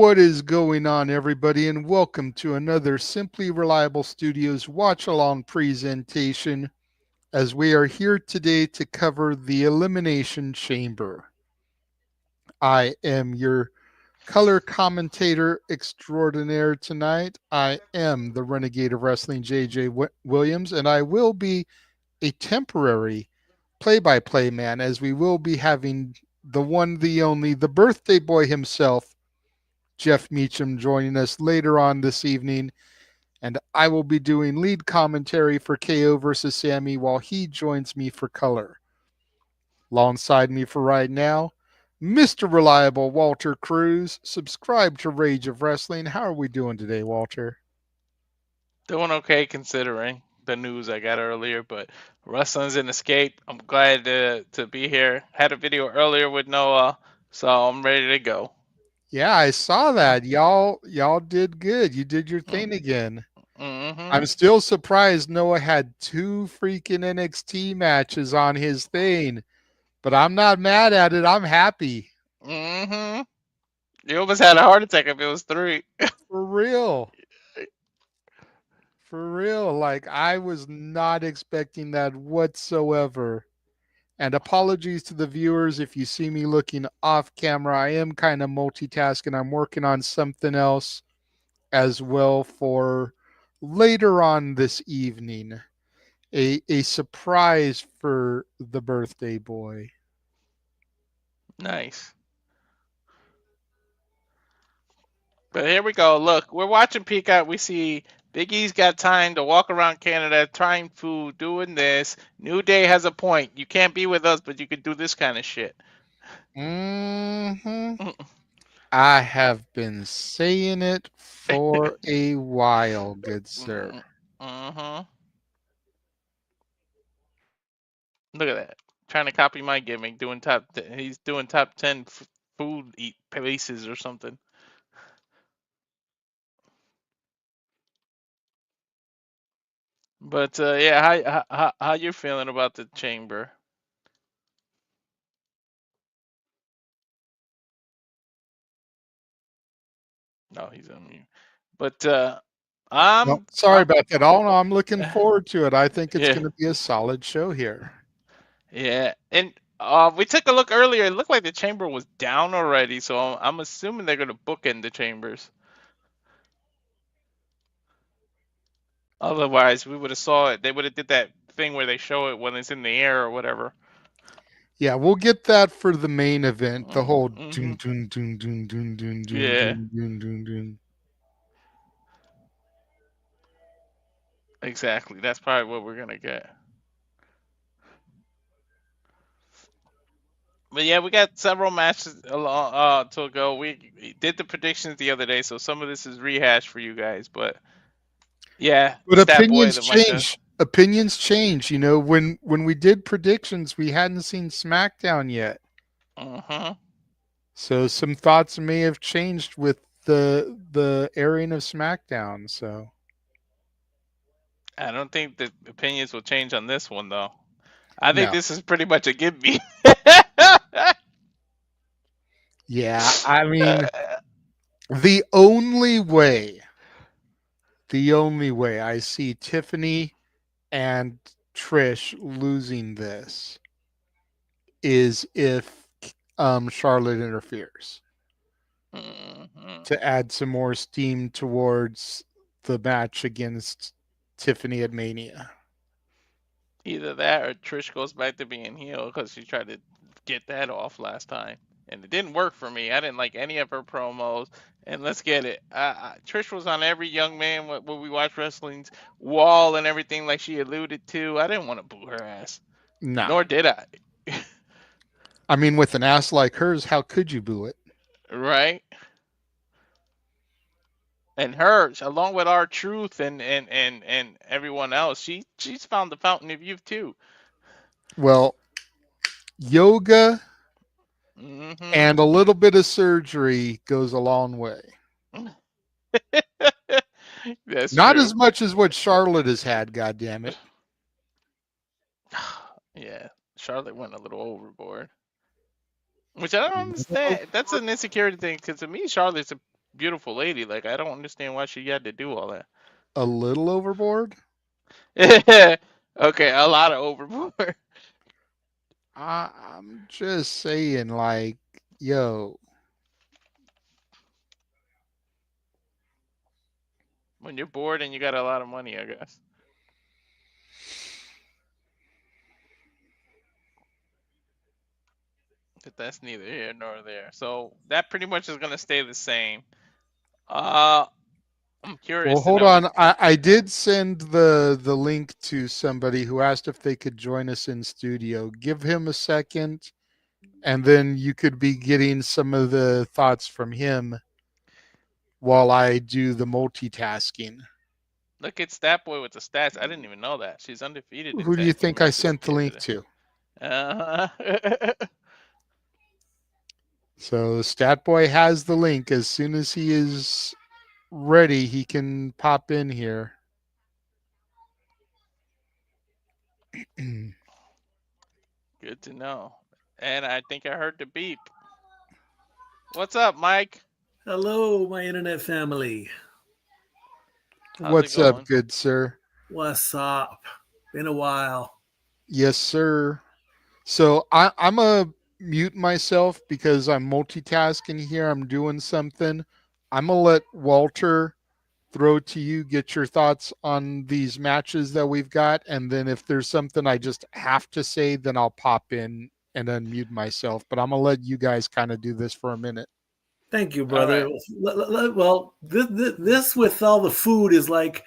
What is going on, everybody, and welcome to another Simply Reliable Studios watch-along presentation as we are here today to cover the Elimination Chamber. I am your color commentator extraordinaire tonight. I am the Renegade of Wrestling, JJ Williams, and I will be a temporary play-by-play man as we will be having the one, the only, the birthday boy himself, Jeff Meacham, joining us later on this evening, and I will be doing lead commentary for KO versus Sami while he joins me for color. Alongside me for right now, Mr. Reliable Walter Cruz. Subscribe to Rage of Wrestling. How are we doing today, Walter? Doing okay considering the news I got earlier, but wrestling's an escape. I'm glad to be here. Had a video earlier with Noah, so I'm ready to go. Yeah, I saw that. Y'all did good. You did your thing again. I'm Mm-hmm. still surprised Noah had 2 freaking NXT matches on his thing, but I'm not mad at it. I'm happy. Mm-hmm. You almost had a heart attack if it was 3. For real. For real. Like, I was not expecting that whatsoever. And apologies to the viewers if you see me looking off camera. I am kind of multitasking. I'm working on something else as well for later on this evening. A surprise for the birthday boy. Nice. But here we go. Look, we're watching Peacock. We see Big E's got time to walk around Canada, trying food, doing this. New Day has a point. You can't be with us, but you could do this kind of shit. Mm-hmm. I have been saying it for a while, good sir. Mm-hmm. Look at that. Trying to copy my gimmick, doing he's doing top 10 food eat places or something. But yeah, how you feeling about the chamber? No, he's on mute. But No, I'm sorry I'm about that. Oh, no, I'm looking forward to it. I think it's yeah, going to be a solid show here. yeah. And we took a look earlier. It looked like the chamber was down already, so I'm assuming they're gonna bookend the chambers. Otherwise, we would have saw it. They would have did that thing where they show it when it's in the air or whatever. Yeah, we'll get that for the main event. The whole Mm-hmm. doon doon doon doon doon doon doon Yeah, doon doon doon doon. exactly. That's probably what we're gonna get. But yeah, we got several matches along to go. We did the predictions the other day, so some of this is rehash for you guys. But yeah, But Stat Boy, opinions the mic does. change. Opinions change. You know, when we did predictions, we hadn't seen SmackDown yet. Mm-hmm. So some thoughts may have changed with the airing of SmackDown. So I don't think the opinions will change on this one though. I think no. this is pretty much a give me. Yeah, I mean, the only way, the only way I see Tiffany and Trish losing this is if Charlotte interferes Mm-hmm. to add some more steam towards the match against Tiffany at Mania. Either that or Trish goes back to being heel because she tried to get that off last time. And it didn't work for me. I didn't like any of her promos. And let's get it. Trish was on every young man when we watched wrestling's wall and everything, like she alluded to. I didn't want to boo her ass, No. nor did I. I mean, with an ass like hers, how could you boo it? Right? And her, along with our truth and everyone else, she's found the fountain of youth too. Well, yoga Mm-hmm. and a little bit of surgery goes a long way. That's Not true. as much as what Charlotte has had, God damn it. Yeah, Charlotte went a little overboard, which I don't A little understand. That's overboard. an insecurity thing because to me, Charlotte's a beautiful lady. Like, I don't understand why she had to do all A little overboard? that. Okay, a lot of overboard. I'm just saying, like, yo, When you're bored and you got a lot of money, I guess. But that's neither here nor there. So that pretty much is gonna stay the same. Uh, I'm well, curious to hold know. on. I did send the link to somebody who asked if they could join us in studio. Give him a second, and then you could be getting some of the thoughts from him while I do the multitasking. Look at Stat Boy with the stats. I didn't even know that. She's undefeated in Who do you tag team think I matches in sent the link Canada. to? Uh-huh. So Statboy has the link. As soon as he is ready, he can pop in here. Good to know. And I think I heard the beep. What's up, Mike? Hello, my internet family. How's it What's up, going? good sir? What's up? Been a while. Yes, sir. So I'm a mute myself because I'm multitasking here. I'm doing something. I'm gonna let Walter throw to you, get your thoughts on these matches that we've got, and then if there's something I just have to say, then I'll pop in and unmute myself. But I'm gonna let you guys kind of do this for a minute. Thank you, All brother. right. Well, this with all the food is like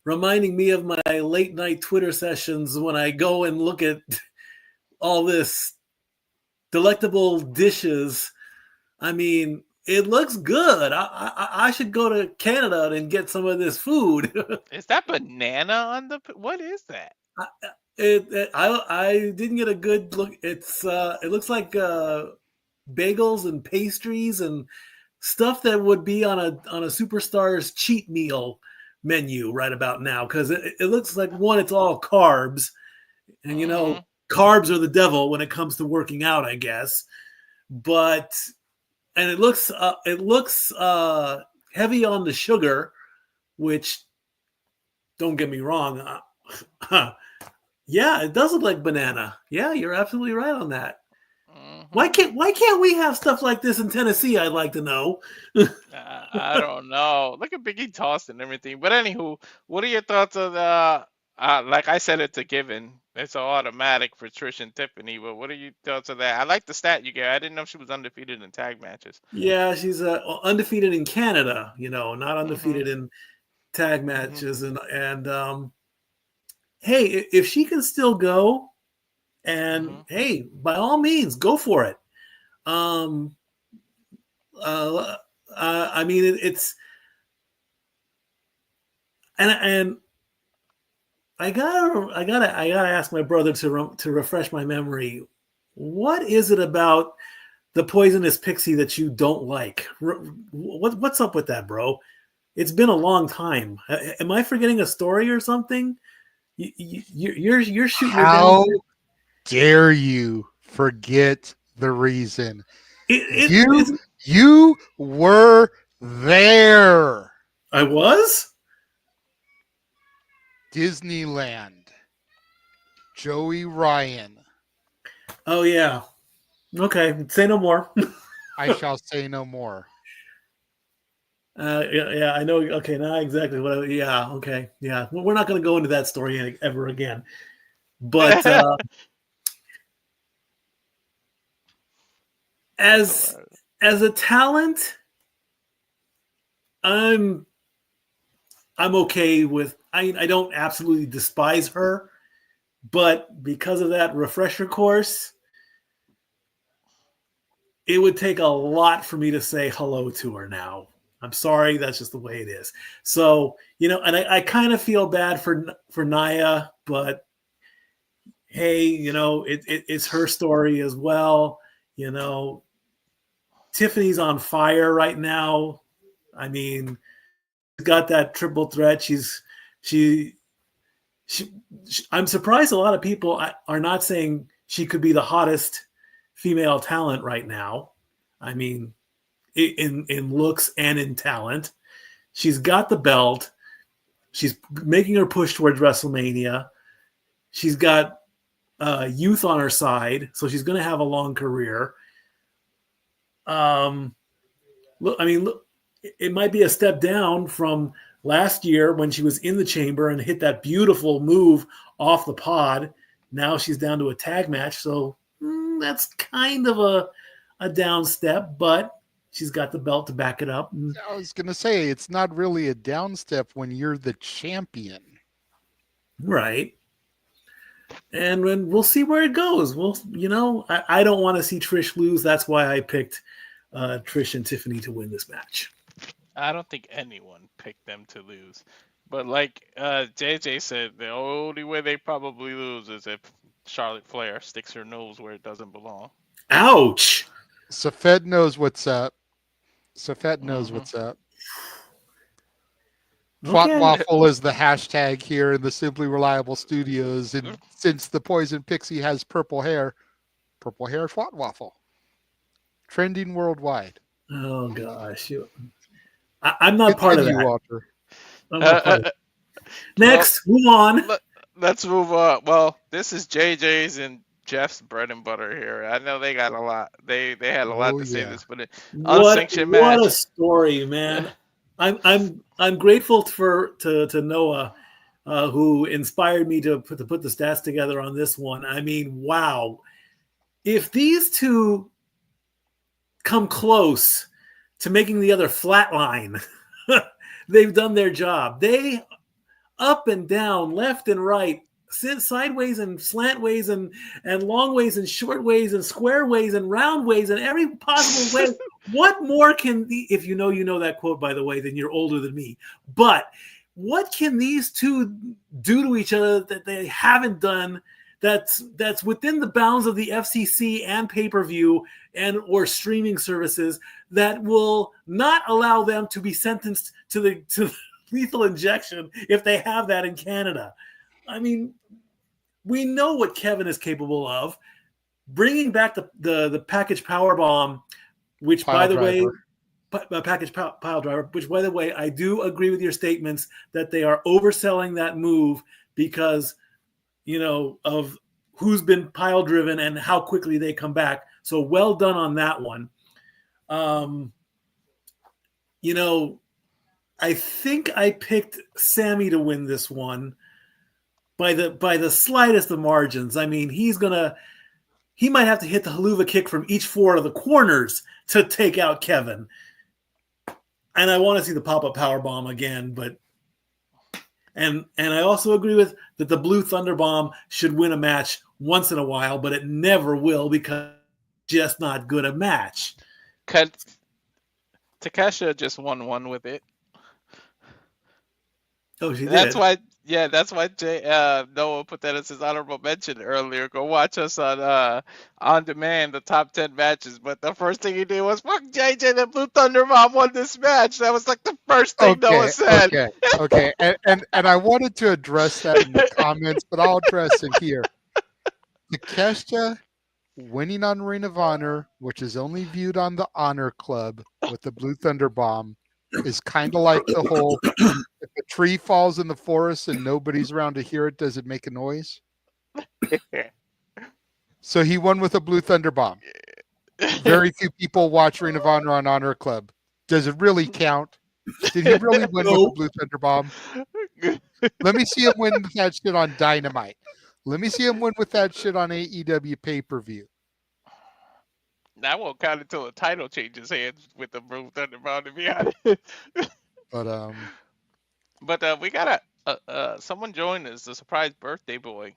reminding me of my late night Twitter sessions when I go and look at all this delectable dishes. I mean, it looks good. I should go to Canada and get some of this food. Is that banana on the? What is that? I didn't get a good look. It looks like bagels and pastries and stuff that would be on a superstar's cheat meal menu right about now, because it looks like, one, it's all carbs, and Mm-hmm. carbs are the devil when it comes to working out, I guess. But and it looks heavy on the sugar, which, don't get me wrong, yeah, it does look like banana. Yeah, you're absolutely right on that. Why Mm-hmm. can't we have stuff like this in Tennessee? I'd like to know. I don't know. Look at Biggie tossed and everything. But anywho, what are your thoughts on the? Like I said, it's a given. It's an automatic for Trish and Tiffany. But what are your thoughts on that? I like the stat you gave. I didn't know she was undefeated in tag matches. Yeah, she's undefeated in Canada. Not Mm-hmm. undefeated in tag Mm-hmm. matches, and hey, if she can still go, and Mm-hmm. hey, by all means, go for it. Um, I mean, it's and I gotta ask my brother to refresh my memory. What is it about the poisonous pixie that you don't like? What's up with that, bro? It's been a long time. Am I forgetting a story or something? You're shooting her down. How dare you forget the reason? You It's you were there. I was. Disneyland. Joey Ryan. Oh yeah. Okay. Say no more. I shall say no more. Yeah, I know. Okay, now exactly what. Yeah. Okay. Yeah. Well, we're not going to go into that story ever again. But That's as hilarious. as a talent, I'm I'm okay with. I don't absolutely despise her, but because of that refresher course, it would take a lot for me to say hello to her now. I'm sorry, that's just the way it is. So, and I kind of feel bad for Naya, but hey, it's her story as well. You know, Tiffany's on fire right now. I mean, she's got that triple threat. She, she, I'm surprised a lot of people are not saying she could be the hottest female talent right now. I mean, in looks and in talent. She's got the belt. She's making her push towards WrestleMania. She's got youth on her side, so she's going to have a long career. Look, it might be a step down from last year when she was in the chamber and hit that beautiful move off the pod. Now she's down to a tag match, so that's kind of a down step, but she's got the belt to back it up. I was going to say, it's not really a down step when you're the champion. Right. And we'll see where it goes. I don't want to see Trish lose. That's why I picked Trish and Tiffany to win this match. I don't think anyone picked them to lose. But like JJ said, the only way they probably lose is if Charlotte Flair sticks her nose where it doesn't belong. Ouch! Seth knows what's up. Seth knows what's up. Twat Waffle is the hashtag here in the Simply Reliable Studios. And since the Poison Pixie has purple hair Twat Waffle. Trending worldwide. Oh, gosh. I'm not part of that. Walter. Next, move on. Let's move on. Well, this is JJ's and Jeff's bread and butter here. I know they got a lot. They had a lot to say this, but unsanctioned match. What a story, man! I'm grateful to Noah, who inspired me to put the stats together on this one. I mean, wow! If these two come close to making the other flatline, they've done their job. They up and down, left and right, sideways and slant ways and long ways and short ways and square ways and round ways and every possible way. What more can if you know that quote, by the way, then you're older than me. But what can these two do to each other that they haven't done that's within the bounds of the FCC and pay-per-view and or streaming services that will not allow them to be sentenced to the lethal injection if they have that in Canada? I mean, we know what Kevin is capable of. Bringing back the package power bomb, which pile by the driver. Way, package pile driver, which by the way, I do agree with your statements that they are overselling that move because, of who's been pile driven and how quickly they come back. So well done on that one. I think I picked Sami to win this one by the slightest of margins. I mean, he might have to hit the haluva kick from each four of the corners to take out Kevin. And I want to see the pop-up power bomb again, but and I also agree with that the Blue Thunder Bomb should win a match once in a while, but it never will because it's just not good a match. Takesha just won one with it. Oh, she did. That's why Noah put that as his honorable mention earlier. Go watch us on demand, the top 10 matches. But the first thing he did was, fuck JJ, the Blue Thunder Bomb won this match. That was like the first thing Noah said. Okay. And I wanted to address that in the comments, but I'll address it here. Takesha winning on Ring of Honor, which is only viewed on the Honor Club with the Blue Thunder Bomb, is kind of like the whole, if a tree falls in the forest and nobody's around to hear it, does it make a noise? So he won with a Blue Thunder Bomb. Very few people watch Ring of Honor on Honor Club. Does it really count? Did he really win with a Blue Thunder Bomb? Let me see him win with that shit on Dynamite. Let me see him win with that shit on AEW pay-per-view. That won't count until the title changes hands with the Blue Thunder Bomb, to be honest. But we got someone joined us, the surprise birthday boy.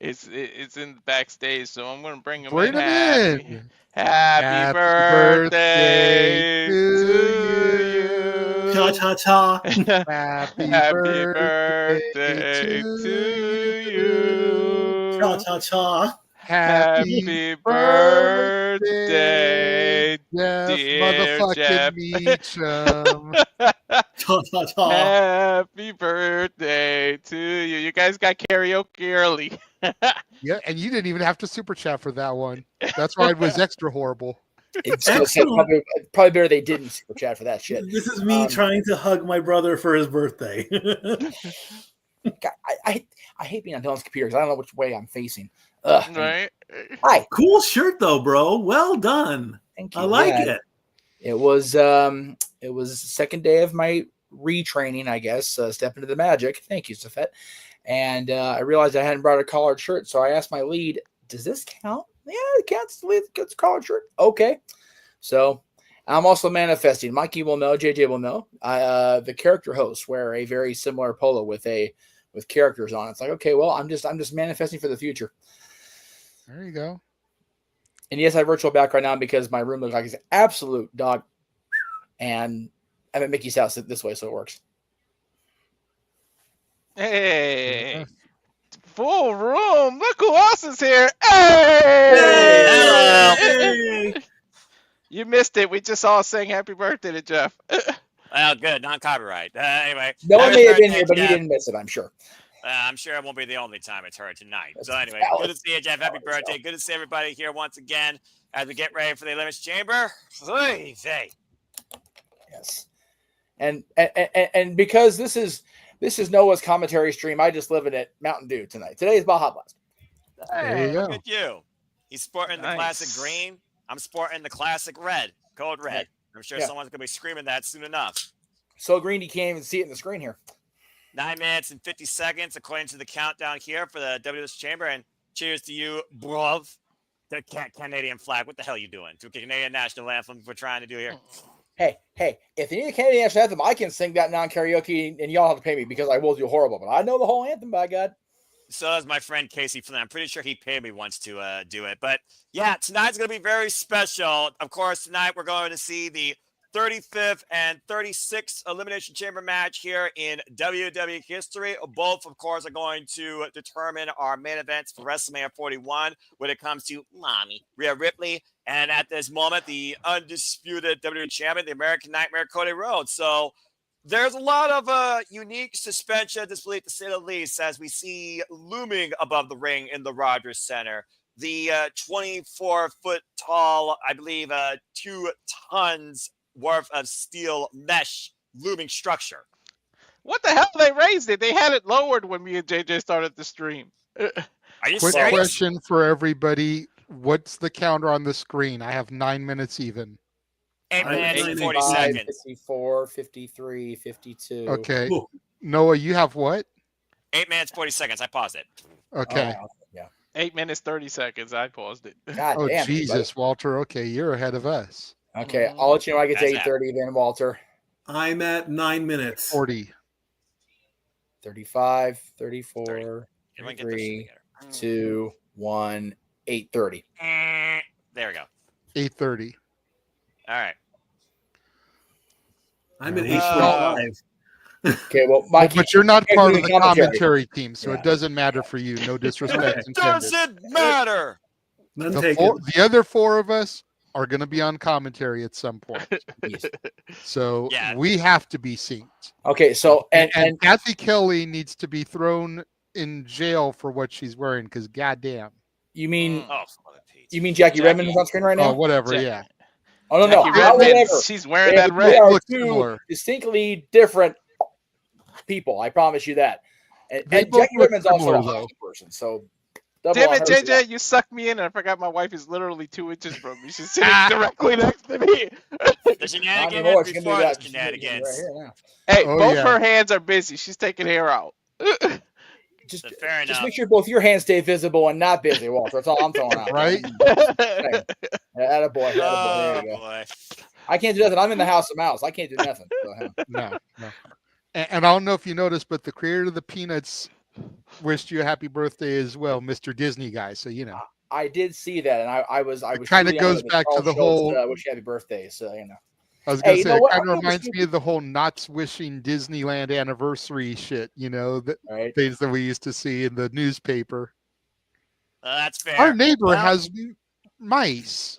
It's in backstage, so I'm gonna bring him Bring in. him in. Happy birthday to you. Cha cha cha. Happy birthday to you. Cha cha cha. Happy birthday, dear Jeff. Meacham. Cha cha cha. Happy birthday to you. You guys got karaoke early. Yeah, and you didn't even have to super chat for that one. That's why it was extra horrible. It's gonna say probably better they didn't super chat for that shit. This is me trying to hug my brother for his birthday. I hate being on Dylan's computer because I don't know which way I'm facing. Right. Hi. Cool shirt though, bro. Well done. Thank you. I like it. It was the second day of my retraining, I guess. Step into the magic. Thank you, Seth. And I realized I hadn't brought a collared shirt, so I asked my lead, "Does this count?" Yeah, it counts. It's a collared shirt. Okay. So I'm also manifesting. Mikey will know. JJ will know. The character hosts wear a very similar polo with characters on it. It's like, okay, well, I'm just manifesting for the future. There you go. And yes, I have virtual back right now because my room looks like it's an absolute dog. And I'm at Mickey's house this way, so it works. Hey, full room. Look who else is here. Hey! Hello. You missed it. We just all sang happy birthday to Jeff. Well, good. Non-copyright. Anyway. No one may have been here, but he didn't miss it, I'm sure. I'm sure it won't be the only time it's heard tonight. So anyway, good to see you, Jeff. Happy birthday. Good to see everybody here once again as we get ready for the Elimination Chamber. Hey. Yes. And because this is Noah's commentary stream, I just live in it Mountain Dew tonight. Today is Baja Blast. There you go. Look at you. He's sporting the classic green. I'm sporting the classic red, cold red. I'm sure someone's going to be screaming that soon enough. So green you can't even see it in the screen here. 9 minutes and 50 seconds, according to the countdown here for the WWE Chamber. And cheers to you, bruv. The Canadian flag. What the hell are you doing? To a Canadian national anthem we're trying to do here. Hey, if you need a Canadian national anthem, I can sing that non-karaoke, and y'all have to pay me because I will do horrible. But I know the whole anthem, by God. So does my friend Casey Flynn. I'm pretty sure he paid me once to do it. But yeah, tonight's going to be very special. Of course, tonight we're going to see the 35th and 36th Elimination Chamber match here in WWE history. Both, of course, are going to determine our main events for WrestleMania 41 when it comes to Mommy, Rhea Ripley, and at this moment, the undisputed WWE Champion, the American Nightmare, Cody Rhodes. So there's a lot of unique suspension of disbelief, to say the least, as we see looming above the ring in the Rogers Center. The 24-foot tall, I believe, 2 tons worth of steel mesh looming structure. What the hell? They raised it. They had it lowered when me and JJ started the stream. Are you Quick serious? question for everybody. What's the counter on the screen? I have 9 minutes even. 8 minutes and 40 seconds. 54, 53, 52. Okay. Ooh. Noah, you have what? 8 minutes, 40 seconds. I paused it. Okay. Oh, yeah. 8 minutes, 30 seconds. I paused it. God Oh, damn, Jesus, Walter. Okay, you're ahead of us. Okay, I'll let you know I get to That's 8:30 then, Walter. I'm at 9 minutes. 40. 35, 30. 34, Everyone get this 3, together. 2, 1, 8:30. There we go. 8:30. All right. I'm at Uh, 8:45. Okay, well, Mikey, But you're not you part do of the commentary. commentary team, so Yeah. it doesn't matter for you. No disrespect intended. Doesn't matter. None The, taken. the other 4 of us are going to be on commentary at some point. Yes. So Yeah. we have to be synced. Okay, so and Kathy Kelly needs to be thrown in jail for what she's wearing because goddamn. you mean Oh, Pete. Jackie Redmond is on screen right Oh, now? whatever, Jack- yeah. Oh no, Jackie not Redmond, whatever. she's wearing They that red. are Look two similar. distinctly different people. I promise you that. And They both Jackie look Redmond's also similar, a though. hockey person, so double Damn on it, her as well. JJ, you sucked me in, and I forgot my wife is literally 2 inches from me. She's sitting directly next to me. The Not shenanigans anymore. She's gonna before do the that. She's gonna do it shenanigans. right here now. Hey, Oh, both yeah. her hands are busy. She's taking hair out. Just Fair enough. make sure both your hands stay visible and not busy, Walter. That's all I'm throwing out. Right? Attaboy. There you go. Boy. I can't do nothing. I'm in the house of mouse. I can't do nothing. So, No. And I don't know if you noticed, but the creator of the Peanuts wished you a happy birthday as well, Mr. Disney guy. So, you know. I did see that, and I was kinda really goes honored that back to Charles the Schultz, whole- wish you happy birthday. So I was Hey, going to you say, know it what? kind I'm of reminds me stupid. of the whole Knots wishing Disneyland anniversary shit, you know, the right. things that we used to see in the newspaper. That's fair. Our neighbor Well, has mice.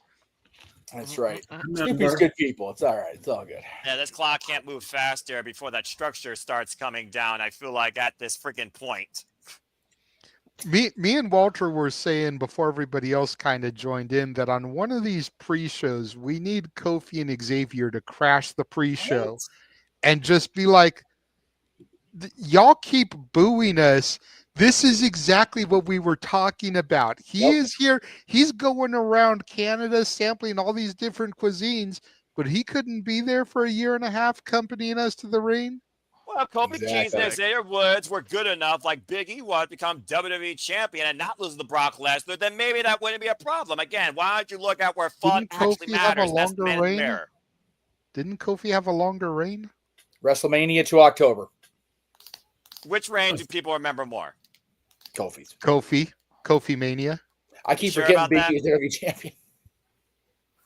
That's right. Snoopy's Remember, good people. It's all right. It's all good. Yeah, this clock can't move faster before that structure starts coming down. I feel like at this freaking point. Me and Walter were saying before everybody else kind of joined in that on one of these pre-shows, we need Kofi and Xavier to crash the pre-show Right? and just be like, y'all keep booing us. This is exactly what we were talking about. He is here. He's going around Canada sampling all these different cuisines, but he couldn't be there for a year and a half accompanying us to the ring. Well, Kofi Kingston and Exactly. Xavier Woods were good enough, like Big E was, to become WWE champion and not lose to Brock Lesnar, then maybe that wouldn't be a problem. Again, why don't you look at where fun Didn't actually Kofi have a matters? That's the longer man in the reign? mirror. Didn't Kofi have a longer reign? WrestleMania to October. Which reign do people remember more? Kofi's. Kofi Mania. I keep Sure forgetting about Big that? E is WWE champion.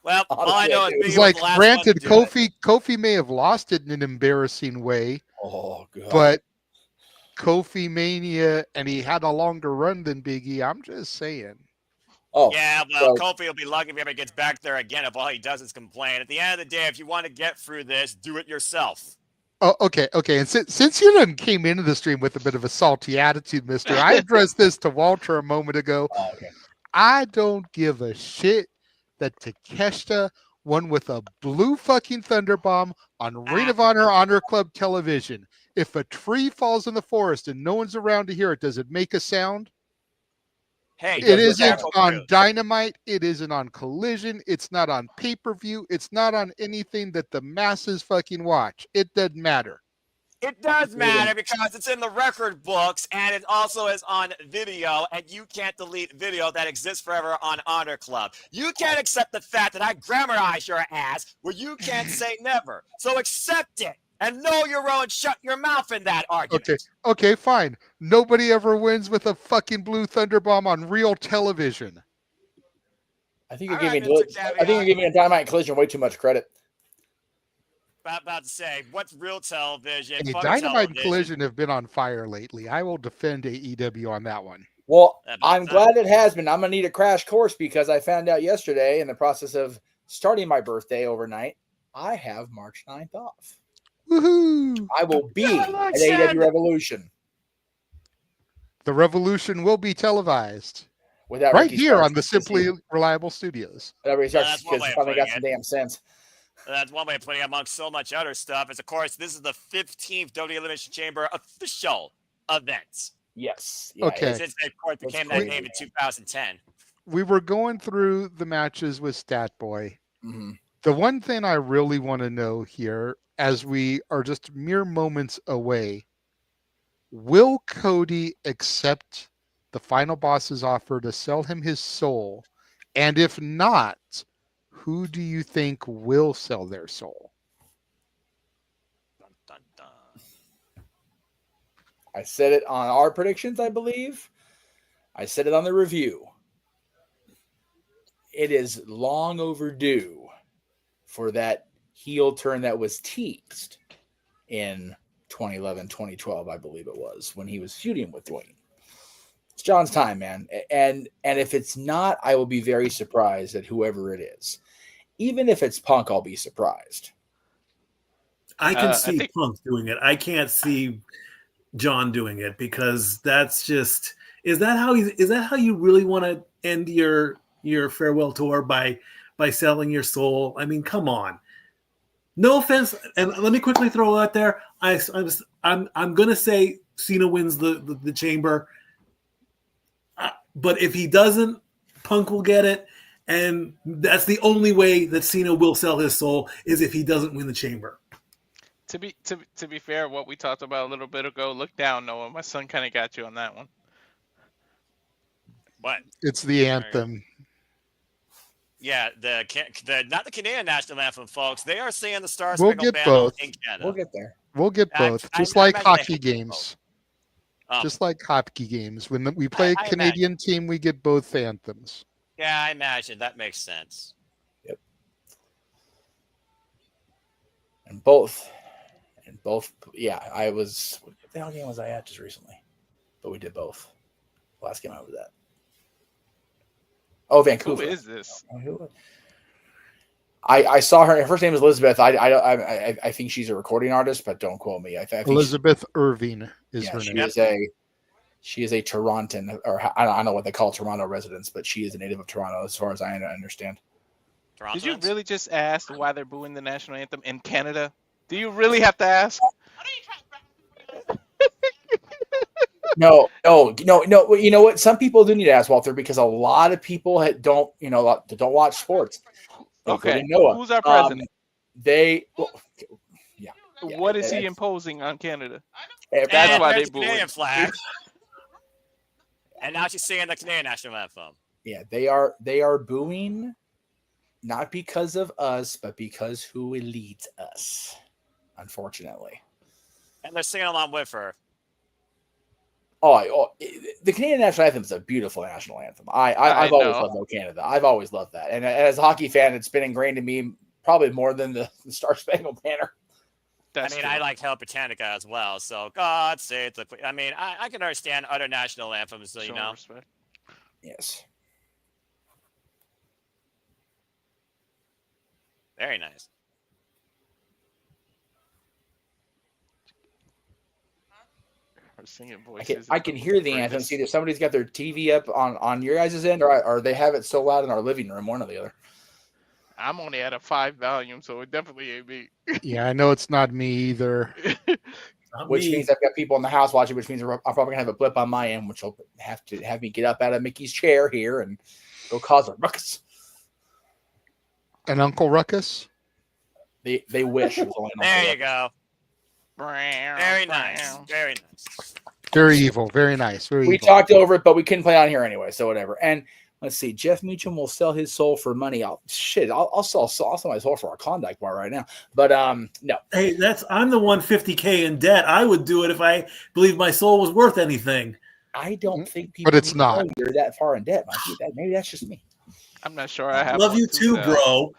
Well, all I Honestly, know I is do. Big It's E was like, the last granted, one to do it. Kofi may have lost it in an embarrassing way, Oh god. but Kofi Mania, and he had a longer run than Big E. I'm just saying. Oh Yeah, well, so- Kofi will be lucky if he ever gets back there again if all he does is complain. At the end of the day, if you want to get through this, do it yourself. Oh, okay. And since you done came into the stream with a bit of a salty attitude, mister, I addressed this to Walter a moment ago. oh, okay. I don't give a shit that Takeshita won with a blue fucking thunderbomb on Ring of Honor Club television. If a tree falls in the forest and no one's around to hear it, does it make a sound? Hey, It isn't Jericho on Cruise. Dynamite. It isn't on Collision. It's not on pay-per-view. It's not on anything that the masses fucking watch. It doesn't matter. It does matter because it's in the record books and it also is on video, and you can't delete video that exists forever on Honor Club. You can't accept the fact that I grammarize your ass where you can't say never. So accept it and know your own. Shut your mouth in that argument. Okay, fine. Nobody ever wins with a fucking blue thunderbomb on real television. I think you're All right, giving Mr. Caveat. a Dynamite and Collision way too much credit. About to say, what's real television? Hey, Fun Dynamite and television. Collision have been on fire lately. I will defend AEW on that one. Well, About I'm that. glad it has been. I'm gonna need a crash course because I found out yesterday in the process of starting my birthday overnight, I have March 9th off. Woohoo! I will be at Roxanne! AEW Revolution The Revolution will be televised without right Ricky here Starks on the because Simply Reliable Studios. Without Ricky Starks that's one because way he of finally got putting some damn sense. That's one way of putting it amongst so much other stuff. Is of course, this is the 15th WWE Elimination Chamber official event. Yes. Yeah, Okay. Since they, of course, That's became that crazy, name in 2010. We were going through the matches with Stat Boy. Mhm. The one thing I really want to know here, as we are just mere moments away, will Cody accept the final boss's offer to sell him his soul? And if not, who do you think will sell their soul? Dun, dun, dun. I said it on our predictions, I believe. I said it on the review. It is long overdue for that heel turn that was teased in 2011, 2012, I believe it was, when he was feuding with Dwayne. It's John's time, man. And if it's not, I will be very surprised at whoever it is. Even if it's Punk, I'll be surprised. I can I see think- Punk doing it. I can't see John doing it because that's just is that how you really want to end your farewell tour by selling your soul? I mean, come on. No offense, and let me quickly throw out there. I'm gonna say Cena wins the chamber, but if he doesn't, Punk will get it, and that's the only way that Cena will sell his soul is if he doesn't win the chamber. To be fair, what we talked about a little bit ago, look down, Noah. My son kind of got you on that one. What? It's the anthem. Yeah, the not the Canadian national anthem, folks. They are singing the Star We'll Spangled get Banner both. in Canada. We'll get there. We'll get I- both, I- just I like imagine they hockey have games. Oh, Just like hockey games. When we play I a Canadian team, we get both anthems. yeah, I imagine that makes sense. And both, yeah, I was. What the hell game was I at just recently? But we did both. Last game I was at. Oh, Who Vancouver. is this? I saw her. Her first name is Elizabeth. I think she's a recording artist, but don't quote me. I think Elizabeth Irving is yeah, her she name. is a She is a Torontan, or I don't know what they call Toronto residents, but she is a native of Toronto, as far as I understand. Did you really just ask why they're booing the national anthem in Canada? Do you really have to ask? No. You know what? Some people do need to ask, Walter, because a lot of people don't watch sports. Okay, Noah. who's our president? What is he imposing on Canada? That's why they booed Canadian flag. And now she's singing the Canadian national anthem. Yeah, they are booing, not because of us, but because who leads us, unfortunately. And they're singing along with her. The Canadian national anthem is a beautiful national anthem. I've always loved Canada. I've always loved that. And as a hockey fan, it's been ingrained in me probably more than the Star Spangled Banner. I like Hail Britannica as well. So God save the Queen. I can understand other national anthems, you know. Respect. Yes. Very nice. Singing voice. I can hear the anthem. See, if somebody's got their TV up on your guys' end, or they have it so loud in our living room, one or the other. I'm only at a 5 volume, so it definitely ain't me. Yeah, I know it's not me either. Which means I've got people in the house watching, which means I'm probably gonna have a blip on my end, which will have to have me get up out of Mickey's chair here and go cause a ruckus. An Uncle Ruckus? They wish. It was only there you go. Very nice. Very nice. Very evil. Very nice. We talked over it, but we couldn't play on here anyway, so whatever. And let's see. Jeff Meacham will sell his soul for money. I'll sell my soul for a Klondike bar right now. But no. Hey, I'm the 150K in debt. I would do it if I believed my soul was worth anything. I don't think people. But it's not. You're that far in debt. Maybe that's just me. I'm not sure. I have. Love you too, bro.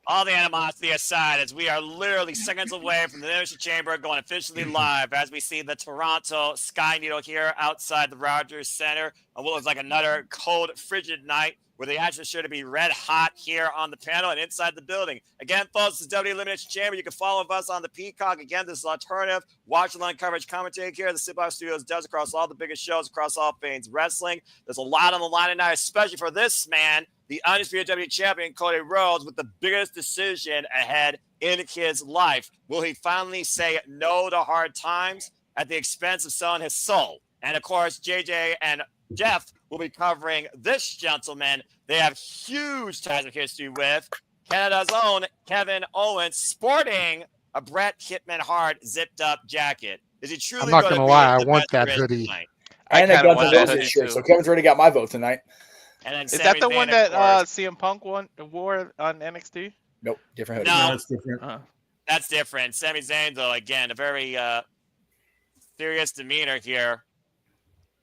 All the animosity aside, as we are literally seconds away from the Elimination Chamber going officially live, as we see the Toronto Sky Needle here outside the Rogers Center on what looks like another cold, frigid night, where the action is sure to be red hot here on the panel and inside the building. Again, folks, this is WWE Elimination Chamber. You can follow us on the Peacock. Again, this is alternative watch-along coverage commentary here. The Sip-Off Studios does across all the biggest shows, across all things wrestling. There's a lot on the line tonight, especially for this man, the undisputed WWE champion, Cody Rhodes, with the biggest decision ahead in his life. Will he finally say no to hard times at the expense of selling his soul? And, of course, JJ and Jeff will be covering this gentleman they have huge ties of history with, Canada's own Kevin Owens, sporting a Bret Hitman Hart zipped-up jacket. Is he truly? I'm not going to lie. I want that hoodie. And a Guns N' Roses shirt. So Kevin's already got my vote tonight. And then is that the one that CM Punk wore on NXT? Nope, different hoodie. No, it's different. That's different. Sami Zayn, though, again, a very serious demeanor here.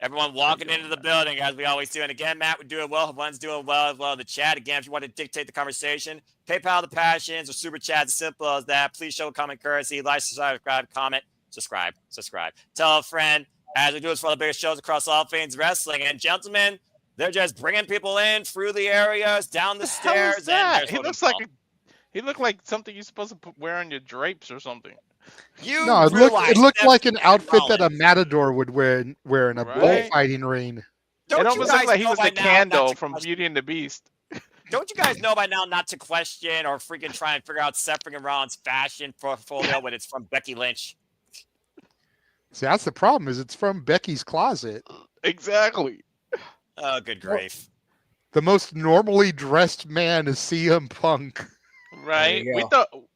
Everyone walking into the building, as we always do. And again, Matt, we're doing well. Everyone's doing well as well in the chat. Again, if you want to dictate the conversation, PayPal the passions or super chat, as simple as that. Please show common courtesy. Like, subscribe, comment, subscribe. Tell a friend, as we do this for all the biggest shows across all things wrestling. And gentlemen, they're just bringing people in through the areas, down the stairs. And he looked like something you're supposed to wear on your drapes or something. It looked like an outfit that a matador would wear in a bullfighting ring. It almost looked like he was the Candle from Beauty and the Beast. Don't you guys know by now not to question or freaking try and figure out Seth freaking Rollins' fashion portfolio when it's from Becky Lynch? See, that's the problem. Is it's from Becky's closet. Exactly. Oh, good grief! The most normally dressed man is CM Punk. Right.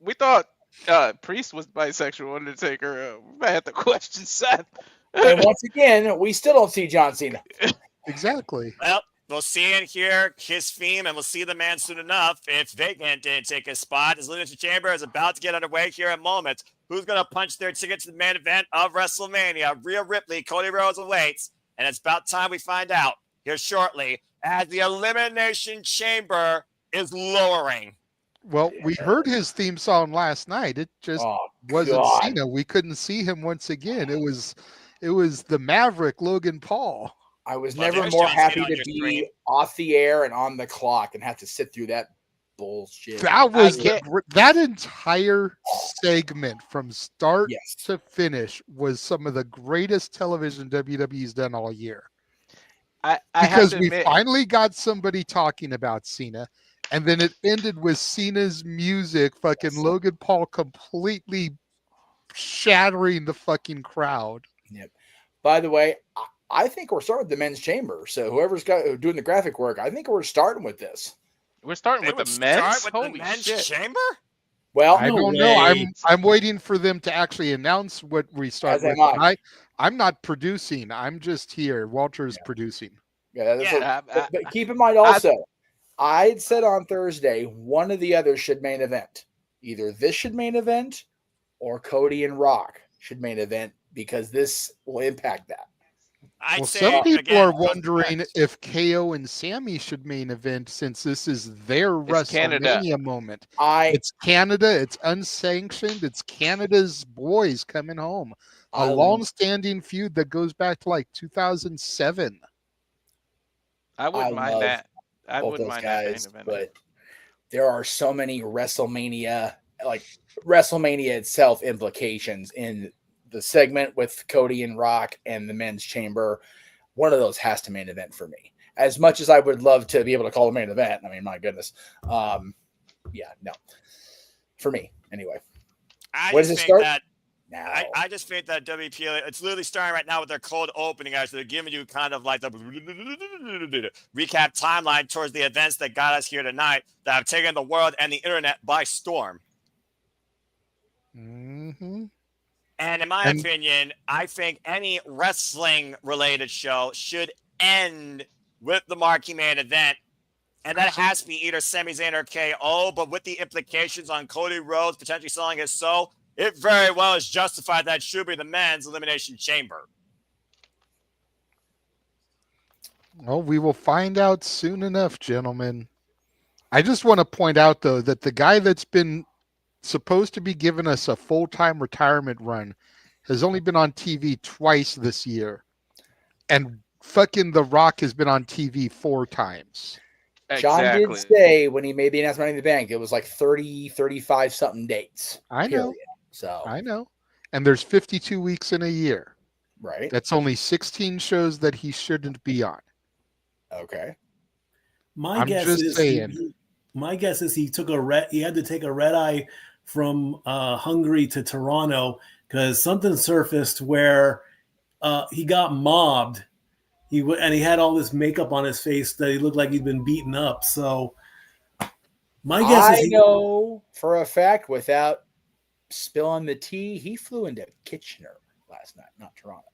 We thought Priest was bisexual. Undertaker. We might have to question Seth. And once again, we still don't see John Cena. Exactly. Well, we'll see and hear his theme, and we'll see the man soon enough. If Vacant didn't take his spot, his Elimination Chamber is about to get underway here in moments. Who's going to punch their ticket to the main event of WrestleMania? Rhea Ripley, Cody Rhodes awaits, and it's about time we find out here shortly as the Elimination Chamber is lowering. Well, we heard his theme song last night. It just wasn't Cena. We couldn't see him once again. It was the Maverick, Logan Paul. I was never more happy to be off the air and on the clock and have to sit through that bullshit. That entire segment from start Yes. to finish was some of the greatest television WWE's done all year. I have Because to we admit, finally got somebody talking about Cena, and then it ended with Cena's music, fucking Yes. Logan Paul completely shattering the fucking crowd. Yep. By the way, I think we're starting with the men's chamber. So whoever's doing the graphic work, I think we're starting with this. we're starting They with the would men's. start with Holy the men's shit! chamber? Well, I No don't know. way. I'm waiting for them to actually announce what we start As am with. I. I'm not producing. I'm just here. Walter's producing. yeah, that's Yeah, but keep in mind also, I had said on Thursday, one of the others should main event. Either this should main event or Cody and Rock should main event because this will impact that. I'd Well, say, some people again, are wondering if KO and Sami should main event since this is their It's Canada. WrestleMania moment. I It's Canada. It's unsanctioned. It's Canada's boys coming home. A I- long-standing feud that goes back to like 2007. I wouldn't mind love that. I both wouldn't those mind that main guys, event. but there are so many WrestleMania itself implications in the segment with Cody and Rock and the men's chamber. One of those has to main event for me. As much as I would love to be able to call a main event, I mean, my goodness. No. For me, anyway. I When just does it think start? that Now. I just think that WPA, it's literally starting right now with their cold opening, guys. So they're giving you kind of like the recap timeline towards the events that got us here tonight that have taken the world and the internet by storm. Mm-hmm. And in my opinion, I think any wrestling related show should end with the marquee main event. And that has to be either Sami Zayn or KO, but with the implications on Cody Rhodes potentially selling his soul, it very well is justified that it should be the men's elimination chamber. Well, we will find out soon enough, gentlemen. I just want to point out, though, that the guy that's been supposed to be giving us a full-time retirement run has only been on TV twice this year. And fucking The Rock has been on TV 4 times. John Exactly. did say when he made the announcement in the bank, it was like 30, 35 something dates. I know. Period. So I know. And there's 52 weeks in a year. right. That's only 16 shows that he shouldn't be on. Okay. I'm just saying. My guess is he had to take a red eye from Hungary to Toronto because something surfaced where he got mobbed. And he had all this makeup on his face that he looked like he'd been beaten up. So my guess is know for a fact without spilling the tea, he flew into Kitchener last night, not Toronto.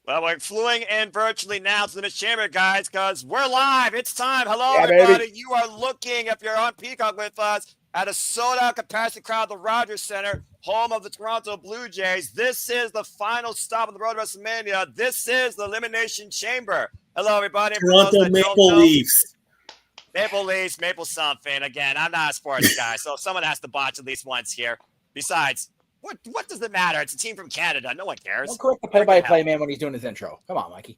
Well, we're fluing in virtually now to the chamber, guys, because we're live. It's time. Hello, Yeah, everybody. baby. You are looking, if you're on Peacock with us, at a sold-out capacity crowd at the Rogers Center, home of the Toronto Blue Jays. This is the final stop on the road to WrestleMania. This is the Elimination Chamber. Hello, everybody. And for those Toronto that don't Maple know, Leafs. Maple Leafs, Maple something. Again, I'm not a sports guy, so someone has to botch at least once here. Besides, what does it matter? It's a team from Canada. No one cares. Don't correct the play-by-play man when he's doing his intro. Come on, Mikey.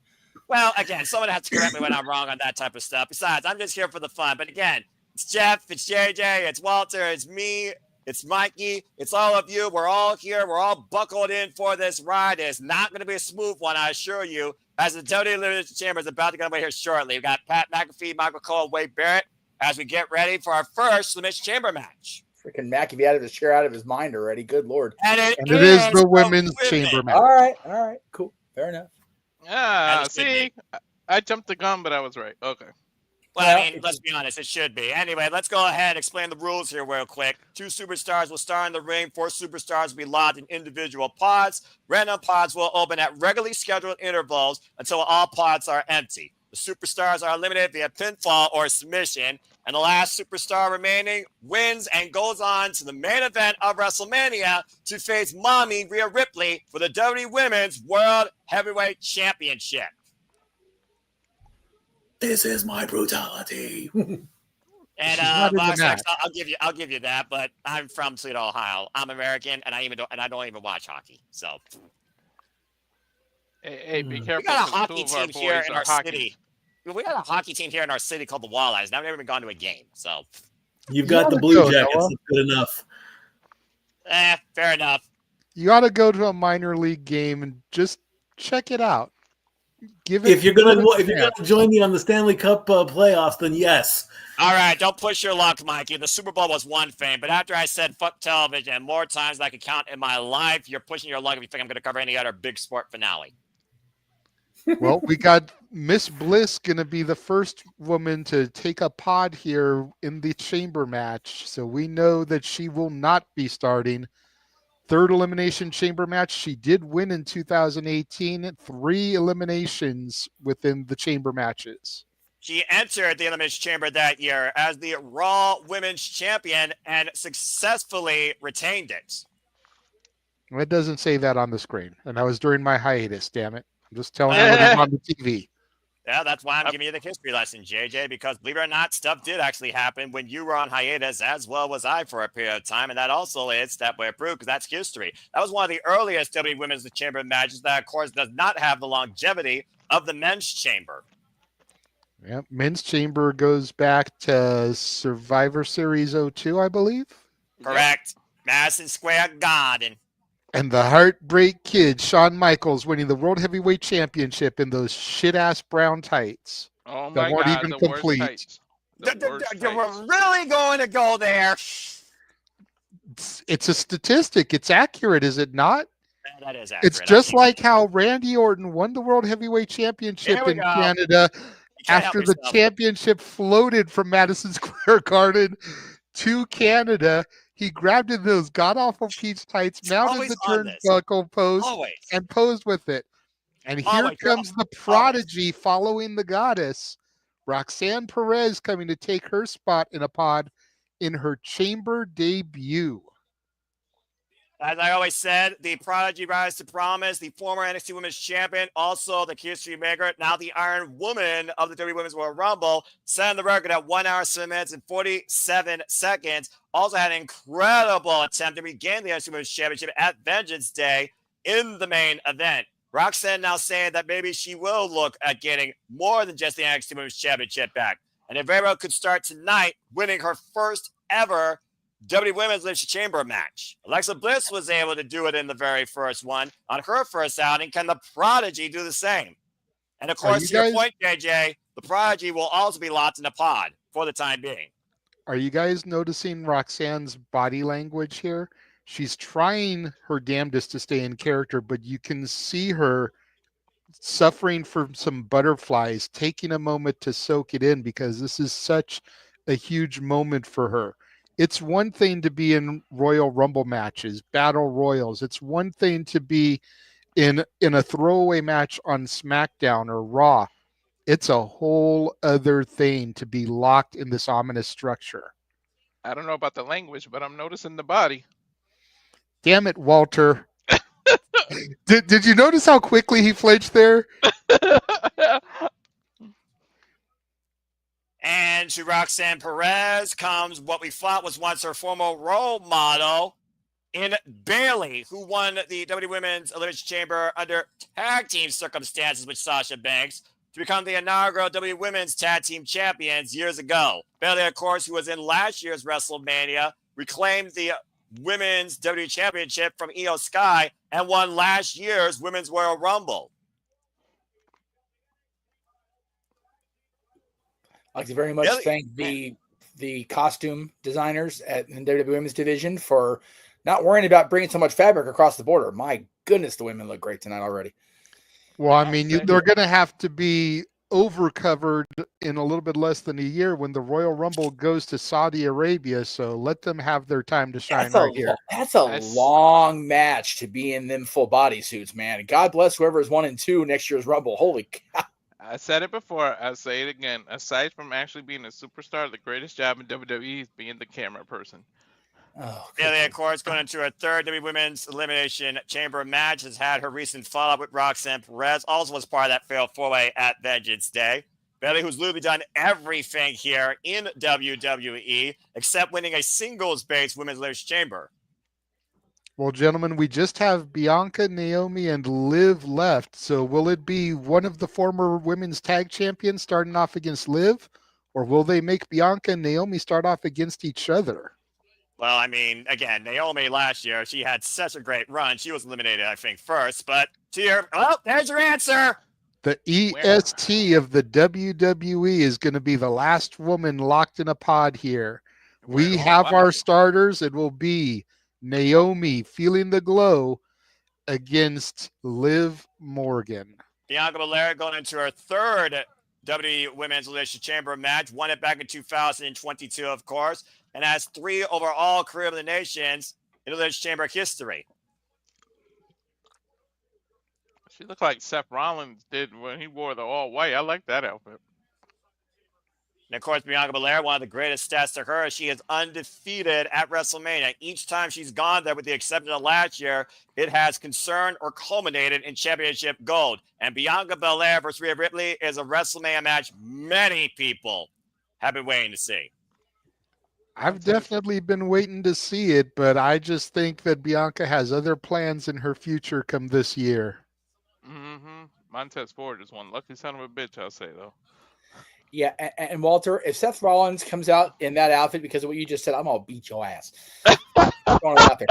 Well, again, someone has to correct me when I'm wrong on that type of stuff. Besides, I'm just here for the fun. But again, it's Jeff, it's JJ, it's Walter, it's me, it's Mikey, it's all of you. We're all here. We're all buckled in for this ride. It's not going to be a smooth one, I assure you. As the WWE Elimination Chamber is about to get away here shortly. We've got Pat McAfee, Michael Cole, Wade Barrett as we get ready for our first Elimination Chamber match. Freaking Mac, if he had his chair out of his mind already, good Lord. And it is the the women's women. chamber match. All right, cool. Fair enough. Ah, That should be. see, I jumped the gun, but I was right. Okay. Well, I mean, let's be honest, it should be. Anyway, let's go ahead and explain the rules here real quick. 2 superstars will start in the ring. 4 superstars will be locked in individual pods. Random pods will open at regularly scheduled intervals until all pods are empty. The superstars are eliminated via pinfall or submission, and the last superstar remaining wins and goes on to the main event of WrestleMania to face Mommy Rhea Ripley for the WWE Women's World Heavyweight Championship. This is my brutality. And She's not in the Vox match. X, I'll give you that, but I'm from Toledo, Ohio. I'm American, and I don't even watch hockey. So Hey, be we careful. got a 'cause hockey 2 of our team here boys in are our hockey. city. We got a hockey team here in our city called the Walleyes. And I've never even gone to a game. So You've You got the oughta Blue go, Jackets. Noah. That's good enough. Fair enough. You ought to go to a minor league game and just check it out. Give If you're it a gonna chance. join me on the Stanley Cup playoffs, then yes. All right, don't push your luck, Mikey. The Super Bowl was one thing, but after I said fuck television more times than I could count in my life, you're pushing your luck if you think I'm going to cover any other big sport finale. Well, we got Miss Bliss going to be the first woman to take a pod here in the chamber match. So we know that she will not be starting. Third elimination chamber match. She did win in 2018, 3 eliminations within the chamber matches. She entered the Elimination Chamber that year as the Raw Women's Champion and successfully retained it. It doesn't say that on the screen. And that was during my hiatus, damn it. I'm just telling you what is on the TV. Yeah, that's why I'm giving you the history lesson, JJ, because believe it or not, stuff did actually happen when you were on hiatus, as well was I for a period of time, and that also is step way approved, because that's history. That was one of the earliest WWE Women's Chamber matches that, of course, does not have the longevity of the Men's Chamber. Yeah, Men's Chamber goes back to Survivor Series 02, I believe. Correct. Madison Square Garden. And the Heartbreak Kid, Shawn Michaels, winning the World Heavyweight Championship in those shit-ass brown tights. Oh that my weren't God, even the complete. worst tights. The worst We're tights. really going to go there. It's a statistic. It's accurate, is it not? That is accurate. It's just like how Randy Orton won the World Heavyweight Championship Here we in go. Canada You can't help after the yourself. championship floated from Madison Square Garden to Canada. He grabbed in those god-awful peach tights, mounted always the on this. turnbuckle post, Always. and posed with it. And here Always. comes the prodigy following the goddess, Roxanne Perez, coming to take her spot in a pod in her chamber debut. As I always said, the prodigy rise to promise, the former NXT Women's Champion, also the history maker, now the Iron Woman of the WWE Women's Royal Rumble, set the record at 1 hour, 7 minutes, and 47 seconds. Also had an incredible attempt to regain the NXT Women's Championship at Vengeance Day in the main event. Roxanne now saying that maybe she will look at getting more than just the NXT Women's Championship back. And it very well could start tonight, winning her first ever WWE Women's Elimination Chamber match. Alexa Bliss was able to do it in the very first one. On her first outing, can the Prodigy do the same? And of course, to your point, JJ, the Prodigy will also be locked in a pod for the time being. Are you guys noticing Roxanne's body language here? She's trying her damnedest to stay in character, but you can see her suffering from some butterflies, taking a moment to soak it in because this is such a huge moment for her. It's one thing to be in Royal Rumble matches, Battle Royals. It's one thing to be in a throwaway match on SmackDown or Raw. It's a whole other thing to be locked in this ominous structure. I don't know about the language, but I'm noticing the body. Damn it, Walter. Did you notice how quickly he flinched there? And to Roxanne Perez comes what we thought was once her former role model in Bayley, who won the WWE Women's Elimination Chamber under tag team circumstances with Sasha Banks to become the inaugural WWE Women's Tag Team Champions years ago. Bayley, of course, who was in last year's WrestleMania, reclaimed the Women's WWE Championship from Io Sky and won last year's Women's Royal Rumble. I'd like to very much thank the costume designers in the WWE Women's Division for not worrying about bringing so much fabric across the border. My goodness, the women look great tonight already. Well, I mean, they're going to have to be overcovered in a little bit less than a year when the Royal Rumble goes to Saudi Arabia. So let them have their time to shine right here. That's a long match to be in them full bodysuits, man. God bless whoever is 1 and 2 next year's Rumble. Holy cow. I said it before. I'll say it again. Aside from actually being a superstar, the greatest job in WWE is being the camera person. Bayley, of course, going into her third WWE Women's Elimination Chamber match, has had her recent follow-up with Roxanne Perez, also was part of that failed four-way at Vengeance Day. Bayley, who's literally done everything here in WWE except winning a singles-based Women's Elimination Chamber. Well, gentlemen, we just have Bianca, Naomi, and Liv left. So will it be one of the former women's tag champions starting off against Liv? Or will they make Bianca and Naomi start off against each other? Well, I mean, again, Naomi last year, she had such a great run. She was eliminated, I think, first. But there's your answer. The EST of the WWE is going to be the last woman locked in a pod here. We have our starters. It will be Naomi feeling the glow against Liv Morgan. Bianca Belair going into her third WWE Women's Elimination Chamber match. Won it back in 2022, of course, and has 3 overall career eliminations in Elimination Chamber history. She looked like Seth Rollins did when he wore the all white. I like that outfit. And of course, Bianca Belair, one of the greatest stats to her, she is undefeated at WrestleMania. Each time she's gone there, with the exception of last year, it has concerned or culminated in championship gold. And Bianca Belair versus Rhea Ripley is a WrestleMania match many people have been waiting to see. I've definitely been waiting to see it, but I just think that Bianca has other plans in her future come this year. Mm-hmm. Montez Ford is one lucky son of a bitch, I'll say, though. Yeah, and Walter, if Seth Rollins comes out in that outfit because of what you just said, I'm gonna beat your ass. Going out there.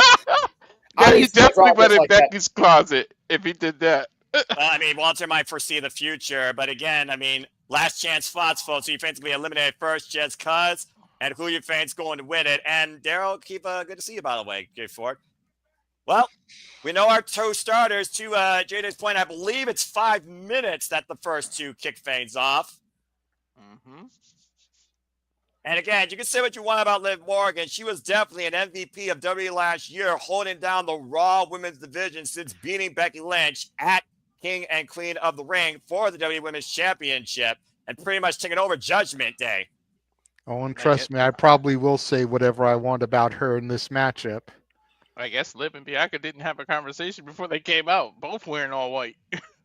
Yeah, he definitely went in Becky's closet if he did that. Well, I mean, Walter might foresee the future, but again, I mean, last chance spots, folks. So you think to be eliminated first just cause, and who you think's going to win it. And Daryl, good to see you, by the way, Jay Ford. Well, we know our 2 starters. To JJ's point, I believe it's 5 minutes that the first 2 kick things off. Mm-hmm. And again, you can say what you want about Liv Morgan. She was definitely an MVP of WWE last year, holding down the Raw Women's Division since beating Becky Lynch at King and Queen of the Ring for the WWE Women's Championship and pretty much taking over Judgment Day. Oh, and trust me, I probably will say whatever I want about her in this matchup. I guess Liv and Bianca didn't have a conversation before they came out, both wearing all white.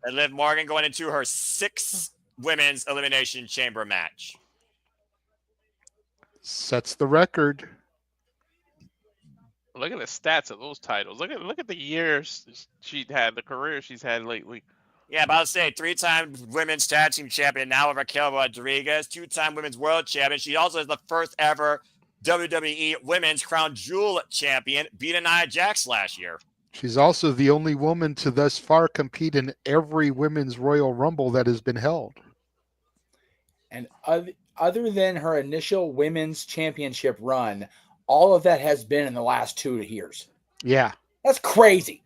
And Liv Morgan going into her 6th Women's Elimination Chamber match. Sets the record. Look at the stats of those titles. Look at the years she'd had, the career she's had lately. Yeah, about to say 3-time women's tag team champion, now Raquel Rodriguez, 2-time women's world champion. She also is the first ever WWE Women's Crown Jewel champion, beating Nia Jax last year. She's also the only woman to thus far compete in every women's Royal Rumble that has been held. And other than her initial women's championship run, all of that has been in the last 2 years. Yeah. That's crazy.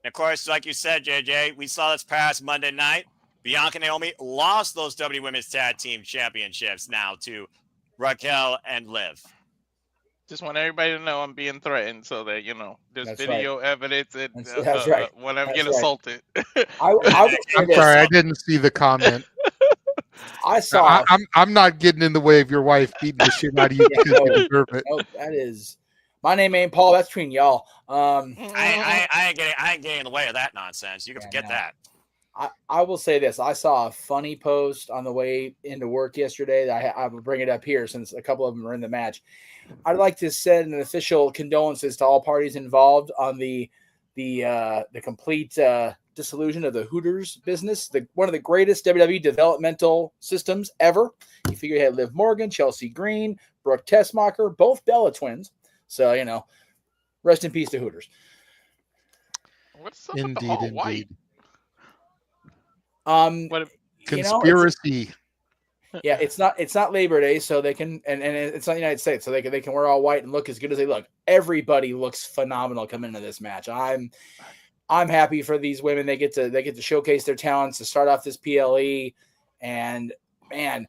And of course, like you said, JJ, we saw this past Monday night. Bianca and Naomi lost those WWE Women's Tag Team Championships now to Raquel and Liv. Just want everybody to know I'm being threatened so that, there's That's video evidence and that's right. when I'm That's getting assaulted. I'm sorry, I didn't see the comment. I saw. I'm not getting in the way of your wife beating the shit out of you because you deserve it. No, that is. My name ain't Paul. That's between y'all. I ain't getting in the way of that nonsense. You can forget that. I will say this. I saw a funny post on the way into work yesterday that I will bring it up here since a couple of them are in the match. I'd like to send an official condolences to all parties involved on the complete disillusion of the Hooters business, one of the greatest WWE developmental systems ever. You figure you had Liv Morgan, Chelsea Green, Brooke Tessmacher, both Bella twins. So, rest in peace to Hooters. What's up with the all white? Conspiracy. Yeah, it's not Labor Day, so they can, and it's not the United States, so they can wear all white and look as good as they look. Everybody looks phenomenal coming into this match. I'm happy for these women. They get to showcase their talents to start off this PLE, and man,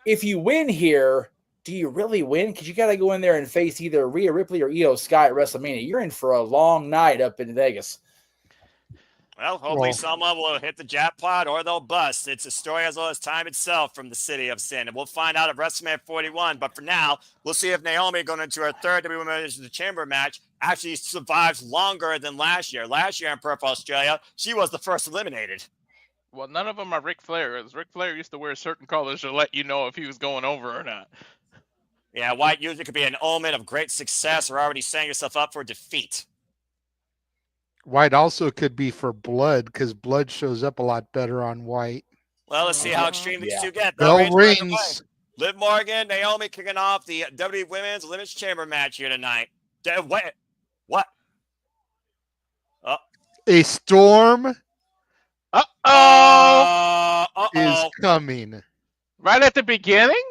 if you win here, do you really win? Because you got to go in there and face either Rhea Ripley or Io Sky at WrestleMania. You're in for a long night up in Vegas. Well, hopefully someone will hit the jackpot or they'll bust. It's a story as well as time itself from the city of sin. And we'll find out at WrestleMania 41. But for now, we'll see if Naomi, going into her third WWE Women's Chamber match, actually survives longer than last year. Last year in Perth, Australia, she was the first eliminated. Well, none of them are Ric Flair. As Ric Flair used to wear certain colors to let you know if he was going over or not. Yeah, white usually could be an omen of great success or already setting yourself up for defeat. White also could be for blood because blood shows up a lot better on white. Well, let's see how extreme these two get. Bell Reigns right away. rings. Liv Morgan, Naomi kicking off the WWE Women's Elimination Chamber match here tonight. Wait, what? A storm is coming. Right at the beginning?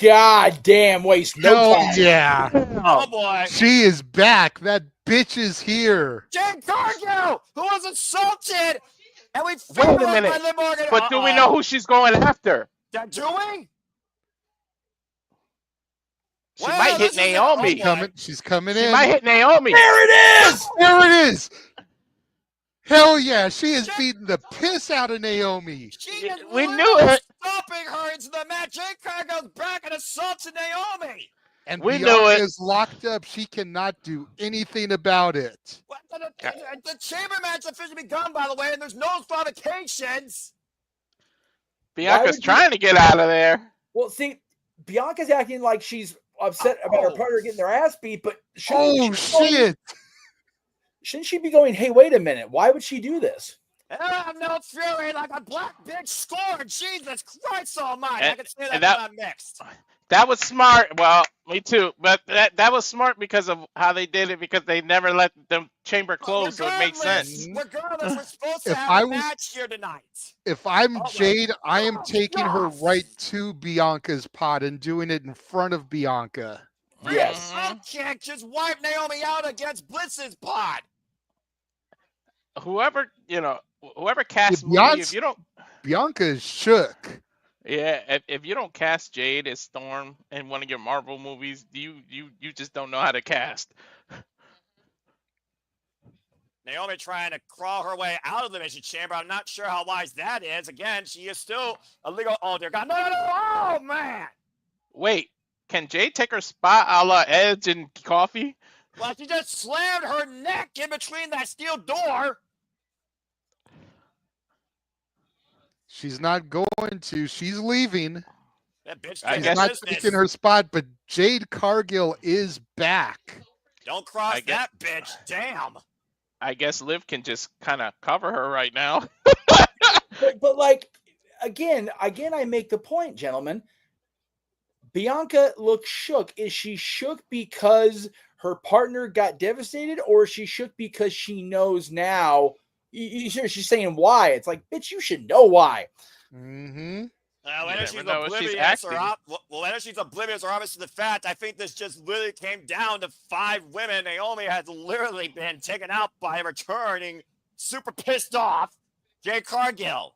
God damn, waste no Hell time. yeah. Oh boy. She is back. That bitch is here. Jade Cargill, who was assaulted, and we Wait a found out minute. by Liv Morgan. But do we know who she's going after? Do we? She Well, might hit this is Naomi. She's coming She in. might hit Naomi. There it is! There it is. Hell yeah. She is beating the piss out of Naomi. She is We knew literally it. stomping her into the match. Jade Cargill's back and assaults Naomi. And We knew Bianca it. is locked up. She cannot do anything about it. What? The chamber match officially begun, by the way, and there's no provocations. Bianca's would trying to get out of there. Well, see, Bianca's acting like she's upset about her partner getting their ass beat, but Oh, shit. Shouldn't she be going, hey, wait a minute, why would she do this? And I have no fury like a black bitch scorned. Jesus Christ almighty. I And- can say and that that- I'm mixed. That was smart. Well, me too. But that was smart because of how they did it, because they never let the chamber close, so it makes sense. Regardless, we're supposed to If have I a was- match here tonight. If I'm Oh my Jade, I am taking her gosh. right to Bianca's pod and doing it in front of Bianca. Yes. I can't just wipe Naomi out against Bliss's pod. Whoever casts Yeah, movie, if you don't, Bianca is shook. yeah, if you don't cast Jade as Storm in one of your Marvel movies, you just don't know how to cast. Naomi trying to crawl her way out of the Elimination Chamber. I'm not sure how wise that is. Again, she is still a legal. Oh, dear God. No. Oh, man. Wait, can Jade take her spot a la Edge and Coffee? Well, she just slammed her neck in between that steel door. She's not going to. She's leaving. That bitch I did guess- Not business. taking her spot, but Jade Cargill is back. Don't cross I guess- that bitch. Damn. I guess Liv can just kind of cover her right now. But like, again, I make the point, gentlemen. Bianca looks shook. Is she shook because her partner got devastated, or is she shook because she knows now? She's saying why. It's like, bitch, you should know why. Mm-hmm. Whether never she's know what she's oblivious or acting. whether she's oblivious or obvious to the fact, I think this just literally came down to 5 women. Naomi has literally been taken out by returning, super pissed off, Jade Cargill.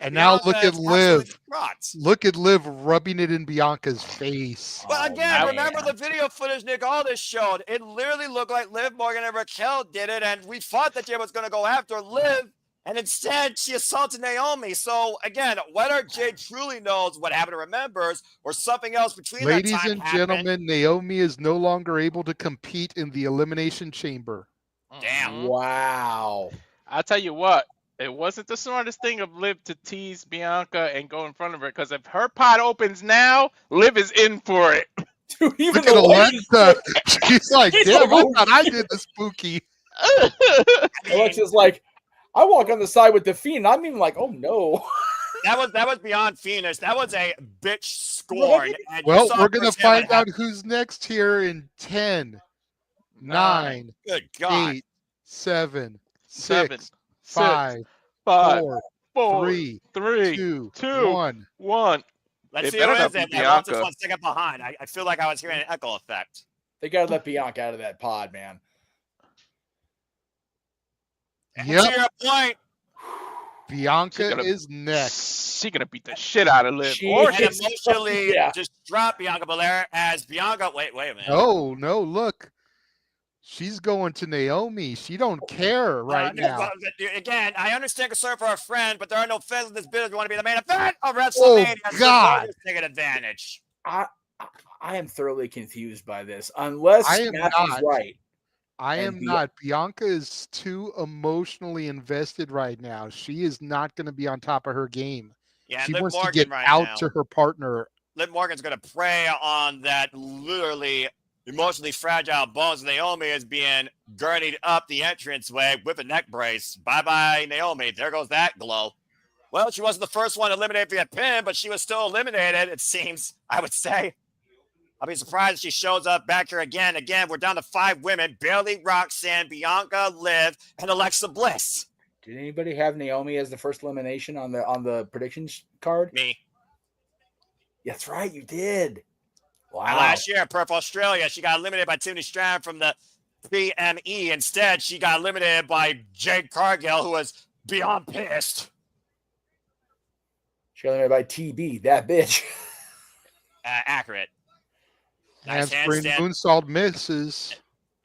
And now Bianca look at is absolutely Liv. distraught. Look at Liv rubbing it in Bianca's face. Well, Oh, again, man. remember the video footage Nick Aldis showed. It literally looked like Liv Morgan and Raquel did it, and we thought that Jay was going to go after Liv, and instead she assaulted Naomi. So, again, whether Jay truly knows what happened or remembers, or something else between Ladies that time and happened. gentlemen, Naomi is no longer able to compete in the Elimination Chamber. Damn. Mhm. Wow. I'll tell you what, it wasn't the smartest thing of Liv to tease Bianca and go in front of her, because if her pot opens now, Liv is in for it. Dude, even Look at the way Alexa. She's like, He's damn, like, I oh, thought I did the spooky. Alexa's like, I walk on the side with the Fiend. I'm even like, oh no. That was beyond Phoenix. That was a bitch scorn. And you Well, saw we're going to firsthand what find out happened. who's next here in 10, 9, Good God. 8, 7, 7, 6, 5, 5, 4, 4, 3, 3, 2, 2, 1. 1. Let's It see better who not is be it. Everyone's just Bianca. 1 second behind. I feel like I was hearing an echo effect. They got to let Bianca out of that pod, man. And Yep. to your point, Bianca She's gonna- is next. She gonna beat the shit out of Liv. She Or is. and she, emotionally Yeah. distraught Bianca Belair as Bianca. Wait a minute. Oh, no, look. She's going to Naomi. She don't care right Well, now. again, I understand concern for our friend, but there are no fans in this business who want to be the main event of WrestleMania. So God. Logan's taking advantage. I am thoroughly confused by this. Unless I am Matthew's not. right. I And am not. Bianca is too emotionally invested right now. She is not going to be on top of her game. Yeah, She Liv wants Morgan to get right out now. to her partner. Liv Morgan's going to prey on that literally emotionally fragile bones. Naomi is being gurneyed up the entranceway with a neck brace. Bye-bye, Naomi. There goes that glow. Well, she wasn't the first one eliminated via pin, but she was still eliminated, it seems, I would say. I'll be surprised if she shows up back here again. Again, we're down to 5 women. Bayley, Roxanne, Bianca, Liv, and Alexa Bliss. Did anybody have Naomi as the first elimination on the predictions card? Me. That's right, you did. Wow. And last year, Perth Australia, she got eliminated by Tiffany Stratton from the PME. Instead, she got eliminated by Jade Cargill, who was beyond pissed. She got eliminated by TB, that bitch. Accurate. Nice Handspring handstand. moonsault misses.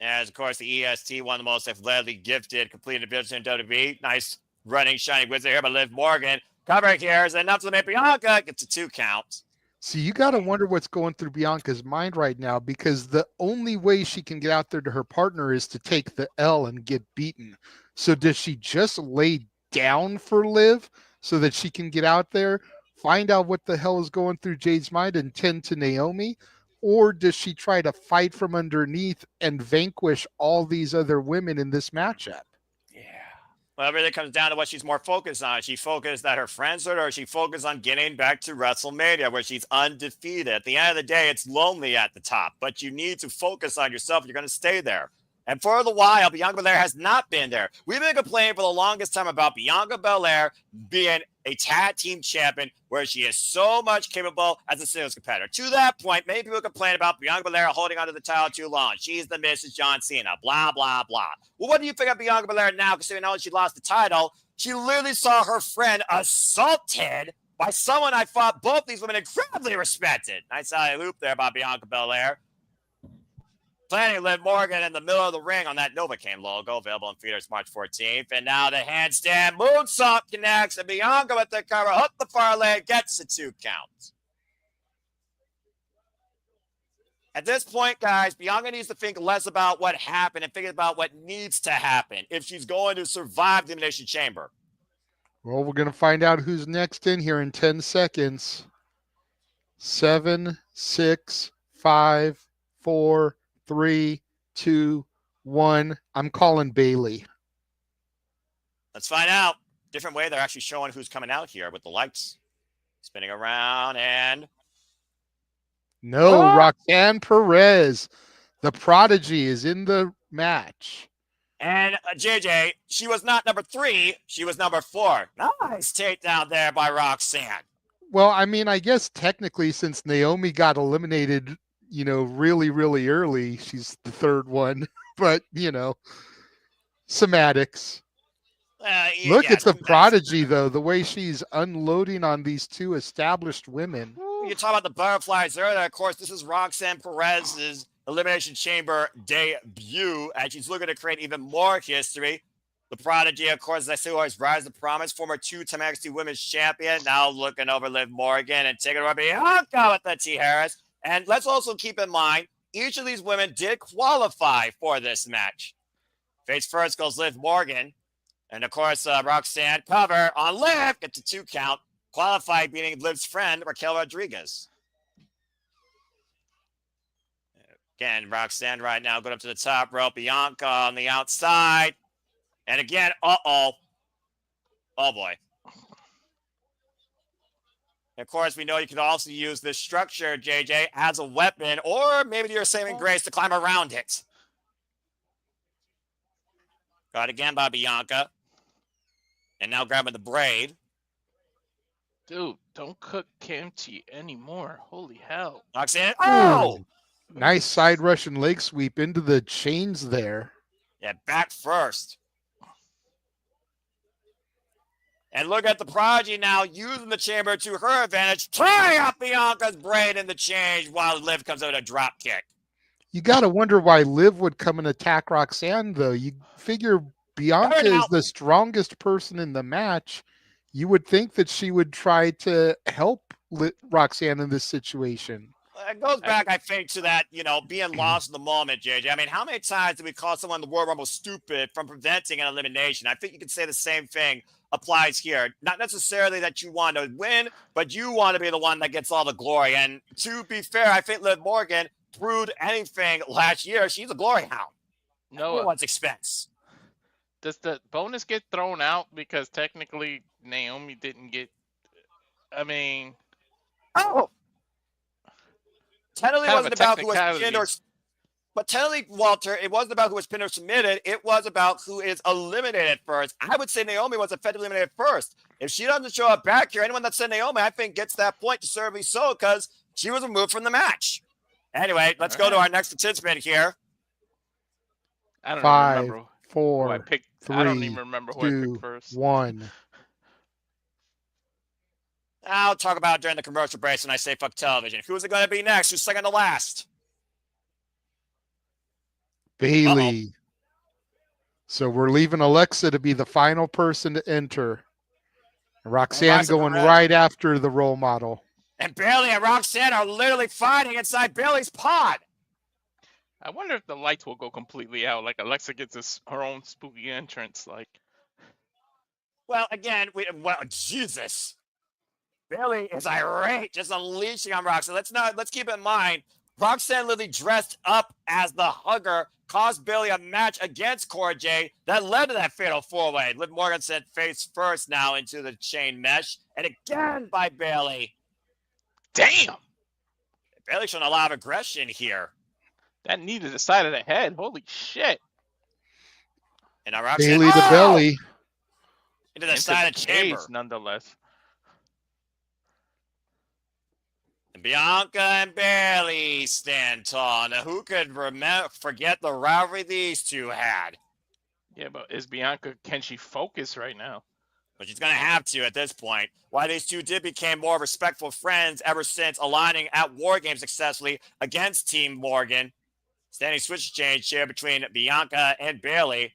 As, of course, the EST, one of the most athletically gifted, completed division in WWE. Nice running, shining wizard here by Liv Morgan. Cover here is enough to make Bianca gets a 2 count. See, you got to wonder what's going through Bianca's mind right now, because the only way she can get out there to her partner is to take the L and get beaten. So does she just lay down for Liv so that she can get out there, find out what the hell is going through Jade's mind and tend to Naomi? Or does she try to fight from underneath and vanquish all these other women in this matchup? Yeah. Well, it really comes down to what she's more focused on. Is she focused that her friends are, or is she focused on getting back to WrestleMania where she's undefeated? At the end of the day, it's lonely at the top, but you need to focus on yourself. You're going to stay there. And for the while, Bianca Belair has not been there. We've been complaining for the longest time about Bianca Belair being a tag team champion where she is so much capable as a singles competitor. To that point, many people complain about Bianca Belair holding onto the title too long. She's the Mrs. John Cena, blah, blah, blah. Well, what do you think of Bianca Belair now, considering now that she lost the title? She literally saw her friend assaulted by someone I thought both these women incredibly respected. Nice alley-oop there by Bianca Belair. Planning Liv Morgan in the middle of the ring on that Novocaine logo, available in theaters March 14th. And now the handstand moonsault connects, and Bianca with the cover, hook the far leg, gets a 2 count. At this point, guys, Bianca needs to think less about what happened and think about what needs to happen if she's going to survive the Elimination Chamber. Well, we're going to find out who's next in here in 10 seconds. 7, 6, 5, 4, 3, 2, 1. I'm calling Bayley. Let's find out. Different way they're actually showing who's coming out here with the lights spinning around and No, Roxanne Perez. The prodigy is in the match. And JJ, she was not number 3. She was number 4. Nice takedown there by Roxanne. Well, I mean, I guess technically since Naomi got eliminated, really, really early, she's the 3rd one. But, semantics. Look, yeah, it's the prodigy, though, the way she's unloading on these 2 established women. You talk about the butterflies there. Of course, this is Roxanne Perez's Elimination Chamber debut, and she's looking to create even more history. The prodigy, of course, as I say, always rise to promise, former 2-time NXT Women's Champion, now looking over Liv Morgan and taking over Bianca with the T. Harris. And let's also keep in mind, each of these women did qualify for this match. Face first goes Liv Morgan. And, of course, Roxanne cover on Liv, gets a 2 count. Qualified, beating Liv's friend, Raquel Rodriguez. Again, Roxanne right now going up to the top rope. Bianca on the outside. And again, uh-oh. Oh, boy. And of course, we know you can also use this structure, JJ, as a weapon, or maybe to your saving grace to climb around it. Got again by Bianca. And now grabbing the braid. Dude, don't cook kimchi anymore. Holy hell. Roxanne. Oh! Nice side Russian leg sweep into the chains there. Yeah, back first. And look at the prodigy now using the chamber to her advantage, tying up Bianca's braid in the change while Liv comes out a drop kick. You got to wonder why Liv would come and attack Roxanne, though. You figure Bianca is the strongest person in the match. You would think that she would try to help Roxanne in this situation. It goes back, I think, to that, being lost in the moment, JJ. I mean, how many times did we call someone in the Royal Rumble stupid from preventing an elimination? I think you could say the same thing applies here. Not necessarily that you want to win, but you want to be the one that gets all the glory. And to be fair, I think Liv Morgan proved anything last year. She's a glory hound. No Everyone's expense. Does the bonus get thrown out because technically Naomi didn't get. I mean, Oh, technically, it kind of a wasn't about who was pinned technicality. or. But technically, Walter, it wasn't about who was pinned or submitted. It was about who is eliminated first. I would say Naomi was effectively eliminated first. If she doesn't show up back here, anyone that said Naomi, I think, gets that point, deservedly so, because she was removed from the match. Anyway, let's go to our next participant here. I don't even 5, remember who I 4, picked. I don't 3, even remember who I 2, picked first. 1. I'll talk about it during the commercial breaks when I say fuck television. Who's it going to be next? Who's second to last? Bayley. So we're leaving Alexa to be the final person to enter. Roxanne going right after the role model. And Bayley and Roxanne are literally fighting inside Bayley's pod. I wonder if the lights will go completely out. Like Alexa gets her own spooky entrance. Like, well, again, Jesus. Bayley is irate, just unleashing on Roxanne. Let's keep in mind, Roxanne literally dressed up as the hugger, caused Bayley a match against Cora Jade that led to that fatal four-way. Liv Morgan sent face first now into the chain mesh, and again by Bayley. damn, Bayley showing a lot of aggression here. that knee to the side of the head. Holy shit! And now Roxanne Bayley to belly. into the side of the chamber. Nonetheless. And Bianca and Bayley stand tall. Now, who could forget the rivalry these two had? Yeah, but is Bianca? Can she focus right now? But she's going to have to at this point. Why these two did become more respectful friends ever since aligning at War Games successfully against Team Morgan. Standing switch change here between Bianca and Bayley.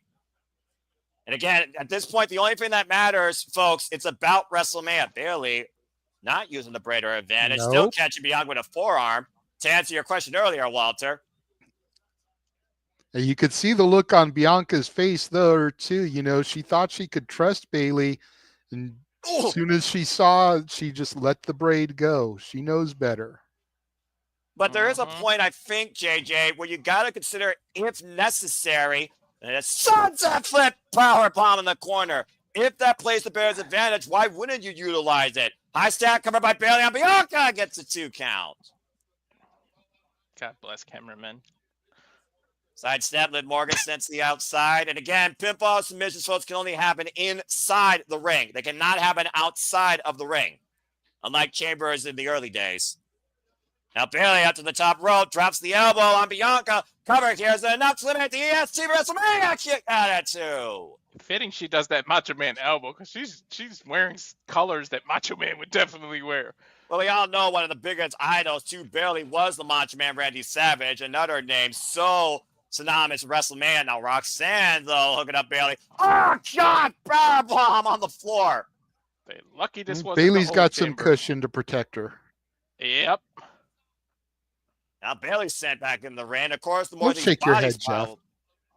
And again, at this point, the only thing that matters, folks, it's about WrestleMania. Bayley not using the Braider advantage, still catching Bianca with a forearm. To answer your question earlier, Walter. You could see the look on Bianca's face there too. You know, she thought she could trust Bayley, and as soon as she saw, she just let the braid go. She knows better. But there is a point, I think, JJ, where you got to consider, if necessary, and a sunset flip power bomb in the corner. If that plays the Bears' advantage, why wouldn't you utilize it? High stat covered by Bayley on Bianca gets a 2 count. God bless cameramen. Side step, Liv Morgan sends the outside. And again, pinfall submissions, folks, can only happen inside the ring. They cannot happen outside of the ring, unlike Chambers in the early days. Now Bayley up to the top rope, drops the elbow on Bianca. Cover here's enough to eliminate the EST WrestleMania kick out at 2. Fitting she does that Macho Man elbow because she's wearing colors that Macho Man would definitely wear. Well, we all know one of the biggest idols to Bayley was the Macho Man Randy Savage, another name so synonymous with WrestleMania. Now Roxanne, though, hooking up Bayley. Oh, God, powerbomb on the floor. They're lucky this wasn't Bayley's the got whole some chamber. cushion to protect her. Yep. Now Bayley's sent back in the ring. Of course, the more Don't these shake your bodies head, pile, Jeff.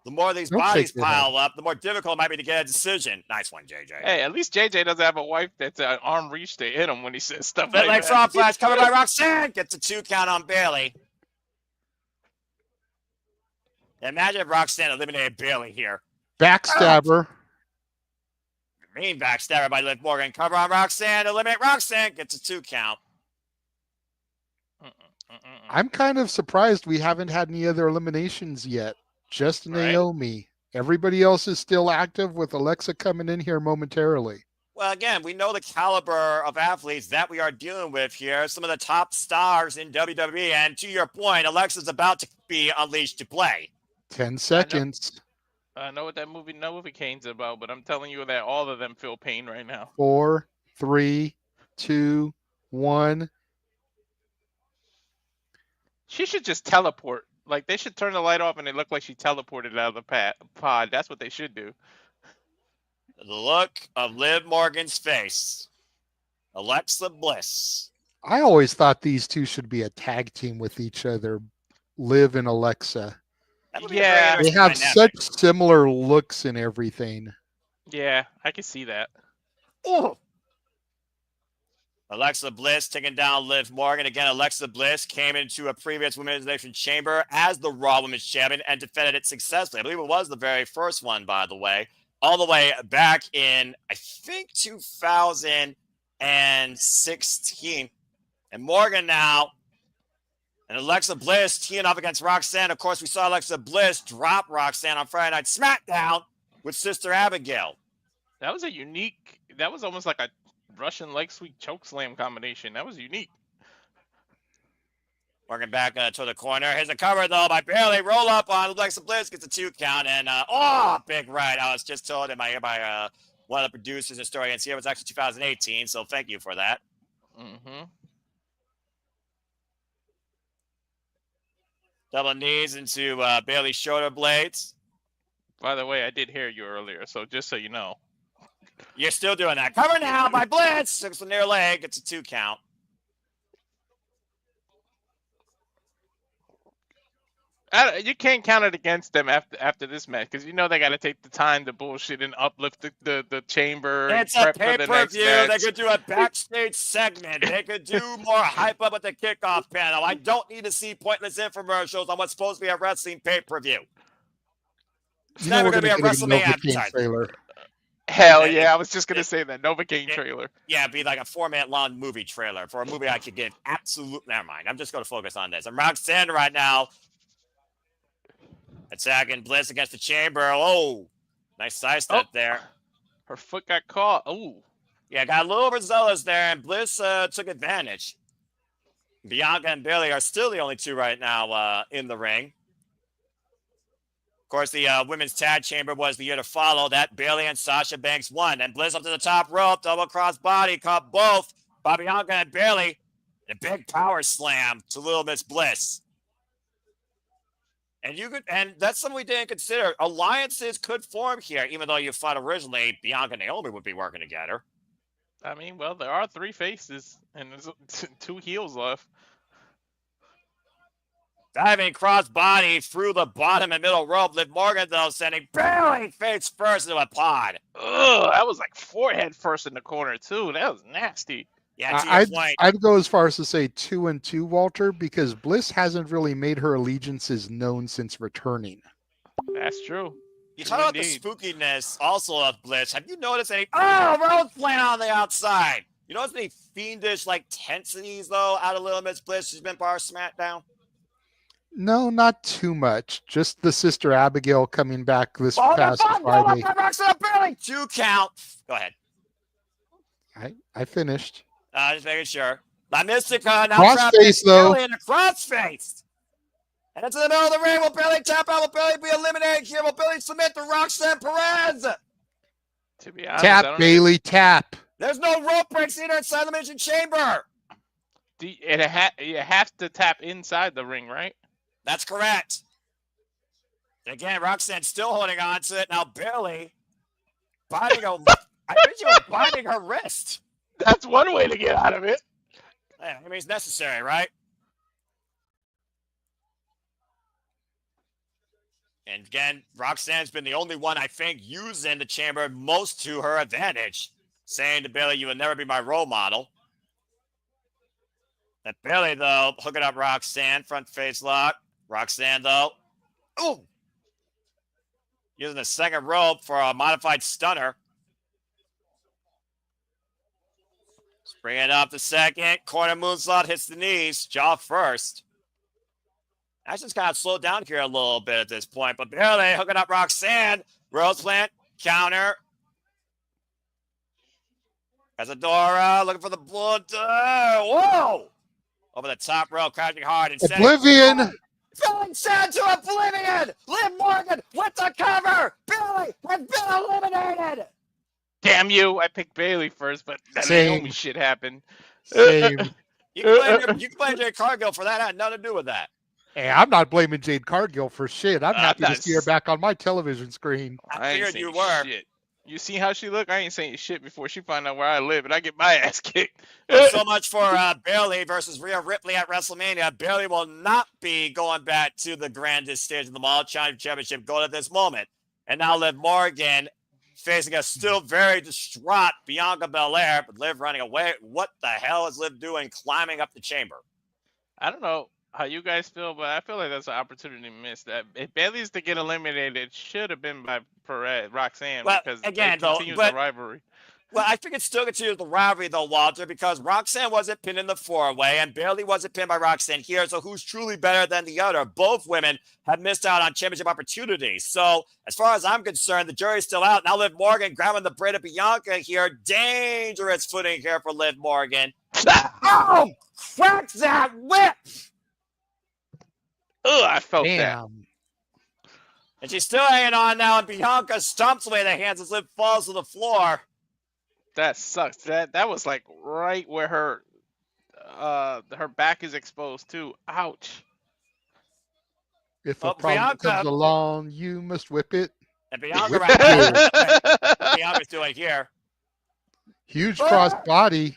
the more these Don't bodies shake your pile up, the more difficult it might be to get a decision. Nice one, JJ. Hey, at least JJ doesn't have a wife that's an arm reach to hit him when he says stuff Leg like frog that. flash covered by Roxanne. Gets a 2 count on Bayley. Imagine if Roxanne eliminated Bayley here. Backstabber. Mean backstabber by Liv Morgan. Cover on Roxanne. Eliminate Roxanne. Gets a 2 count. I'm kind of surprised we haven't had any other eliminations yet. Just Naomi. Everybody else is still active with Alexa coming in here momentarily. Well, again, we know the caliber of athletes that we are dealing with here. Some of the top stars in WWE. And to your point, Alexa's about to be unleashed to play. 10 seconds. I know what that movie Novocaine's about, but I'm telling you that all of them feel pain right now. 4, 3, 2, 1. She should just teleport. Like, they should turn the light off and it look like she teleported out of the pod. That's what they should do. The look of Liv Morgan's face. Alexa Bliss. I always thought these two should be a tag team with each other, Liv and Alexa. Yeah. They have such similar looks and everything. Yeah, I can see that. Ooh. Alexa Bliss taking down Liv Morgan. Again, Alexa Bliss came into a previous Women's Nation Chamber as the Raw Women's Champion and defended it successfully. I believe it was the very first one, by the way. all the way back in, I think, 2016. And Morgan now and Alexa Bliss teeing up against Roxanne. Of course, we saw Alexa Bliss drop Roxanne on Friday Night SmackDown with Sister Abigail. That was almost like a Russian leg sweep choke slam combination. That was unique. Working back to the corner. Here's a cover, though, by Bayley. Roll up on Alexa Bliss. Gets a 2 count. And, big right. I was just told in my ear by one of the producers and story. And see, it was actually 2018. So thank you for that. Mm-hmm. Double knees into Bayley's shoulder blades. By the way, I did hear you earlier. So just so you know. You're still doing that. Cover now by Bliss. 6 on near leg. Gets a 2 count. You can't count it against them after this match because you know they got to take the time to bullshit and uplift the chamber. It's a pay-per-view. They could do a backstage segment. They could do more hype up at the kickoff panel. I don't need to see pointless infomercials on what's supposed to be a wrestling pay-per-view. It's never going to be a WrestleMania trailer. Hell yeah, I was just going to say that. Novocaine trailer. Yeah, it'd be like a 4-minute long movie trailer for a movie I could get absolute. Never mind. I'm just going to focus on this. I'm Roxanne right now. Attacking Bliss against the chamber. Oh, nice side step there. Her foot got caught. Oh. Yeah, got a little overzealous there, and Bliss took advantage. Bianca and Bayley are still the only two right now in the ring. Of course, the women's tag chamber was the year to follow. That Bayley and Sasha Banks won. And Bliss up to the top rope, double cross body, caught both by Bianca and Bayley. And a big power slam to Little Miss Bliss. And that's something we didn't consider. Alliances could form here, even though you thought originally Bianca and Naomi would be working together. I mean, well, there are 3 faces and there's 2 heels left. Diving cross body through the bottom and middle rope. Liv Morgan, though, sending Bayley face first into a pod. Ugh, that was like forehead first in the corner, too. That was nasty. Yeah, to your point. I'd go as far as to say 2 and 2, Walter, because Bliss hasn't really made her allegiances known since returning. That's true. You talk about the spookiness also of Bliss. Have you noticed any? Oh, Rhodes playing on the outside. You notice any fiendish tensities though out of Little Miss Bliss? She's been part of SmackDown. No, not too much. Just the Sister Abigail coming back this past Friday. 2 count. Go ahead. I finished. Just making sure. La Mystica now crossface though. In a crossface. And it's in the middle of the ring. Will Bayley tap out? Will Bayley be eliminated here? Will Bayley submit to Roxanne Perez? To be honest, tap, Bayley, tap. There's no rope breaks either inside the Elimination Chamber. You have to tap inside the ring, right? That's correct. Again, Roxanne's still holding on to it. Now Bayley biting her. I think she was biting her wrist. That's one way to get out of it. Yeah, I mean, it's necessary, right? And again, Roxanne's been the only one, I think, using the chamber most to her advantage, saying to Bayley, you will never be my role model. And Bayley, though, hooking up Roxanne, front face lock. Roxanne, though, ooh, using the second rope for a modified stunner. Bring it up the second. Corner moonsault hits the knees. Jaw first. Action's kind of slowed down here a little bit at this point, but Bayley hooking up Roxanne. Rose plant. Counter. Casadora looking for the blood. Whoa! Over the top rope, crashing hard. And Oblivion! Feeling sad to Oblivion! Liv Morgan with the cover! Bayley has been eliminated! Damn you! I picked Bayley first, but that Naomi shit happened. Same. You can blame Jade Cargill for that. It had nothing to do with that. Hey, I'm not blaming Jade Cargill for shit. I'm happy to see her back on my television screen. I figured you were. Shit. You see how she look? I ain't saying shit before she find out where I live, and I get my ass kicked. So much for Bayley versus Rhea Ripley at WrestleMania. Bayley will not be going back to the grandest stage of the All Championship goal at this moment. And now Liv Morgan facing a still very distraught Bianca Belair, but Liv running away. What the hell is Liv doing climbing up the chamber? I don't know. how you guys feel, but I feel like that's an opportunity missed. That if Bayley's to get eliminated, it should have been by Perez, Roxanne, Well, because again, it though, continues the but rivalry. well, I think it still continues the rivalry, though, Walter, because Roxanne wasn't pinned in the four-way, and Bayley wasn't pinned by Roxanne here, so who's truly better than the other? Both women have missed out on championship opportunities. So, as far as I'm concerned, the jury's still out. Now Liv Morgan grabbing the braid of Bianca here. Dangerous footing here for Liv Morgan. Oh! Crack that whip! Ugh, I felt that. Damn. And she's still hanging on now, and Bianca stomps away the hands as Liv falls to the floor. That sucks. That was like right where her back is exposed too. Ouch. If Well, a problem Bianca- comes along, you must whip it. And Bianca Whip right now, it. Bianca's doing here. Huge cross body.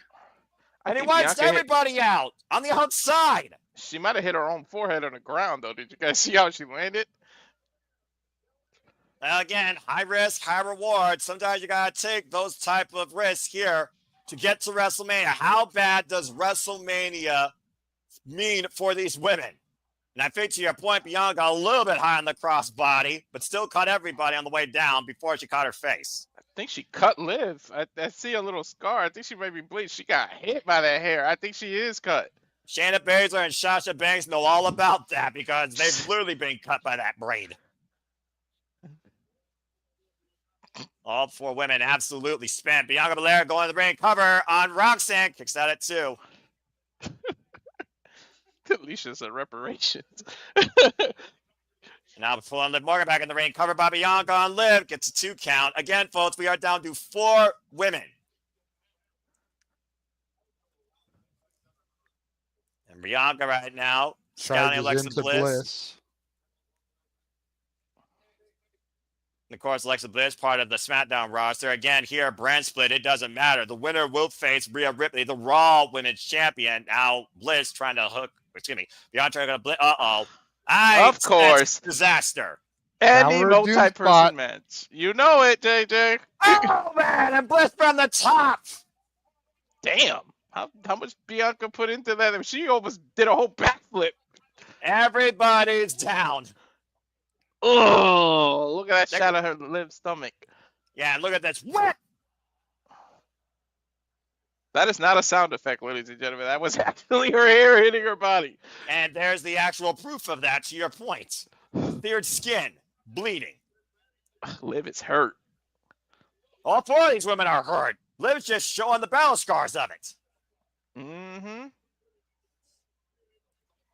I And he think wipes Bianca hit- everybody out on the outside. She might have hit her own forehead on the ground though. Did you guys see how she landed? Again, high risk, high reward. Sometimes you gotta take those type of risks here to get to WrestleMania. How bad does WrestleMania mean for these women? And I think to your point, Bianca a little bit high on the crossbody, but still caught everybody on the way down before she caught her face. I think she cut Liv. I see a little scar. I think she may be bleached. She got hit by that hair. I think she is cut. Shayna Baszler and Sasha Banks know all about that because they've literally been cut by that braid. All four women absolutely spent. Bianca Belair going to the ring, cover on Roxanne. Kicks out at 2. Alicia's a reparations. Now pulling Liv Morgan back in the ring, covered by Bianca on Liv. Gets a 2 count. Again, folks, we are down to 4 women. And Bianca right now, scouting Charges Alexa into Bliss. Bliss. And of course, Alexa Bliss, part of the SmackDown roster. Again, here, brand split. It doesn't matter. The winner will face Rhea Ripley, the Raw Women's Champion. Now, Bliss trying to hook, Bianca going to Bliss. Uh-oh. Of course. Disaster. Any Power multi-person Doom spot. match. You know it, JJ. Oh, man, and Bliss from the top. Damn. How much Bianca put into that? She almost did a whole backflip. Everybody's down. Oh, look at that shot of her Liv's stomach. Yeah, look at this. What? That is not a sound effect, ladies and gentlemen. That was actually her hair hitting her body. And there's the actual proof of that, to your point. Seared skin, bleeding. Liv is hurt. All 4 of these women are hurt. Liv's just showing the battle scars of it. Mm-hmm.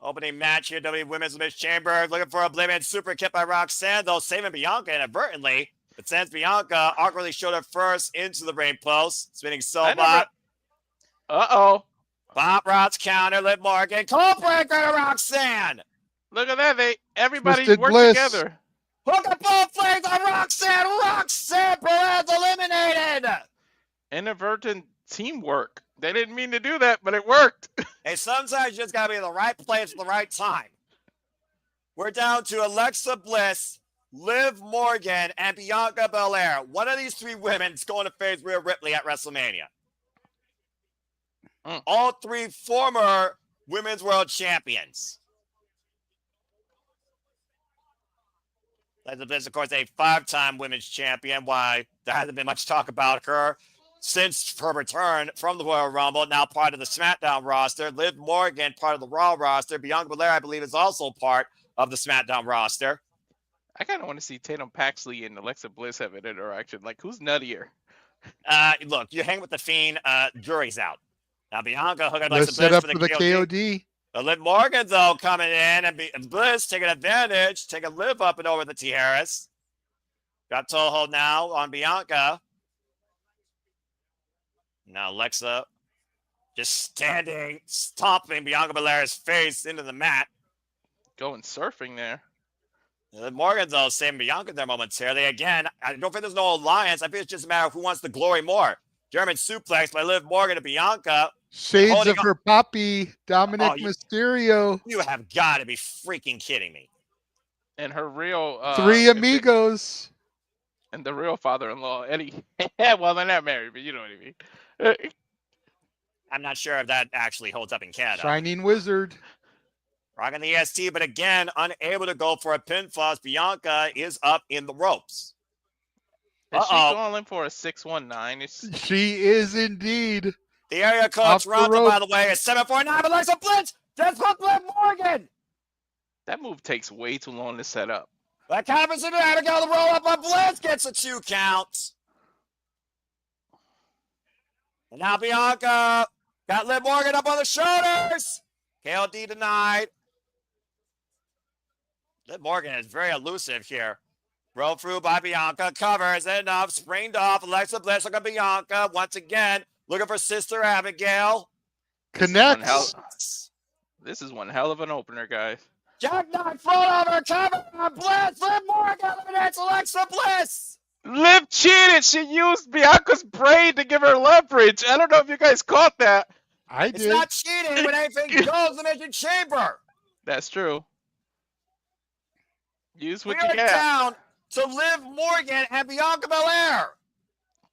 Opening match here, WWE Women's Elimination Chamber. Looking for a Oblivion super kick by Roxanne, though saving Bianca inadvertently. But since Bianca awkwardly showed her first into the ring post, spinning Sobot. Uh-oh. Bob Rods counter, Liv Morgan. Cold breaker to Roxanne. Look at that. Everybody Twisted worked Bliss. together. Hook up both flames on Roxanne. Roxanne Perez eliminated. Inadvertent teamwork. They didn't mean to do that, but it worked. Hey, sometimes you just got to be in the right place at the right time. We're down to Alexa Bliss, Liv Morgan, and Bianca Belair. One of these 3 women is going to face Rhea Ripley at WrestleMania. All 3 former Women's World Champions. Alexa Bliss, of course, a 5-time Women's Champion. Why, there hasn't been much talk about her since her return from the Royal Rumble, now part of the SmackDown roster. Liv Morgan, part of the Raw roster. Bianca Belair, I believe, is also part of the SmackDown roster. I kind of want to see Tatum Paxley and Alexa Bliss have an interaction. Like, who's nuttier? Look, you hang with the Fiend, jury's out. Now, Bianca hooking Let's Alexa set Bliss up for for the the KOD. KOD. Liv Morgan, though, coming in, and Bliss taking advantage, taking Liv up and over the T. Harris. Got toehold now on Bianca. Now Alexa just standing, stomping Bianca Belair's face into the mat. Going surfing there. Liv Morgan, though, saving Bianca there momentarily. Again, I don't think there's no alliance. I think it's just a matter of who wants the glory more. German suplex by Liv Morgan to Bianca. Shades of her poppy, Dominic Mysterio. You have got to be freaking kidding me. And her real... 3 amigos. And the real father-in-law, Eddie. Well, they're not married, but you know what I mean. I'm not sure if that actually holds up in Canada. Shining Wizard. Rocking the EST, but again, unable to go for a pinfall as Bianca is up in the ropes. Is she going for a 619? She is indeed. The area code Off the Toronto, rope. by the way, is 749, but Alexa Blitz just hooked Liv Morgan. That move takes way too long to set up. That happens in Abigail, the roll up on Bliss gets a 2 count. And now Bianca got Liv Morgan up on the shoulders. KLD denied. Liv Morgan is very elusive here. Rolled through by Bianca, covers enough, springed off. Alexa Bliss looking at Bianca once again, looking for Sister Abigail. Connects. This is one hell of an opener, guys. Jackknife front over, cover on Bliss. Liv Morgan eliminates Alexa Bliss. Liv cheated. She used Bianca's brain to give her leverage. I don't know if you guys caught that. I It's did. not cheating when anything goes in the Elimination Chamber. That's true. Use We what are you got. down to Liv Morgan and Bianca Belair.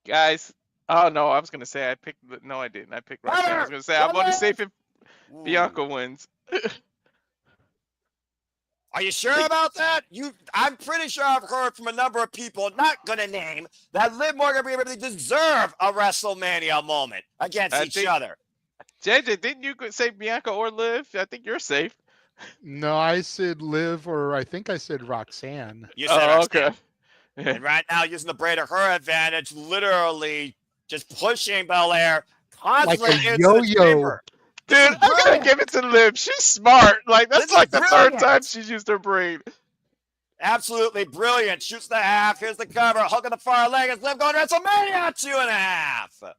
Guys. Oh, no, I was going to say I picked... No, I didn't. I picked Roxanne. I was going to say I'm going to say if Bianca wins. Are you sure about that? I'm pretty sure I've heard from a number of people, not gonna name, that Liv Morgan really deserve a WrestleMania moment against each other. JJ, didn't you say Bianca or Liv? I think you're safe. No, I said Liv, or I think I said Roxanne. You said Roxanne. Okay. And right now, using the braid to her advantage, literally just pushing Belair constantly Like a into the yo-yo. chamber. Dude, I gotta give it to Liv. She's smart. Like, that's This is like the third brilliant. time she's used her brain. Absolutely brilliant. Shoots the half. Here's the cover. Hook on the far leg. It's Liv going to WrestleMania 2.5.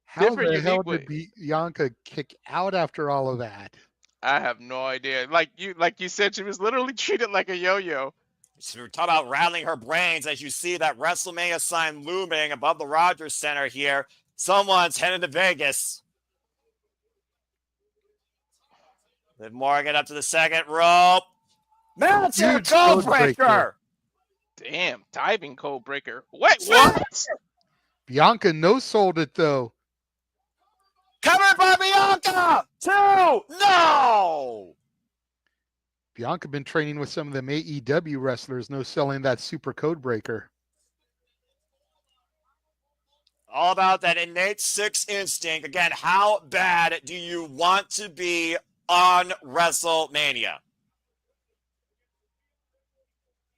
How Different, the hell unique did Bianca kick out after all of that? I have no idea. Like you said, she was literally treated like a yo-yo. So we're talking about rattling her brains as you see that WrestleMania sign looming above the Rogers Center here. Someone's headed to Vegas. Liv Morgan up to the second rope. Mountain Huge code code breaker. breaker. Damn, diving code breaker. Wait, what? Bianca no-sold it, though. Covered by Bianca. 2. No. Bianca been training with some of them AEW wrestlers, no-selling that super code breaker. All about that innate 6 instinct. Again, how bad do you want to be on WrestleMania?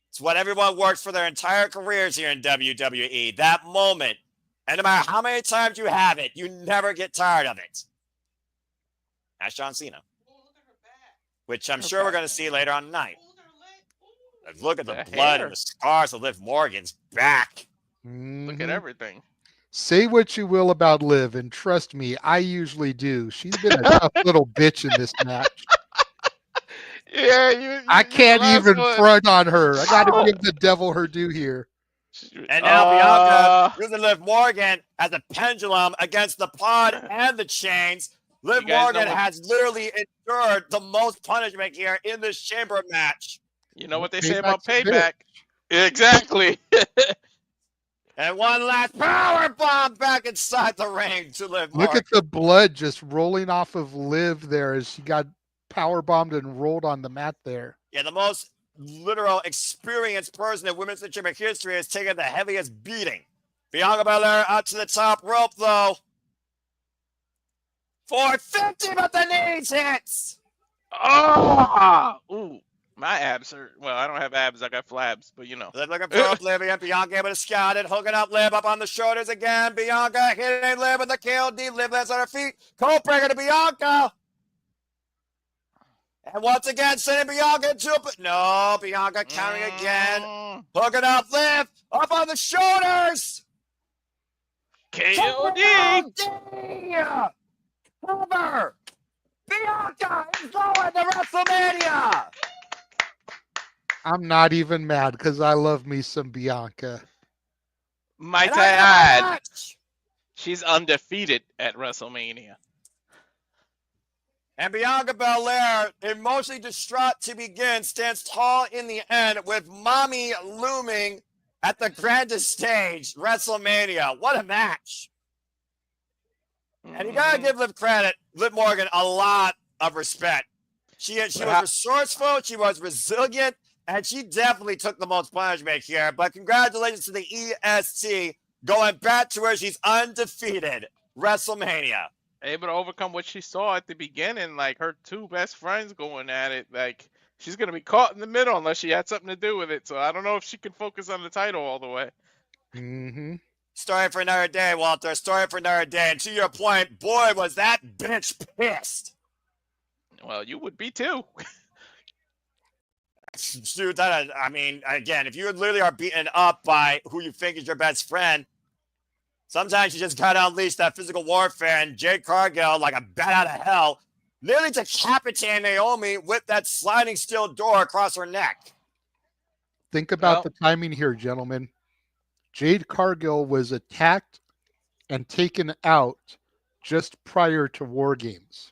It's what everyone works for their entire careers here in WWE. That moment. And no matter how many times you have it, you never get tired of it. That's John Cena. Which I'm sure we're going to see later on tonight. Look at the blood and the scars of Liv Morgan's back. Look at everything. Say what you will about Liv, and trust me, I usually do. She's been a tough little bitch in this match. Yeah, I can't even front on her. I got to give the devil her due here. And now Bianca using Liv Morgan as a pendulum against the pod and the chains. Liv Morgan has literally endured the most punishment here in this chamber match. You know what they say about payback? Exactly. And one last power bomb back inside the ring to Liv Morgan. Look at the blood just rolling off of Liv there as she got power bombed and rolled on the mat there. Yeah, the most literal experienced person in women's chamber history has taken the heaviest beating. Bianca Belair up to the top rope though. 450, but the knees hits. Oh, ooh, my abs hurt. Well, I don't have abs. I got flabs, but you know. Liv looking for Oblivion. Bianca able to scout it. Hooking up Liv up on the shoulders again. Bianca hitting Liv with the KOD. Liv lands on her feet. Cold breaker to Bianca. And once again, sending Bianca into a... No, Bianca counting again. Hooking up Liv. Up on the shoulders. KOD. Cover. Bianca is going to WrestleMania. I'm not even mad because I love me some Bianca. Might I add, she's undefeated at WrestleMania. And Bianca Belair, emotionally distraught to begin, stands tall in the end with mommy looming at the grandest stage, WrestleMania. What a match. And you got to give Liv Morgan a lot of respect. She was resourceful. She was resilient. And she definitely took the most punishment here. But congratulations to the EST going back to where she's undefeated. WrestleMania. Able to overcome what she saw at the beginning, like her two best friends going at it. Like, she's going to be caught in the middle unless she had something to do with it. So I don't know if she can focus on the title all the way. Mm-hmm. Story for another day, Walter. Story for another day. And to your point, boy, was that bitch pissed. Well, you would be too. Dude, I mean, again, if you literally are beaten up by who you think is your best friend, sometimes you just gotta unleash that physical warfare. And Jade Cargill, like a bat out of hell, nearly decapitating Naomi with that sliding steel door across her neck. Think about the timing here, gentlemen. Jade Cargill was attacked and taken out just prior to War Games.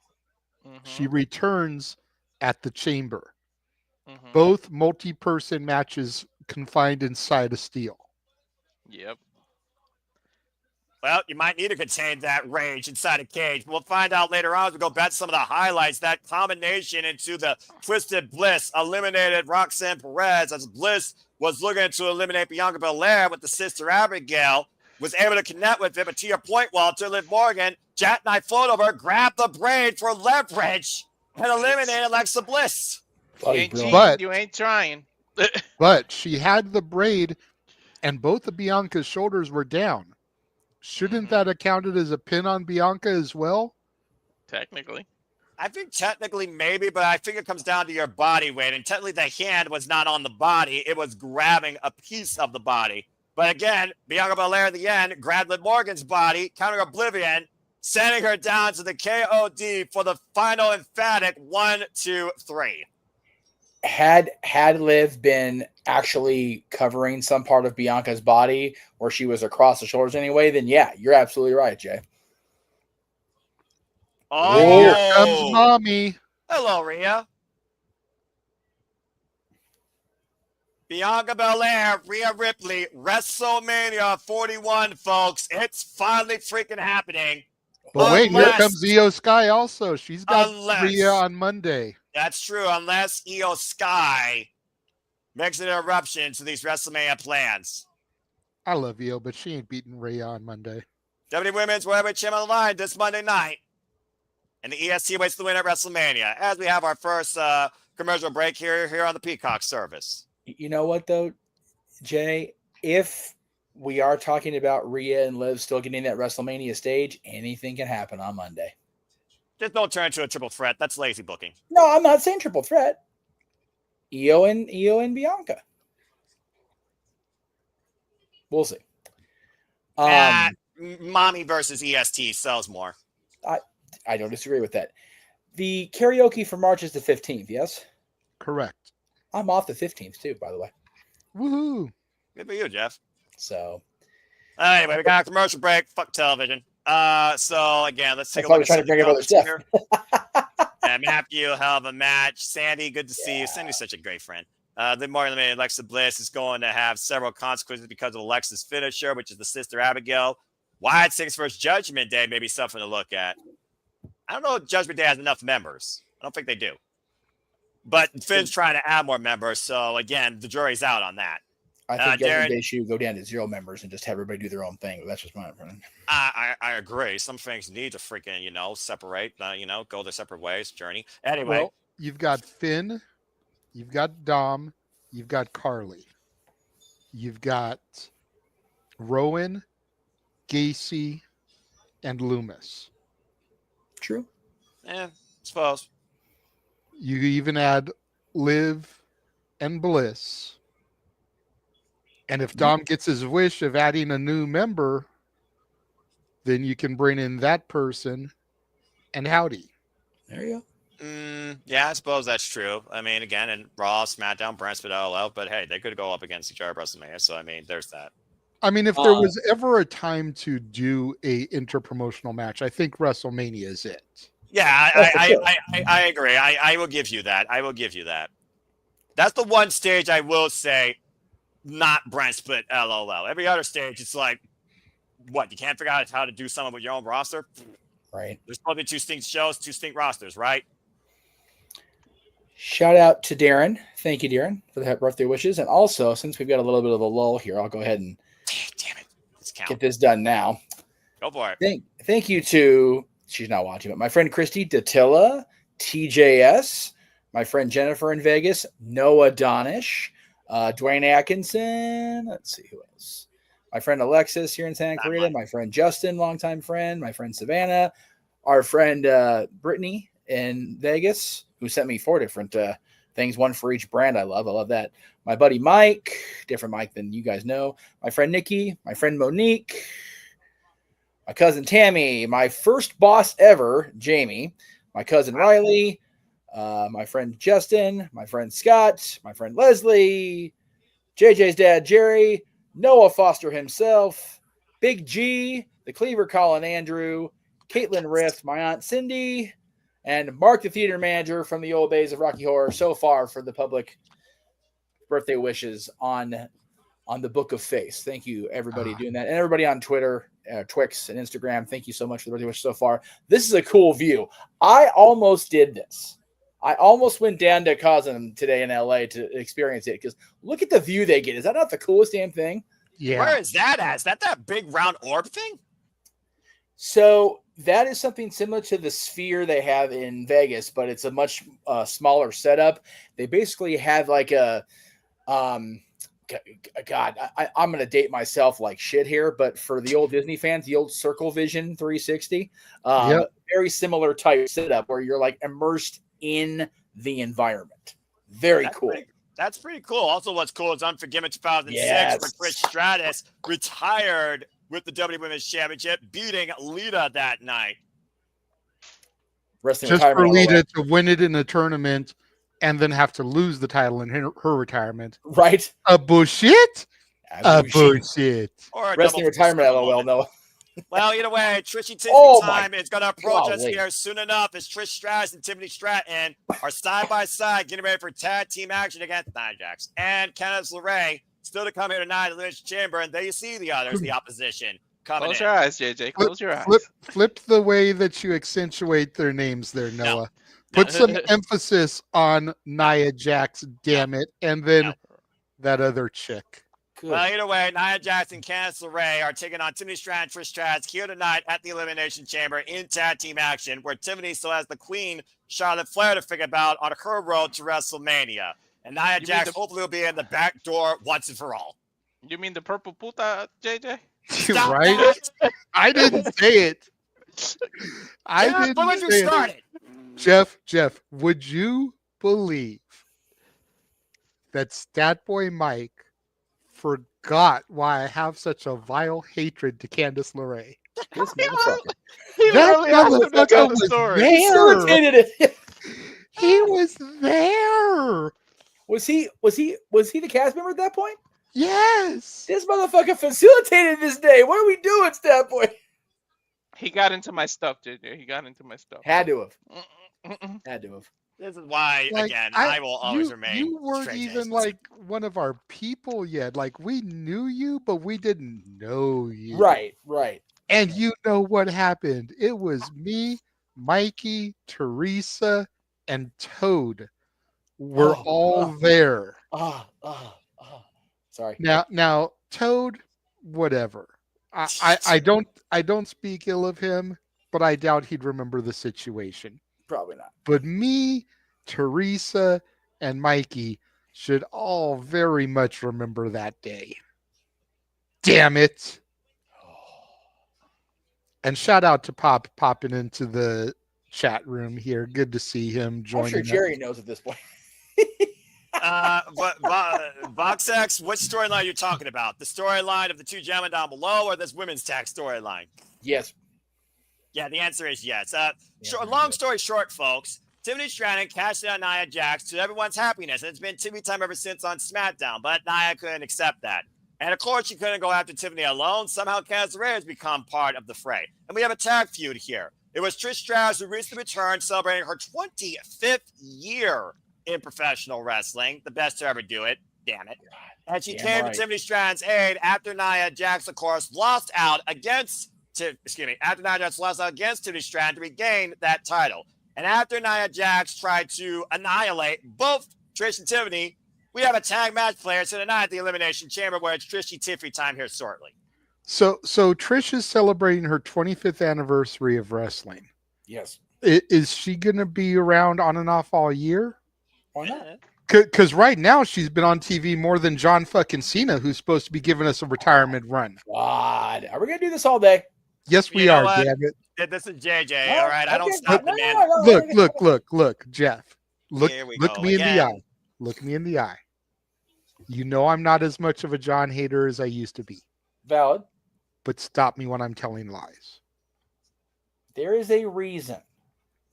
Mm-hmm. She returns at the Chamber. Mm-hmm. Both multi-person matches confined inside a steel. Yep. Well, you might need to contain that rage inside a cage. We'll find out later on as we go back to some of the highlights. That combination into the Twisted Bliss eliminated Roxanne Perez as Bliss was looking to eliminate Bianca Belair with the Sister Abigail. Was able to connect with it, but to your point, Walter, Liv Morgan, jackknife float over, grabbed the braid for leverage, and eliminated Alexa Bliss. You ain't cheating, But- you ain't trying. But she had the braid, and both of Bianca's shoulders were down. Shouldn't that have counted as a pin on Bianca as well? Technically. I think technically maybe, but I think it comes down to your body weight. And technically the hand was not on the body. It was grabbing a piece of the body. But again, Bianca Belair at the end grabbed Liv Morgan's body, counter oblivion, sending her down to the KOD for the final emphatic 1, 2, 3. Had Liv been actually covering some part of Bianca's body where she was across the shoulders anyway, then yeah, you're absolutely right, Jay. Oh, Here comes Mommy. Hello, Rhea. Bianca Belair, Rhea Ripley, WrestleMania 41, folks. It's finally freaking happening. But wait, here comes Io Sky also. She's got Rhea on Monday. That's true, unless Io Sky makes an eruption to these WrestleMania plans. I love Io, but she ain't beating Rhea on Monday. WWE Women's Heavyweight Championship on the line this Monday night. And the EST waits to win at WrestleMania as we have our first commercial break here on the Peacock service. You know what, though, Jay? If we are talking about Rhea and Liv still getting that WrestleMania stage, anything can happen on Monday. Just don't turn into a triple threat. That's lazy booking. No, I'm not saying triple threat. Io and Bianca. We'll see. Mommy versus EST sells more. I don't disagree with that. The karaoke for March is the 15th, yes? Correct. I'm off the 15th, too, by the way. Woohoo. Good for you, Jeff. So. Anyway, we got a commercial break. Fuck television. So, again, let's take a I look was trying to bring up other stuff. And Matthew, hell of a match. Sandy, good to see you. Sandy's such a great friend. Then Morgan eliminated Alexa Bliss is going to have several consequences because of Alexa's finisher, which is the Sister Abigail. Wyatt Sing's first Judgment Day may be something to look at. I don't know if Judgment Day has enough members. I don't think they do. But Finn's trying to add more members. So, again, the jury's out on that. I think Judgment Day should go down to 0 members and just have everybody do their own thing. That's just my opinion. I agree. Some things need to freaking, separate, go their separate ways, journey. Anyway. Well, you've got Finn, you've got Dom, you've got Carly. You've got Rowan, Gacy, and Loomis. True. I suppose. You even add Liv and Bliss. And if Dom gets his wish of adding a new member, then you can bring in that person and Howdy. There you go. Yeah, I suppose that's true. I mean, again, in Raw, SmackDown, Brentford, LOL, but hey, they could go up against each other at WrestleMania. So, I mean, there's that. I mean, if there was ever a time to do a interpromotional match, I think WrestleMania is it. Yeah, I agree. I will give you that. I will give you that. That's the one stage I will say, not Brent Split, LOL. Every other stage, it's like, what? You can't figure out how to do something with your own roster? Right. There's probably 2 distinct shows, 2 distinct rosters, right? Shout out to Darren. Thank you, Darren, for the happy birthday wishes. And also, since we've got a little bit of a lull here, I'll go ahead and Damn it. Let's count. get this done now. Go for it. Thank you to, she's not watching, but my friend Christy Datilla, TJS, my friend Jennifer in Vegas, Noah Donish, Dwayne Atkinson. Let's see who else. My friend Alexis here in Santa Clarita, my friend Justin, longtime friend, my friend Savannah, our friend Brittany in Vegas, who sent me 4 different things, one for each brand I love. I love that. My buddy Mike, different Mike than you guys know. My friend Nikki, my friend Monique, my cousin Tammy, my first boss ever, Jamie, my cousin Riley, my friend Justin, my friend Scott, my friend Leslie, JJ's dad, Jerry, Noah Foster himself, Big G, the Cleaver Colin Andrew, Caitlin Rift, my aunt Cindy, and Mark, the theater manager from the old days of Rocky Horror, so far for the public birthday wishes on the Book of Face. Thank you, everybody doing that. And everybody on Twitter, Twix, and Instagram, thank you so much for the birthday wishes so far. This is a cool view. I almost did this. I almost went down to Cosm today in LA to experience it because look at the view they get. Is that not the coolest damn thing? Yeah. Where is that at? Is that big round orb thing? So that is something similar to the sphere they have in Vegas, but it's a much smaller setup. They basically have like a, God, I'm going to date myself like shit here, but for the old Disney fans, the old Circle Vision 360, very similar type setup where you're like immersed in the environment. Very cool. That's pretty cool. Also, what's cool is Unforgiven 2006, Yes. where Trish Stratus retired with the WWE Women's Championship, beating Lita that night. Wrestling Just for retirement, Lita to win it in a tournament and then have to lose the title in her retirement. right? A bullshit? A bullshit. Or a Wrestling double retirement, fist LOL, moment. Noah. Well, either way, Trish and Tiffany Oh my time is going to approach us golly. here soon enough as Trish Stratus and Tiffany Stratton are side by side getting ready for tag team action against Nia Jax and Candace LeRae. Still to come here tonight in the Elimination Chamber, and there you see the others, the opposition coming Close in. your eyes, JJ. Close your eyes. Flip the way that you accentuate their names there, Noah. Put some emphasis on Nia Jax, damn it, and then that other chick. Good. Well, either way, Nia Jax and Candace LeRae are taking on Tiffany Stratton, Trish Stratus here tonight at the Elimination Chamber in tag team action, where Tiffany still has the Queen, Charlotte Flair, to figure out on her road to WrestleMania. And Nia Jax hopefully will be in the back door once and for all. You mean the purple puta, JJ? Stop Right? that. I didn't say it. I Yeah, didn't but when you say it. started. Jeff, would you believe that Statboy Mike forgot why I have such a vile hatred to Candace LeRae? This motherfucker. He That literally asked him to motherfucker tell the was story. there. Facilitated it. He was there. Was he the cast member at that point? Yes. This motherfucker facilitated this day. What are we doing, Stat Boy? He got into my stuff, JJ. He got into my stuff. Had to have. Mm-mm. Had to have. This is why, Like, again, I will always remain. You weren't straight even edge. like one of our people yet. Like we knew you, but we didn't know you. Right. And you know what happened? It was me, Mikey, Teresa, and Toad were all there. Sorry. Now Toad, whatever. I don't speak ill of him, but I doubt he'd remember the situation. Probably not. But me, Teresa, and Mikey should all very much remember that day. Damn it. And shout out to Pop popping into the chat room here. Good to see him joining I'm sure us. Jerry knows at this point. But VoxX, what storyline are you talking about? The storyline of the two gentlemen down below, or this women's tag storyline? Yes. Yeah, the answer is yes. Long story short, folks, Tiffany Stratton cashed in on Nia Jax to everyone's happiness. And it's been Tiffany time ever since on SmackDown, but Nia couldn't accept that. And of course, she couldn't go after Tiffany alone. Somehow, Candace LeRae has become part of the fray. And we have a tag feud here. It was Trish Stratus who recently returned, celebrating her 25th year in professional wrestling. The best to ever do it. Damn it. And she came to Tiffany Stratton's aid after Nia Jax, of course, lost out against Tiffany Stratton to regain that title. And after Nia Jax tried to annihilate both Trish and Tiffany, we have a tag match player tonight at the Elimination Chamber where it's Trishy Tiffany time here shortly. So Trish is celebrating her 25th anniversary of wrestling. Yes. Is she going to be around on and off all year? Why not? Because right now she's been on TV more than John fucking Cena, who's supposed to be giving us a retirement run. God, are we gonna do this all day? Yes, we are. Damn it! Yeah, this is JJ. All right, I don't Okay. stop the man. Look, Jeff. Look go me in the again. eye. Look me in the eye. You know I'm not as much of a John hater as I used to be. Valid. But stop me when I'm telling lies. There is a reason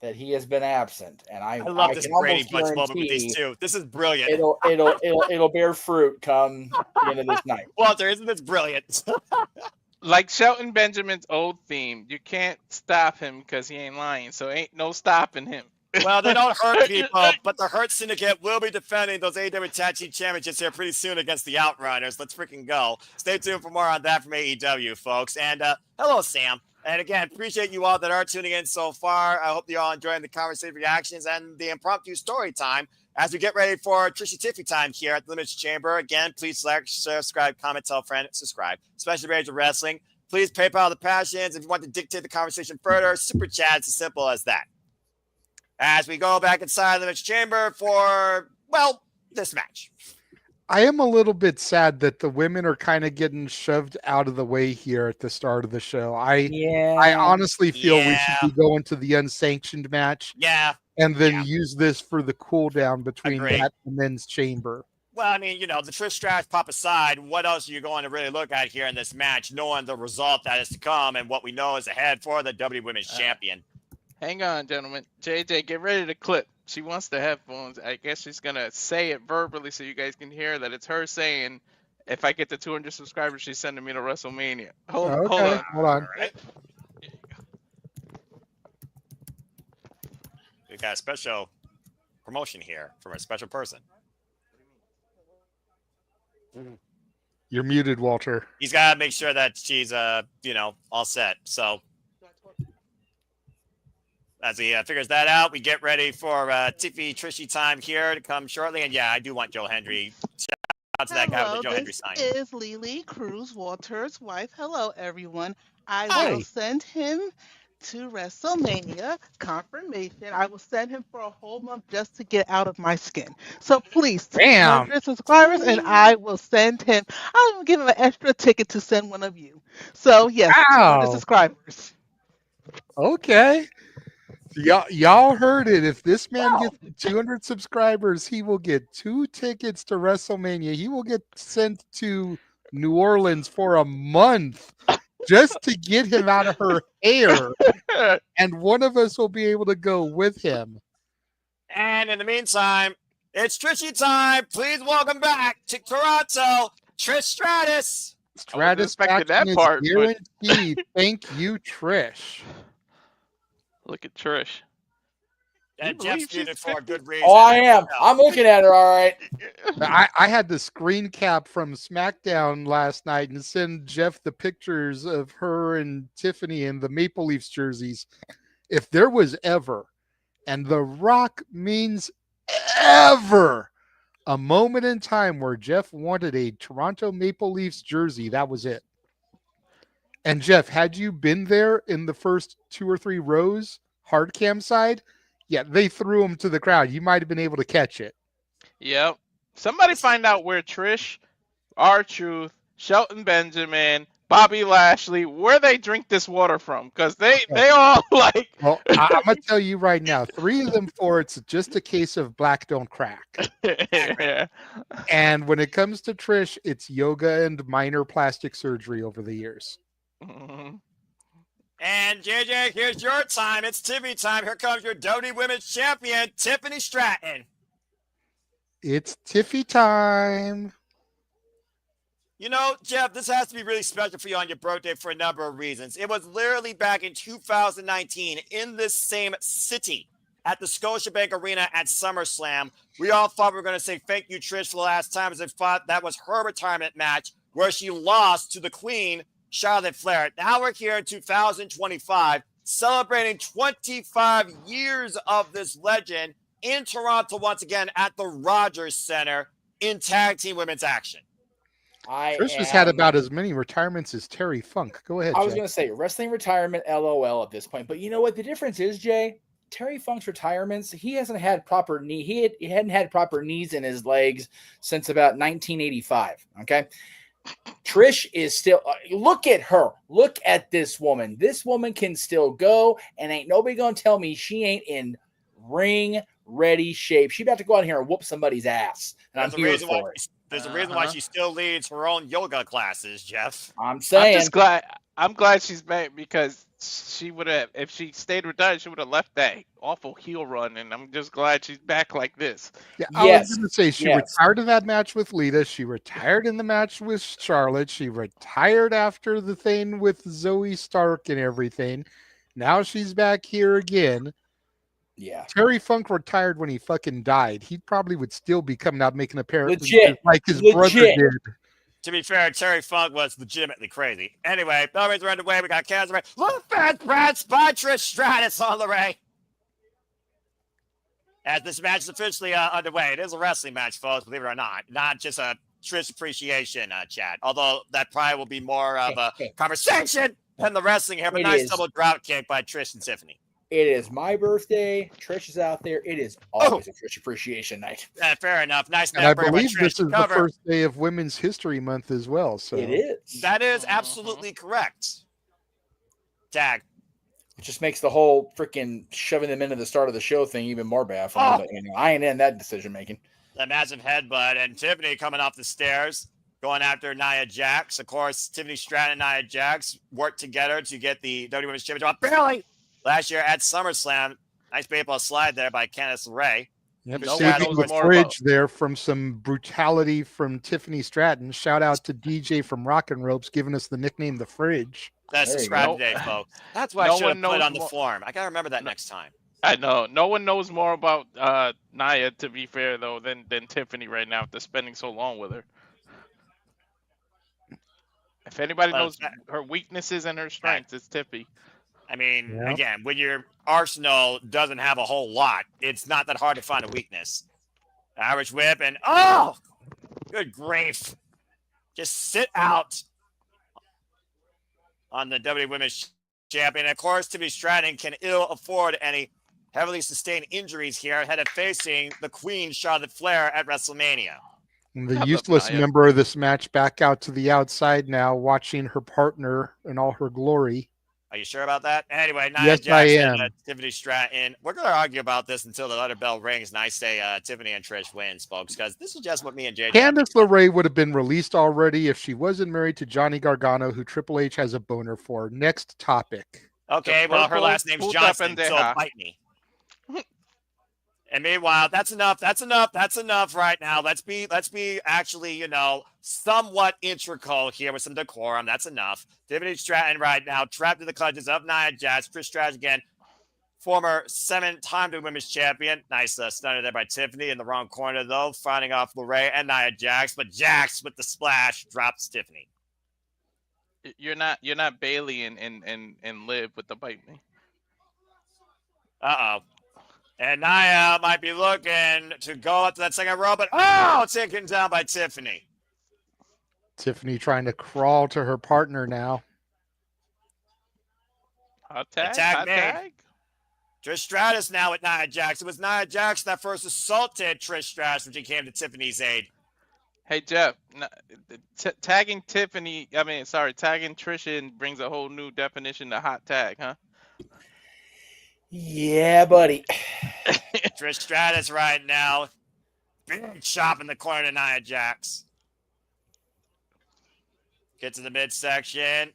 that he has been absent, and I love this can Brady almost Bunch moment with guarantee these two. This is brilliant. it'll bear fruit come the end of this night. Walter, isn't this brilliant? Like Shelton Benjamin's old theme, you can't stop him because he ain't lying, so ain't no stopping him. Well, they don't hurt people, but the Hurt Syndicate will be defending those AEW Tag Team Championships here pretty soon against the Outrunners. Let's freaking go. Stay tuned for more on that from AEW, folks. And hello, Sam. And again, appreciate you all that are tuning in so far. I hope you're all enjoying the conversation reactions and the impromptu story time as we get ready for Trishy Tiffy time here at the Elimination Chamber. Again, please like, subscribe, comment, tell a friend, subscribe. Especially Rage of Wrestling. Please PayPal the passions if you want to dictate the conversation further. Super chat, it's as simple as that. As we go back inside the Elimination Chamber for, well, this match. I am a little bit sad that the women are kind of getting shoved out of the way here at the start of the show. I honestly feel we should be going to the unsanctioned match. Yeah. And then use this for the cool down between Agreed. that and men's chamber. Well, I mean, you know, the Trish Stratus pop aside, what else are you going to really look at here in this match, knowing the result that is to come and what we know is ahead for the WWE Women's Champion? Hang on, gentlemen. JJ, get ready to clip. She wants the headphones. I guess she's going to say it verbally so you guys can hear that it's her saying, if I get to 200 subscribers, she's sending me to WrestleMania. Hold on. Hold on. All right. We got a special promotion here from a special person. You're muted, Walter. He's got to make sure that she's, all set. So as he figures that out, we get ready for Tiffy Trishy time here to come shortly. And yeah, I do want Joe Hendry. Shout out to that guy with the Joe Hendry sign. This is Lily Cruz, Walter's wife. Hello, everyone. I will send him to WrestleMania confirmation. I will send him for a whole month just to get out of my skin. So please, 200 subscribers, and I will send him. I'll even give him an extra ticket to send one of you. So yes, 200 subscribers. Okay. Y'all heard it. If this man gets 200 subscribers, he will get 2 tickets to WrestleMania. He will get sent to New Orleans for a month just to get him out of her hair. And one of us will be able to go with him. And in the meantime, it's Trishy time. Please welcome back to Toronto, Trish Stratus. Stratus expected that is part, guaranteed. Thank you, Trish. Look at Trish. And Jeff's muted for a good reason. Oh, I am. I'm looking at her. All right. I had the screen cap from SmackDown last night and send Jeff the pictures of her and Tiffany in the Maple Leafs jerseys. If there was ever, and The Rock means ever, a moment in time where Jeff wanted a Toronto Maple Leafs jersey, that was it. And Jeff, had you been there in the first 2 or 3 rows, hard cam side, yeah, they threw him to the crowd. You might have been able to catch it. Yep. Somebody find out where Trish, R-Truth, Shelton Benjamin, Bobby Lashley, where they drink this water from. Because they all like... Well, I'm going to tell you right now, 3 of them 4, it's just a case of black don't crack. Yeah. And when it comes to Trish, it's yoga and minor plastic surgery over the years. Mm-hmm. And JJ, here's your time. It's Tiffy time. Here comes your WWE Women's Champion, Tiffany Stratton. It's Tiffy time. You know, Jeff, this has to be really special for you on your birthday for a number of reasons. It was literally back in 2019 in this same city at the Scotiabank Arena at SummerSlam. We all thought we were going to say thank you, Trish, for the last time, as I thought that was her retirement match where she lost to the Queen, Charlotte Flair. Now we're here in 2025, celebrating 25 years of this legend in Toronto once again at the Rogers Center in tag team women's action. Trish has had about as many retirements as Terry Funk. Go ahead, I was Jay. going to say wrestling retirement, LOL at this point. But you know what? The difference is, Jay, Terry Funk's retirements, he hasn't had proper knee. He hadn't had proper knees in his legs since about 1985. Okay. Trish is still, look at her. Look at this woman. This woman can still go, and ain't nobody going to tell me she ain't in ring ready shape. She about to go out here and whoop somebody's ass. And I'm here for it. There's a reason why she still leads her own yoga classes, Jeff. I'm saying. I'm glad she's back because she would have, if she stayed retired, she would have left that awful heel run, and I'm just glad she's back like this. Yeah, I was going to say she retired in that match with Lita. She retired in the match with Charlotte. She retired after the thing with Zoe Stark and everything. Now she's back here again. Yeah. Terry Funk retired when he fucking died. He probably would still be coming out making appearances like his brother did. To be fair, Terry Funk was legitimately crazy. Anyway, bell rings are underway. We got Candace. Little fat brats by Trish Stratus on LeRae. As this match is officially underway. It is a wrestling match, folks, believe it or not. Not just a Trish appreciation chat. Although that probably will be more of a conversation than the wrestling here. But nice double drop kick by Trish and Tiffany. It is my birthday. Trish is out there. It is always a Trish appreciation night. Fair enough. Nice. And I believe this is the first day of Women's History Month as well. So it is. That is absolutely correct. Tag. It just makes the whole freaking shoving them into the start of the show thing even more bad for me. But, you know, I ain't in that decision making. That massive headbutt, and Tiffany coming off the stairs, going after Nia Jax. Of course, Tiffany Stratton and Nia Jax worked together to get the WWE Women's Championship. Barely. Last year at SummerSlam, nice baseball slide there by Candace LeRae. Yep, saving the fridge there from some brutality from Tiffany Stratton. Shout out to DJ from Rockin' Ropes giving us the nickname The Fridge. That's subscribed today, folks. That's why I should have put it on the form. I got to remember that next time. I know. No one knows more about Nia, to be fair, though, than Tiffany right now after spending so long with her. If anybody knows her weaknesses and her strengths, it's Tiffy. I mean, again, when your arsenal doesn't have a whole lot, it's not that hard to find a weakness. Irish whip and, good grief. Just sit out on the WWE Women's Champion. Of course, Tiffany Stratton can ill afford any heavily sustained injuries here ahead of facing the Queen, Charlotte Flair, at WrestleMania. And the useless member of this match back out to the outside now, watching her partner in all her glory. Are you sure about that? Anyway, Nia Jax and Tiffany Stratton. We're going to argue about this until the other bell rings, and I say Tiffany and Trish wins, folks, because this is just what me and JJ. Candace LeRae would have been released already if she wasn't married to Johnny Gargano, who Triple H has a boner for. Next topic. Okay, well, her last name's Johnson, so bite me. And meanwhile, that's enough. That's enough right now. Let's be actually, somewhat integral here with some decorum. That's enough. Tiffany Stratton right now trapped in the clutches of Nia Jax. Trish Stratus again, former 7-time Women's Champion. Nice stunner there by Tiffany in the wrong corner though, fighting off LeRae and Nia Jax. But Jax with the splash drops Tiffany. You're not Bayley and Liv with the bite me. And Nia might be looking to go up to that second row, but taken down by Tiffany. Tiffany trying to crawl to her partner now. Hot tag. Trish Stratus now with Nia Jax. It was Nia Jax that first assaulted Trish Stratus when she came to Tiffany's aid. Hey, Jeff, tagging Trish in brings a whole new definition to hot tag, huh? Yeah, buddy. Trish Stratus right now. Big chop in the corner to Nia Jax. Get to the midsection.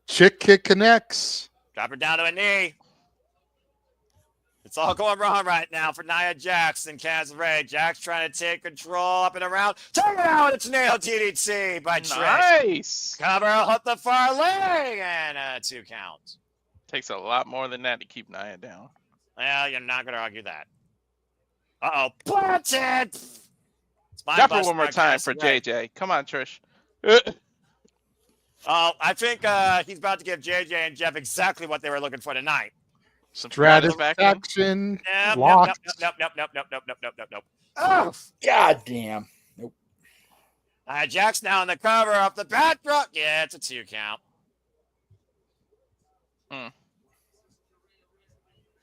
Chick kick connects. Drop her down to a knee. It's all going wrong right now for Nia Jax and Candace LeRae. Jax trying to take control up and around. Take it out. It's nail DDT by Trish. Nice. Cover hook the far leg and a 2 count. Takes a lot more than that to keep Nia down. Well, you're not going to argue that. Planted. Drop it one more time for JJ. Come on, Trish. Oh, I think he's about to give JJ and Jeff exactly what they were looking for tonight. Some Stratus satisfaction. faction Nope, locked. nope. Oh, God damn. Nope. Jack's now in the cover off the backdrop. Yeah, it's a 2 count. You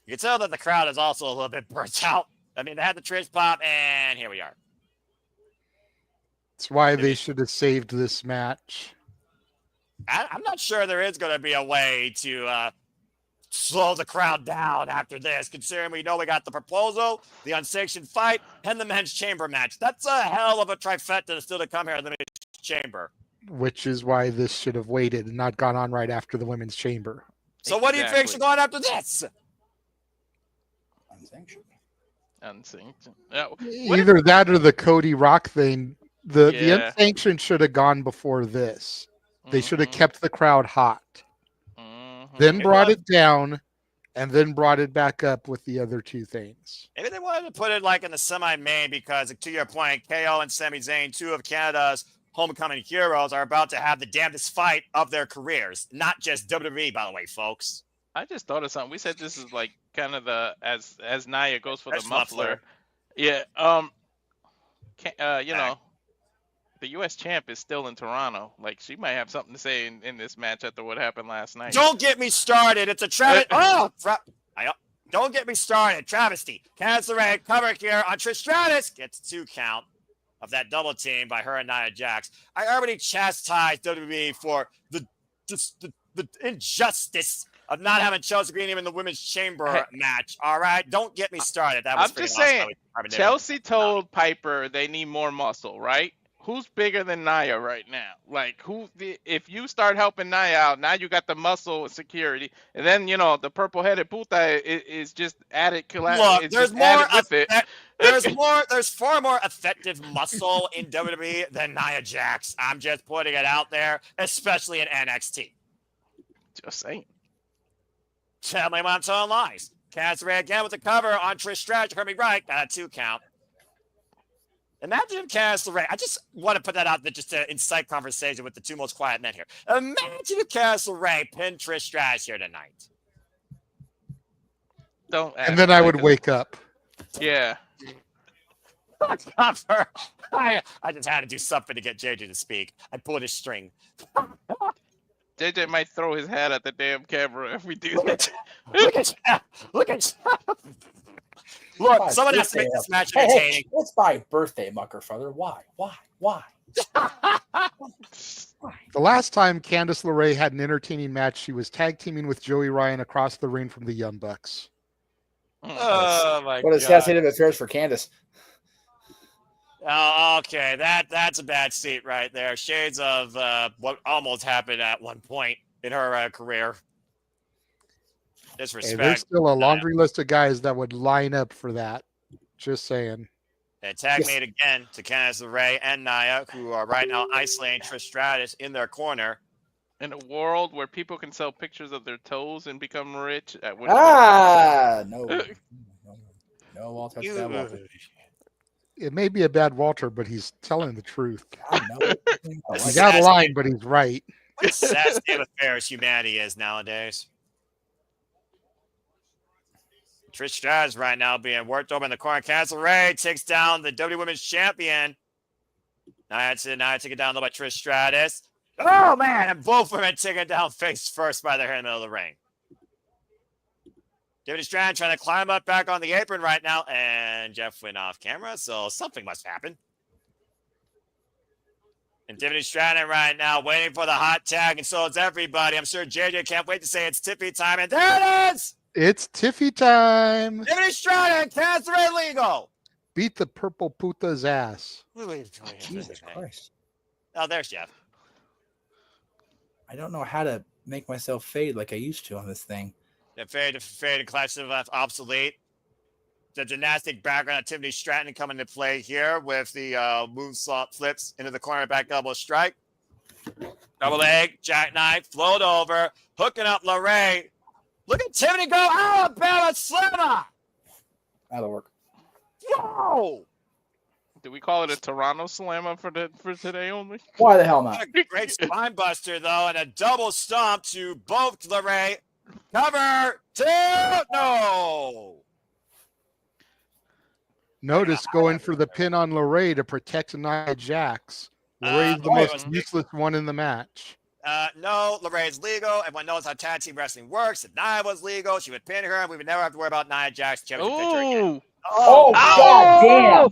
can tell that the crowd is also a little bit burnt out. I mean, they had the Trish pop, and here we are. That's why they should have saved this match. I'm not sure there is going to be a way to slow the crowd down after this, considering we know we got the proposal, the unsanctioned fight, and the men's chamber match. That's a hell of a trifecta still to come here in the men's chamber. Which is why this should have waited and not gone on right after the women's chamber. So what do you think should go on after this? Unsanctioned. Yeah. Either that or the Cody Rock thing. The Yeah. unsanctioned should have gone before this. They should have Mhm. kept the crowd hot. Then It brought was- it down, and then brought it back up with the other two things. Maybe they wanted to put it like in the semi-main because, to your point, KO and Sami Zayn, 2 of Canada's homecoming heroes, are about to have the damnedest fight of their careers. Not just WWE, by the way, folks. I just thought of something. We said this is like kind of the as Nia goes for That's the muffler. muffler. Yeah. You know, the U.S. champ is still in Toronto. Like she might have something to say in this match after what happened last night. Don't get me started. It's a travesty. Don't get me started. Travesty. Candace LeRae cover here on Trish Stratus. Gets 2 count of that double team by her and Nia Jax. I already chastised WWE for the injustice of not having Chelsea Green even in the women's chamber match. All right, don't get me started. That was I'm just freaking awesome. saying. Chelsea told Piper they need more muscle, right? Who's bigger than Nia right now? Like, if you start helping Nia out, now you got the muscle and security, and then the purple-headed puta is just added. Look, there's more with it. There's far more effective muscle in WWE than Nia Jax. I'm just putting it out there, especially in NXT. Just saying. Tell me when I'm telling lies. Candace LeRae again with the cover on Trish Stratus. Heard me right. Got a 2 count. Imagine if Candace LeRae, I just want to put that out there just to incite conversation with the 2 most quiet men here. Imagine if Candace LeRae pinned Trish Stratus here tonight. Don't. And then I would wake up. Yeah. Cover. I just had to do something to get JJ to speak. I pulled his string. JJ might throw his hat at the damn camera if we do that. Look at that. Look, someone has to make this match entertaining. Hey, it's my birthday, Muckerfather. Why? The last time Candace LeRae had an entertaining match, she was tag teaming with Joey Ryan across the ring from the Young Bucks. Oh my What god! is Saturday affairs for Candace? Oh, okay. That's a bad seat right there. Shades of what almost happened at one point in her career. Hey, Disrespect. there's still a laundry list of guys that would line up for that. Just saying. And tag made again to Candace LeRae and Nia, who are right now isolating Trish Stratus in their corner. In a world where people can sell pictures of their toes and become rich, No, I'll touch that one. It may be a bad Walter, but he's telling the truth. No. He's out of line, but he's right. What a sad state of affairs humanity is nowadays. Trish Stratus right now being worked over in the corner. Candace LeRae takes down the WWE Women's Champion. Now taken down by Trish Stratus. Oh, man, and both women taken down face first by their hair in the middle of the ring. Tiffany Stratton trying to climb up back on the apron right now, and Jeff went off camera, so something must happen. And Tiffany Stratton right now waiting for the hot tag, and so is everybody. I'm sure JJ can't wait to say it's Tiffy time, and there it is! It's Tiffy time. Tiffany Stratton, Candace LeRae legal. Beat the purple puta's ass. Jesus Christ. Oh, there's Jeff. I don't know how to make myself fade like I used to on this thing. The fade and clash of obsolete. The gymnastic background of Tiffany Stratton coming to play here with the moonsault flips into the corner back elbow strike. Double leg, jackknife, float over, hooking up LeRae. Look at Tiffany go, Alabama Slammer! That'll work. Yo! Do we call it a Toronto Slammer for today only? Why the hell not? A great spine buster, though, and a double stomp to both LeRae. Cover 2. No. Notice going for the pin on LeRae to protect Nia Jax. LeRae's the right. most useless one in the match. No, LeRae's legal. Everyone knows how tag team wrestling works. If Nia was legal, she would pin her, and we would never have to worry about Nia Jax championship picture again. Ooh, Oh, god damn.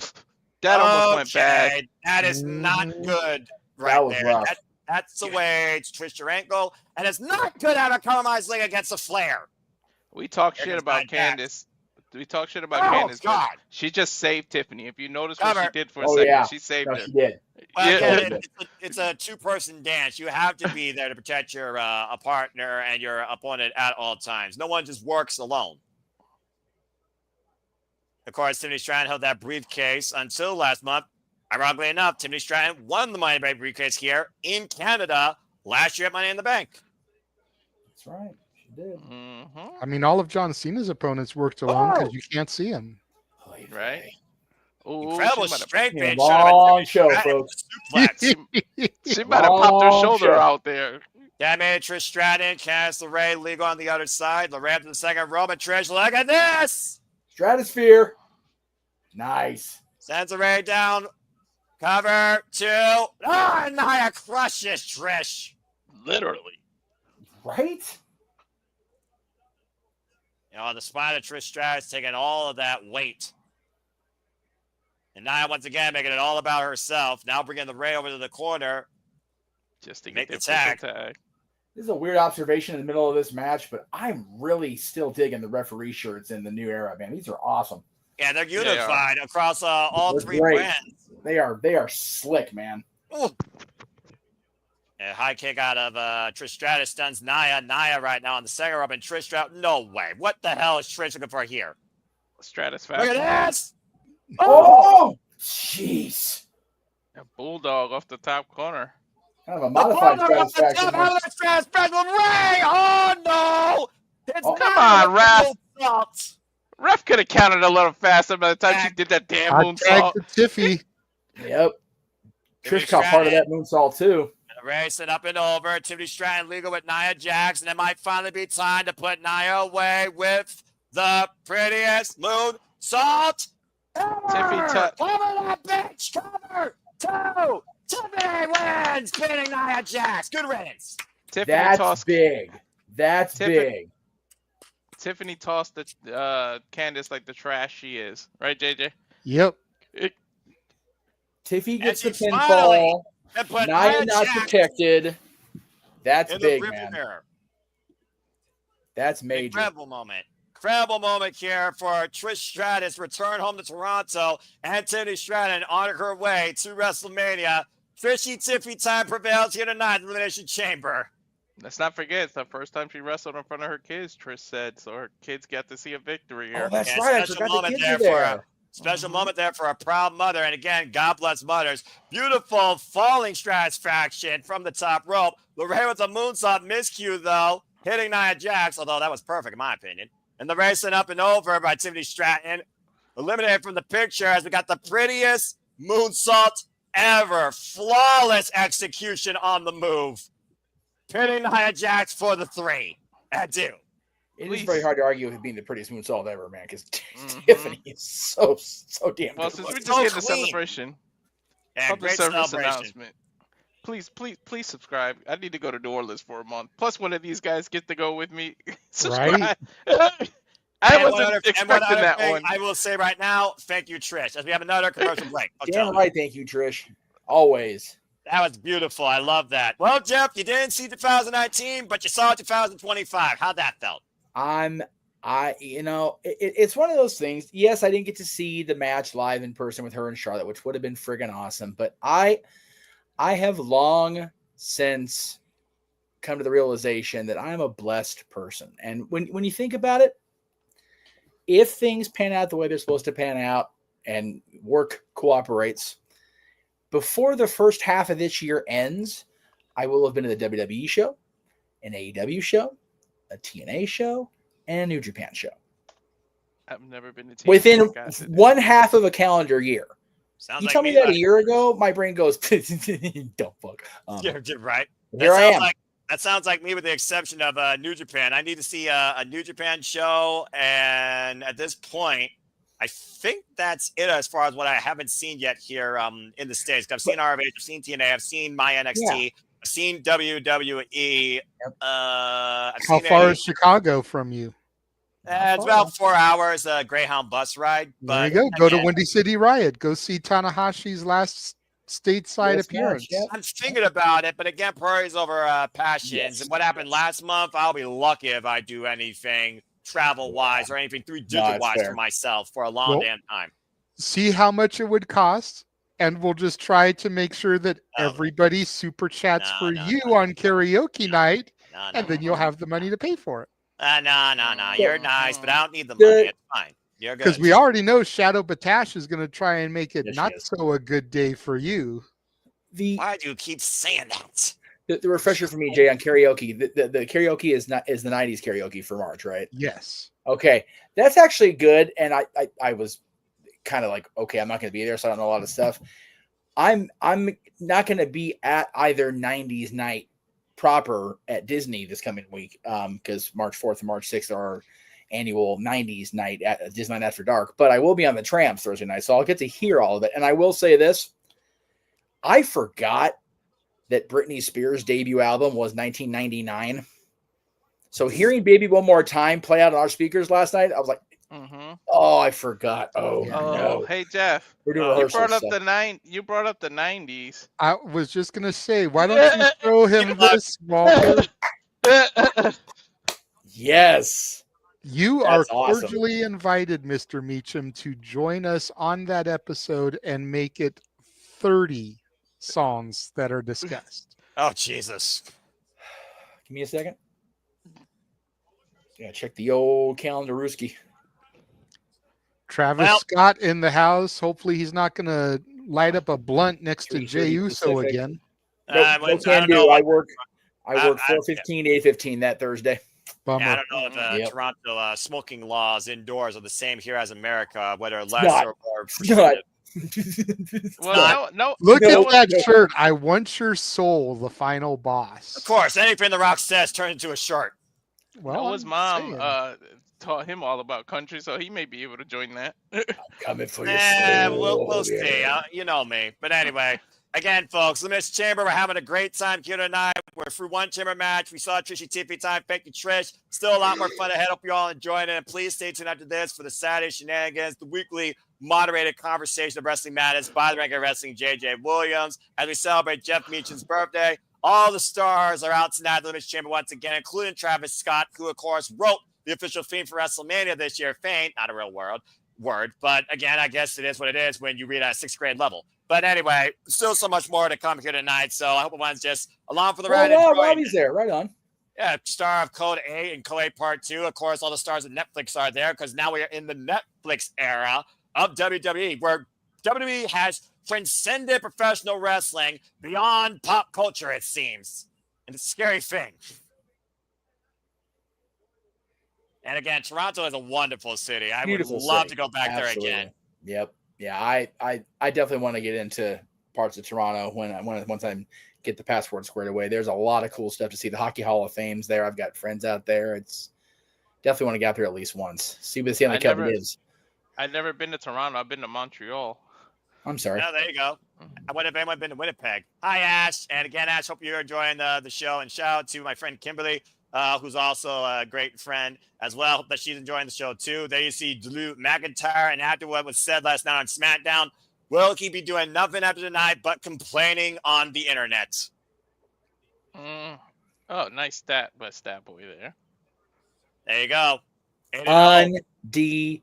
that almost went bad. That is not good right That was there. rough. That's the way to twist your ankle, and it's not good to have a compromised leg against a flare. We talk There shit goes about Nia Jax. Candace. We talk shit about Oh, Candace, but God. she just saved Tiffany. If you notice what she Cover. did for a Oh, second, yeah. she saved No, her. she did. Well, Yeah. again, it's a two-person dance. You have to be there to protect your a partner and your opponent at all times. No one just works alone. Of course, Tiffany Stratton held that briefcase until last month. Ironically enough, Tiffany Stratton won the Money in the Bank briefcase here in Canada last year at Money in the Bank. That's right. She did. Mm-hmm. I mean, all of John Cena's opponents worked alone because you can't see him. Right. Ooh, Incredible she might have- strength Yeah, bench shot long of show, Stratton folks. with a suplex. She might have popped her Long shoulder show. out there. Damien, Trish Stratton, Candace LeRae, legal on the other side. LeRae up to the second rope, and Trish, look at this! Stratosphere. Nice. Sends LeRae down. Cover 2. Oh, and Nia crushes Trish. Literally. Right? You know, the spine of Trish Stratus taking all of that weight. And Nia once again making it all about herself. Now bringing LeRae over to the corner. Just to Make get the their tag. tag. This is a weird observation in the middle of this match, but I'm really still digging the referee shirts in the new era, man. These are awesome. Yeah, they're They are. unified across all They're 3 great. brands. They are slick, man. Ooh. A high kick out of Trish Stratus stuns Nia. Nia right now on the second rope, and Trish Stratus. No way. What the hell is Trish looking for here? Stratus Look at fast. this. Oh, jeez. A bulldog off the top corner. Kind of a modified satisfaction. Stratus LeRae. Oh no! It's Oh. Come on, Raph. Ref. Ref could have counted a little faster by the time she Back. did that damn I moonsault. tagged the Tiffy. Yep. Tiffany Trish caught part of that moonsault, too. LeRae set up and over. Tiffany Stratton legal with Nia Jax, and it might finally be time to put Nia away with the prettiest moonsault ever. Tiffy Cover that bitch. Cover 2. Tiffany wins, pinning Nia Jax. Good riddance. Tiffany That's tossed big. That's Tiffany- big. Tiffany tossed the Candace like the trash she is, right, JJ? Yep. Tiffy gets the And she finally- pinfall. And put Nia Nia not Jax protected. That's in big, the man. rearview mirror. That's major. Incredible moment. Incredible moment here for Trish Stratus return home to Toronto, and Tiffany Stratton on her way to WrestleMania. Fishy Tiffy time prevails here tonight in the Elimination Chamber. Let's not forget, it's the first time she wrestled in front of her kids, Trish said, so her kids got to see a victory here. Oh, that's Yeah, right. I special forgot the moment kids there are for there. Special moment there for a proud mother. And again, God bless mothers. Beautiful falling satisfaction from the top rope. LeRae with a moonsault miscue, though, hitting Nia Jax, although that was perfect in my opinion. And the racing up and over by Tiffany Stratton. Eliminated from the picture as we got the prettiest moonsault ever. Flawless execution on the move. Pinning Nia Jax for the 3. Adieu. It Please. is very hard to argue with being the prettiest moonsault ever, man, because Mhm. Tiffany is so damn Well, good. since we It's just so get the clean. celebration, And public great service celebration. announcement. Please subscribe. I need to go to New Orleans for a month. Plus, one of these guys get to go with me. Subscribe. I And one wasn't other- and expecting one other that thing one. I will say right now, thank you, Trish, as we have another commercial break. Damn right, thank you, Trish. Always. That was beautiful. I love that. Well, Jeff, you didn't see 2019, but you saw 2025. How'd that felt? It's one of those things. Yes, I didn't get to see the match live in person with her and Charlotte, which would have been friggin' awesome. But I have long since come to the realization that I'm a blessed person. And when you think about it, if things pan out the way they're supposed to pan out and work cooperates, before the first half of this year ends, I will have been to the WWE show, an AEW show, a TNA show, and a New Japan show. I've never been to TNA. Within Guys, one half of a calendar year. Sounds You like tell me me, that a like, year ago, my brain goes, "Don't fuck." you're right. Here I am. That sounds like me, with the exception of New Japan. I need to see a New Japan show, and at this point, I think that's it as far as what I haven't seen yet here in the States. I've seen ROH, I've seen TNA, I've seen my NXT, I've seen WWE. I've How seen far is Chicago from you? it's about 4 hours, Greyhound bus ride. There But you go. Go to again, Windy City Riot. Go see Tanahashi's last stateside appearance. I'm thinking about it, but again, priorities over passions. Yes. And what happened last month, I'll be lucky if I do anything travel-wise or anything three-digit-wise for myself for a long damn time. See how much it would cost, and we'll just try to make sure that everybody super chats for you on karaoke night, and then you'll have the money to pay for it. No. You're nice, but I don't need the money. It's fine. You're good. Because we already know Shadow Batash is going to try and make it not so a good day for you. Why do you keep saying that? The refresher for me, Jay, on karaoke. The karaoke is the 90s karaoke for March, right? Yes. Okay, that's actually good. And I was kind of like, okay, I'm not going to be there, so I don't know a lot of stuff. I'm not going to be at either 90s night proper at Disney this coming week, because March 4th and March 6th are annual 90s night at Disneyland After Dark. But I will be on the Tramps Thursday night, so I'll get to hear all of it. And I will say this: I forgot that Britney Spears' debut album was 1999. So hearing "Baby One More Time" play out on our speakers last night, I was like, "Oh, I forgot." No. Hey Jeff, We're doing you rehearsal brought up stuff. You brought up the 90s. I was just going to say, why don't you throw him this, Walter? Yes. You That's are awesome. cordially invited, Mr. Meacham, to join us on that episode and make it 30 songs that are discussed. Oh, Jesus. Give me a second. Yeah, check the old calendar, Rooski. Travis Scott in the house. Hopefully he's not going to light up a blunt next to Jey Uso again. No can do. I work 4:15 to 8:15 that Thursday. Bummer. Yeah, I don't know if Toronto smoking laws indoors are the same here as America, whether less or more. Well, no. Look at that shirt. I want your soul, the final boss. Of course, anything The Rock says turns into a shirt. Well, Noah's mom taught him all about country, so he may be able to join that. I'm coming for your soul. We'll see. You know me. But anyway, again, folks, Elimination Chamber, we're having a great time here tonight. We're through one chamber match. We saw Trishy Tiffany time. Thank you, Trish. Still a lot more fun ahead. Hope you all enjoyed it. And please stay tuned after this for the Saturday Shenanigans, the weekly moderated conversation of Wrestling Matters by the Ranking Wrestling JJ Williams, as we celebrate Jeff Meacham's birthday. All the stars are out tonight at the Elimination Chamber once again, including Travis Scott, who, of course, wrote the official theme for WrestleMania this year. Faint, not a real word. But again, I guess it is what it is when you read at a 6th grade level. But anyway, still so much more to come here tonight. So I hope everyone's just along for the ride. Robbie's there. Right on. Yeah, star of Code 8 and Code 8 Part 2. Of course, all the stars of Netflix are there because now we are in the Netflix era of WWE, where WWE has transcended professional wrestling beyond pop culture, it seems. And it's a scary thing. And again, Toronto is a wonderful city. I would love to go back there again. Yep. Yeah, I definitely want to get into parts of Toronto once I get the passport squared away. There's a lot of cool stuff to see. The Hockey Hall of Fame's there. I've got friends out there. It's definitely want to get out there at least once. See what the Kevin is. I've never been to Toronto. I've been to Montreal. I'm sorry. Oh, there you go. I wonder if anyone been to Winnipeg. Hi, Ash. And again, Ash, hope you're enjoying the show. And shout out to my friend Kimberly, who's also a great friend as well. Hope that she's enjoying the show too. There you see Drew McIntyre. And after what was said last night on SmackDown, will he be doing nothing after tonight but complaining on the internet? Oh, nice stat by Stat Boy there. There you go. Undefeated.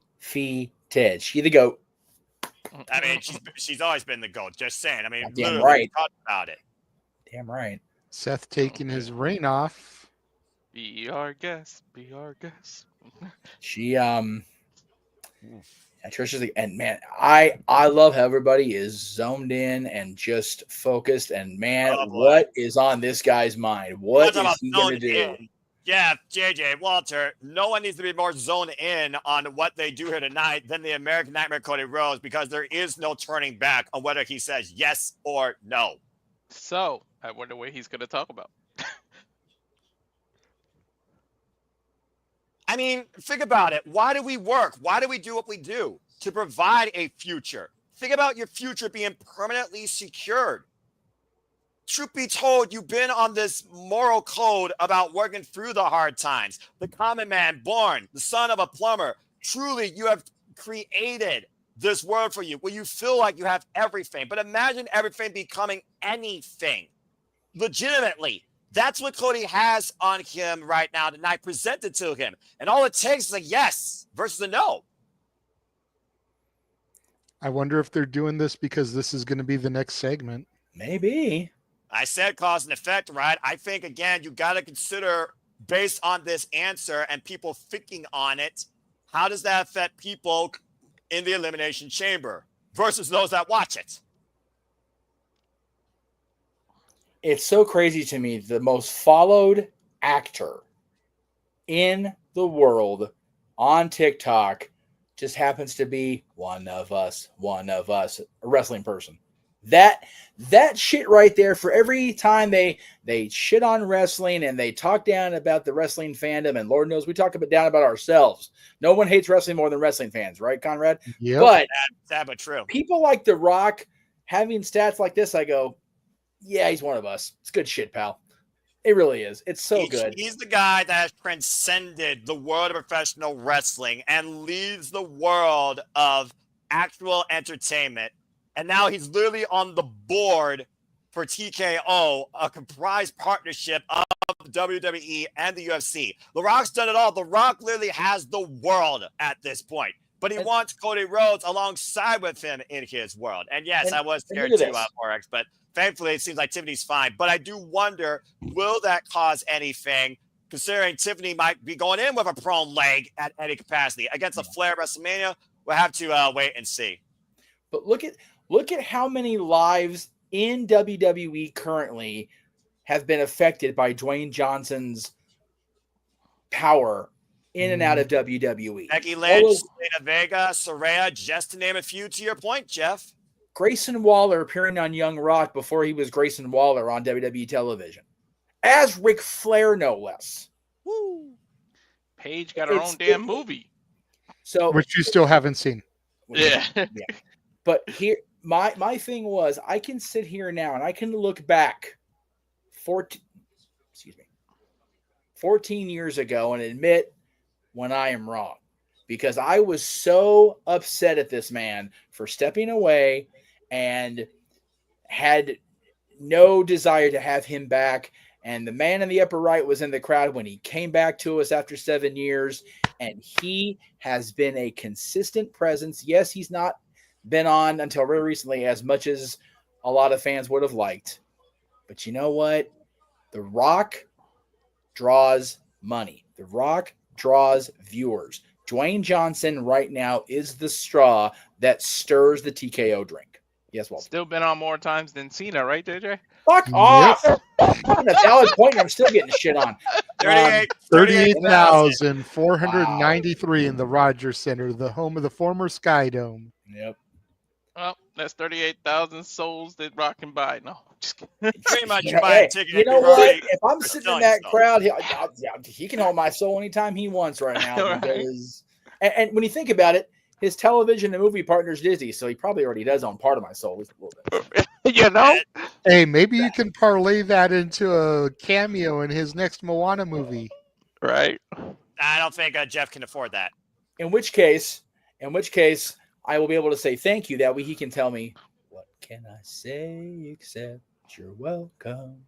She the GOAT. I mean, she's always been the GOAT. Just saying. I mean, damn right. Talk about it. Damn right. Seth taking his reign off. Be our guest. Be our guest. She Trisha's like, and man, I love how everybody is zoned in and just focused. And man, what is on this guy's mind? What is he gonna do? Yeah, JJ, Walter, no one needs to be more zoned in on what they do here tonight than the American Nightmare Cody Rhodes, because there is no turning back on whether he says yes or no. So, I wonder what he's going to talk about. I mean, think about it. Why do we work? Why do we do what we do? To provide a future. Think about your future being permanently secured. Truth be told, you've been on this moral code about working through the hard times. The common man born, the son of a plumber. Truly, you have created this world for you where you feel like you have everything. But imagine everything becoming anything. Legitimately. That's what Cody has on him right now tonight, presented to him. And all it takes is a yes versus a no. I wonder if they're doing this because this is going to be the next segment. Maybe. I said cause and effect, right? I think, again, you got to consider, based on this answer and people thinking on it, how does that affect people in the Elimination Chamber versus those that watch it? It's so crazy to me. The most followed actor in the world on TikTok just happens to be one of us, a wrestling person. That shit right there, for every time they shit on wrestling and they talk down about the wrestling fandom, and Lord knows we talk down about ourselves. No one hates wrestling more than wrestling fans, right, Conrad? Yeah. But Sad but true. people like The Rock having stats like this, I go, yeah, he's one of us. It's good shit, pal. It really is. It's so good. He's the guy that has transcended the world of professional wrestling and leads the world of actual entertainment. And now he's literally on the board for TKO, a comprised partnership of WWE and the UFC. The Rock's done it all. The Rock literally has the world at this point. But he wants Cody Rhodes alongside with him in his world. And yes, I was scared too, Forex, but thankfully it seems like Tiffany's fine. But I do wonder, will that cause anything, considering Tiffany might be going in with a prone leg at any capacity against a Flair WrestleMania? We'll have to wait and see. But look at how many lives in WWE currently have been affected by Dwayne Johnson's power in and out of WWE. Becky Lynch, Zelina Vega, Saraya, just to name a few, to your point, Jeff. Grayson Waller appearing on Young Rock before he was Grayson Waller on WWE television. As Ric Flair, no less. Woo! Paige got her own damn movie. So, which you still haven't seen. Yeah. But here, my thing was, I can sit here now and I can look back 14 years ago and admit when I am wrong, because I was so upset at this man for stepping away and had no desire to have him back. And the man in the upper right was in the crowd when he came back to us after 7 years, and he has been a consistent presence. Yes, he's not been on until very recently as much as a lot of fans would have liked. But you know what? The Rock draws money. The Rock draws viewers. Dwayne Johnson right now is the straw that stirs the TKO drink. Yes, Walter. Still been on more times than Cena, right, JJ? Fuck off. On a valid point, I'm still getting shit on. 38,493 in the Rogers Center, the home of the former Sky Dome. Yep. Well, that's 38,000 souls that Rock can buy. No, just kidding. Pretty much buy a ticket. You know what? If I'm sitting in that crowd, he can hold my soul anytime he wants right now. Right. Because, and when you think about it, his television and movie partner's Disney, so he probably already does own part of my soul. At least a little bit. You know? Hey, maybe you can parlay that into a cameo in his next Moana movie. Right. I don't think Jeff can afford that. In which case, I will be able to say thank you. That way he can tell me, what can I say except you're welcome.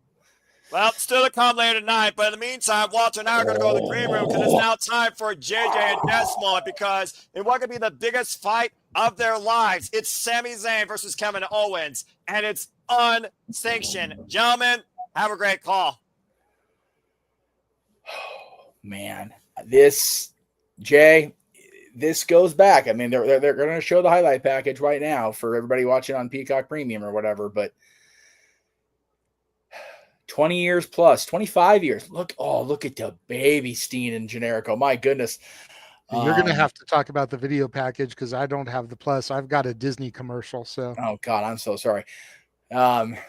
Well, still to come later tonight, but in the meantime, Walter and I are going to go to the green room because it's now time for JJ and Jeff's moment, because in what could be the biggest fight of their lives, it's Sami Zayn versus Kevin Owens, and it's unsanctioned. Gentlemen, have a great call. Man, this goes back. I mean, they're going to show the highlight package right now for everybody watching on Peacock Premium or whatever, but 20 years plus, 25 years. Look at the baby Steen and Generico. My goodness. And you're going to have to talk about the video package because I don't have the Plus. I've got a Disney commercial. So, oh God, I'm so sorry.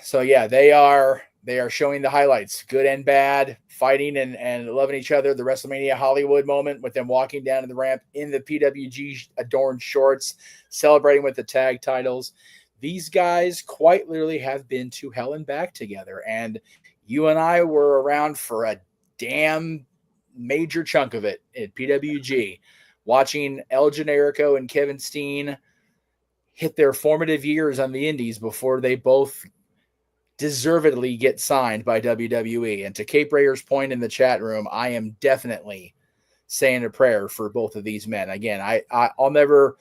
So yeah, they are showing the highlights, good and bad, fighting and loving each other. The WrestleMania Hollywood moment with them walking down to the ramp in the PWG adorned shorts, celebrating with the tag titles. These guys quite literally have been to hell and back together. And you and I were around for a damn major chunk of it at PWG, watching El Generico and Kevin Steen hit their formative years on the indies before they both deservedly get signed by WWE. And to Cape Rayer's point in the chat room, I am definitely saying a prayer for both of these men. Again, I'll never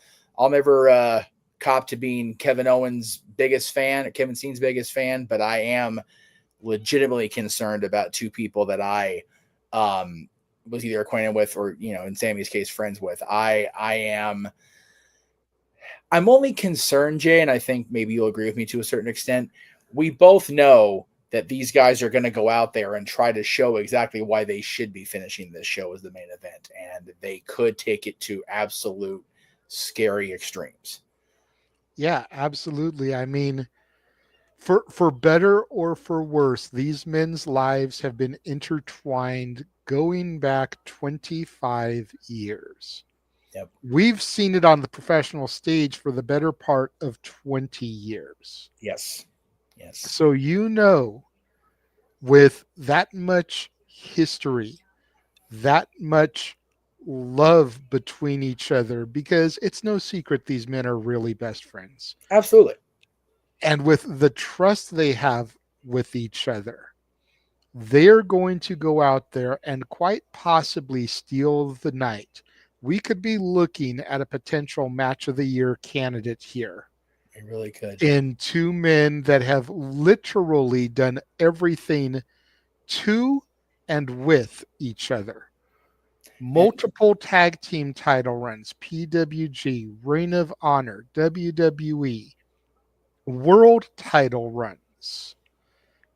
cop to being Kevin Owens' biggest fan, Kevin Steen's biggest fan, but I am legitimately concerned about two people that I was either acquainted with or, in Sammy's case, friends with. I'm only concerned, Jay, and I think maybe you'll agree with me to a certain extent. We both know that these guys are going to go out there and try to show exactly why they should be finishing this show as the main event, and they could take it to absolute scary extremes. Yeah, absolutely. I mean, for better or for worse, these men's lives have been intertwined going back 25 years. Yep. We've seen it on the professional stage for the better part of 20 years. Yes. So, with that much history, that much love between each other, because it's no secret these men are really best friends. Absolutely. And with the trust they have with each other, they're going to go out there and quite possibly steal the night. We could be looking at a potential match of the year candidate here. We really could. In two men that have literally done everything to and with each other. Multiple tag team title runs, PWG, Ring of Honor, WWE, world title runs,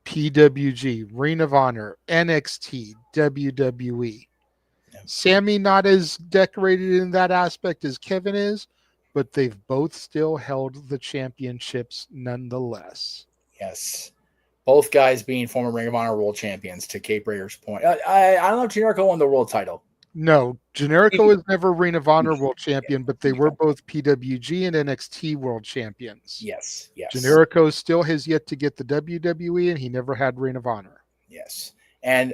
PWG, Ring of Honor, NXT, WWE. Sami not as decorated in that aspect as Kevin is, but they've both still held the championships nonetheless. Yes. Both guys being former Ring of Honor world champions, to Cape Rayer's point. I don't know if Generico won the world title. No, Generico was never Ring of Honor world champion, but they were both PWG and NXT world champions. Yes. Generico still has yet to get the WWE, and he never had Ring of Honor. Yes. And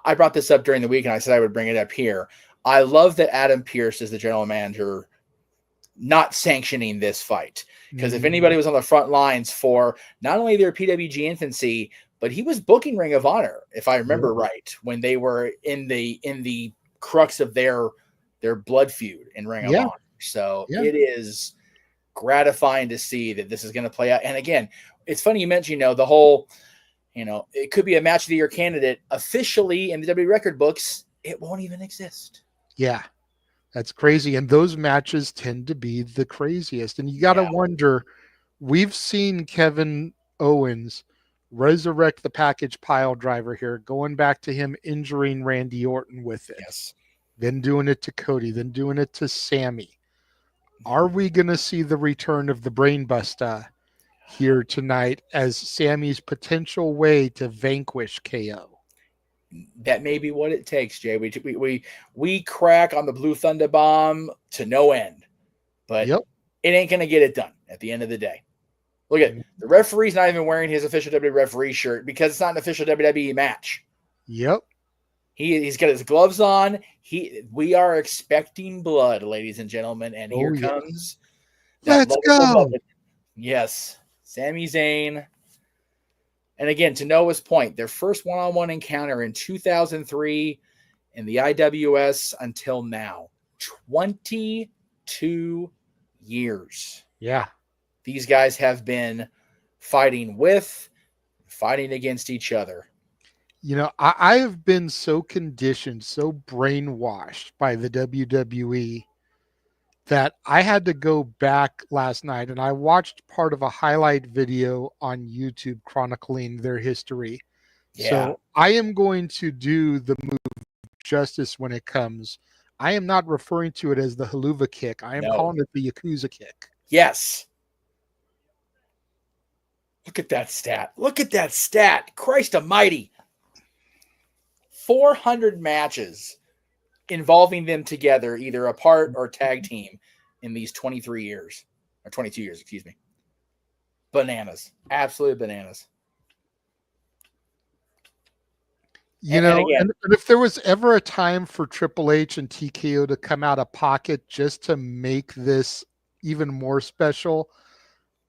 I brought this up during the week, and I said I would bring it up here. I love that Adam Pearce is the general manager not sanctioning this fight. Because if anybody was on the front lines for not only their PWG infancy, but he was booking Ring of Honor, if I remember right, when they were in the crux of their blood feud in Ring of Honor. So it is gratifying to see that this is going to play out. And again, it's funny you mentioned, the whole, it could be a match of the year candidate. Officially in the WWE record books, it won't even exist. Yeah. That's crazy. And those matches tend to be the craziest. And you got to wonder, we've seen Kevin Owens resurrect the package pile driver here, going back to him injuring Randy Orton with it. Yes. Then doing it to Cody, then doing it to Sami. Are we going to see the return of the Brainbuster here tonight as Sami's potential way to vanquish KO? That may be what it takes, Jay. We crack on the Blue Thunder Bomb to no end, but it ain't going to get it done at the end of the day. Look at the referee's not even wearing his official WWE referee shirt because it's not an official WWE match. Yep. He's got his gloves on. We are expecting blood, ladies and gentlemen, and here comes. Let's go. Yes, Sami Zayn. And again, to Noah's point, their first one-on-one encounter in 2003 in the IWS until now. 22 years. Yeah. These guys have been fighting against each other. I have been so conditioned, so brainwashed by the WWE that I had to go back last night and I watched part of a highlight video on YouTube chronicling their history. Yeah. So I am going to do the move justice when it comes. I am not referring to it as the haluva kick. I am calling it the Yakuza kick. Yes. Look at that stat. Look at that stat. Christ almighty. 400 matches involving them together, either apart or tag team, in these 23 years. Or 22 years, excuse me. Bananas. Absolute bananas. You And know, again, and if there was ever a time for Triple H and TKO to come out of pocket just to make this even more special,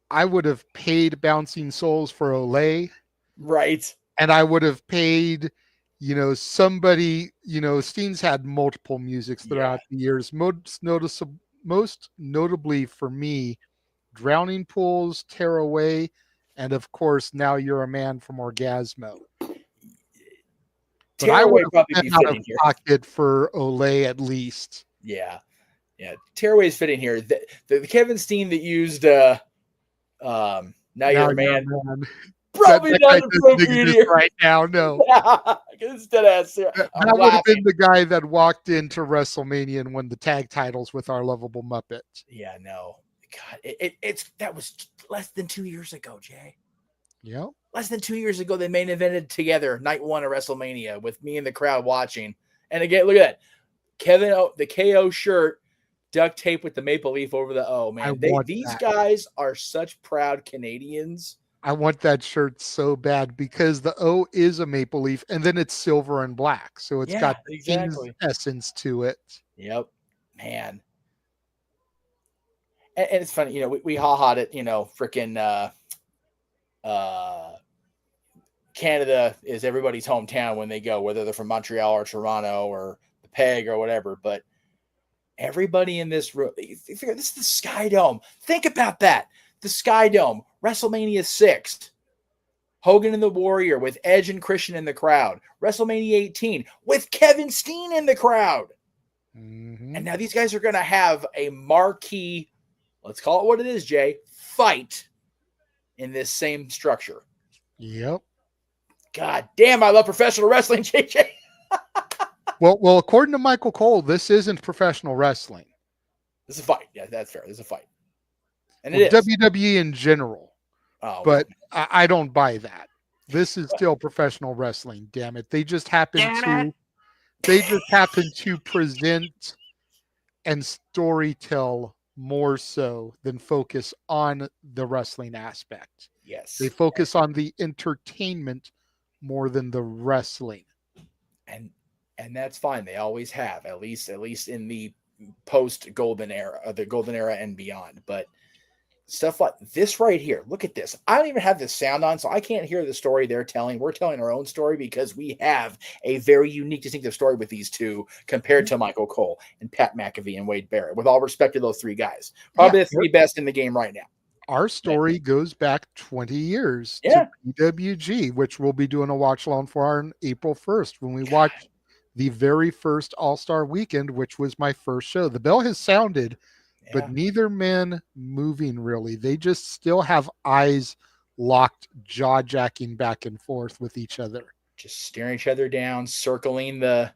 I would have paid Bouncing Souls for Olay. right. And I would have paid, somebody, Steen's had multiple musics throughout the years. Most notably for me, Drowning Pools, Tear Away, and of course, Now You're a Man from Orgasmo. But I would have been out of pocket for Olay at least. Yeah. Yeah. Tearaway is fitting here. The Kevin Steen that used Now You're a Man. Probably not appropriate here right now. No. Instead of that would have been the guy that walked into WrestleMania and won the tag titles with our lovable Muppet. Yeah, no. God, that was less than 2 years ago, Jay. Yep. Less than 2 years ago, they main evented together night one of WrestleMania with me and the crowd watching. And again, look at that. Kevin, the KO shirt, duct tape with the maple leaf over the O, man. These guys are such proud Canadians. I want that shirt so bad because the O is a maple leaf and then it's silver and black. So it's got King's essence to it. Yep. Man. And it's funny, we ha-ha'd it, freaking Canada is everybody's hometown when they go, whether they're from Montreal or Toronto or the Peg or whatever. But everybody in this room, this is the Sky Dome. Think about that. The Sky Dome, WrestleMania 6. Hogan and the Warrior with Edge and Christian in the crowd. WrestleMania 18 with Kevin Steen in the crowd. Mm-hmm. And now these guys are going to have a marquee, let's call it what it is, Jay, fight in this same structure. Yep. God damn, I love professional wrestling, JJ. Well, according to Michael Cole, this isn't professional wrestling. This is a fight. Yeah, that's fair. This is a fight. And it is. WWE in general. Oh, but I don't buy that. This is still professional wrestling, damn it. They just happen to present and storytell more so than focus on the wrestling aspect. Yes. They focus on the entertainment more than the wrestling. And that's fine. They always have, at least in the post golden era, the golden era and beyond. But stuff like this right here, look at this. I don't even have this sound on, so I can't hear the story they're telling. We're telling our own story because we have a very unique, distinctive story with these two compared to Michael Cole and Pat McAfee and Wade Barrett. With all respect to those three guys, probably the three best in the game right now. Our story goes back 20 years to PWG, which we'll be doing a watch along for on April 1st when we watch the very first All-Star Weekend, which was my first show. The bell has sounded, but neither man moving really. They just still have eyes locked, jaw-jacking back and forth with each other. Just staring each other down, circling the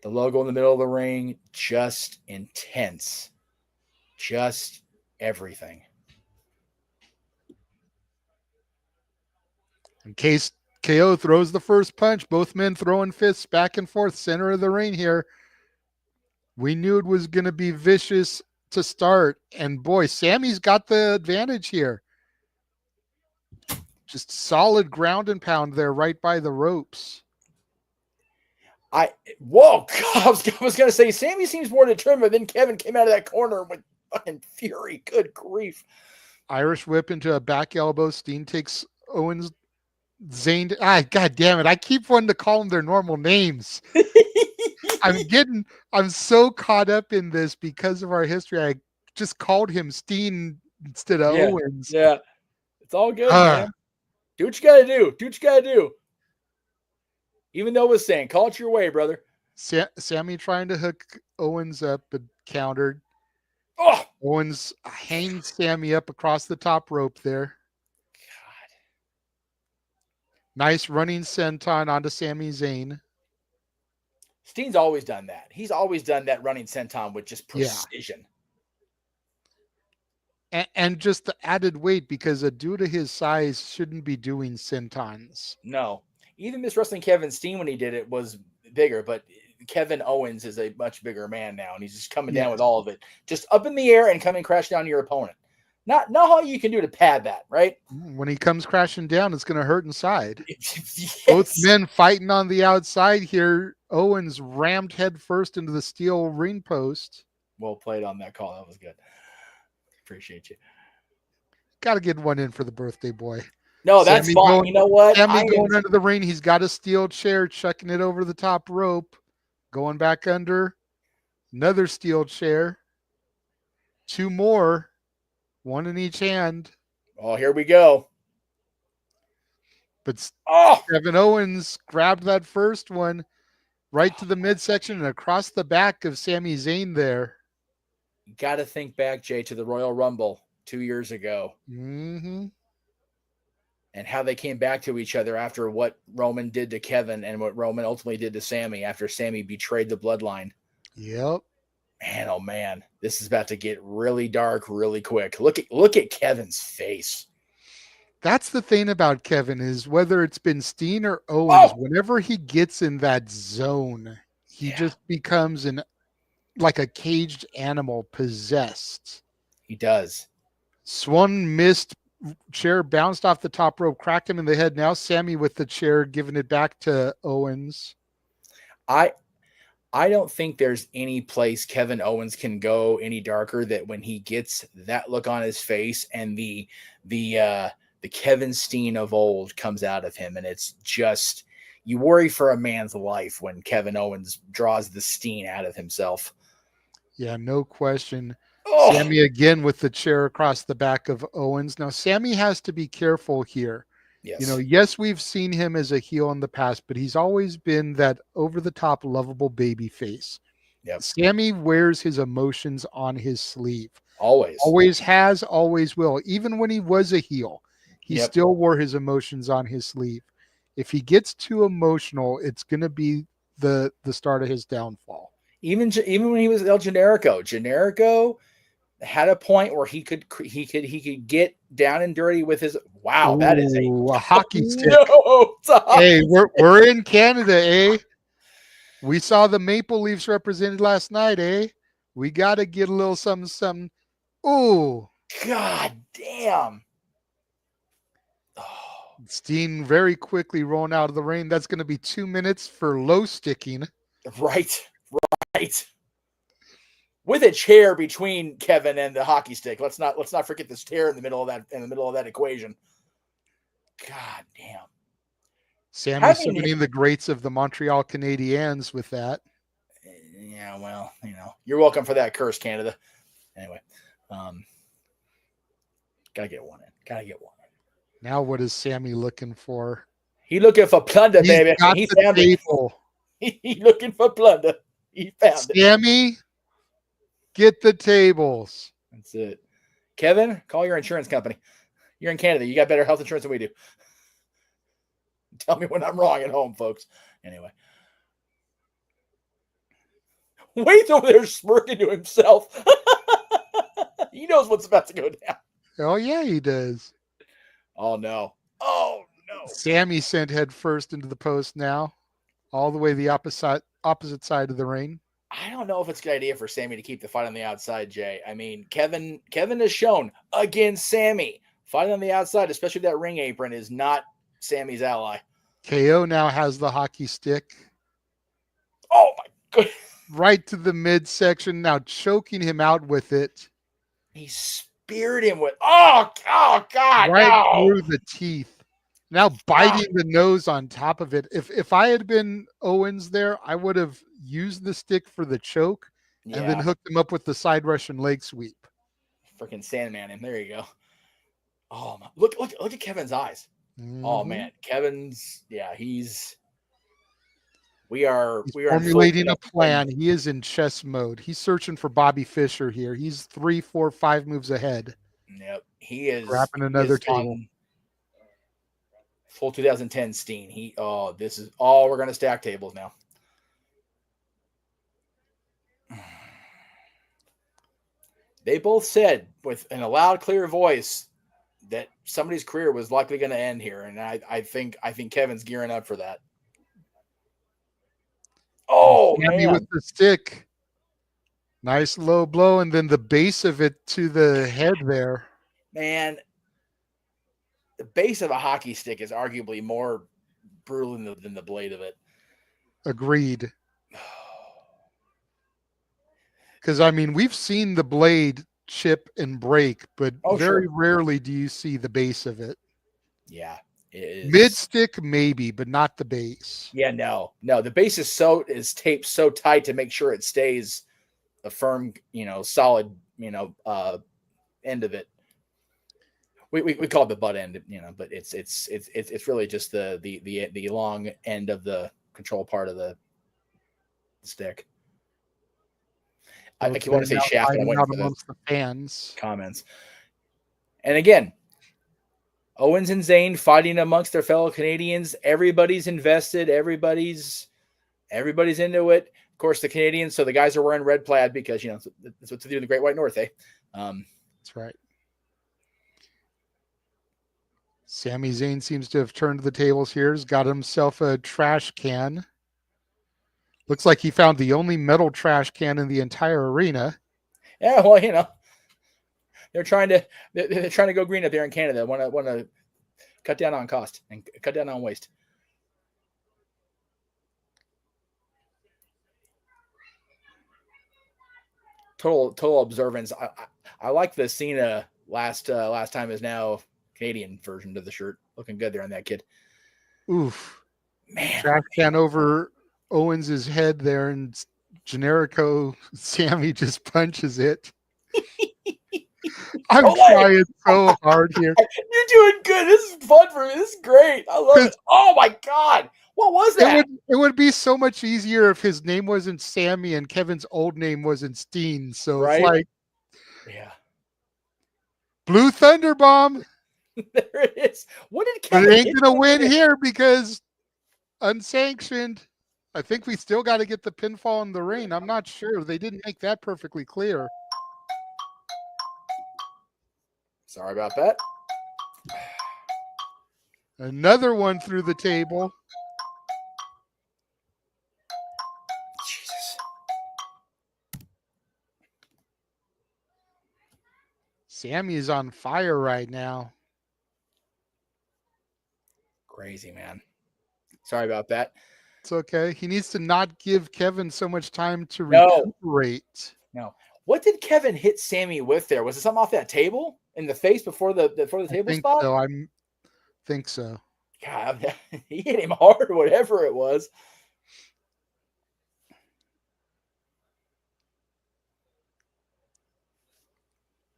logo in the middle of the ring. Just intense. Just everything. In case KO throws the first punch, both men throwing fists back and forth, center of the ring here. We knew it was going to be vicious to start, and boy, Sami's got the advantage here. Just solid ground and pound there right by the ropes. God, I was going to say, Sami seems more determined, but then Kevin came out of that corner with fucking fury. Good grief. Irish whip into a back elbow. Steen takes Owens. Zayn. God damn it. I keep wanting to call them their normal names. I'm so caught up in this because of our history. I just called him Steen instead of Owens. Yeah. It's all good, man. Do what you got to do. Do what you got to do. Even though was saying, call it your way, brother. Sami trying to hook Owens up, but countered. Oh! Owens hangs Sami up across the top rope there. Nice running senton onto Sami Zayn. Steen's always done that. He's always done that running senton with just Yeah. precision. And just the added weight, because a dude of his size shouldn't be doing sentons. No. Even Miss Wrestling Kevin Steen, when he did it, was bigger, but Kevin Owens is a much bigger man now, and he's just coming down with all of it. Just up in the air and coming crash down to your opponent. Not all you can do to pad that, right? When he comes crashing down, it's going to hurt inside. Yes. Both men fighting on the outside here. Owens rammed head first into the steel ring post. Well played on that call. That was good. Appreciate you. Got to get one in for the birthday boy. No, that's fine. You know what? Sami going under the ring. He's got a steel chair, chucking it over the top rope. Going back under. Another steel chair. Two more. One in each hand. Oh, here we go. But Kevin Owens grabbed that first one right to the midsection and across the back of Sami Zayn there. You got to think back, Jay, to the Royal Rumble 2 years ago. Mm-hmm. And how they came back to each other after what Roman did to Kevin and what Roman ultimately did to Sami after Sami betrayed the bloodline. Yep. Man, oh man, this is about to get really dark really quick. Look at Kevin's face. That's the thing about Kevin, is whether it's been Steen or Owens, whenever he gets in that zone, he just becomes like a caged animal possessed. He does. Swan missed chair, bounced off the top rope, cracked him in the head. Now Sami with the chair, giving it back to Owens. I don't think there's any place Kevin Owens can go any darker that when he gets that look on his face and the Kevin Steen of old comes out of him, and it's just, you worry for a man's life when Kevin Owens draws the Steen out of himself. Yeah, no question. Sami again with the chair across the back of Owens. Now Sami has to be careful here. Yes. You know, yes, we've seen him as a heel in the past, but he's always been that over-the-top, lovable baby face. Yep. Sami wears his emotions on his sleeve. Always. Always has, always will. Even when he was a heel, he still wore his emotions on his sleeve. If he gets too emotional, it's going to be the start of his downfall. Even when he was El Generico had a point where he could get down and dirty with his that is a hockey stick. No, hey, we're in Canada, eh? We saw the Maple Leafs represented last night, eh? We got to get a little something. Ooh, god damn! Steen very quickly rolling out of the ring. That's going to be 2 minutes for low sticking. Right. With a chair between Kevin and the hockey stick. Let's not forget this chair in the middle of that equation. God damn. Sami summoning the greats of the Montreal Canadiens with that. Yeah, well, you're welcome for that curse, Canada. Anyway, gotta get one in. Now what is Sami looking for? He looking for plunder, baby. He found it. He looking for plunder. He found it. Sami, get the tables. That's it. Kevin, call your insurance company. You're in Canada. You got better health insurance than we do. Tell me when I'm wrong at home, folks. Anyway. Wade's over there smirking to himself. He knows what's about to go down. Oh, yeah, he does. Oh, no. Sami sent head first into the post now, all the way the opposite side of the ring. I don't know if it's a good idea for Sami to keep the fight on the outside, Jay. I mean, Kevin has shown against Sami, fighting on the outside, especially that ring apron, is not Sami's ally. KO now has the hockey stick. Oh, my goodness. Right to the midsection, now choking him out with it. He speared him with, oh God. Right through the teeth. Now biting the nose on top of it. If I had been Owens there, I would have used the stick for the choke and then hooked him up with the side Russian leg sweep. Freaking Sandman him. There you go. Oh my, look at Kevin's eyes. Mm-hmm. Oh man, Kevin's we are formulating a plan. He is in chess mode. He's searching for Bobby Fischer here. He's 3, 4, 5 moves ahead. Yep. He is grabbing another table. Full 2010 Steen. This is all we're gonna stack tables now. They both said in a loud, clear voice that somebody's career was likely going to end here, and I think Kevin's gearing up for that. Oh, Sami man. with the stick. Nice low blow, and then the base of it to the head there. Man, the base of a hockey stick is arguably more brutal than the blade of it. Agreed. Because, I mean, we've seen the blade chip and break, but very rarely do you see the base of it. Yeah. It is. Mid stick, maybe, but not the base. Yeah, no. The base is taped so tight to make sure it stays a firm, solid, end of it. We call it the butt end, but it's really just the long end of the control part of the stick. I want to say shaft, but I went for amongst the fans. Comments. And again, Owens and Zayn fighting amongst their fellow Canadians. Everybody's invested. Everybody's into it. Of course, the Canadians. So the guys are wearing red plaid because that's what to do in the Great White North, eh? That's right. Sami Zayn seems to have turned the tables here. He's got himself a trash can. Looks like he found the only metal trash can in the entire arena. Yeah, well, they're trying to go green up there in Canada. Want to cut down on cost and cut down on waste. Total observance. I like the Cena last time is now Canadian version of the shirt. Looking good there on that kid. Oof. Man. Trash can over Owens' head there, and Generico Sami just punches it. I'm trying so hard here. You're doing good. This is fun for me. This is great. I love it. Oh my God. What was that? It would be so much easier if his name wasn't Sami and Kevin's old name wasn't Steen. So It's like, yeah. Blue Thunder Bomb. There it is. What did Kevin? But it ain't gonna win here because unsanctioned. I think we still got to get the pinfall in the ring. I'm not sure. They didn't make that perfectly clear. Sorry about that. Another one through the table. Jesus. Sami is on fire right now. Crazy, man. Sorry about that. It's okay. He needs to not give Kevin so much time to recuperate. No. What did Kevin hit Sami with there? Was it something off that table in the face before the table spot? So. I think so. God, he hit him hard, whatever it was.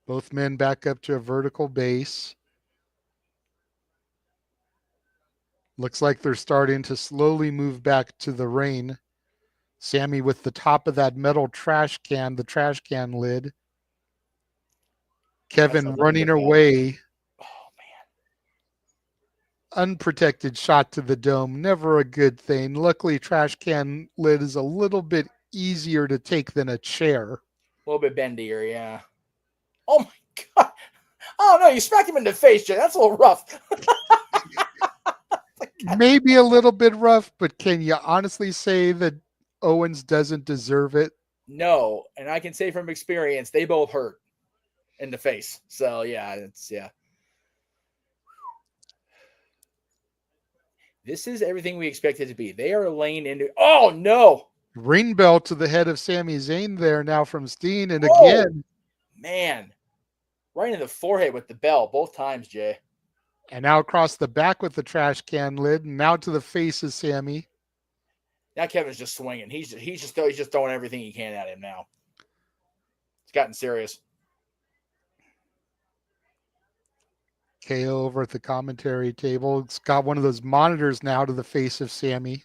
Both men back up to a vertical base. Looks like they're starting to slowly move back to the ring. Sami with the top of that metal trash can, the trash can lid. Kevin running away. Oh, man. Unprotected shot to the dome. Never a good thing. Luckily, trash can lid is a little bit easier to take than a chair. A little bit bendier, yeah. Oh, my God. Oh, no, you smacked him in the face, Jay. That's a little rough. Maybe a little bit rough, but can you honestly say that Owens doesn't deserve it? No, and I can say from experience, they both hurt in the face. So, yeah. This is everything we expect it to be. They are laying into... Oh, no! Ring bell to the head of Sami Zayn there now from Steen, and again... Man. Right in the forehead with the bell, both times, Jay. And now across the back with the trash can lid, and now to the face of Sami. Now Kevin's just swinging. He's just throwing everything he can at him now. It's gotten serious. KO over at the commentary table. It's got one of those monitors now to the face of Sami.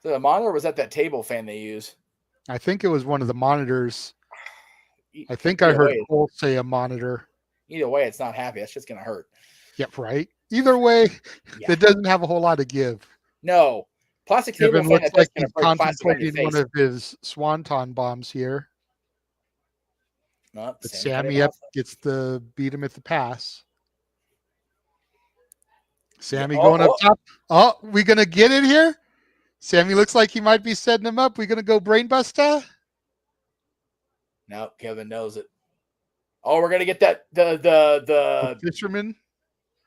So the monitor was at that table fan they use. I think it was one of the monitors. I think I heard Cole say a monitor. Either way, it's not happy. That's just going to hurt. Yep, right. Either way, Yeah. it doesn't have a whole lot to give. No. Plastic table Kevin fan looks that like that's he's going to break plastic on your contemplating one face. of his swanton bombs here. No, But Sami cut Sami it up off. gets the beat him at the pass. Sami Yeah. going up top. Oh, we going to get it here? Sami looks like he might be setting him up. We going to go brainbuster? No, Kevin knows it. Oh, we're going to get that the fisherman?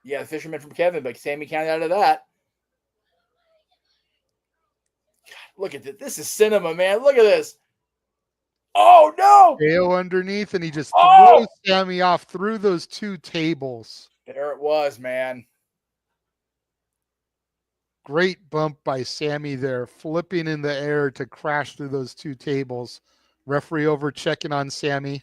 Yeah, the fisherman from Kevin, but Sami counted out of that. God, look at this. This is cinema, man. Look at this. Oh, no. KO underneath, and he just throws Sami off through those two tables. There it was, man. Great bump by Sami there, flipping in the air to crash through those two tables. Referee over checking on Sami.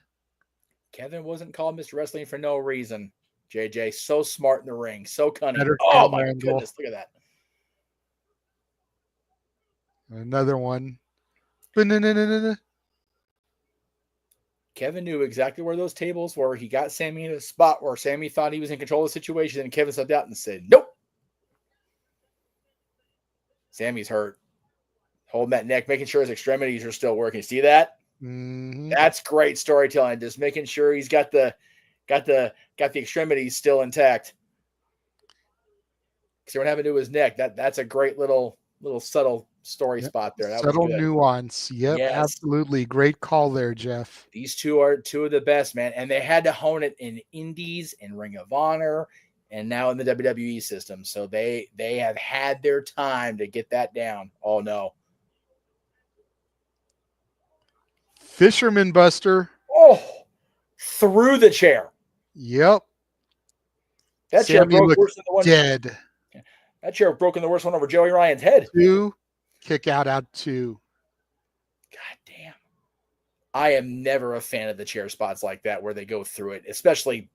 Kevin wasn't called Mr. Wrestling for no reason. JJ, so smart in the ring, so cunning. Better Oh, my angle. goodness. Look at that. Another one. Kevin knew exactly where those tables were. He got Sami in a spot where Sami thought he was in control of the situation, and Kevin stepped out and said, nope. Sami's hurt. Holding that neck, making sure his extremities are still working. See that? Mm-hmm. That's great storytelling. Just making sure he's got the extremities still intact. See what happened to his neck? That's a great little subtle story spot there. That subtle was good. nuance. Yep, Yes. Absolutely. Great call there, Jeff. These two are two of the best, man. And they had to hone it in Indies and Ring of Honor and now in the WWE system. So they have had their time to get that down. Oh, no. Fisherman Buster. Oh, through the chair. Yep. That chair Sami broke worse than the one. Dead. That chair broke in the worst one over Joey Ryan's head. 2. Kick out 2. God damn. I am never a fan of the chair spots like that where they go through it, especially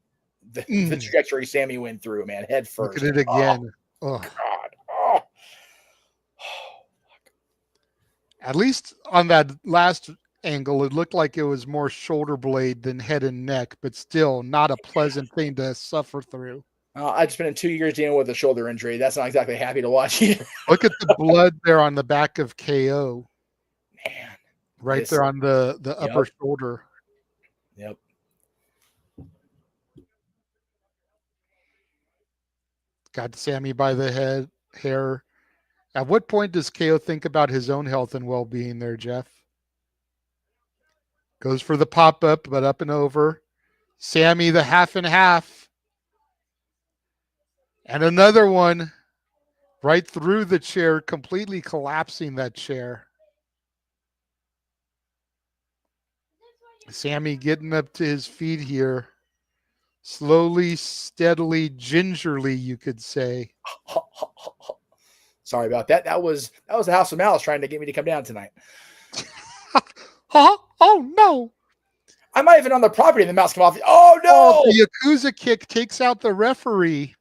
the trajectory Sami went through, man, head first. Look at it again. Oh, God. Oh. At least on that last angle, it looked like it was more shoulder blade than head and neck, but still not a pleasant thing to suffer through. I've spent 2 years dealing with a shoulder injury. That's not exactly happy to watch either. Look at the blood there on the back of KO. Man. Right there on the upper shoulder. Yep. Got Sami by the hair. At what point does KO think about his own health and well-being there, Jeff? Goes for the pop-up, but up and over. Sami the half and half. And another one right through the chair, completely collapsing that chair. Sami getting up to his feet here. Slowly, steadily, gingerly, you could say. Sorry about that. That was the House of Malice trying to get me to come down tonight. Huh? Oh, no. I'm not even on the property of the Mouse come off. Oh, no. Oh, the Yakuza kick takes out the referee.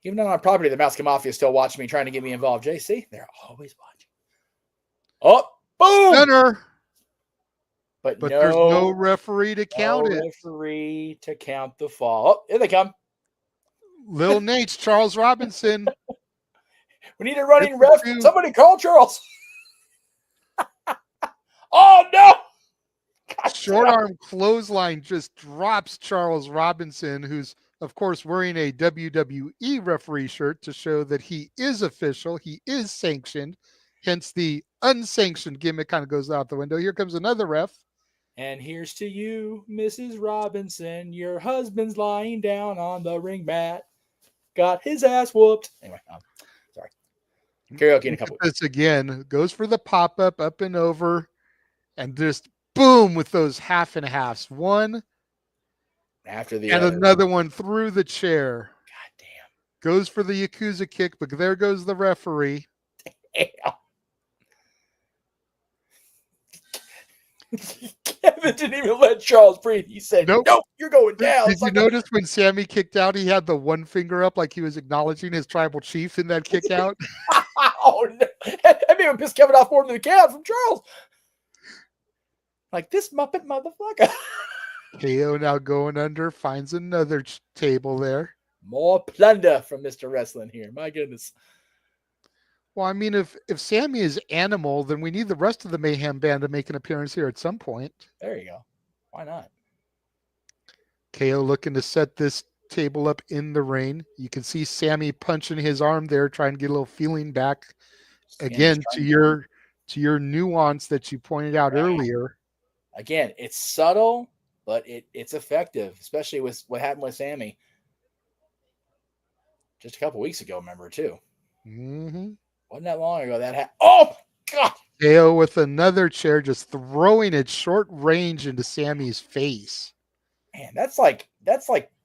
Even on our property, the Mouse Mafia is still watching me, trying to get me involved. JC, they're always watching. Oh, boom! Center. But no, there's no referee to count it. Referee to count the fall. Oh, here they come. Lil Nate's Charles Robinson. We need a running ref. Somebody call Charles. Oh, no! God, short arm clothesline just drops Charles Robinson, who's of course wearing a WWE referee shirt to show that he is official, he is sanctioned. Hence the unsanctioned gimmick kind of goes out the window. Here comes another ref. And here's to you, Mrs. Robinson. Your husband's lying down on the ring mat. Got his ass whooped. Anyway, sorry. Karaoke in a couple. This again goes for the pop up and over, and just boom with those half and halves. One after the and other. Another one through the chair. God damn. Goes for the Yakuza kick, but there goes the referee. Damn. Kevin didn't even let Charles breathe. He said, nope, you're going down. Did you notice when Sami kicked out, he had the one finger up like he was acknowledging his tribal chief in that kick out? Oh, no. That made him piss Kevin off more than the cat from Charles. Like, this Muppet motherfucker. KO now going under, finds another table there. More plunder from Mr. Wrestling here. My goodness. Well, I mean, if Sami is animal, then we need the rest of the Mayhem Band to make an appearance here at some point. There you go. Why not? KO looking to set this table up in the ring. You can see Sami punching his arm there, trying to get a little feeling back. Again, to your nuance that you pointed out earlier. Again, it's subtle, but it's effective, especially with what happened with Sami just a couple weeks ago, remember, too. Mm-hmm. Wasn't that long ago that happened. Oh, God! KO with another chair, just throwing it short range into Sami's face. Man, that's like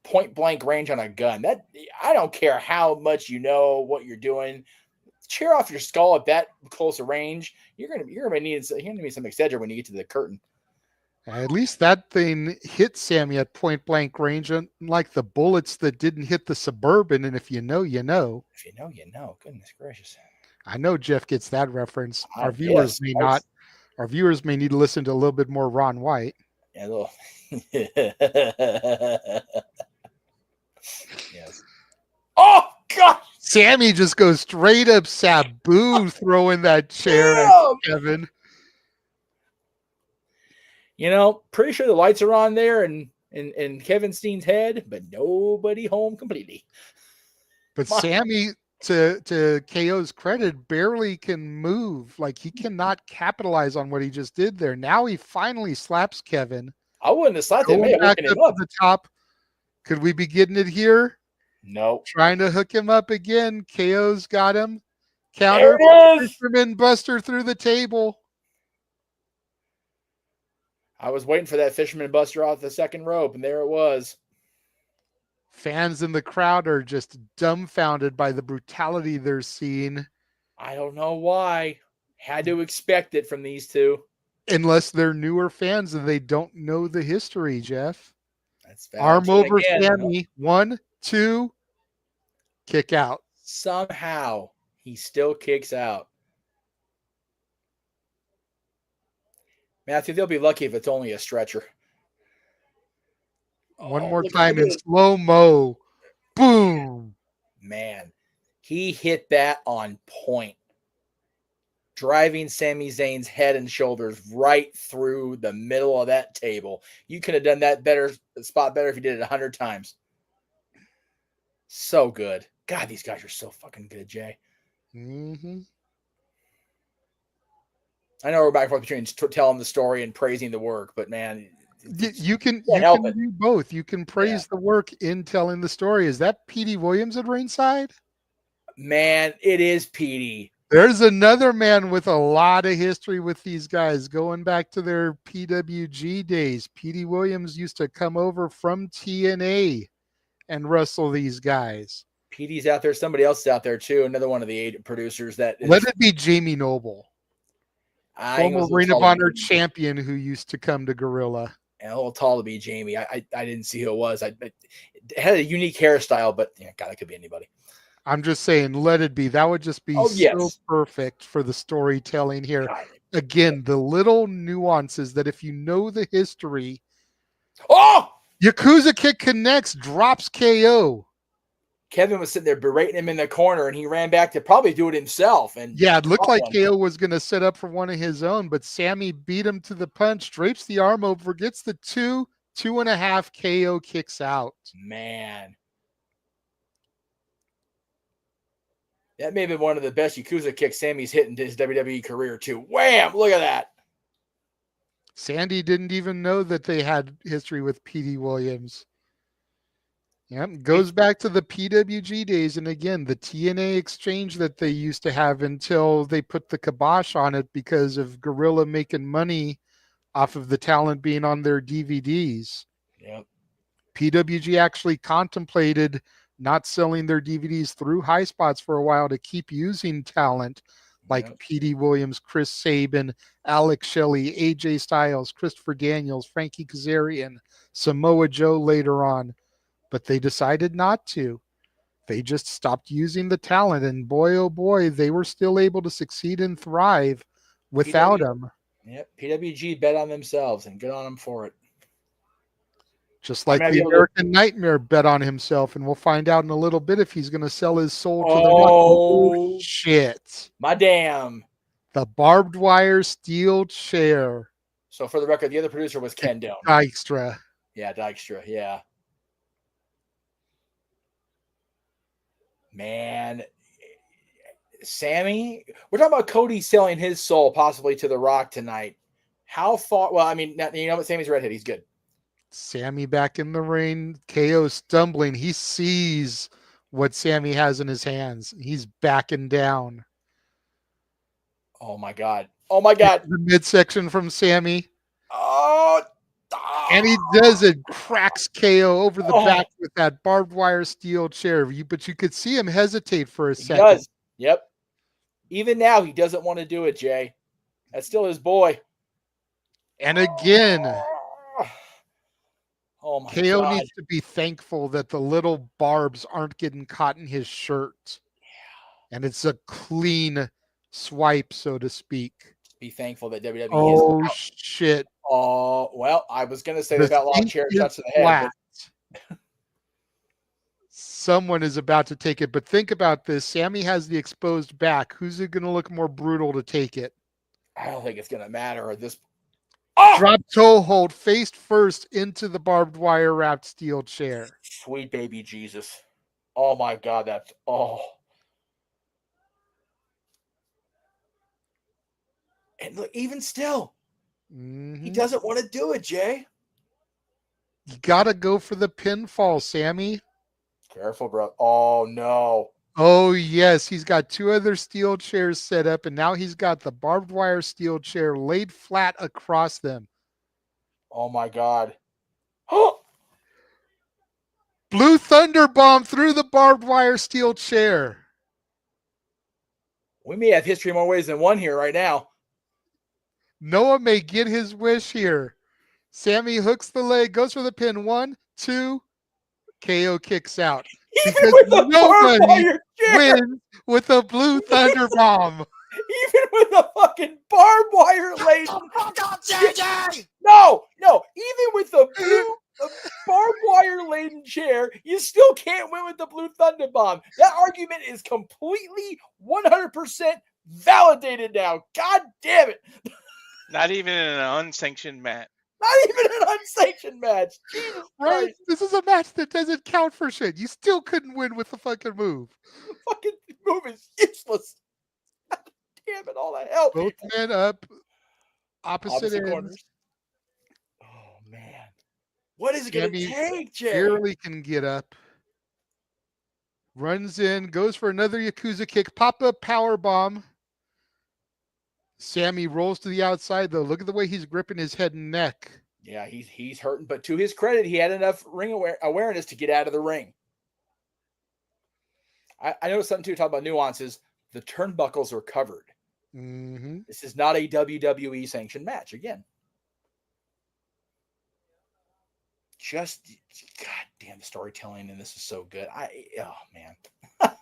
point blank range on a gun. That I don't care how much you know what you're doing. Cheer off your skull at that close a range. You're gonna need some Excedrin when you get to the curtain. At least that thing hit Sami at point blank range, unlike the bullets that didn't hit the Suburban. And if you know, you know. If you know, you know. Goodness gracious. I know Jeff gets that reference. Our Yes, viewers may not. Our viewers may need to listen to a little bit more Ron White. Yeah, a little. Yes. Oh God! Sami just goes straight up Sabu throwing that chair at Kevin. You know, pretty sure the lights are on there and in Kevin Steen's head, but nobody home completely. But Sami, to KO's credit, barely can move. Like, he cannot capitalize on what he just did there. Now he finally slaps Kevin. I wouldn't have slapped him. Back up to the top. Could we be getting it here? No. Trying to hook him up again. KO's got him. Counter. Fisherman Buster through the table. I was waiting for that Fisherman Buster off the second rope, and there it was. Fans in the crowd are just dumbfounded by the brutality they're seeing. I don't know why. Had to expect it from these two. Unless they're newer fans and they don't know the history, Jeff. That's valid. Arm over Sami. 1, 2, kick out. Somehow he still kicks out. Matthew, they'll be lucky if it's only a stretcher. One more time in slow-mo. Boom. Man, he hit that on point. Driving Sami Zayn's head and shoulders right through the middle of that table. You could have done that spot better if you did it 100 times. So good. God, these guys are so fucking good, Jay. Mm-hmm. I know we're back and forth between telling the story and praising the work, but man, you can do both. You can praise the work in telling the story. Is that Petey Williams at ringside? Man, it is Petey. There's another man with a lot of history with these guys going back to their PWG days. Petey Williams used to come over from TNA and wrestle these guys. Petey's out there. Somebody else is out there too. Another one of the 8 producers that. Let it be Jamie Noble. Former Ring of Honor champion who used to come to Gorilla. And a little tall to be Jamie. I didn't see who it was. It had a unique hairstyle, but God, it could be anybody. I'm just saying, let it be. That would just be so perfect for the storytelling here. God. Again, the little nuances that if you know the history. Oh! Yakuza kick connects, drops KO. Kevin was sitting there berating him in the corner, and he ran back to probably do it himself. And yeah, it looked like KO was going to set up for one of his own, but Sami beat him to the punch, drapes the arm over, gets the 2.5 KO kicks out. Man. That may have been one of the best Yakuza kicks Sami's hit in his WWE career, too. Wham! Look at that. Sandy didn't even know that they had history with Petey Williams. Yep, goes back to the PWG days, and again, the TNA exchange that they used to have until they put the kibosh on it because of Gorilla making money off of the talent being on their DVDs. Yep. PWG actually contemplated not selling their DVDs through High Spots for a while to keep using talent like Petey Williams, Chris Sabin, Alex Shelley, AJ Styles, Christopher Daniels, Frankie Kazarian, Samoa Joe later on. But they decided not to. They just stopped using the talent, and boy, oh boy, they were still able to succeed and thrive without him. Yep, PWG bet on themselves, and good on them for it. Just like the American Nightmare bet on himself, and we'll find out in a little bit if he's going to sell his soul to the Rock. Oh, shit. My damn. The barbed wire steel chair. So for the record, the other producer was Ken Dome. Dykstra. Yeah, Dykstra. Yeah. Man. Sami, we're talking about Cody selling his soul possibly to the Rock tonight. How far? Well, I mean, you know what? Sami's redhead. He's good. Sami back in the ring. KO stumbling. He sees what Sami has in his hands. He's backing down. Oh my God. Oh my God. The midsection from Sami. Oh. And he does it. Cracks KO over the back with that barbed wire steel chair. But you could see him hesitate for a second. He does. Yep. Even now, he doesn't want to do it, Jay. That's still his boy. And again, oh my KO God. needs to be thankful that the little barbs aren't getting caught in his shirt. Yeah. And it's a clean swipe, so to speak. Be thankful that WWE oh, is shit. Oh, well, I was going to say they've got a lot of chair shots to the head. But... Someone is about to take it, but think about this. Sami has the exposed back. Who's it going to look more brutal to take it? I don't think it's going to matter at this. Drop toe hold face first into the barbed wire wrapped steel chair. Sweet baby Jesus. Oh my God, that's And look, even still, he doesn't want to do it, Jay. You got to go for the pinfall, Sami. Careful, bro. Oh, no. Oh, yes. He's got two other steel chairs set up, and now he's got the barbed wire steel chair laid flat across them. Oh, my God. Blue Thunder Bomb through the barbed wire steel chair. We may have history more ways than one here right now. Noah may get his wish here. Sami hooks the leg, goes for the pin. 1, 2. KO kicks out. Even with the nobody wins with a Blue Thunder Bomb. Even with a fucking barbed wire laden. No. Even with the barbed wire laden chair, you still can't win with the Blue Thunder Bomb. That argument is completely 100% validated now. God damn it. Not even in an unsanctioned match. Not even an unsanctioned match. Jesus right? Christ. This is a match that doesn't count for shit. You still couldn't win with the fucking move. The fucking move is useless. Damn it, all the hell. Both men up. Opposite ends. Corners. Oh, man. What is it going to take, Jay? Barely can get up. Runs in. Goes for another Yakuza kick. Pop-up power bomb. Sami rolls to the outside, though. Look at the way he's gripping his head and neck. Yeah, he's hurting. But to his credit, he had enough ring awareness to get out of the ring. I noticed something, too, talking about nuances. The turnbuckles are covered. Mm-hmm. This is not a WWE sanctioned match, again. Just, God damn, the storytelling in this is so good. Oh, man.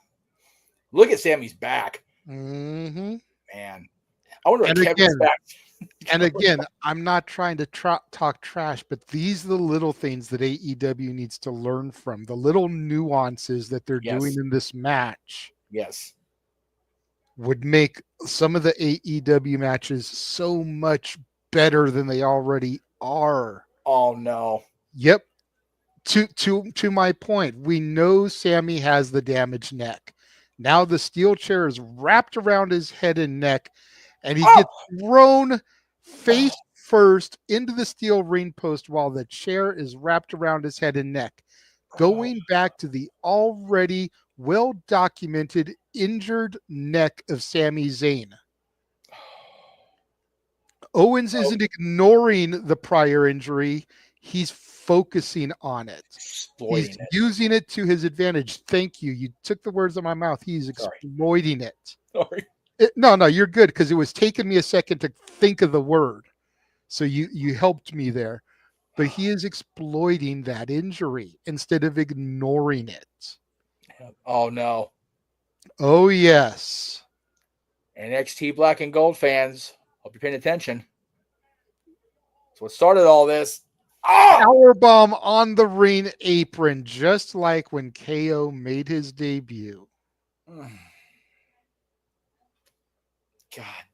Look at Sami's back. Mm-hmm. Man. I wonder what Kevin's back. And again, I'm not trying to talk trash, but these are the little things that AEW needs to learn from. The little nuances that they're doing in this match. Yes. Would make some of the AEW matches so much better than they already are. Oh, no. Yep. To my point, we know Sami has the damaged neck. Now the steel chair is wrapped around his head and neck, and he gets thrown face first into the steel ring post while the chair is wrapped around his head and neck. Going back to the already well-documented injured neck of Sami Zayn. Owens isn't ignoring the prior injury. He's focusing on it. He's using it to his advantage. Thank you. You took the words out of my mouth. He's exploiting it. Sorry. No, you're good, because it was taking me a second to think of the word. So you helped me there. But he is exploiting that injury instead of ignoring it. Oh, no. Oh, yes. NXT Black and Gold fans, hope you're paying attention. That's what started all this. Powerbomb on the ring apron, just like when KO made his debut. God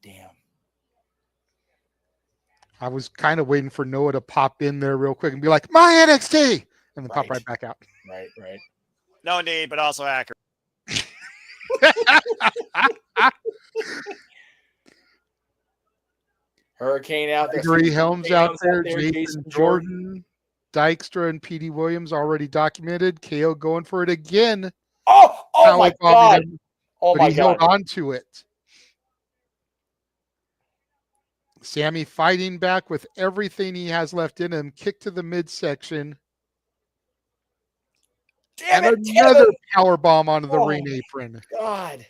damn. I was kind of waiting for Noah to pop in there real quick and be like, my NXT! And then pop right back out. Right. No need, but also accurate. Hurricane out there. Gregory Helms out there. Jason Jordan, Dykstra, and Petey Williams already documented. KO going for it again. Oh my God. But he held on to it. Sami fighting back with everything he has left in him. Kick to the midsection. Damn and it, another Kevin. power bomb onto the ring apron. God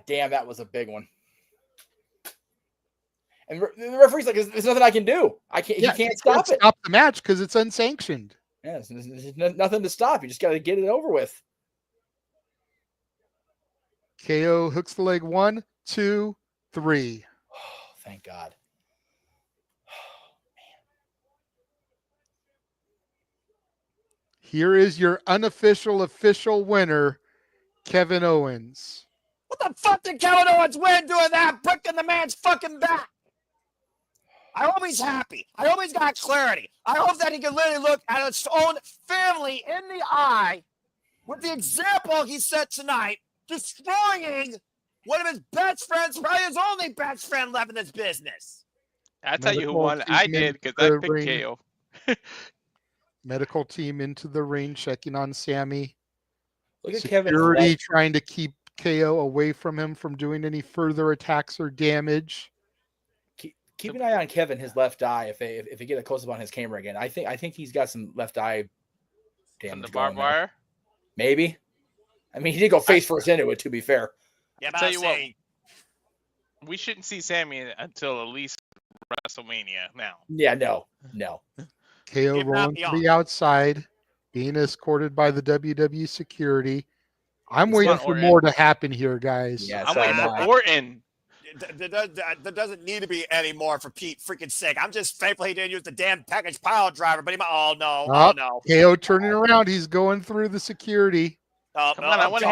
damn, that was a big one. And the referee's like, there's nothing I can do. He can't stop it. Stop the match because it's unsanctioned. Yeah, there's nothing to stop. You just got to get it over with. KO hooks the leg 1, 2, 3. Oh, thank God. Here is your unofficial official winner, Kevin Owens. What the fuck did Kevin Owens win doing that? Breaking the man's fucking back. I hope he's happy. I hope he's got clarity. I hope that he can literally look at his own family in the eye with the example he set tonight, destroying one of his best friends, probably his only best friend left in this business. I'll tell you who won. I did because I picked KO. Medical team into the ring, checking on Sami. Look at Security Kevin trying to keep KO away from him from doing any further attacks or damage. Keep an eye on Kevin, his left eye. If they get a close up on his camera again, I think he's got some left eye damage. From the barbed wire? Maybe. I mean, he did go face first into it, to be fair. Yeah, I'll tell you what, we shouldn't see Sami until at least WrestleMania now. Yeah, no. KO rolling to the outside, being escorted by the WWE security. I'm waiting for more to happen here, guys. Yes, I'm waiting for Orton. There doesn't need to be any more for Pete freaking sake. I'm just thankful he didn't use the damn package pile driver, but oh no. KO turning around. He's going through the security. Come on, I want to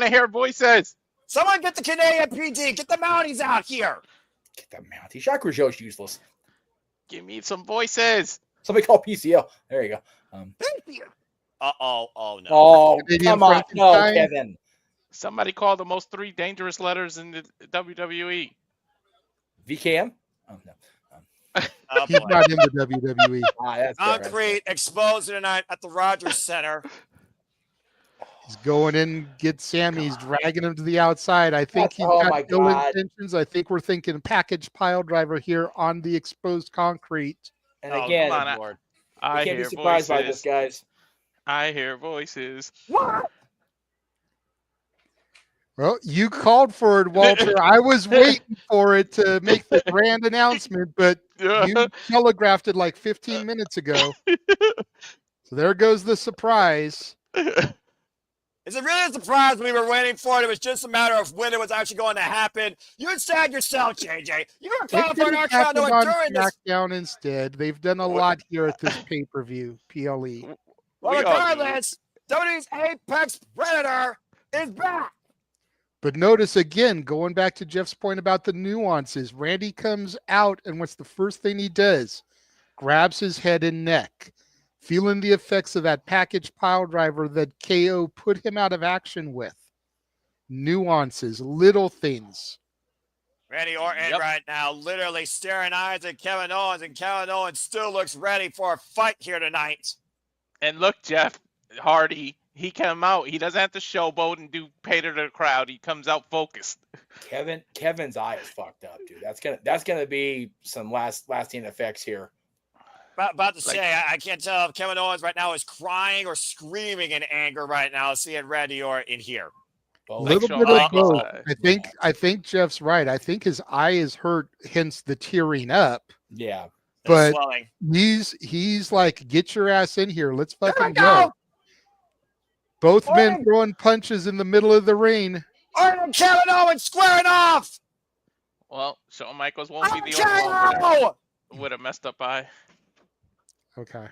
hear voices. Someone get the Canadian PD. Get the Mounties out here. Get the Mounties. Jacques Rougeau's useless. Give me some voices. Somebody call PCO. There you go. Oh no. Oh, Canadian come on. No, Frankenstein. Kevin. Somebody call the most 3 dangerous letters in the WWE. VKM? Oh, no. He's not in the WWE. That's fair, Concrete exposed tonight at the Rogers Center. He's going in, get Sami. He's dragging him to the outside. I think he's Oh, got my ill God. intentions. I think we're thinking package pile driver here on the exposed concrete. And again, come on, Lord, I you can't be hear surprised by voices. this, guys. I hear voices. What? Well, you called for it, Walter. I was waiting for it to make the grand announcement, but you telegraphed it like 15 minutes ago. So there goes the surprise. Is it really a surprise we were waiting for it? It was just a matter of when it was actually going to happen. You said yourself, JJ. You were calling for an Archon during this. SmackDown instead. They've done a lot here at this pay-per-view, PLE. Well, regardless, WWE's Apex Predator is back. But notice again, going back to Jeff's point about the nuances, Randy comes out, and what's the first thing he does? Grabs his head and neck, feeling the effects of that package pile driver that KO put him out of action with. Nuances, little things. Randy Orton right now literally staring eyes at Kevin Owens, and Kevin Owens still looks ready for a fight here tonight. And look, Jeff Hardy, he came out. He doesn't have to showboat and do pater to the crowd. He comes out focused. Kevin's eye is fucked up, dude. That's gonna be some lasting effects here. About to say, I can't tell if Kevin Owens right now is crying or screaming in anger right now, seeing Randy Orton here. A little bit of both. I think Jeff's right. I think his eye is hurt, hence the tearing up. Yeah. But he's like, get your ass in here. Let's fucking go. Both men throwing punches in the middle of the ring. Orton and Kevin Owens squaring off. Well, Shawn Michaels won't be the only one. with a messed up eye. Okay.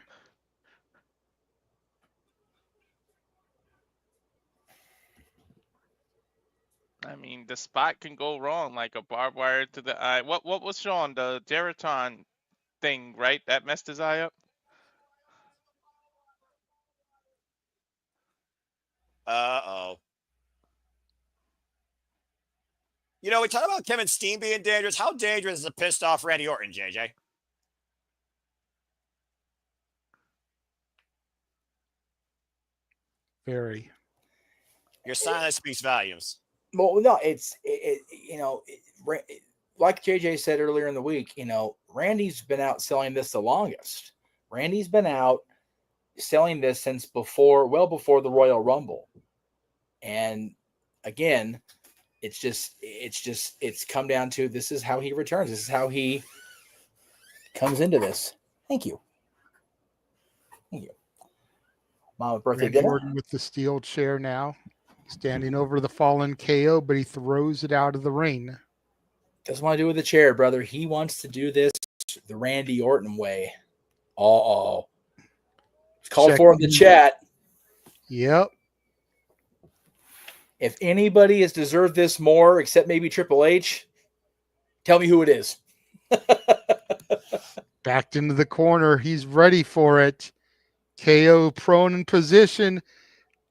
I mean, the spot can go wrong, like a barbed wire to the eye. What was Sean, the Geraton thing, right? That messed his eye up? Uh-oh. You know, we talk about Kevin Steen being dangerous. How dangerous is a pissed off Randy Orton, JJ? Very. Your silence speaks volumes. Well, no, like JJ said earlier in the week, Randy's been out selling this the longest. Randy's been out selling this since well before the Royal Rumble. And again, it's come down to, this is how he returns. This is how he comes into this. Thank you. Mama birthday Randy dinner. Orton with the steel chair now, standing over the fallen KO, but he throws it out of the ring. Doesn't want to do it with the chair, brother. He wants to do this the Randy Orton way. Uh-oh. It's called for in the chat. Yep. If anybody has deserved this more, except maybe Triple H, tell me who it is. Backed into the corner. He's ready for it. KO prone in position.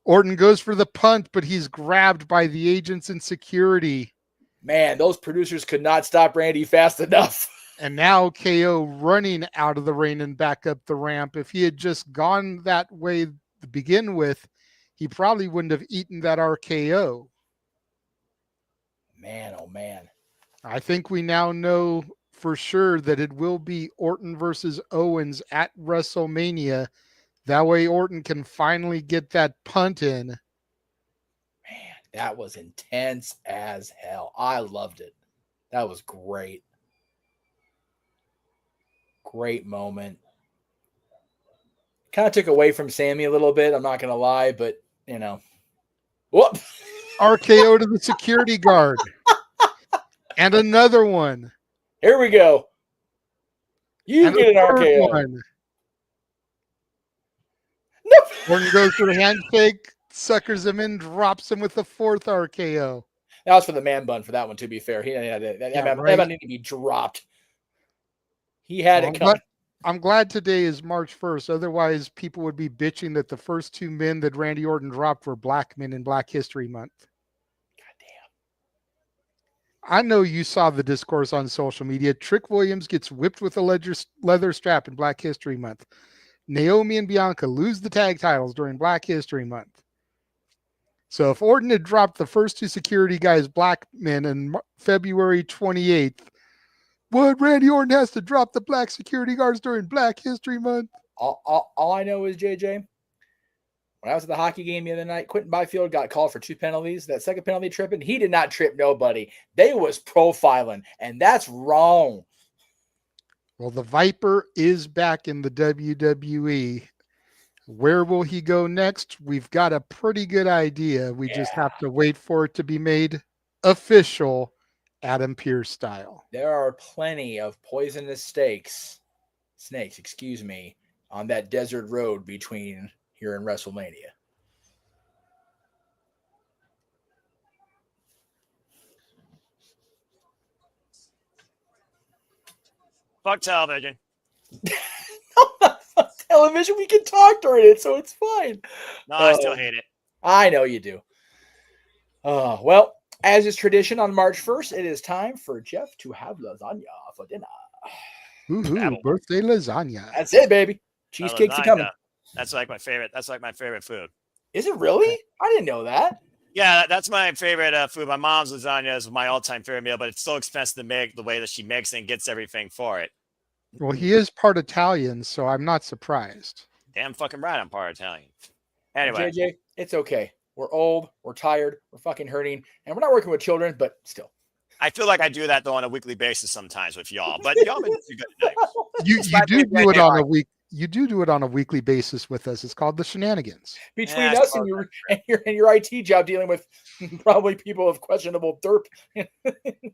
Orton goes for the punt, but he's grabbed by the agents and security. Man, those producers could not stop Randy fast enough. And now KO running out of the ring and back up the ramp. If he had just gone that way to begin with, he probably wouldn't have eaten that RKO. Man, oh man. I think we now know for sure that it will be Orton versus Owens at WrestleMania. That way Orton can finally get that punt in. Man, that was intense as hell. I loved it. That was great. Great moment. Kind of took away from Sami a little bit, I'm not going to lie, but, Whoop! RKO to the security guard. And another one. Here we go. You and get an RKO. One. Nope. Orton goes for the handshake, suckers him in, drops him with the fourth RKO. That was for the man bun for that one, to be fair. That man needed to be dropped. He had it coming. I'm glad today is March 1st. Otherwise, people would be bitching that the first two men that Randy Orton dropped were black men in Black History Month. Goddamn. I know you saw the discourse on social media. Trick Williams gets whipped with a leather strap in Black History Month. Naomi and Bianca lose the tag titles during Black History Month. So if Orton had dropped the first two security guys, black men, on February 28th, what, Randy Orton has to drop the black security guards during Black History Month? All I know is, JJ, when I was at the hockey game the other night, Quentin Byfield got called for 2 penalties. That second penalty tripping, he did not trip nobody. They was profiling, and that's wrong. Well, the Viper is back in the WWE. Where will he go next? We've got a pretty good idea. We just have to wait for it to be made official, Adam Pearce style. There are plenty of poisonous snakes, on that desert road between here and WrestleMania. Fuck television. No, not television. We can talk during it, so it's fine. No, I still hate it. I know you do. Well, as is tradition on March 1st, it is time for Jeff to have lasagna for dinner. Ooh, birthday lasagna. That's it, baby. Cheesecakes are coming. That's like my favorite. That's like my favorite food. Is it really? I didn't know that. Yeah, that's my favorite food. My mom's lasagna is my all-time favorite meal, but it's so expensive to make the way that she makes it and gets everything for it. Well, he is part Italian, so I'm not surprised. Damn fucking right, I'm part Italian. Anyway. JJ, it's okay. We're old, we're tired, we're fucking hurting, and we're not working with children, but still. I feel like I do that though on a weekly basis sometimes with y'all, but y'all been good tonight. You do it on a week. you do it on a weekly basis with us. It's called the Shenanigans. Between Yeah, us and your IT job dealing with probably people of questionable derp.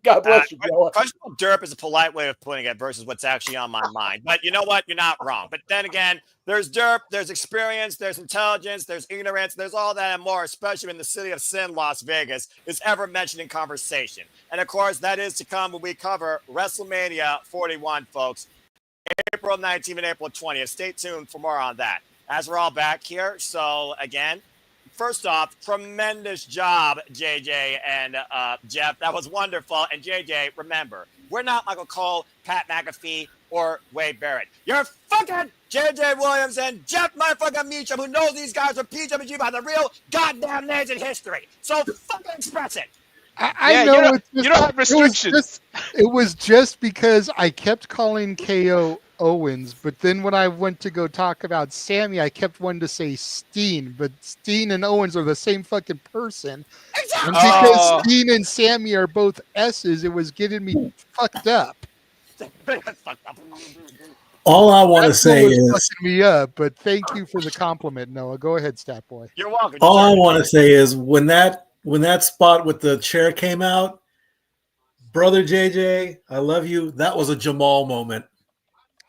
God bless you, Bella. Questionable derp is a polite way of putting it versus what's actually on my mind. But you know what? You're not wrong. But then again, there's derp, there's experience, there's intelligence, there's ignorance, there's all that and more, especially in the city of sin, Las Vegas, is ever mentioned in conversation. And of course, that is to come when we cover WrestleMania 41, folks. April 19th and April 20th. Stay tuned for more on that. As we're all back here, so again, first off, tremendous job, JJ and Jeff. That was wonderful. And JJ, remember, we're not Michael Cole, Pat McAfee, or Wade Barrett. You're fucking JJ Williams and Jeff motherfucking Meacham, who knows these guys are PWG by the real goddamn names in history. So fucking express it. I know you don't have restrictions. It was just because I kept calling KO Owens, but then when I went to go talk about Sami, I kept wanting to say Steen, but Steen and Owens are the same fucking person. Exactly. And because Steen and Sami are both S's, it was getting me fucked up. All I want to That's say what was is, fucking me up, but thank you for the compliment, Noah. Go ahead, Stat Boy. You're welcome. all I want to say is when that spot with the chair came out, brother JJ, I love you. That was a Jamal moment.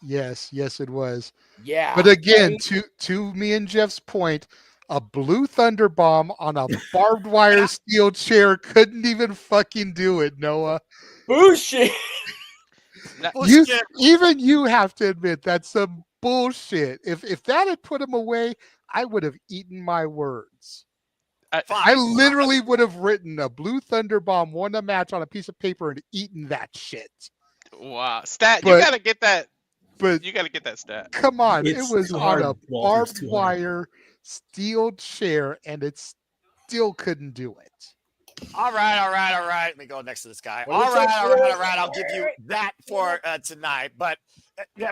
Yes, it was. Yeah. But again, to me and Jeff's point, a blue thunder bomb on a barbed wire steel chair couldn't even fucking do it, Noah. Bullshit. Even you have to admit that's some bullshit. If that had put him away, I would have eaten my words. I literally would have written a blue thunder bomb, won a match on a piece of paper, and eaten that shit. Wow, stat! But- you gotta get that. But You gotta get that stat. come on, It's it was too on hard, a Walter, it's barbed too hard. wire steel chair, and it still couldn't do it. All right. Let me go next to this guy. What All do we right. say? I'll give you that for tonight. But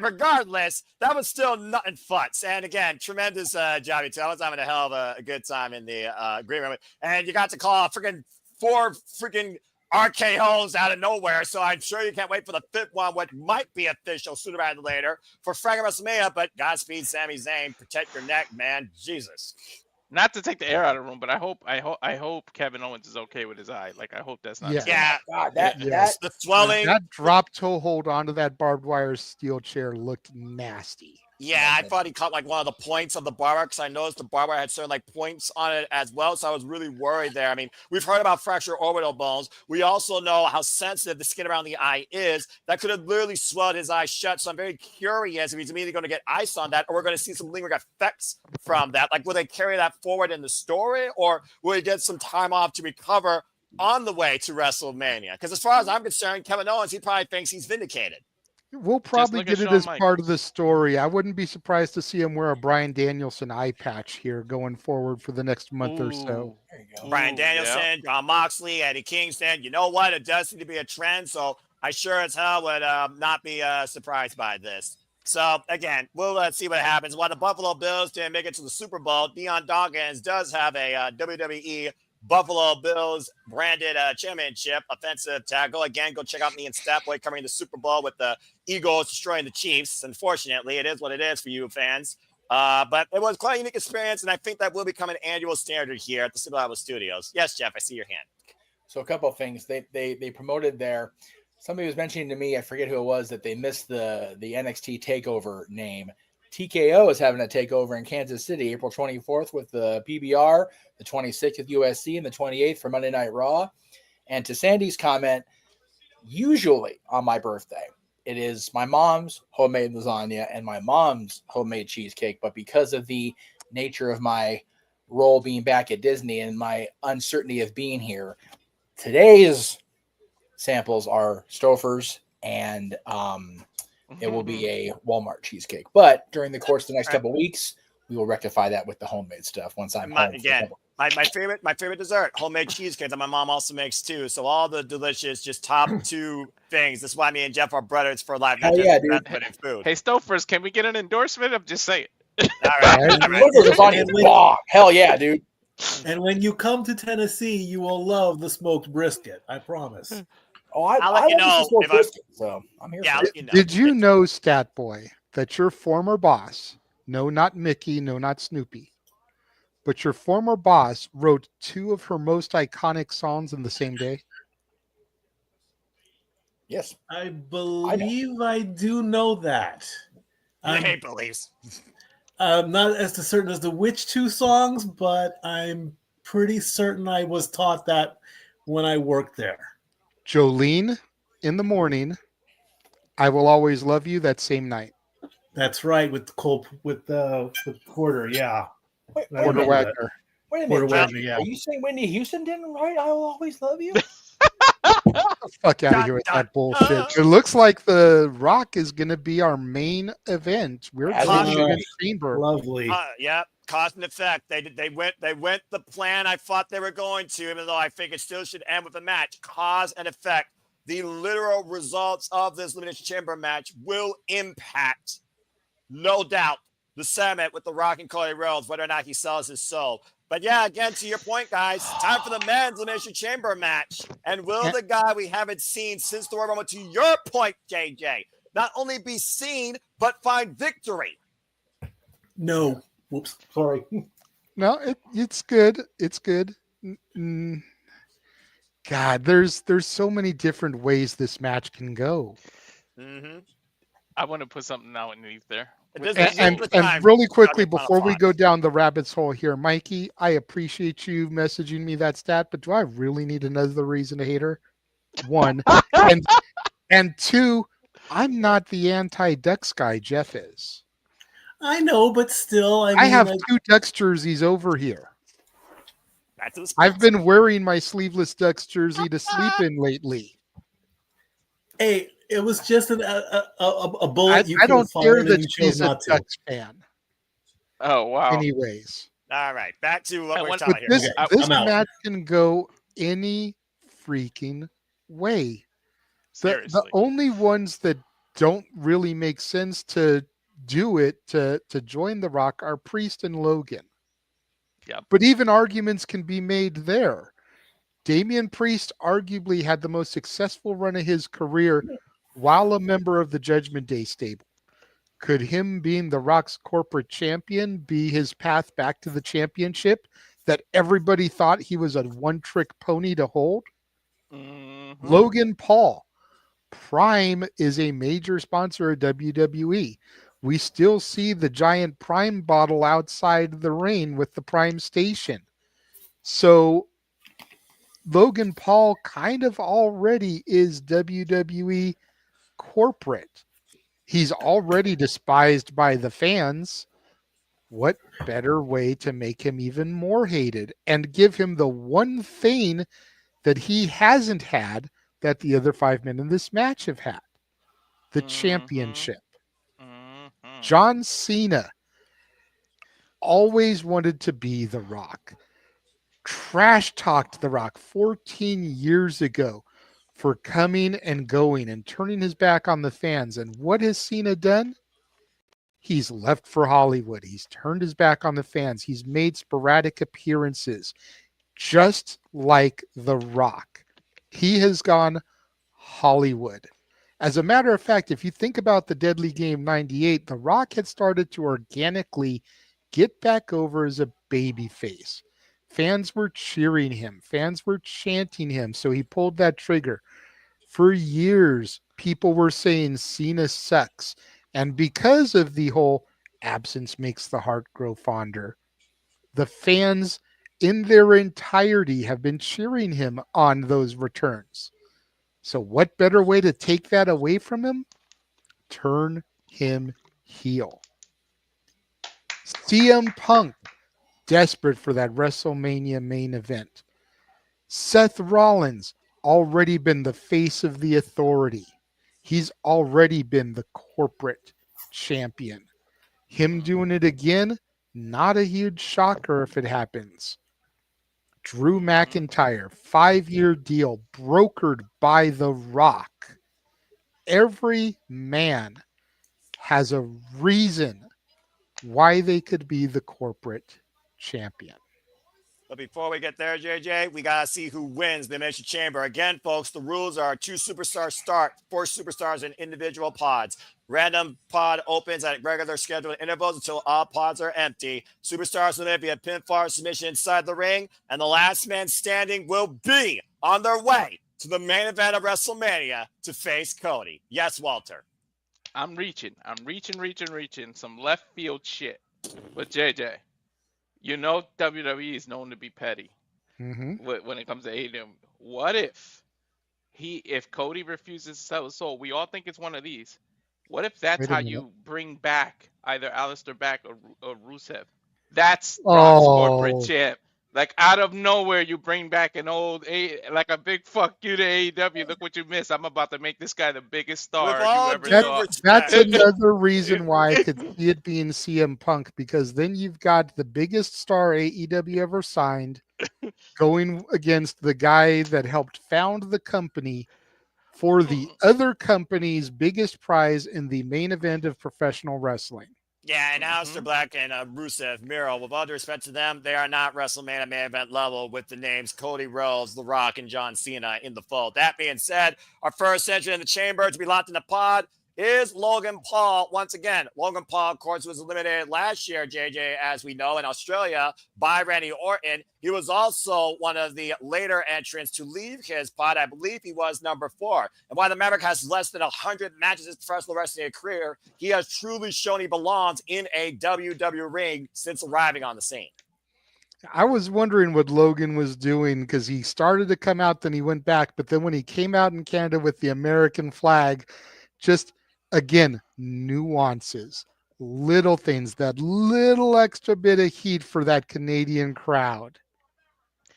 regardless, that was still nothing futs. And again, tremendous job. You tell us I'm having a hell of a good time in the green room. And you got to call freaking 4 freaking RKOs out of nowhere. So I'm sure you can't wait for the 5th one, which might be official sooner rather than later for Freakin WrestleMania. But Godspeed, Sami Zayn. Protect your neck, man. Jesus. Not to take the air out of the room, but I hope Kevin Owens is okay with his eye. Like I hope that's not. Yeah. Yeah. God, Yes. The swelling. That drop toe hold onto that barbed wire steel chair looked nasty. Yeah, I thought he caught like one of the points of the bar because I noticed the bar had certain like points on it as well. So I was really worried there. I mean, we've heard about fractured orbital bones. We also know how sensitive the skin around the eye is. That could have literally swelled his eye shut. So I'm very curious if he's immediately going to get ice on that, or we're going to see some lingering effects from that. Like, will they carry that forward in the story, or will he get some time off to recover on the way to WrestleMania? Because as far as I'm concerned, Kevin Owens, he probably thinks he's vindicated. We'll probably look at get it Shawn as Michaels. part of the story. I wouldn't be surprised to see him wear a Bryan Danielson eye patch here going forward for the next month or so. There you go. Brian Ooh, Danielson, yeah. John Moxley, Eddie Kingston. You know what? It does seem to be a trend. So I sure as hell would not be surprised by this. So again, we'll see what happens. While the Buffalo Bills didn't make it to the Super Bowl, Deion Dawkins does have a WWE Buffalo Bills branded championship offensive tackle. Again, go check out me and Statboy covering the Super Bowl with the Eagles destroying the Chiefs. Unfortunately, it is what it is for you fans. But it was quite a unique experience, and I think that will become an annual standard here at the Super Bowl Studios. Yes, Jeff, I see your hand. So a couple of things. They promoted their. Somebody was mentioning to me, I forget who it was, that they missed the NXT Takeover name. TKO is having a takeover in Kansas City, April 24th with the PBR, the 26th with USC, and the 28th for Monday Night Raw. And to Sandy's comment, usually on my birthday, it is my mom's homemade lasagna and my mom's homemade cheesecake. But because of the nature of my role being back at Disney and my uncertainty of being here, today's samples are Stouffer's and it will be a Walmart cheesecake. But during the course of the next couple of weeks, we will rectify that with the homemade stuff once I'm home. Again, my favorite dessert, homemade cheesecake that my mom also makes too. So all the delicious, just top 2 things. That's why me and Jeff are brothers for life. Not Hell just yeah, dude. but in food. Hey, Stouffer's, can we get an endorsement? I'm just saying. All right. Stouffer's lasagna is bomb. Hell yeah, dude. And when you come to Tennessee, you will love the smoked brisket. I promise. Oh, I'll let you know love if brisket, so I'm here Yeah, for I'll it. let you know. Did you know, Stat Boy, that your former boss, no, not Mickey, no, not Snoopy, but your former boss wrote two of her most iconic songs in the same day? Yes. I believe I do know that. Ray believes. I'm not as to certain as the which two songs, but I'm pretty certain I was taught that when I worked there. Jolene in the morning, I Will Always Love You that same night. That's right, with Cole with Porter, yeah. Wait, I wait a Porter minute. remember that. Wagner. Wait a Porter minute. Wagner, yeah. Are you saying Whitney Houston didn't write "I Will Always Love You"? Fuck out of Dun, here with dun, that bullshit. dun. It looks like the Rock is going to be our main event. We're As going it to should the be. chamber. Lovely. Yeah, cause and effect. They went the plan I thought they were going to, even though I think it still should end with a match. Cause and effect. The literal results of this Elimination Chamber match will impact, no doubt, the summit with the Rock and Cody Rhodes, whether or not he sells his soul. But yeah, again, to your point, guys, time for the men's Elimination Chamber match. And will the guy we haven't seen since the Royal Rumble, to your point, JJ, not only be seen, but find victory? No. Whoops. Sorry. No, it's good. It's good. God, there's so many different ways this match can go. Mm-hmm. I want to put something out underneath there. And really quickly before we go down the rabbit's hole here, Mikey, I appreciate you messaging me that stat, but do I really need another reason to hate her? One, and two, I'm not the anti-Ducks guy. Jeff is. I know, but still, I mean, have two Ducks jerseys over here. I've been wearing my sleeveless Ducks jersey to sleep in lately. Hey, it was just a bullet you I could don't have care fired, that and you chose she's a not to. Ducks fan. Oh wow. Anyways, all right, back to what we're want- talking but here. this match can go any freaking way. The Seriously. only ones that don't really make sense to do it to join the Rock are Priest and Logan. Yep. But even arguments can be made there. Damien Priest arguably had the most successful run of his career while a member of the Judgment Day stable. Could him being the Rock's corporate champion be his path back to the championship that everybody thought he was a one-trick pony to hold? Mm-hmm. Logan Paul. Prime is a major sponsor of WWE. We still see the giant Prime bottle outside the ring with the Prime station. So Logan Paul kind of already is WWE corporate. He's already despised by the fans. What better way to make him even more hated and give him the one thing that he hasn't had that the other 5 men in this match have had? The championship. Mm-hmm. John Cena always wanted to be The Rock. Trash talked The Rock 14 years ago for coming and going and turning his back on the fans. And what has Cena done? He's left for Hollywood. He's turned his back on the fans. He's made sporadic appearances, just like The Rock. He has gone Hollywood. As a matter of fact, if you think about the Deadly Game 98, The Rock had started to organically get back over as a babyface. Fans were cheering him. Fans were chanting him. So he pulled that trigger. For years, people were saying Cena sucks. And because of the whole absence makes the heart grow fonder, the fans in their entirety have been cheering him on those returns. So what better way to take that away from him? Turn him heel. CM Punk, desperate for that WrestleMania main event. Seth Rollins, already been the face of the Authority. He's already been the corporate champion. Him doing it again, not a huge shocker if it happens. Drew McIntyre, 5-year deal, brokered by The Rock. Every man has a reason why they could be the corporate champion. But before we get there, JJ, we got to see who wins the Elimination Chamber. Again, folks, the rules are 2 superstars start, 4 superstars in individual pods. Random pod opens at regular scheduled intervals until all pods are empty. Superstars will via pinfall submission inside the ring, and the last man standing will be on their way to the main event of WrestleMania to face Cody. Yes, Walter. I'm reaching some left field shit. But JJ, you know WWE is known to be petty when it comes to AEW. What if Cody refuses to sell his soul? We all think it's one of these. What if that's how you bring back either Aleister Black or Rusev? That's Rock's corporate champ. Like out of nowhere, you bring back an old like a big fuck you to AEW. Look what you missed. I'm about to make this guy the biggest star you ever saw. That's another reason why I could see it being CM Punk, because then you've got the biggest star AEW ever signed going against the guy that helped found the company for the other company's biggest prize in the main event of professional wrestling. Yeah, and Aleister Black and Rusev, Miro, with all due respect to them, they are not WrestleMania main event level with the names Cody Rhodes, The Rock, and John Cena in the fold. That being said, our first entrant in the chamber to be locked in the pod is Logan Paul. Once again, Logan Paul, of course, was eliminated last year, JJ, as we know, in Australia by Randy Orton. He was also one of the later entrants to leave his pod. I believe he was number 4. And while the Maverick has less than 100 matches in his professional wrestling career, he has truly shown he belongs in a WWE ring since arriving on the scene. I was wondering what Logan was doing, because he started to come out, then he went back. But then when he came out in Canada with the American flag, just again, nuances, little things, that little extra bit of heat for that Canadian crowd.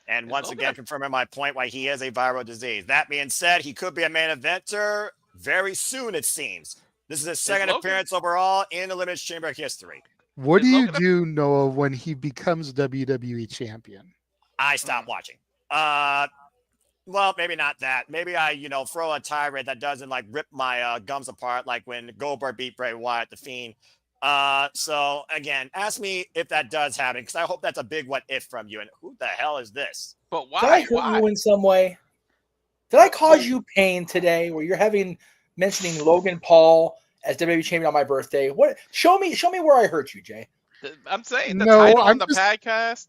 And once again, confirming my point why he is a viral disease. That being said, he could be a main eventer very soon, it seems. This is his second appearance overall in Elimination Chamber history. What do you do, Noah, when he becomes WWE champion? I stop watching. Well, maybe not that. Maybe I, throw a tirade that doesn't rip my gums apart, like when Goldberg beat Bray Wyatt, the Fiend. So again, ask me if that does happen, because I hope that's a big what if from you. And who the hell is this? But why? Did I hurt you in some way? Did I cause you pain today, where you're mentioning Logan Paul as WWE champion on my birthday? What? Show me where I hurt you, Jay. I'm saying the title on the podcast.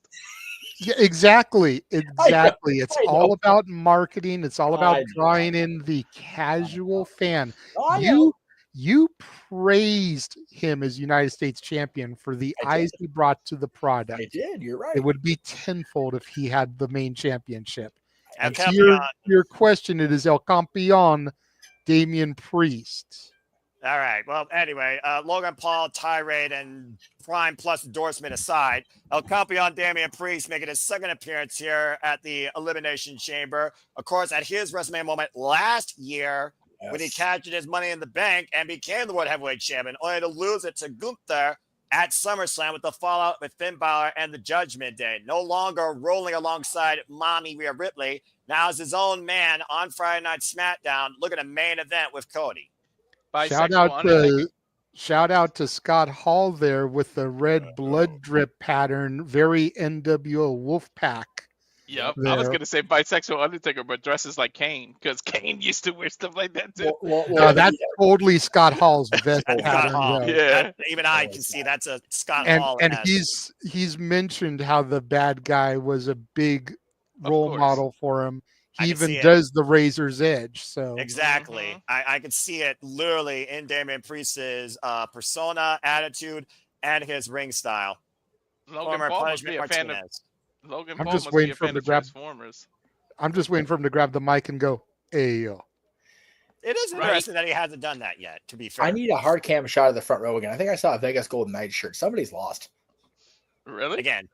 Yeah, exactly. It's all about marketing. It's all about drawing in the casual fan. You praised him as United States champion for the eyes he brought to the product. I did. You're right. It would be tenfold if he had the main championship. And to your question, it is El Campeon, Damien Priest. All right. Well, anyway, Logan Paul tirade and Prime Plus endorsement aside, El Campeon Damien Priest making his second appearance here at the Elimination Chamber. Of course, at his WrestleMania moment last year, when he cashed in his Money in the Bank and became the World Heavyweight Champion, only to lose it to Gunther at SummerSlam with the fallout with Finn Balor and the Judgment Day. No longer rolling alongside Mommy Rhea Ripley. Now is his own man on Friday Night SmackDown, looking at a main event with Cody. Shout out to Scott Hall there with the red blood drip pattern, very NWO Wolfpack. Yep, I was gonna say bisexual Undertaker, but dresses like Kane, because Kane used to wear stuff like that too. No, that's totally Scott Hall's vest pattern. Hall. Yeah, even I can see that's a Scott Hall. And he's mentioned how the bad guy was a big role model for him. He even does the Razor's Edge. So exactly, I can see it literally in Damien Priest's persona, attitude, and his ring style. Logan Paul must be a fan of. Logan Paul just must waiting be a for fan him to of grab. Transformers. I'm just waiting for him to grab the mic and go, "Hey yo." It is interesting that he hasn't done that yet. To be fair, I need a hard cam shot of the front row again. I think I saw a Vegas Golden Knights shirt. Somebody's lost. Really? Again.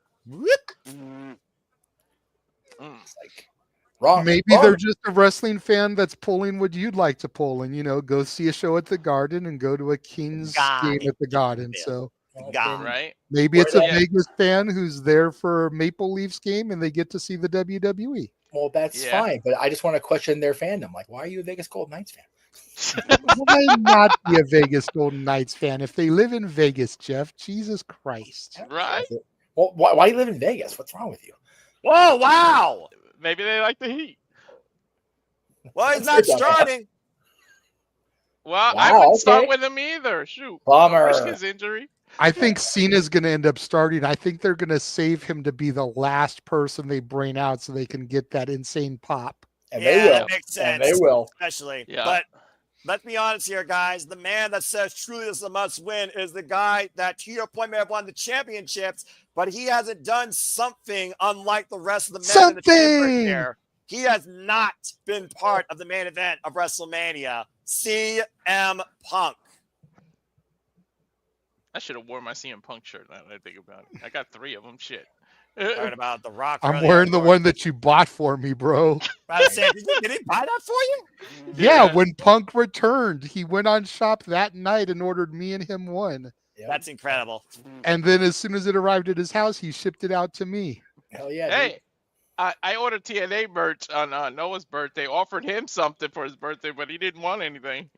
Wrong. Maybe they're just a wrestling fan that's pulling what you'd like to pull, and go see a show at the Garden and go to a Kings game at the Garden. So. Right. Maybe it's a Vegas fan who's there for Maple Leafs game and they get to see the WWE. Well, that's fine, but I just want to question their fandom. Like, why are you a Vegas Golden Knights fan? Why not be a Vegas Golden Knights fan if they live in Vegas, Jeff? Jesus Christ. Right. Well, why do you live in Vegas? What's wrong with you? Whoa, wow. Maybe they like the heat. Well, he's Let's not say that. starting. Well, I Wow, wouldn't start okay. with him either. Shoot. Bummer. Risk his injury. I think Cena's going to end up starting. I think they're going to save him to be the last person they bring out so they can get that insane pop. And Yeah, they will. that makes And sense. they will. Especially. Yeah. But let's be honest here, guys. The man that says truly this is a must win is the guy that, to your point, may have won the championships, but he hasn't done something unlike the rest of the men in the chamber here. He has not been part of the main event of WrestleMania. CM Punk. I should have worn my CM Punk shirt now that I think about it. I got 3 of them. Shit. Heard about The Rock. I'm earlier, wearing the of course. one that you bought for me, bro. I was saying, did he buy that for you? Yeah, when Punk returned, he went on shop that night and ordered me and him one. Yep. That's incredible. And then as soon as it arrived at his house, he shipped it out to me. Hell yeah. Hey, Dude. I ordered TNA merch on Noah's birthday. Offered him something for his birthday, but he didn't want anything.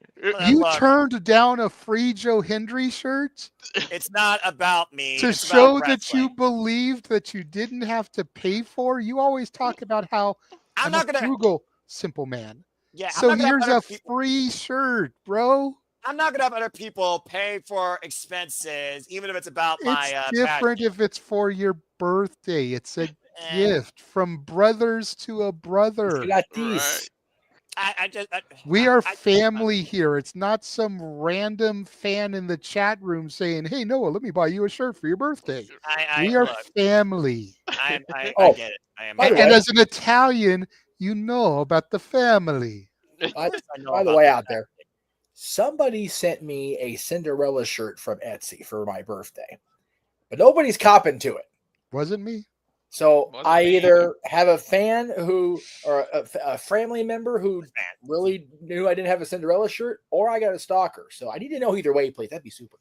You Look, turned down a free Joe Hendry shirt it's not about me. to It's about show that wrestling. you believed that you didn't have to pay for. You always talk about how I'm not a gonna. frugal, simple man. Yeah, So I'm not gonna here's have other a people- free shirt, bro. I'm not gonna have other people pay for expenses, even if it's about my. It's different if it's for your birthday. It's a gift from brothers to a brother. You got these. Right. We are family here. It's not some random fan in the chat room saying, "Hey, Noah, let me buy you a shirt for your birthday." We are look, family. I Oh, get it. I am. by the And way- as an Italian, you know about the family. By, I know by the about way, that. out there, somebody sent me a Cinderella shirt from Etsy for my birthday, but nobody's copping to it. Wasn't me? So Wasn't I me. either have a fan who, or a family member who really knew I didn't have a Cinderella shirt, or I got a stalker. So I need to know either way, please. That'd be super.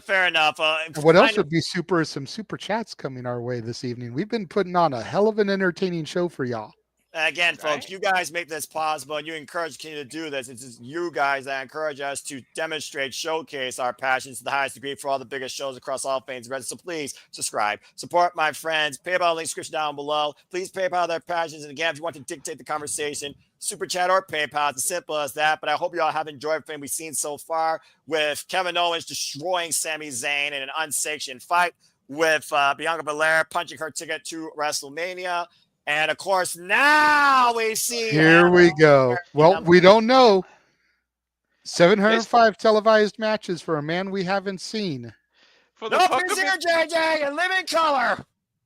Fair enough. And what else kind of- would be super is some super chats coming our way this evening. We've been putting on a hell of an entertaining show for y'all. Again, folks, Right. you guys make this possible, and you encourage Kenny to do this. It's just you guys that encourage us to demonstrate, showcase our passions to the highest degree for all the biggest shows across all things. So please subscribe, support my friends. PayPal link description down below. Please PayPal their passions. And again, if you want to dictate the conversation, super chat or PayPal. It's as simple as that. But I hope you all have enjoyed everything we've seen so far, with Kevin Owens destroying Sami Zayn in an unsanctioned fight, with Bianca Belair punching her ticket to WrestleMania. And of course, now we see. Here we go. Well, we don't know. 705 televised matches for a man we haven't seen. For the No, fuck he's of here, it, JJ, and live in color.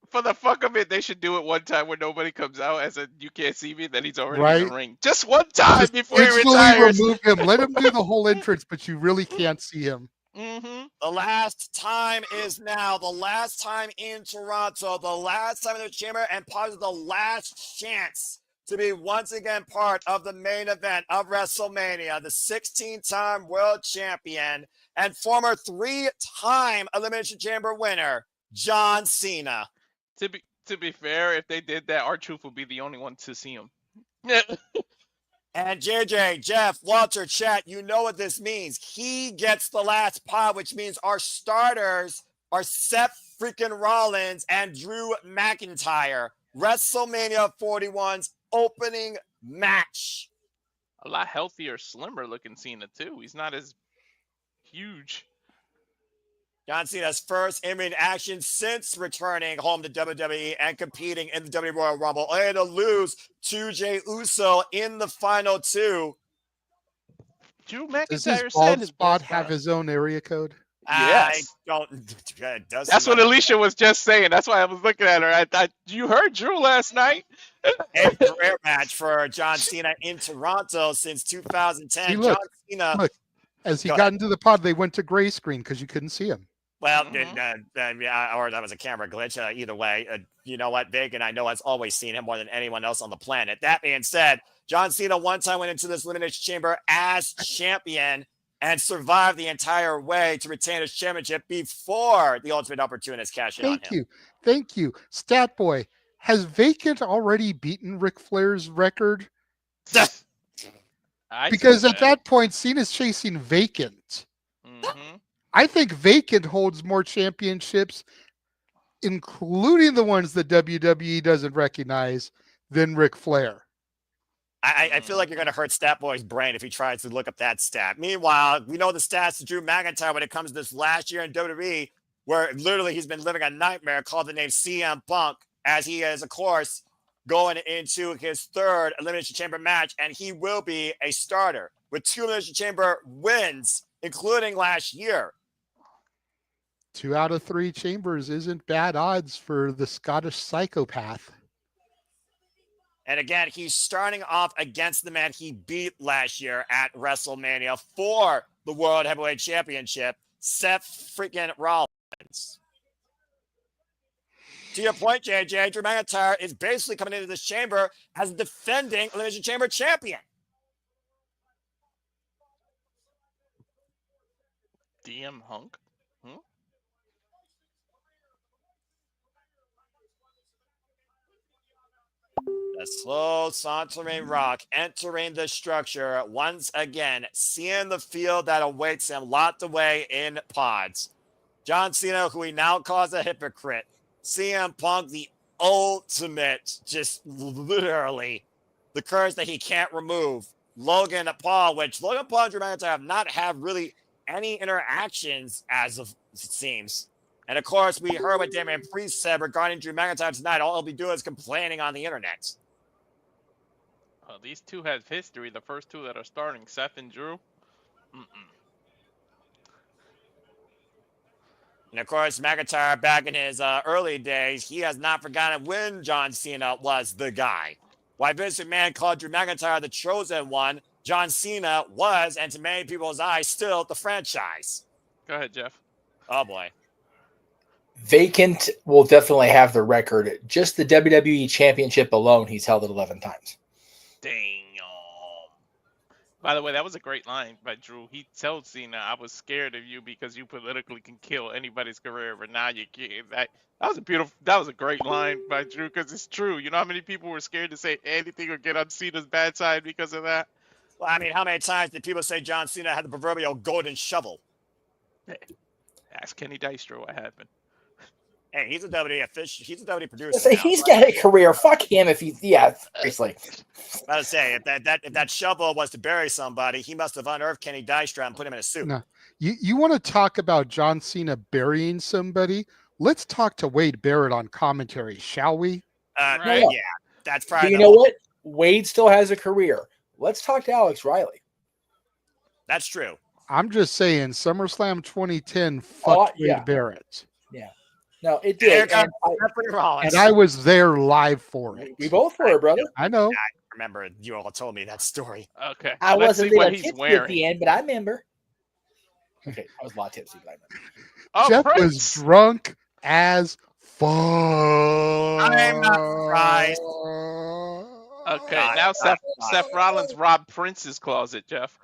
for the fuck of it, they should do it one time where nobody comes out as a "you can't see me," then he's already in Right. the ring. Just one time Just before he digitally retires. remove him. Let him do the whole entrance, but you really can't see him. Mm-hmm. The last time is now. The last time in Toronto. The last time in the chamber, and possibly the last chance to be once again part of the main event of WrestleMania. The 16-time world champion and former 3-time Elimination Chamber winner, John Cena. To be fair, if they did that, R-Truth would be the only one to see him. And JJ, Jeff, Walter, chat, you know what this means. He gets the last pod, which means our starters are Seth freaking Rollins and Drew McIntyre. WrestleMania 41's opening match. A lot healthier, slimmer looking Cena too. He's not as huge. John Cena's first in-ring action since returning home to WWE and competing in the WWE Royal Rumble, only to lose to Jey Uso in the final 2. Drew Does McIntyre his said bald his spot have his own area code? Yes. I don't. It does That's seem what like Alicia was just saying. That's why I was looking at her. You heard Drew last night. a career match for John Cena in Toronto since 2010. See, look, John Cena. look. As he Go got ahead. into the pod, they went to gray screen because you couldn't see him. Well, Mhm. yeah, or that was a camera glitch. Either way, you know what? Big, and I know has always seen him more than anyone else on the planet. That being said, John Cena one time went into this Elimination Chamber as champion and survived the entire way to retain his championship before the Ultimate Opportunist cashed in on him. Thank you. Stat Boy, has Vacant already beaten Ric Flair's record? Because at that point, Cena's chasing Vacant. Mhm. I think Vacant holds more championships including the ones that WWE doesn't recognize, than Ric Flair. I feel like you're going to hurt Stat Boy's brain if he tries to look up that stat. Meanwhile, we know the stats of Drew McIntyre when it comes to this last year in WWE, where literally he's been living a nightmare called the name CM Punk, as he is, of course, going into his third Elimination Chamber match, and he will be a starter with 2 Elimination Chamber wins, including last year. 2 out of 3 chambers isn't bad odds for the Scottish psychopath. And again, he's starting off against the man he beat last year at WrestleMania for the World Heavyweight Championship, Seth freaking Rollins. To your point, JJ, Drew McIntyre is basically coming into this chamber as a defending Elimination Chamber champion. DM Hunk? A slow sauntering Rock entering the structure once again, seeing the field that awaits him locked away in pods. John Cena, who he now calls a hypocrite. CM Punk, the ultimate, just literally the curse that he can't remove. Logan Paul, which Logan Paul and Drew McIntyre have not had really any interactions as of it seems. And of course, we heard what Damien Priest said regarding Drew McIntyre tonight. All he'll be doing is complaining on the internet. Well, these two have history. The first two that are starting, Seth and Drew. And of course, McIntyre, back in his early days, he has not forgotten when John Cena was the guy. Why Vince McMahon called Drew McIntyre the chosen one, John Cena was, and to many people's eyes, still the franchise. Go ahead, Jeff. Oh, boy. Vacant will definitely have the record. Just the WWE Championship alone, he's held it 11 times. Damn. By the way, that was a great line by Drew. He told Cena, I was scared of you because you politically can kill anybody's career, but now you can't. That was a great line by Drew because it's true. You know how many people were scared to say anything or get on Cena's bad side because of that? Well, I mean, how many times did people say John Cena had the proverbial golden shovel? Hey, ask Kenny Dystro what happened. Hey, he's a WWE official. He's a WWE producer. So he's got a career. Fuck him if he's seriously. I was say if that shovel was to bury somebody, he must have unearthed Kenny Dystra and put him in a suit. No, you want to talk about John Cena burying somebody? Let's talk to Wade Barrett on commentary, shall we? Right. Yeah, that's probably. You know what? Wade still has a career. Let's talk to Alex Riley. That's true. I'm just saying, SummerSlam 2010 fucked Wade Barrett. Yeah. No, it did. And I was there live for it. We both were, brother. I know. I remember you all told me that story. Okay. I Let's wasn't see what there he's tipsy wearing. at the end, but I remember. Okay, I was a lot tipsy, but I remember. Oh, Jeff Prince. was drunk as fuck. I'm not surprised. Okay, God, now God, Seth Rollins robbed Prince's closet, Jeff.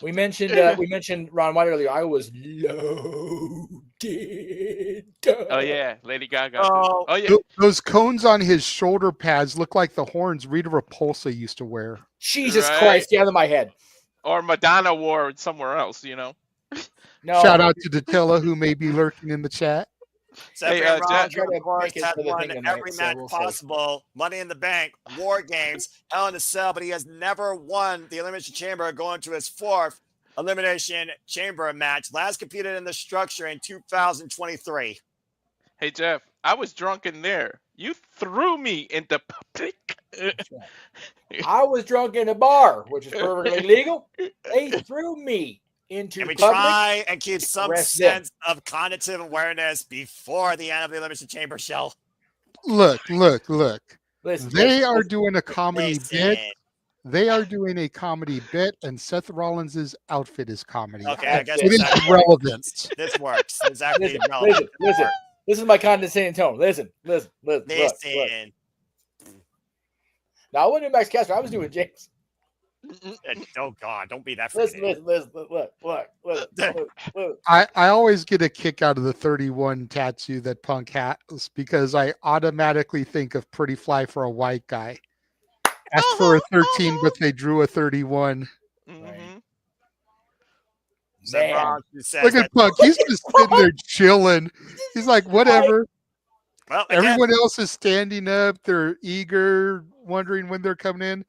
We mentioned Ron White earlier. I was loaded. Oh yeah, Lady Gaga. Oh. Oh yeah. Those cones on his shoulder pads look like the horns Rita Repulsa used to wear. Jesus Right. Christ, get out of my head. Or Madonna wore it somewhere else, you know. No. Shout out to Datilla, who may be lurking in the chat. Hey, Rollins, Jack- of course, Jack- has for the won thing tonight, every so match we'll see. possible. Money in the Bank, War Games, Hell in a Cell, but he has never won the Elimination Chamber, going to his 4th Elimination Chamber match. Last competed in the structure in 2023. Hey Jeff, I was drunk in there. You threw me into public. I was drunk in a bar, which is perfectly legal. They threw me into And we public. try and keep some Arrest them. sense of cognitive awareness before the end of the Elimination Chamber show. Look. Listen, They are doing a comedy bit. Listen. They are doing a comedy bit, and Seth Rollins' outfit is comedy. Okay, I guess It is that works. relevant. This works. It's actually Listen, relevant. listen. This is my condescending tone. Listen. Look. Listen. Now I wasn't doing Max Caster. I was doing James. Oh God, don't be that Listen. freaking. Look. I always get a kick out of the 31 tattoo that Punk has because I automatically think of Pretty Fly for a white guy. Asked for a 13, but they drew a 31. Mm-hmm. So Man. Rollins says Look at that- Punk. He's just sitting there chilling. He's like, whatever. Well, again, Everyone else is standing up. They're eager, wondering when they're coming in.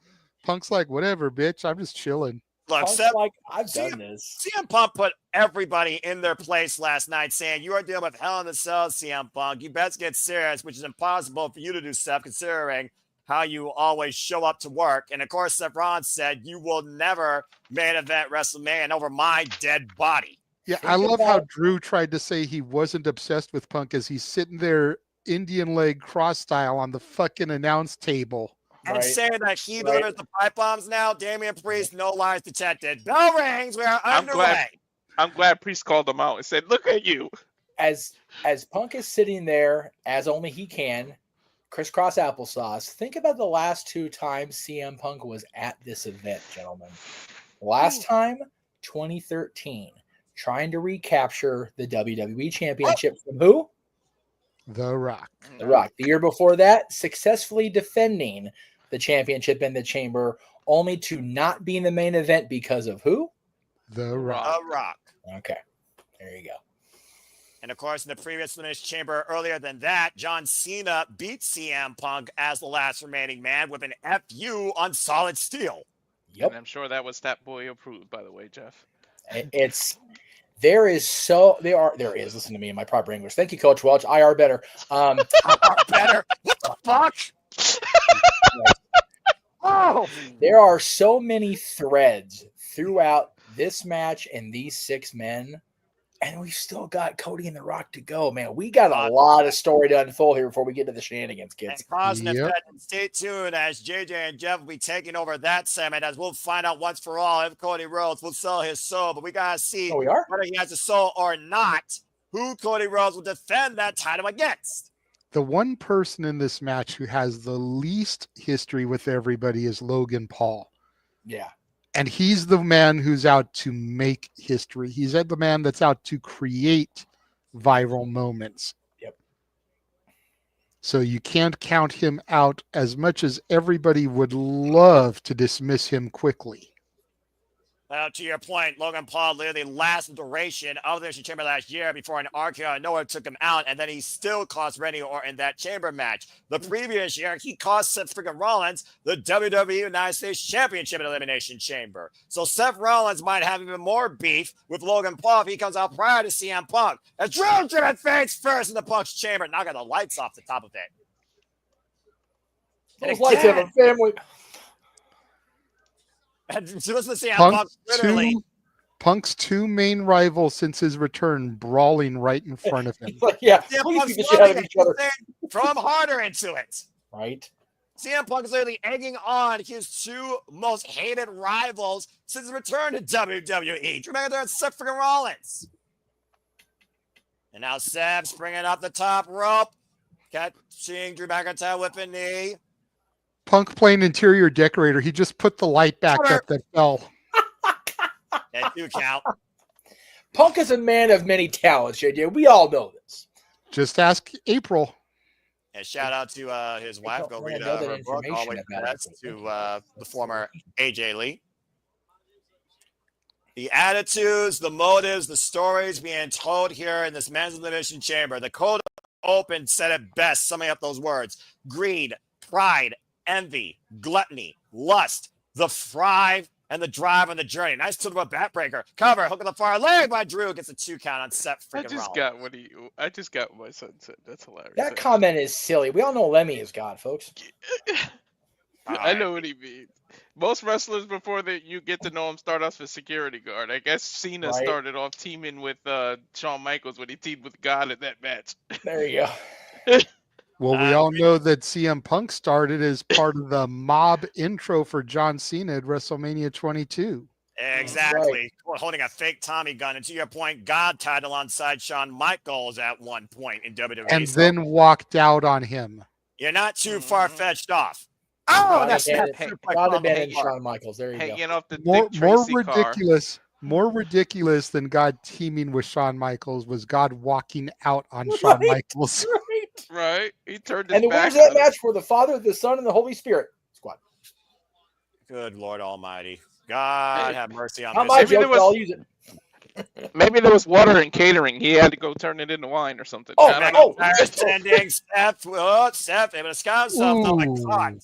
Punk's like, whatever, bitch. I'm just chilling. look, Punk's Seth, like, I've see- done this. CM Punk put everybody in their place last night, saying you are dealing with Hell in the Cell, CM Punk. You best get serious, which is impossible for you to do, Seth, considering how you always show up to work. And of course, Seth Rollins said you will never main event WrestleMania over my dead body. Yeah, Think I love how about- Drew tried to say he wasn't obsessed with Punk as he's sitting there Indian leg cross style on the fucking announce table. And Right. saying that he Right. delivers the pipe bombs now. Damien Priest, no lies detected. Bell rings. We are I'm underway. glad- I'm glad Priest called him out and said, "Look at you." As Punk is sitting there as only he can, crisscross applesauce. Think about the last 2 times CM Punk was at this event, gentlemen. Last time, 2013, trying to recapture the WWE Championship from who? The Rock. The Rock. The year before that, successfully defending the championship in the Chamber, only to not be in the main event because of who? The Rock. The Rock. Okay, there you go. And of course, in the previous Elimination Chamber earlier than that, John Cena beat CM Punk as the last remaining man with an FU on solid steel. Yep. And I'm sure that was Stat Boy approved, by the way, Jeff. There is listen to me in my proper English. Thank you, Coach Welch. IR better. Better. What the fuck? Oh, There are so many threads throughout this match and these 6 men, and we've still got Cody and The Rock to go, man. We got a lot of story to unfold here before we get to the shenanigans, kids. and cause and Yep. effect. And stay tuned as JJ and Jeff will be taking over that segment as we'll find out once for all if Cody Rhodes will sell his soul. But we got to see Oh, we are? whether he has a soul or not, who Cody Rhodes will defend that title against. The one person in this match who has the least history with everybody is Logan Paul. Yeah. And he's the man who's out to make history. He's the man that's out to create viral moments. Yep. So you can't count him out as much as everybody would love to dismiss him quickly. Now, to your point, Logan Paul literally last duration of the Elimination Chamber last year before an RKO out of nowhere took him out, and then he still cost Randy Orton in that Chamber match. The previous year, he cost Seth freaking Rollins the WWE United States Championship in Elimination Chamber. So Seth Rollins might have even more beef with Logan Paul if he comes out prior to CM Punk. And Drew driven face first in the Punk's Chamber, knocking the lights off the top of it. Those lights have a family. And so listen to CM Punk Punk's literally. Punk's 2 main rivals since his return brawling right in front of him. He's like, yeah, CM please Punk's beat the shit out of loving each other. it. Throw him harder into it. Right? CM Punk is literally egging on his 2 most hated rivals since his return to WWE. Drew McIntyre and Seth freaking Rollins. And now Seth's bringing up the top rope. Catching Drew McIntyre with a knee. Punk playing interior decorator. He just put the light back up that fell. That 2 count. Punk is a man of many talents, JJ. We all know this. Just ask April. And shout out to his wife. Go don't read know that her book. information Always about best it. to the former AJ Lee. The attitudes, the motives, the stories being told here in this men's elimination chamber. The Code Open said it best, summing up those words: greed, pride, envy, gluttony, lust, the thrive, and the drive on the journey. Nice to the backbreaker. Cover, hook of the far leg by Drew. Gets a 2 count on Seth I freaking just Rollins. got what my son said. That's hilarious. That comment is silly. We all know Lemmy is God, folks. I know what he means. Most wrestlers, before you get to know him, start off as security guard. I guess Cena Right. started off teaming with Shawn Michaels when he teamed with God in that match. There you go. Well, we all know that CM Punk started as part of the mob intro for John Cena at WrestleMania 22. Exactly. Holding a fake Tommy gun. And to your point, God tied alongside Shawn Michaels at one point in WWE. And So then walked out on him. you're not too far-fetched off. Oh, that's God abandoned Shawn Michaels. There you go. Hanging off the More Dick Tracy car. ridiculous. More ridiculous than God teaming with Shawn Michaels was God walking out on Shawn Michaels. Right. Right? He turned his And the back winners of that on him. match were the Father, the Son, and the Holy Spirit. Squad. Good Lord Almighty. God have mercy on Not this. my Maybe there joke, was- but I'll use it. Maybe there was water and catering. He had to go turn it into wine or something. Oh, I don't know. McIntyre sending Seth. Seth able to scout himself. Oh my God.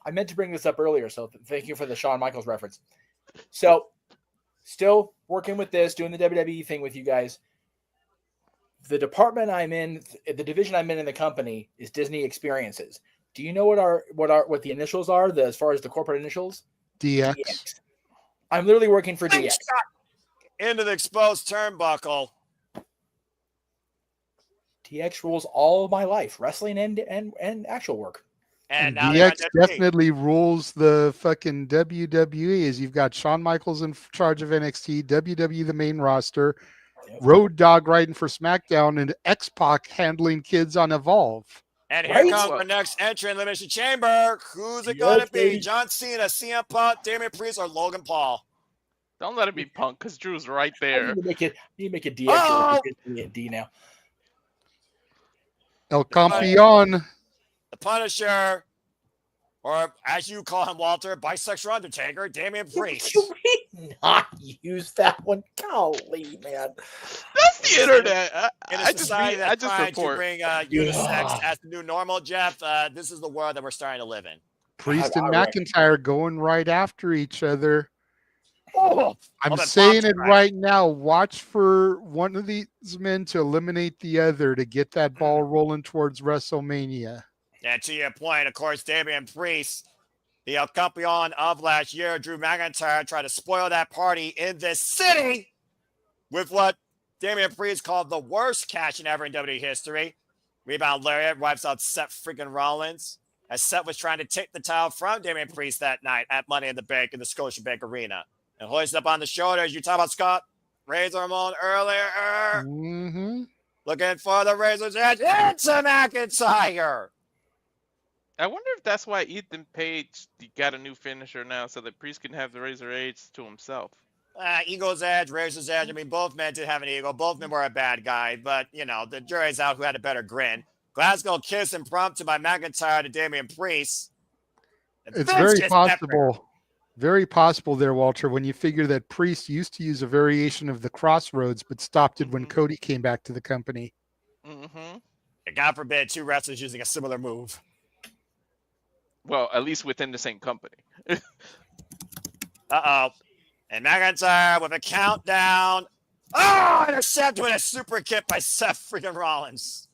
I meant to bring this up earlier, so thank you for the Shawn Michaels reference. So, still working with this, doing the WWE thing with you guys. The department I'm in, the division I'm in the company is Disney Experiences. Do you know what the initials are? As far as the corporate initials, DX. I'm literally working for DX. Into the exposed turnbuckle. DX rules all of my life, wrestling and actual work. And now DX definitely rules the fucking WWE. As you've got Shawn Michaels in charge of NXT, WWE the main roster, Road Dogg riding for SmackDown, and X-Pac handling kids on Evolve. And here comes our next entrant in the Elimination Chamber. Who's it going to be? John Cena, CM Punk, Damien Priest, or Logan Paul? Don't let it be Punk, because Drew's right there. You make it DX. D now. El Campeon. The Punisher, or as you call him, Walter, bisexual Undertaker, Damien Priest. Can we not use that one? Golly, man. That's the internet. In a I society just that's trying to report. bring unisex as the new normal, Jeff, this is the world that we're starting to live in. Priest and McIntyre going right after each other. Oh, I'm saying it right now. Watch for one of these men to eliminate the other to get that ball rolling towards WrestleMania. And to your point, of course, Damien Priest, the El Campeon of last year, Drew McIntyre, tried to spoil that party in this city with what Damien Priest called the worst cash-in ever in WWE history. Rebound lariat wipes out Seth freaking Rollins, as Seth was trying to take the title from Damien Priest that night at Money in the Bank in the Scotiabank Arena. And hoist up on the shoulders. You talk about Scott Razor Ramon earlier. Mm-hmm. Looking for the Razor's Edge. It's a McIntyre. I wonder if that's why Ethan Page got a new finisher now, so that Priest can have the Razor Edge to himself. Ego's Edge, Razor's Edge. I mean, both men did have an ego. Both men were a bad guy. But, you know, the jury's out who had a better grin. Glasgow kiss impromptu by McIntyre to Damien Priest. It's very possible. Very possible there, Walter, when you figure that Priest used to use a variation of the Crossroads, but stopped it when Cody came back to the company. Mm-hmm. God forbid 2 wrestlers using a similar move. Well, at least within the same company. Uh-oh. And McIntyre with a countdown. Oh, intercept with a super kick by Seth freaking Rollins.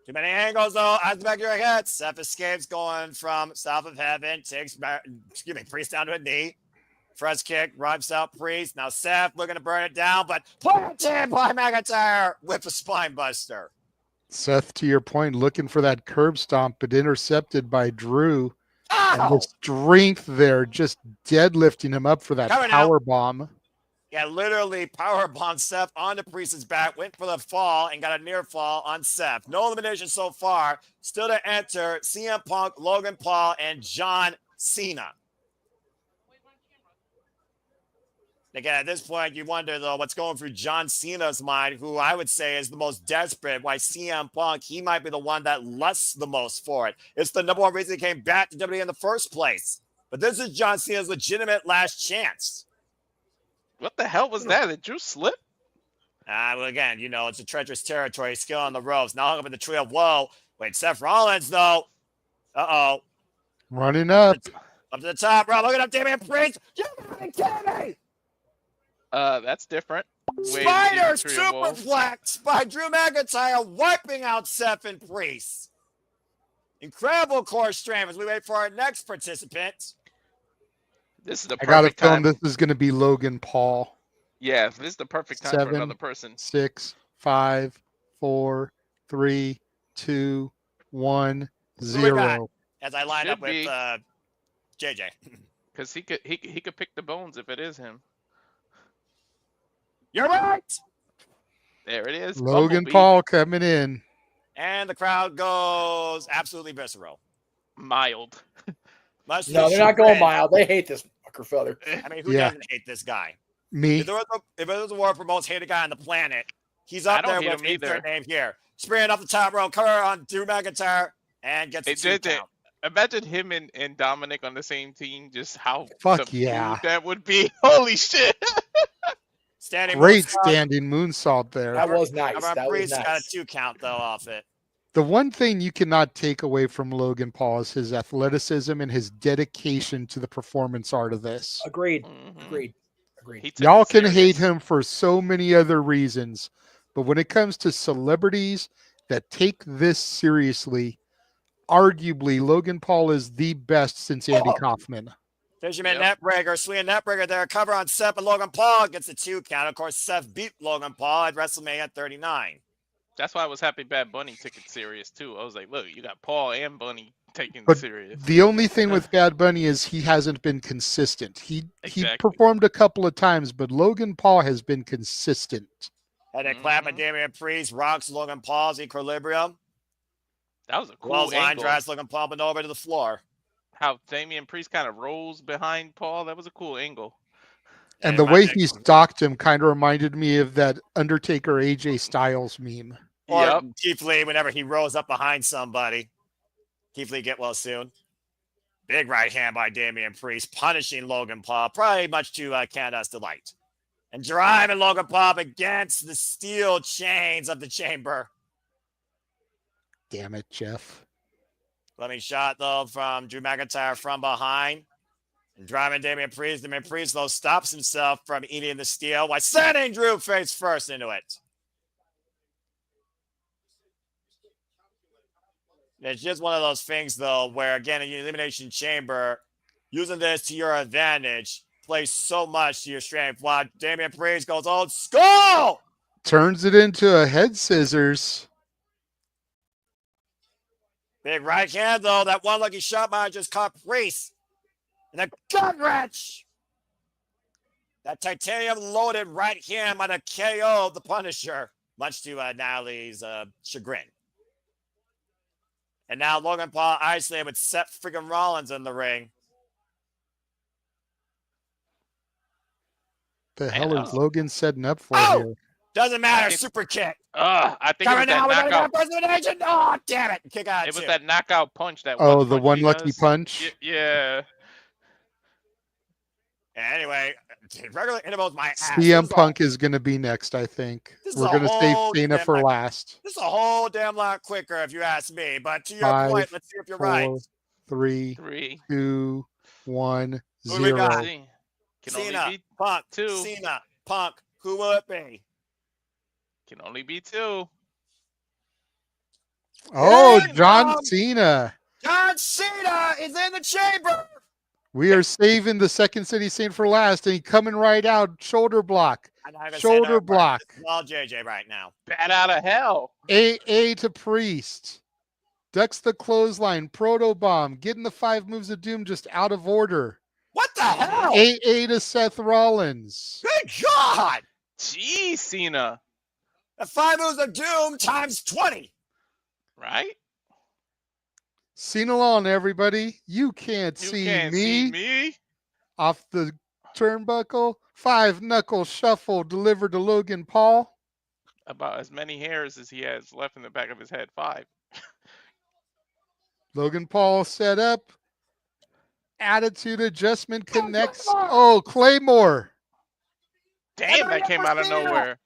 Too many angles, though. Eyes back of your head. Seth escapes going from south of heaven. Takes Priest down to a knee. Fresh kick. Rips out Priest. Now Seth looking to burn it down, but planted by McIntyre with a spine buster. Seth, to your point, looking for that curb stomp, but intercepted by Drew. And the strength there, just deadlifting him up for that power bomb. Yeah, literally powerbombed Seth onto Priest's back, went for the fall, and got a near fall on Seth. No elimination so far. Still to enter CM Punk, Logan Paul, and John Cena. Again, at this point, you wonder, though, what's going through John Cena's mind, who I would say is the most desperate. Why CM Punk, he might be the one that lusts the most for it. It's the number one reason he came back to WWE in the first place. But this is John Cena's legitimate last chance. What the hell was that? Did Drew slip? Well, again, you know, it's a treacherous territory. Skill on the ropes. Now hung up in the tree of woe. Wait, Seth Rollins, though. Uh-oh. Running up. Up to the top. Roll. Look at up, Damien Priest. You gotta kill me. That's different. Spider superplex by Drew McIntyre, wiping out Seth and Priest. Incredible core strength as we wait for our next participant. This is the I got a perfect time. feeling this is going to be Logan Paul. Yeah, this is the perfect time for another person. 6, 5, 4, 3, 2, 1, 0. As I line up with JJ. Because he could pick the bones if it is him. You're right. There it is. Logan Bumblebee. Paul coming in. And the crowd goes absolutely visceral. Mild. No, they're not going mild. They hate this fucker feather. I mean, who doesn't hate this guy? Me. If there was a award for most hated guy on the planet, he's up there with his name here. Spraying off the top rope, cover on Drew McIntyre, and gets the 2 count. Imagine him and Dominic on the same team. Just how fuck yeah that would be. Holy shit. Standing Great moonsault. standing moonsault there. That was nice. Our That was Priest got a nice. 2 count though off it. The one thing you cannot take away from Logan Paul is his athleticism and his dedication to the performance art of this. Agreed. Mhm. Agreed. He took Y'all it can hate serious. him for so many other reasons, but when it comes to celebrities that take this seriously, arguably Logan Paul is the best since Andy Kaufman. Fisherman Yep. Netbreaker, Sweden Netbreaker there. Cover on Seth and Logan Paul gets a 2 count. Of course, Seth beat Logan Paul at WrestleMania 39. That's why I was happy Bad Bunny took it serious too. I was like, look, you got Paul and Bunny taking it But serious. The only thing with Bad Bunny is he hasn't been consistent. He Exactly. performed a couple of times, but Logan Paul has been consistent. Had a clap at Mhm. Damien Priest, rocks Logan Paul's equilibrium. That was a cool Close line angle. drives Logan Paul but over to the floor. How Damien Priest kind of rolls behind Paul. That was a cool angle. And the way he stalked him kind of reminded me of that Undertaker AJ Styles meme. Or Yep. Keith Lee, whenever he rolls up behind somebody. Keith Lee, get well soon. Big right hand by Damien Priest, punishing Logan Paul, probably much to Candace's delight. And driving Logan Paul up against the steel chains of the chamber. Damn it, Jeff. Loving shot, though, from Drew McIntyre from behind. And driving Damien Priest. Damien Priest, though, stops himself from eating the steel while sending Drew face first into it. It's just one of those things, though, where, again, in the Elimination Chamber, using this to your advantage plays so much to your strength. While Damien Priest goes old school! Turns it into a head scissors. Big right hand, though. That one lucky shot might just caught Priest. And a gut wrench. That titanium-loaded right hand might have KO'd the Punisher, much to Natalie's chagrin. And now Logan Paul isolated with Seth freaking Rollins in the ring. The hell that is was- Logan setting up for Oh! here? Doesn't matter. Super kick. I think it Coming was now. that We gotta knockout. get presentation. Oh, damn it. Kick out. It was two. that knockout punch. That Oh, one the punch one he lucky does. punch? Yeah. Anyway, regular intervals, my ass. CM Punk is going to be next, I think. This is We're a going to save whole Cena for damn- last. This is a whole damn lot quicker, if you ask me. But to your 5, point, let's see if you're 4, right. 3, 3. 2, 1, Who do we got? 0. Can Cena, only be Punk, 2. Cena, Punk. Who will it be? Can only be 2. Oh, Hey, John Cena. John Cena is in the chamber. We are saving the Second City Saint for last, and he coming right out. Shoulder block. I'm not even saying Shoulder that right. block. It's all JJ right now. Bat out of hell. AA to Priest. Ducks the clothesline. Proto bomb. Getting the 5 moves of doom just out of order. What the hell? AA to Seth Rollins. Good God. Jeez, Cena. The 5 moves of doom times 20. Right? Seen along, everybody. You can't You see can't me. see me. Off the turnbuckle. 5 knuckle shuffle delivered to Logan Paul. About as many hairs as he has left in the back of his head. 5. Logan Paul set up. Attitude adjustment connects. Oh, Claymore. Damn, that came out of nowhere.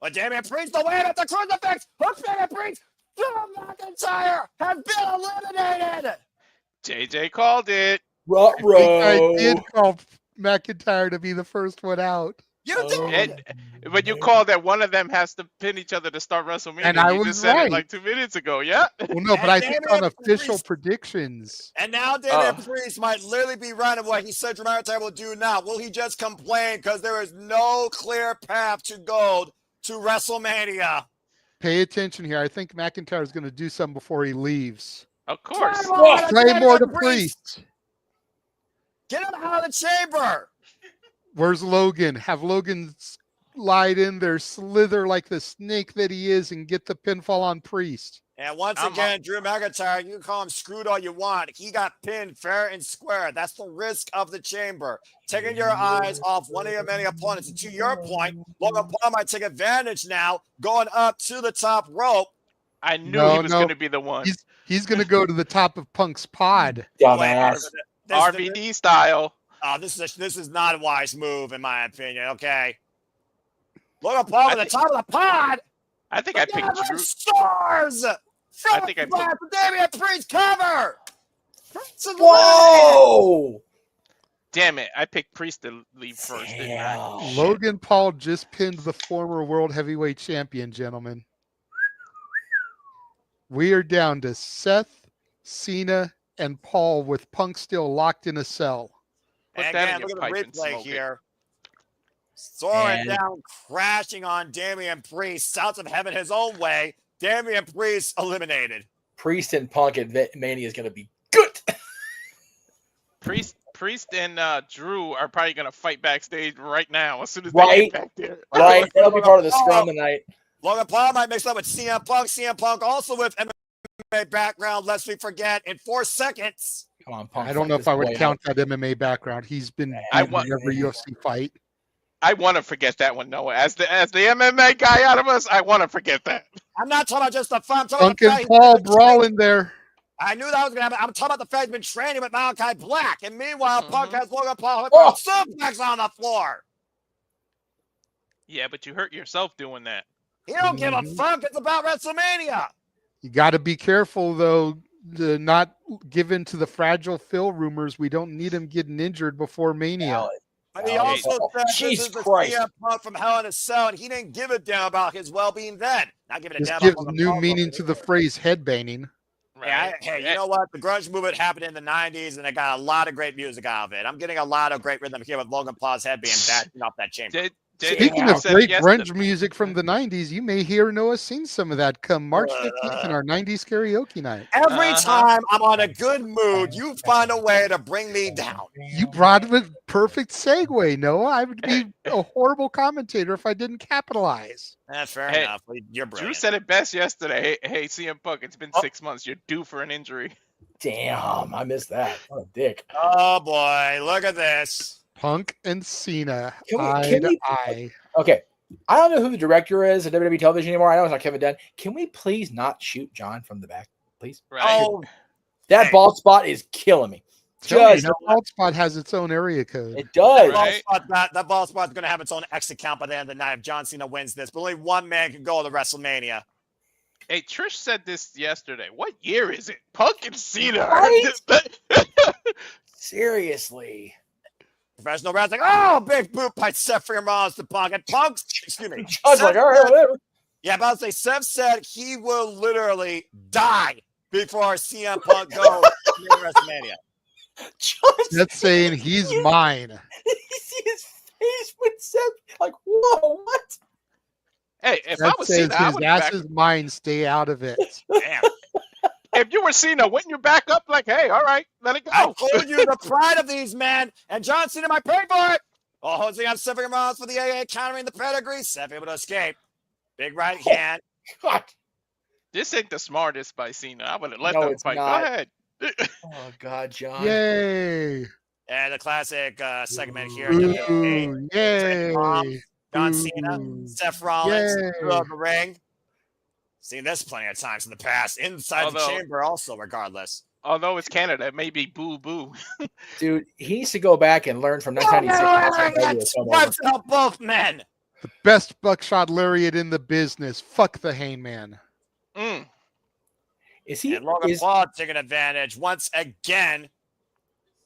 But Damien Priest, the way at the crucifix. Hook Damien Priest. Drew McIntyre has been eliminated. JJ called it. I did call McIntyre to be the first one out. You Oh. did. And when you called that one of them has to pin each other to start WrestleMania, And I you was just said right. it like 2 minutes ago. Yeah. Well, no, but And I think on Damien official Priest- predictions. And now Damien Oh. Priest might literally be running what he said Drew McIntyre will do now. Will he just complain because there is no clear path to gold to WrestleMania? Pay attention here. I think McIntyre is going to do something before he leaves. Of course. Claymore to Priest. Get him out of the chamber. Where's Logan? Have Logan slide in there, slither like the snake that he is, and get the pinfall on Priest. And once I'm again, Drew McIntyre, you can call him screwed all you want. He got pinned fair and square. That's the risk of the chamber. Taking your eyes off one of your many opponents. And to your point, Logan Paul might take advantage now, going up to the top rope. I knew No, he was no. going to be the one. He's going to go to the top of Punk's pod. Dumbass. RVD style. This is not a wise move, in my opinion. Okay. Logan Paul at the top of the pod. I think I picked Drew. Stars. I think I picked. Damien Priest cover. Whoa! Damn it! I picked Priest to leave first. Didn't I? Damn. Logan Paul just pinned the former world heavyweight champion, gentlemen. We are down to Seth, Cena, and Paul with Punk still locked in a cell. Put And that again, in your look at pipe the and replay smoke it. here. Soaring And- down, crashing on Damien Priest. South of heaven his own way. Damien Priest eliminated. Priest and Punk at Mania is going to be good. Priest and Drew are probably gonna fight backstage right now as soon as they Right. get back there. Right? That'll be part of the scrum tonight. Logan Paul might mix up with CM Punk. CM Punk also with MMA background, lest we forget, in 4 seconds. Come on, Punk. I don't know if I would count that MMA background. He's been I beaten want- in every UFC fight. I want to forget that one, Noah. As the MMA guy out of us, I want to forget that. I'm not talking about just the fun. I'm talking Punk about and the fact Paul he's been brawling there. I knew that was going to happen. I'm talking about the fact he's been training with Malachi Black. And meanwhile, Punk has Logan Paul Oh. suplex on the floor. Yeah, but you hurt yourself doing that. He don't give a fuck. It's about WrestleMania. You got to be careful, though, to not give in to the fragile Phil rumors. We don't need him getting injured before Mania. But he Oh, also said this Jesus is the Christ. CM Punk from Hell in a Cell, and he didn't give a damn about his well-being then. Not giving a This damn gives about Logan new Paul. meaning to the phrase headbanging. Yeah, hey, you know what? The grunge movement happened in the 90s, and it got a lot of great music out of it. I'm getting a lot of great rhythm here with Logan Paul's head being bashing off that chamber. Speaking of said great yesterday- grunge music from the 90s, you may hear Noah sing some of that come March 15th in our 90s karaoke night. Every time I'm on a good mood, you find a way to bring me down. You brought a perfect segue, Noah. I would be a horrible commentator if I didn't capitalize. Fair Hey, enough. You're Drew brilliant. said it best yesterday. Hey, CM Punk, it's been 6 months. You're due for an injury. Damn, I missed that. What a dick. Oh, boy. Look at this. Punk and Cena, Can we- eye can to we- eye. Okay. I don't know who the director is at WWE television anymore. I know it's not Kevin Dunn. Can we please not shoot John from the back, please? Right? Oh, That Hey. bald spot is killing me. Tell me, Just, that bald spot has its own area code. it does. Right. that ball spot's going to have its own X account by the end of the night if John Cena wins this. But only one man can go to WrestleMania. Hey, Trish said this yesterday. What year is it? Punk and Cena. Right? Seriously. Professional wrestling. Oh, big boot by Seth Freakin Rollins to Punk. And Punk's, excuse me. John's like, all right, whatever. Yeah, but I was say Seth said he will literally die before CM Punk goes to WrestleMania. John's That's saying he's mine. you see his face when Seth, like, whoa, what? Hey, if I That was says Cena, I his would ass back. is mine. Stay out of it. Damn. If you were Cena, wouldn't you back up like, hey, all right, let it I go? told you the pride of these men, and John Cena might pay for it. Oh, Jose on Seth Freakin Rollins for the AA countering the pedigree. Seth able to escape. Big right hand. God. This ain't the smartest by Cena. I would have let No, them it's fight. not. Go ahead. Oh, God, John. Yay! And the classic segment here. WWE. Ooh, yay! John Cena, Ooh. Seth Rollins, Yay. through the ring. Seen this plenty of times in the past. Inside the Although- chamber also, regardless. Although it's Canada, it may be boo boo. Dude, he needs to go back and learn from 1996. Wipes out both men. The best buckshot lariat in the business. Fuck the Hangman. Mm. Is he? And Logan Is, Paul taking advantage once again.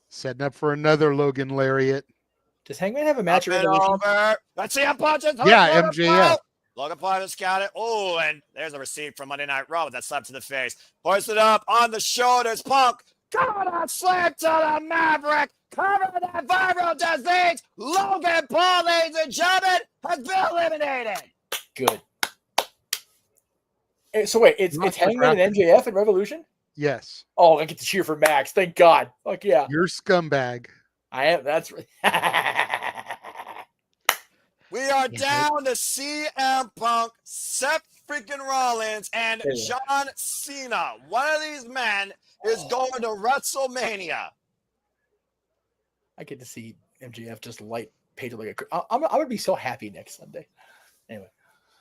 Setting up for another Logan lariat. does Hangman have a match Up at and Revolution? over. Let's see him punches. Yeah, MJF. Logan Paul just got it. Oh, and there's a receipt from Monday Night Raw with that slap to the face. Hoisted up on the shoulders. Punk. Cover that slam to the Maverick. Cover that viral disease. Logan Paul, ladies and gentlemen, has been eliminated. Good. So wait, it's Not Hangman and MJF at Revolution? Yes. Oh, I get to cheer for Max. Thank God. Fuck yeah. You're scumbag. I am. That's We are down to CM Punk, Seth Freakin Rollins, and Yeah. John Cena. One of these men is going to WrestleMania. I get to see MJF just light Pedro like a. I would be so happy next Sunday. Anyway,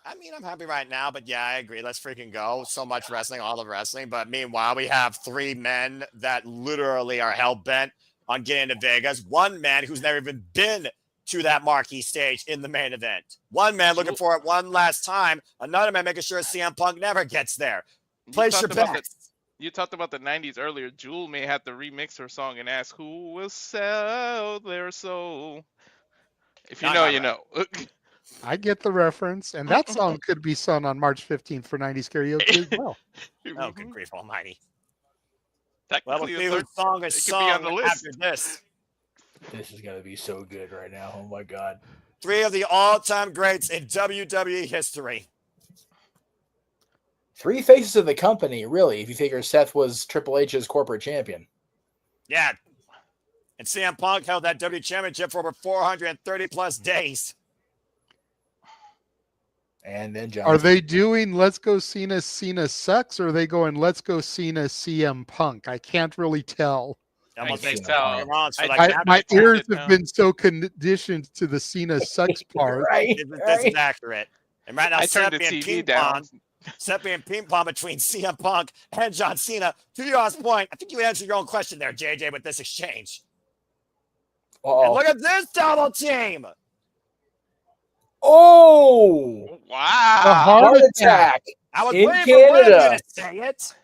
I mean, I'm happy right now, but yeah, I agree. Let's freaking go. So much wrestling, all the wrestling. But meanwhile, we have three men that literally are hell bent on getting to Vegas. One man who's never even been to that marquee stage in the main event. One man looking for it one last time. Another man making sure CM Punk never gets there. Place your bets. You talked about the 90s earlier. Jewel may have to remix her song and ask who will sell their soul. If you know, you know. I get the reference, and that song could be sung on March 15th for 90s karaoke as well. Oh, good grief almighty. Well, we'll see whose song is sung on the list after this. This is going to be so good right now. Oh, my God. 3 of the all-time greats in WWE history. 3 faces of the company, really, if you figure Seth was Triple H's corporate champion. Yeah. And CM Punk held that W Championship for over 430-plus days. And then John. Are they doing Let's Go Cena Sucks, or are they going Let's Go Cena CM Punk? I can't really tell. I can't tell. My ears have been so conditioned to the Cena Sucks part. This is accurate. And right now, I turned the TV down. Seth being ping pong between CM Punk and John Cena. To your point, I think you answered your own question there, JJ, with this exchange. And look at this double team. Oh, wow. The heart attack. I was in waiting Canada. for Logan to say it.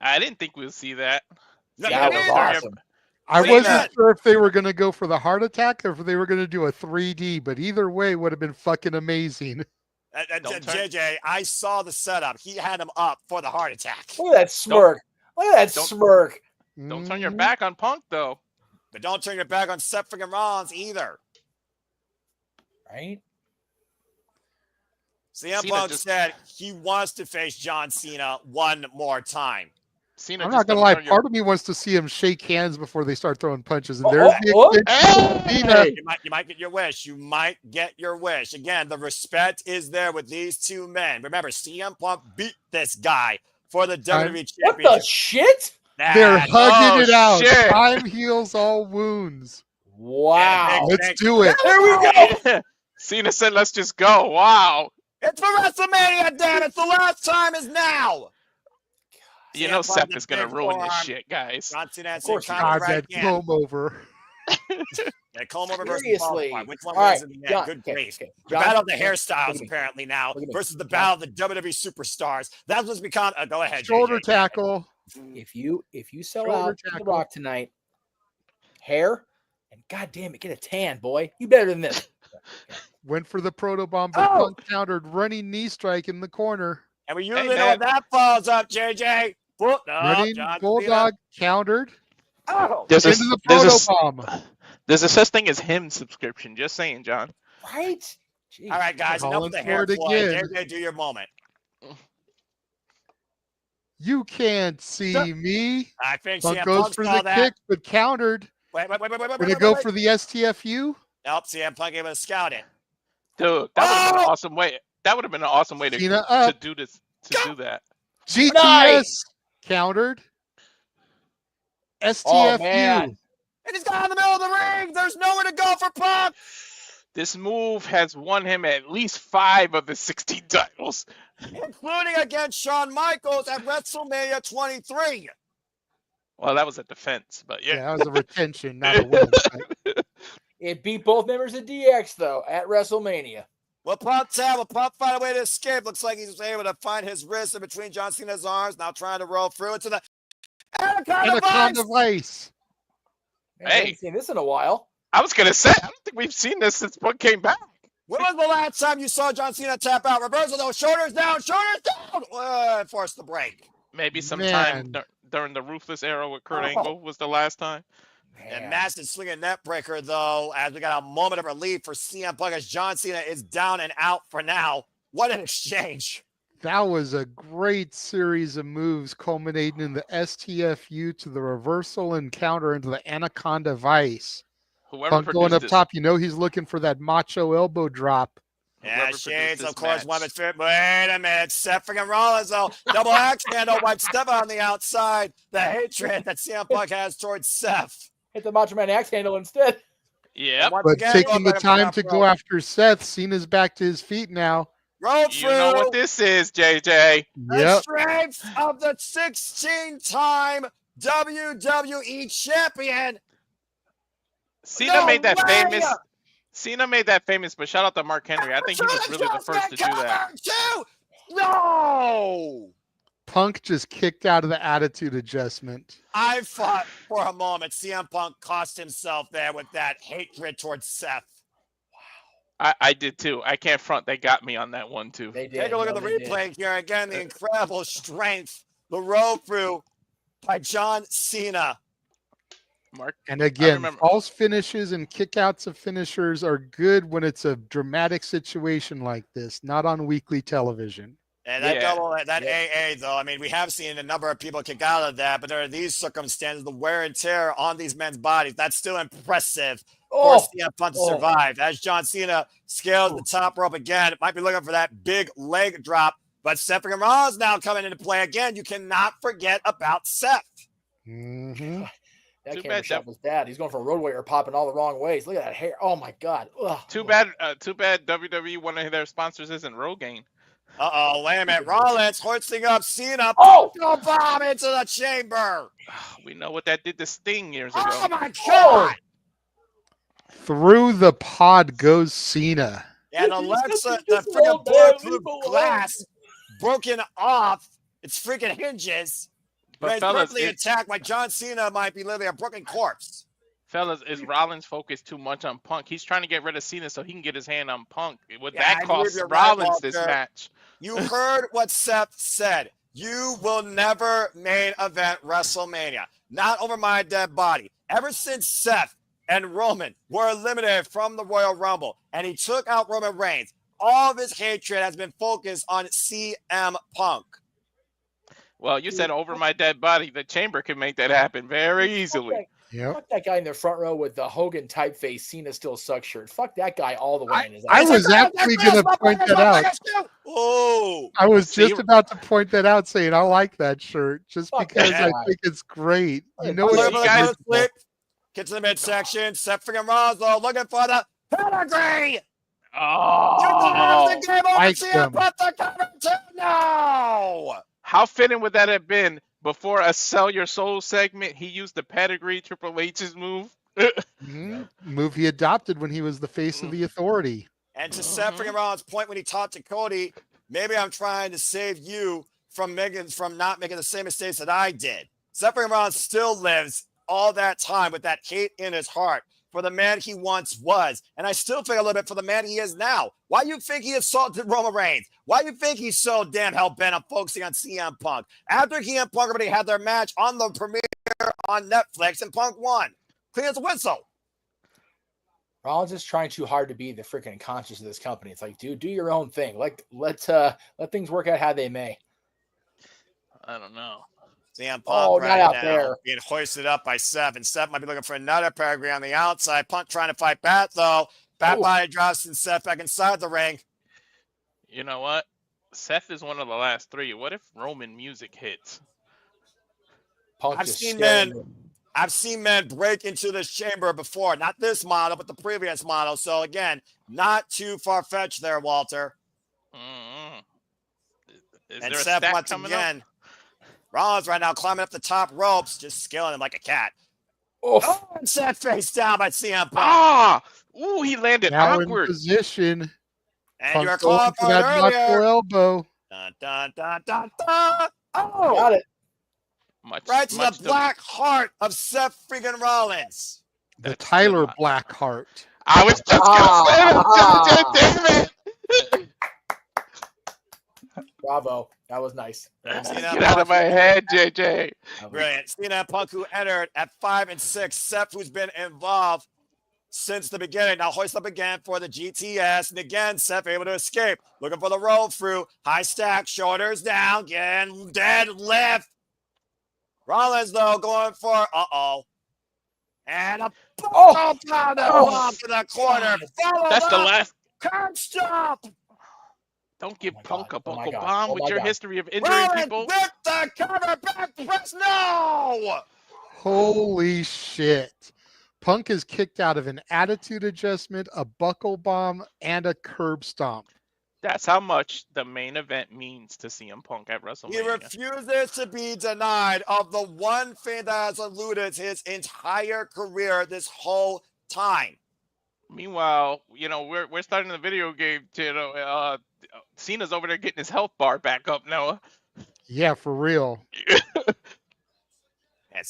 I didn't think we'd see that. That was awesome. I wasn't sure if they were going to go for the heart attack or if they were going to do a 3D, but either way would have been fucking amazing. JJ, I saw the setup. He had him up for the heart attack. Look at that smirk. Look at that smirk. Don't turn your back on Punk, though. But don't turn your back on Seth freaking Rollins either. Right? CM Punk said he wants to face John Cena one more time. Cena I'm not going to lie. Part of me wants to see him shake hands before they start throwing punches. And there's Cena. You might get your wish. You might get your wish. Again, the respect is there with these two men. Remember, CM Punk beat this guy for the WWE Championship. What the shit? They're hugging it out. Shit. Time heals all wounds. Wow. Let's do it. There we go. Cena said, let's just go. Wow. It's for WrestleMania, damn it. The last time is now. You know Seth is going to ruin this shit, guys. John Cena, Of course, that comb over. Yeah, comb over versus Seriously. Ball. Which one All wins right, in the John, end? Good grief. okay. The John, battle of the hairstyles, me. apparently, now, Look at me. versus the battle of the WWE superstars. That's what's become. Go ahead, Shoulder JJ. tackle. If you sell Shoulder out The tackle. Rock tonight, hair, and goddamn it, get a tan, boy. You better than this. Went for the proto bomb, but Punk countered running knee strike in the corner. And we usually know that falls up, JJ. Running John bulldog countered. There's Into the proto bomb. There's a such thing as him subscription. Just saying, John. Right? Jeez. All right, guys, enough of the hair Rollins play. again. JJ, do your moment. You can't see me. I think Punk CM goes Punk for saw the that. kick, but countered. Wait. Gonna go for the STFU. Nope, CM Punk able to scout it. Dude, that would have been an awesome way. That would have been an awesome way to do this. To do that. GTS Nice. countered. STFU. Oh, man. And he's got in the middle of the ring. There's nowhere to go for Punk. This move has won him at least 5 of the 16 titles. Including against Shawn Michaels at WrestleMania 23. Well, that was a defense, but Yeah, yeah. that was a retention, not a win. It beat both members of DX, though, at WrestleMania. Will Punk tell? Will Punk find a way to escape? Looks like he's able to find his wrist in between John Cena's arms. Now trying to roll through into the Anaconda Vice. Man, I haven't seen this in a while. I was going to say, I don't think we've seen this since Punk came back. When was the last time you saw John Cena tap out? Reversal, though. Shoulders down. Force the break. Maybe sometime during the Ruthless era with Kurt Angle was the last time. And massive swinging net breaker, though, as we got a moment of relief for CM Punk as John Cena is down and out for now. What an exchange. That was a great series of moves culminating in the STFU to the reversal and counter into the Anaconda Vice. Punk going up top, he's looking for that macho elbow drop. Yeah, Shades, of course, one of his Wait a minute. Seth freaking Rollins, though. Double axe handle wipes Steph on the outside. The hatred that CM Punk has towards Seth. Hit the Macho Man axe handle instead. Yeah. But taking the time to go after Seth, Cena's back to his feet now. Roll You know what this is, JJ. The strength of the 16-time WWE champion. Cena made that famous. Cena made that famous, but shout out to Mark Henry. I think he was really the first to do that. Too. No! Punk just kicked out of the attitude adjustment. I thought for a moment CM Punk cost himself there with that hatred towards Seth. I did too. I can't front. They got me on that one too. They did. Take a look at the replay here again. The incredible strength, the roll through by John Cena. Mark, And again, false finishes and kickouts of finishers are good when it's a dramatic situation like this, not on weekly television. And that AA, though, I mean, we have seen a number of people kick out of that, but there are these circumstances, the wear and tear on these men's bodies. That's still impressive for CM Punk to survive. As John Cena scales the top rope again, might be looking for that big leg drop, but Seth and Rollins now coming into play again. You cannot forget about Seth. Mm-hmm. That camera shot was bad. He's going for a road warrior, popping all the wrong ways. Look at that hair. Oh my God. Ugh. Too bad WWE, one of their sponsors, isn't Rogaine. Wait a minute. Rollins hoisting up Cena. Bomb into the chamber. We know what that did to Sting years ago. Oh my God. Through the pod goes Cena. And Alexa, the freaking bulletproof glass broken off. It's freaking hinges. But he's perfectly attacked by John Cena might be literally a broken corpse. Fellas, is Rollins focused too much on Punk? He's trying to get rid of Cena so he can get his hand on Punk. Would that cost Rollins this match? You heard what Seth said. You will never main event WrestleMania. Not over my dead body. Ever since Seth and Roman were eliminated from the Royal Rumble and he took out Roman Reigns, all of his hatred has been focused on CM Punk. Well, you said over my dead body. The chamber can make that happen very easily. Fuck that guy in the front row with the Hogan typeface Cena still sucks shirt. Fuck that guy all the way in his I was actually going to point that out. I was just about to point that out, saying I like that shirt just because I think it's great. You know what? Get to the midsection. Seth freaking Rollins looking for the pedigree. Oh, no. How fitting would that have been? Before a Sell Your Soul segment, he used the pedigree, Triple H's move. Move he adopted when he was the face of the Authority. And to Seth freaking Rollins' point when he talked to Cody, maybe I'm trying to save you from not making the same mistakes that I did. Seth freaking Rollins still lives all that time with that hate in his heart for the man he once was. And I still think a little bit for the man he is now. Why do you think he assaulted Roman Reigns? Why do you think he's so damn hell-bent on focusing on CM Punk? After CM Punk already had their match on the premiere on Netflix and Punk won. Clean as a whistle. Rollins is trying too hard to be the freaking conscience of this company. It's like, dude, do your own thing. Let things work out how they may. I don't know. CM Punk not out there. Being hoisted up by Seth, and Seth might be looking for another pedigree on the outside. Punk trying to fight back, though. Back body drops and Seth back inside the ring. You know what? Seth is one of the last three. What if Roman music hits? I've seen men break into this chamber before. Not this model, but the previous model. So, again, not too far-fetched there, Walter. And Seth once again. Up? Rollins right now climbing up the top ropes, just scaling him like a cat. Oh, and Seth face down by CM Punk. He landed now awkward. In position. And Punk you were calling for it earlier. Elbow. Dun, dun, dun, dun, dun. Oh, got it. Right to the black heart of Seth freaking Rollins. The Tyler Blackheart. I was just going to say it. Damn it. Bravo. That was nice. Get out of my head, JJ. Brilliant. Cena Punk, who entered at 5 and 6. Seth, who's been involved since the beginning. Now hoist up again for the GTS. And again, Seth able to escape. Looking for the roll through. High stack, shoulders down. Again, dead lift. Rollins, though, going for, and a bomb to the corner. That's the last. Curb stop. Don't give Punk a buckle bomb with your history of injuring Rollins people. with the cover back press. No. Holy shit. Punk is kicked out of an attitude adjustment, a buckle bomb, and a curb stomp. That's how much the main event means to CM Punk at WrestleMania. He refuses to be denied of the one thing that has eluded his entire career this whole time. Meanwhile, we're starting the video game. Cena's over there getting his health bar back up, Noah. Yeah, for real.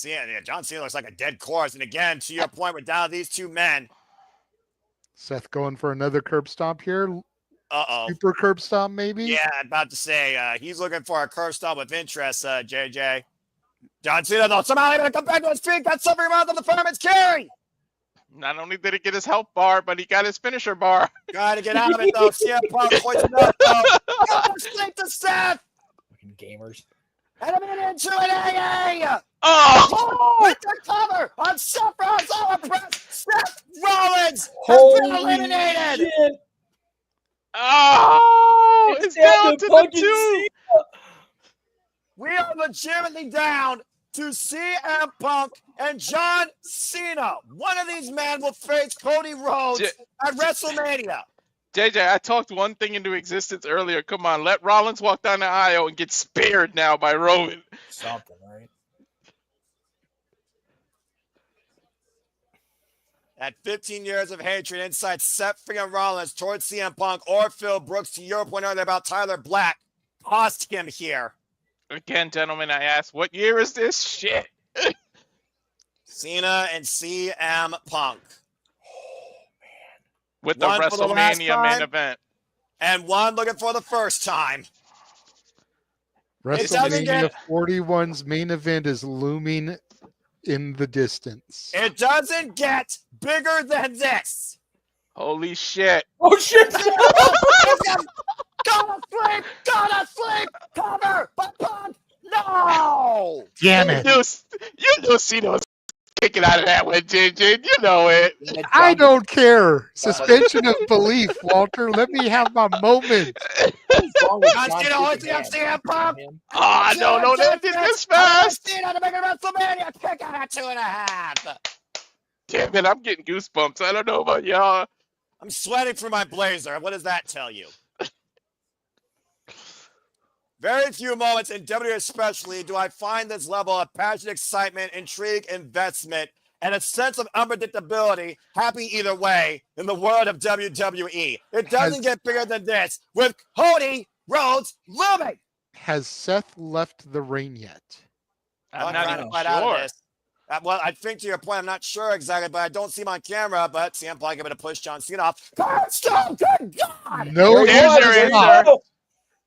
Yeah, John Cena looks like a dead corpse. And again, to your point, we're down to these two men. Seth going for another curb stomp here. Uh-oh. Super curb stomp, maybe? Yeah, I'm about to say, he's looking for a curb stomp with interest, JJ. John Cena, though, somehow able to come back to his feet, got something around on the fireman's carry. Not only did he get his health bar, but he got his finisher bar. Trying to get out of it, though. CM Punk points it up, though. Straight to Seth. Fucking gamers. And a minute into an AA. Oh! With the cover on Seth Rollins, all impressed. Seth Rollins has been eliminated. Shit. Oh! It's down to the two. We are legitimately down to CM Punk and John Cena. One of these men will face Cody Rhodes at WrestleMania. JJ, I talked one thing into existence earlier. Come on, let Rollins walk down the aisle and get spared now by Roman. Something, right? At 15 years of hatred inside Seth Freakin Rollins towards CM Punk or Phil Brooks, to your point earlier about Tyler Black, cost him here. Again, gentlemen, I asked, what year is this shit? Cena and CM Punk. With the One for the last WrestleMania time, main event. and one looking for the first time. WrestleMania 41's main event is looming in the distance. It doesn't get bigger than this. Holy shit. Oh shit! Gotta sleep, cover, but Punk, no! Damn it. You knew Cena was kicking out of that one, JJ. You know it. I don't care. Suspension of belief, Walter. Let me have my moment. CM Punk. Oh, no, that did this fast. Cena to make it WrestleMania. Kick out at 2.5. Damn it, I'm getting goosebumps. I don't know about y'all. I'm sweating through my blazer. What does that tell you? Very few moments in WWE especially do I find this level of passion, excitement, intrigue, investment, and a sense of unpredictability, happy either way, in the world of WWE. It doesn't get bigger than this, with Cody Rhodes looming. Has Seth left the ring yet? I'm trying not to even find out of sure. this. Well, I think to your point, I'm not sure exactly, but I don't see him on camera. But CM Punk able to push John Cena off. Stop! Good God! No, There's your it's answer. not.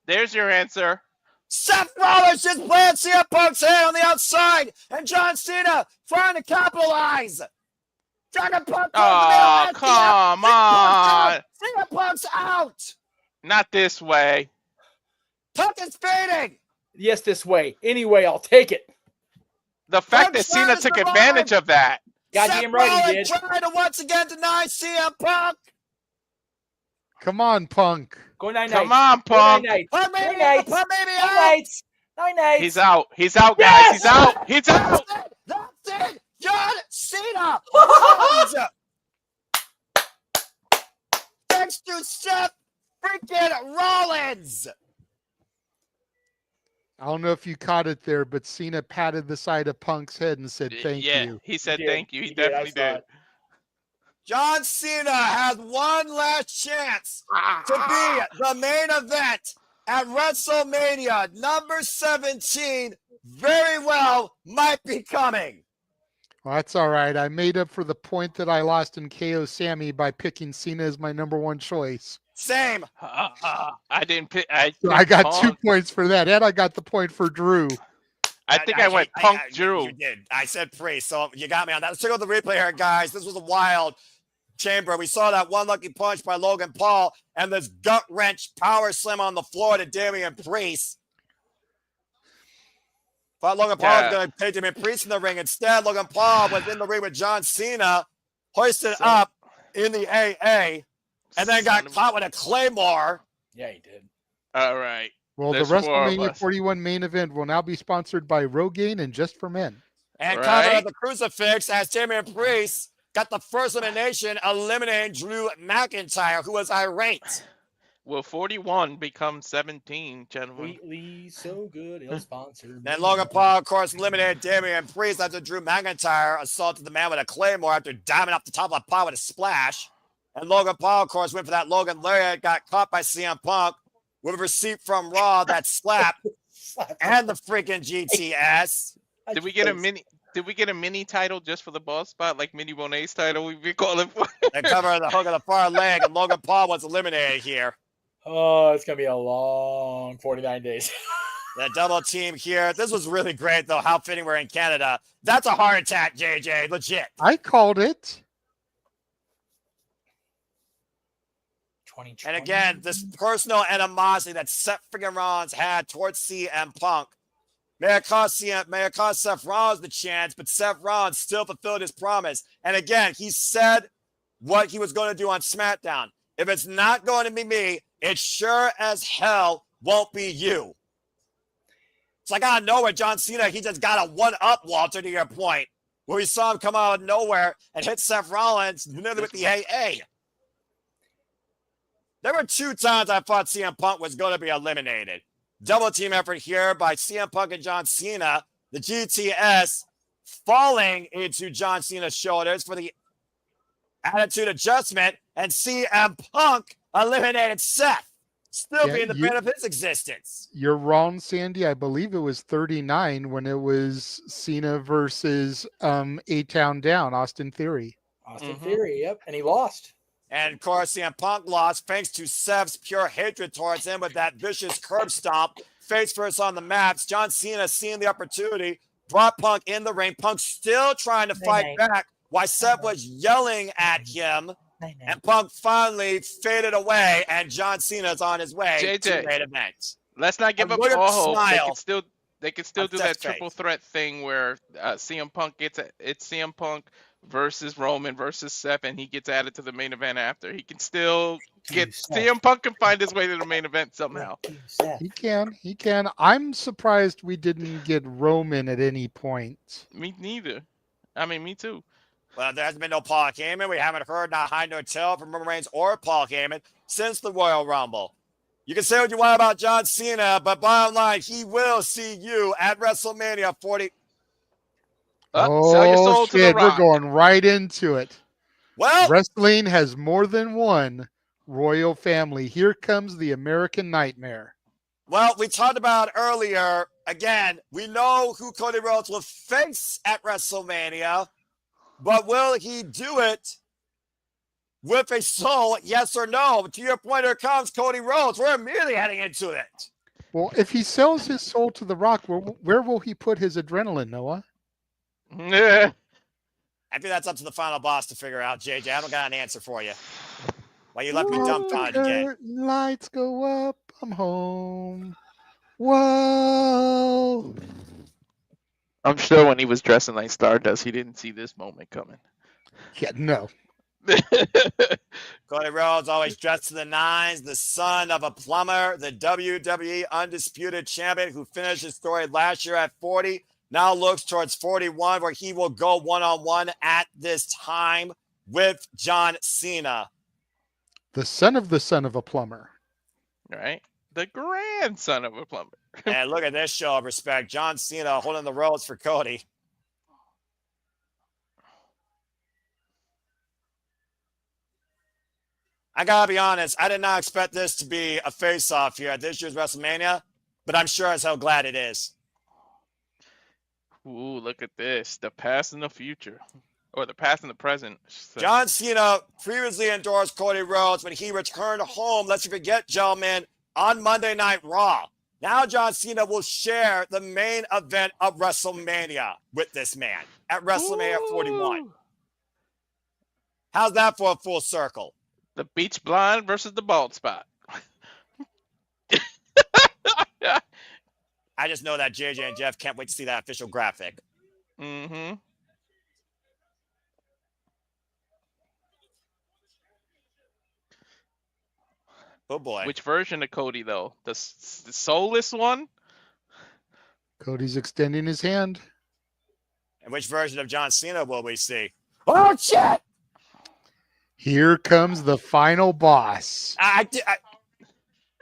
There's your answer. Seth Rollins just planted CM Punk's hand on the outside, and John Cena trying to capitalize. Dragon Punk. Oh, come on. CM Punk's out. Not this way. Punk is fading. Yes, this way. Anyway, I'll take it. The fact Punk that Cena slaps took the advantage of that. Goddamn Seth right he Rollins did. trying to once again deny CM Punk. Come on, Punk. Go night Come night. on, Punk. Punk maybe Night out. Punk maybe Night out. nights. Night nights. He's out. He's out, guys. Yes! He's out. He's out. That's it. John Cena. wins. Thanks to Seth freaking Rollins. I don't know if you caught it there, but Cena patted the side of Punk's head and said, thank you. He said He did. thank you. He He did. I definitely saw did. it. John Cena has one last chance to be the main event at WrestleMania number 17. Very well might be coming. Well, that's all right. I made up for the point that I lost in KO Sami by picking Cena as my number one choice. Same. I didn't pick. I got Punk. 2 points for that, and I got the point for Drew. I think I went Punk Drew. You did. I said Priest, so you got me on that. Let's check out the replay here, guys. This was a wild chamber. We saw that one lucky punch by Logan Paul and this gut wrench power slam on the floor to Damien Priest. Thought Logan Paul was going to take Damien Priest in the ring. Instead, Logan Paul was in the ring with John Cena, hoisted up in the AA, and then got caught with a Claymore. Yeah, he did. All right. Well, There's the 4 of WrestleMania us. 41 main event will now be sponsored by Rogaine and Just for Men. And Right. coming at the crucifix as Damien Priest got the first elimination, eliminating Drew McIntyre, who was irate. Will 41 become 17, gentlemen? Wheatley, so good, he'll sponsor. Then Logan Paul, of course, eliminated Damien Priest after Drew McIntyre assaulted the man with a claymore after diving off the top of the pot with a splash. And Logan Paul, of course, went for that Logan lariat, got caught by CM Punk with a receipt from Raw, that slap, and the freaking GTS. Did we get a mini title just for the ball spot, like Mini Monet's title we've been calling for? They cover the hook of the far leg, and Logan Paul was eliminated here. Oh, it's going to be a long 49 days. The double team here. This was really great, though, how fitting we're in Canada. That's a heart attack, JJ. Legit. I called it. 2020. And again, this personal animosity that Seth freaking Rollins had towards CM Punk may have cost Seth Rollins the chance, but Seth Rollins still fulfilled his promise. And again, he said what he was going to do on SmackDown. If it's not going to be me, it sure as hell won't be you. It's like out of nowhere, John Cena, he just got a one-up, Walter, to your point, where we saw him come out of nowhere and hit Seth Rollins nearly with the AA. There were 2 times I thought CM Punk was going to be eliminated. Double team effort here by CM Punk and John Cena. The GTS falling into John Cena's shoulders for the attitude adjustment, and CM Punk eliminated Seth, still being the man of his existence. You're wrong, Sandy. I believe it was 39 when it was Cena versus A-Town Down, Austin Theory. Austin Theory, yep. And he lost. And of course, CM Punk lost thanks to Seth's pure hatred towards him with that vicious curb stomp, face first on the mats. John Cena, seeing the opportunity, brought Punk in the ring. Punk still trying to fight back while Seth was yelling at him. And Punk finally faded away, and John Cena's on his way to the main event. Let's not give up all hope. They can still do that triple threat thing where CM Punk it's CM Punk versus Roman versus Seth, and he gets added to the main event after. He can still get CM Punk can find his way to the main event somehow. He can. I'm surprised we didn't get Roman at any point. Me neither. I mean, me too. Well, there hasn't been no Paul Heyman. We haven't heard not high no tail from Roman Reigns or Paul Heyman since the Royal Rumble. You can say what you want about John Cena, but bottom line, he will see you at WrestleMania 40. Sell your soul to the Rock. We're going right into it. Well, wrestling has more than one royal family. Here comes the American Nightmare. Well, we talked about earlier, again, we know who Cody Rhodes will face at WrestleMania, but will he do it with a soul, yes or no? To your point, here comes Cody Rhodes. We're immediately heading into it. Well, if he sells his soul to the Rock, where will he put his adrenaline, Noah? Yeah. I think that's up to the final boss to figure out, JJ. I don't got an answer for you. Why you left me dumbfounded again? Lights go up. I'm home. Whoa. I'm sure when he was dressing like Stardust, he didn't see this moment coming. Yeah, no. Cody Rhodes always dressed to the nines, the son of a plumber, the WWE undisputed champion who finished his story last year at 40. Now looks towards 41, where he will go one-on-one at this time with John Cena. The son of a plumber. Right? The grandson of a plumber. And look at this show of respect. John Cena holding the ropes for Cody. I gotta be honest, I did not expect this to be a face-off here at this year's WrestleMania, but I'm sure as hell glad it is. Ooh, look at this. The past and the future. Or the past and the present. John Cena previously endorsed Cody Rhodes when he returned home, lest you forget, gentlemen, on Monday Night Raw. Now John Cena will share the main event of WrestleMania with this man at WrestleMania 41. How's that for a full circle? The beach blonde versus the bald spot. I just know that JJ and Jeff can't wait to see that official graphic. Mm-hmm. Oh, boy. Which version of Cody, though? The soulless one? Cody's extending his hand. And which version of John Cena will we see? Oh, shit! Here comes the final boss.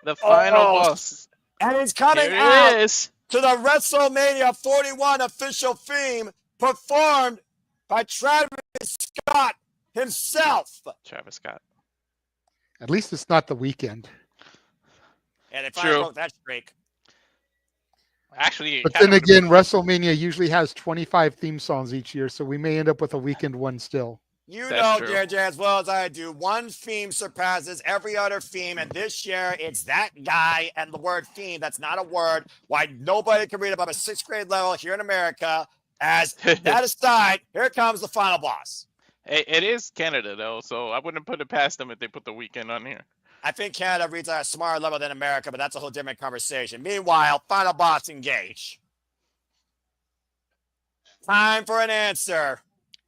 The final boss. And it's coming out to the WrestleMania 41 official theme performed by Travis Scott himself. Travis Scott. At least it's not the weekend. And they finally True. broke that streak. Actually, it But kind then of would have again, been. WrestleMania usually has 25 theme songs each year, so we may end up with a weekend one still. You That's know, true. JJ, as well as I do, one theme surpasses every other theme, and this year it's that guy and the word theme. That's not a word. Why nobody can read above a sixth grade level here in America. As that aside, here comes the final boss. It is Canada though, so I wouldn't put it past them if they put the weekend on here. I think Canada reads at a smarter level than America, but that's a whole different conversation. Meanwhile, final boss engage. Time for an answer.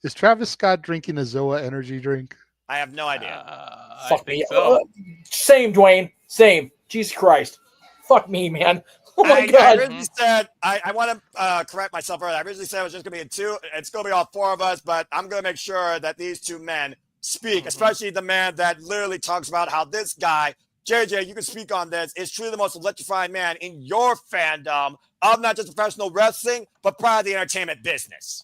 Is Travis Scott drinking a Zoa energy drink? I have no idea. I Fuck think me. so. Same, Dwayne. Same. Jesus Christ. Fuck me, man. Oh my I God. originally said, I want to correct myself earlier. I originally said it was just going to be two. It's going to be all four of us, but I'm going to make sure that these two men speak, especially the man that literally talks about how this guy, JJ, you can speak on this, is truly the most electrifying man in your fandom of not just professional wrestling, but probably the entertainment business.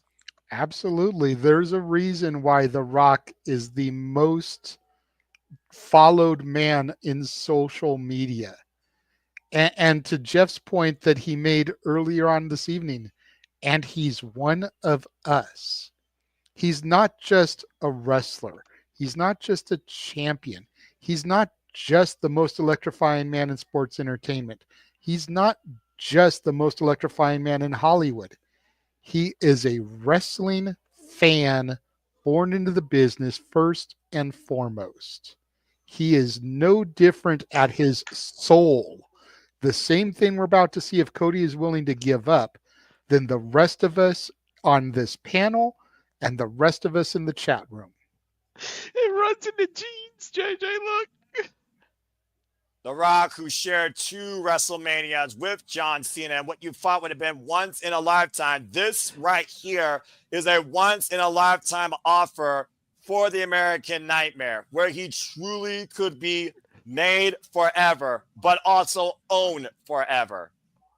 Absolutely. There's a reason why The Rock is the most followed man in social media. And to Jeff's point that he made earlier on this evening, and he's one of us. He's not just a wrestler. He's not just a champion. He's not just the most electrifying man in sports entertainment. He's not just the most electrifying man in Hollywood. He is a wrestling fan born into the business first and foremost. He is no different at his soul. The same thing we're about to see if Cody is willing to give up than the rest of us on this panel and the rest of us in the chat room. It runs in the genes, JJ. Look. The Rock, who shared 2 WrestleManias with John Cena, and what you thought would have been once in a lifetime. This right here is a once in a lifetime offer for the American Nightmare, where he truly could be made forever, but also own forever.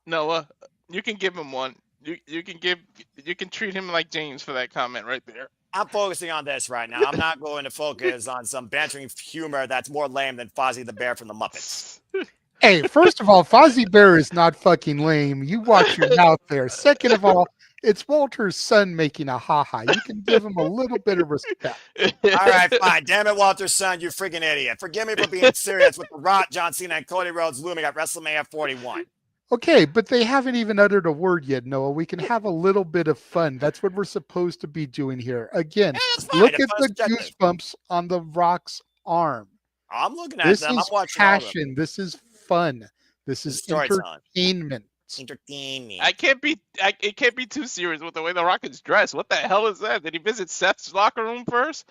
Noah, you can give him one. You can treat him like James for that comment right there. I'm focusing on this right now. I'm not going to focus on some bantering humor that's more lame than Fozzie the Bear from the Muppets. Hey, first of all, Fozzie Bear is not fucking lame. You watch your mouth there. Second of all, it's Walter's son making a haha. You can give him a little bit of respect. All right, fine. Damn it, Walter's son, you freaking idiot. Forgive me for being serious with The Rock, John Cena, and Cody Rhodes looming at WrestleMania 41. Okay, but they haven't even uttered a word yet, Noah. We can have a little bit of fun. That's what we're supposed to be doing here. Again, That's fine. look It's at fun the subjective. goosebumps on the Rock's arm. I'm looking at This them. I'm is watching all of them. passion. This is fun. This is Storytelling. entertainment. Entertaining. It can't be too serious with the way the Rock is dressed. What the hell is that? Did he visit Seth's locker room first?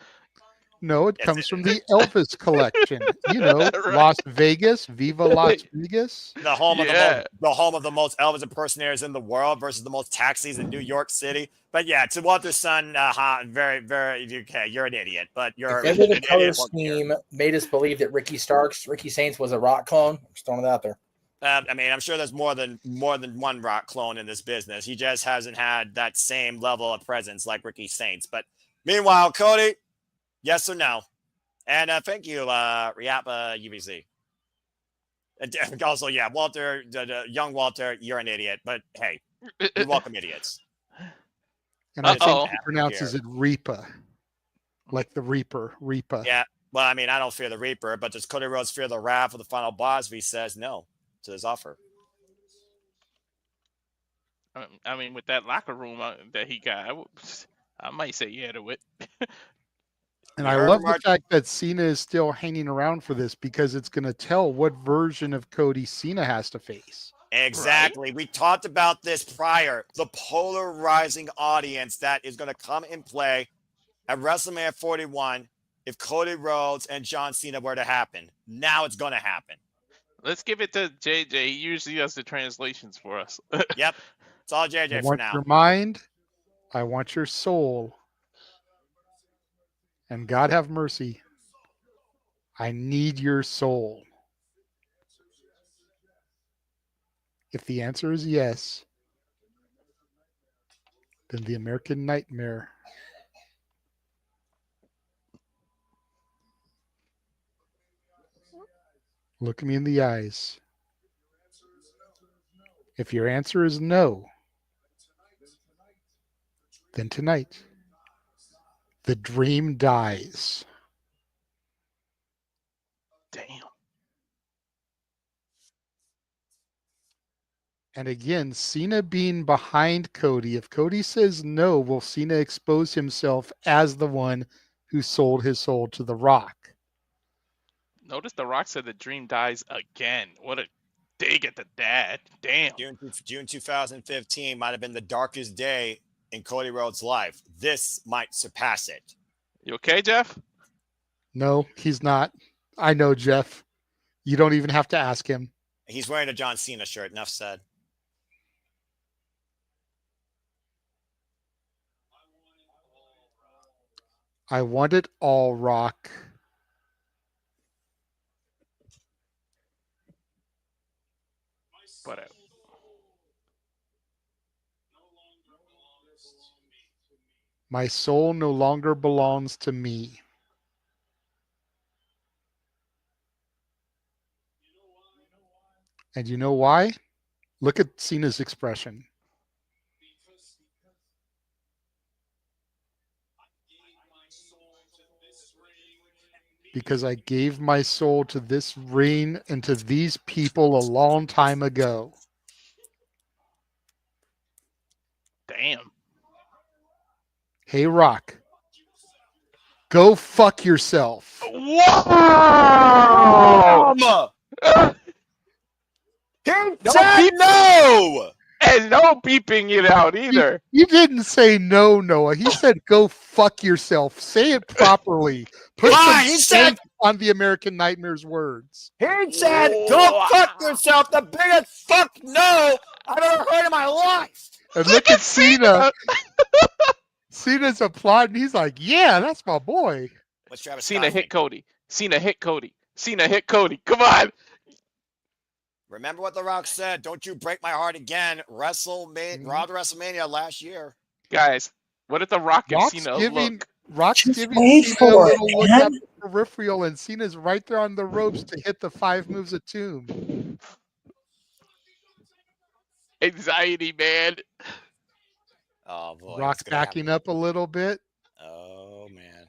No, it comes from the Elvis collection. You know, Right. Las Vegas, Viva Las Vegas. The home of Yeah. the home of the most Elvis impersonators in the world versus the most taxis in New York City. But yeah, to Walter's son, very, very okay. You're an idiot, but you're If ever an the idiot. color for care. scheme made us believe that Ricky Saints was a Rock clone, I'm just throwing it out there. I mean, I'm sure there's more than one Rock clone in this business. He just hasn't had that same level of presence like Ricky Saints. But meanwhile, Cody, yes or no? And thank you, Riapa UBC. And also, yeah, Walter, the young Walter, you're an idiot. But hey, you're welcome, idiots. And I think Uh-oh. he pronounces it Reaper, like the Reaper, Reaper. Yeah, well, I mean, I don't fear the Reaper, but does Cody Rhodes fear the wrath of the final boss if he says no to this offer? I mean, with that locker room that he got, I might say yeah to it. And You I heard love him, the Mark? fact that Cena is still hanging around for this because it's going to tell what version of Cody Cena has to face. Exactly. We talked about this prior. The polarizing audience that is going to come in play at WrestleMania 41 if Cody Rhodes and John Cena were to happen. Now it's going to happen. Let's give it to JJ. He usually does the translations for us. Yep. It's all I JJ for want now. your mind. I want your soul. And God have mercy. I need your soul. If the answer is yes, then the American Nightmare Look me in the eyes. If your answer is no, then tonight the dream dies. Damn. And again, Cena being behind Cody. If Cody says no, will Cena expose himself as the one who sold his soul to The Rock? Notice The Rock said the dream dies again. What a dig at the dad. Damn. June 2015 might have been the darkest day in Cody Rhodes' life. This might surpass it. You okay, Jeff? No, he's not. I know, Jeff. You don't even have to ask him. He's wearing a John Cena shirt. Enough said. I want it all, Rock. But My soul no longer belongs to me. And you know why? Look at Cena's expression. Because I gave my soul to this ring and to these people a long time ago. damn. Hey, Rock. Go fuck yourself. Whoa! He No said beep. no! And no beeping it out either. You didn't say no, Noah. He said go fuck yourself. Say it properly. Put Why? some He said- on the American Nightmare's words. He said, go fuck yourself. The biggest fuck no I've ever heard in my life. And look at Cena. Cena's applauding. He's like, yeah, that's my boy. What's Travis Cena Scott hit think? Cody. Cena hit Cody. Cena hit Cody. Come on. Remember what The Rock said. Don't you break my heart again. Raw to WrestleMania last year. Guys, what did The Rock and Rock's Cena giving look? Rock's Just giving wait Cena a for it, little look man. at the peripheral, and Cena's right there on the ropes to hit the 5 moves of Tomb. Anxiety, man. Oh, boy. Rock what's gonna backing up a little bit. happen? Oh, man.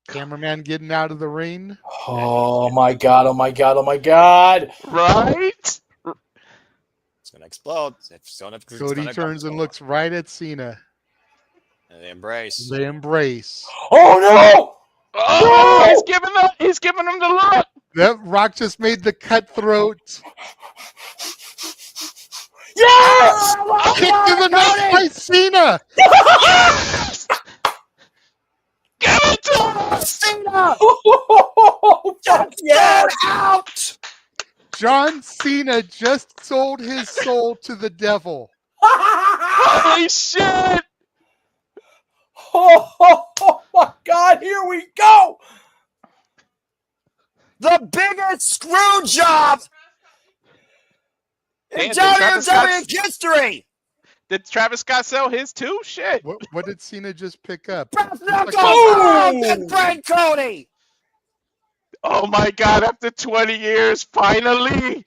Cameraman getting out of the ring. Oh my god! Oh my god! Oh my god! Right? It's going to explode. Cody turns and looks right at Cena. And they embrace. They embrace. Oh no! Oh, he's giving him the look. That Rock just made the cutthroat. Yes! Kick to the nuts by Cena. Yes! Give it to us! Cena! Yes! Out! John Cena just sold his soul to the devil. Holy shit! Oh my god! Here we go! The biggest screw job in Damn, did Travis Scott- WWE history. Did Travis Scott sell his too? Shit. What did Cena just pick up? Brass knuckles! Oh! Big brain Cody! Oh my god, after 20 years, finally!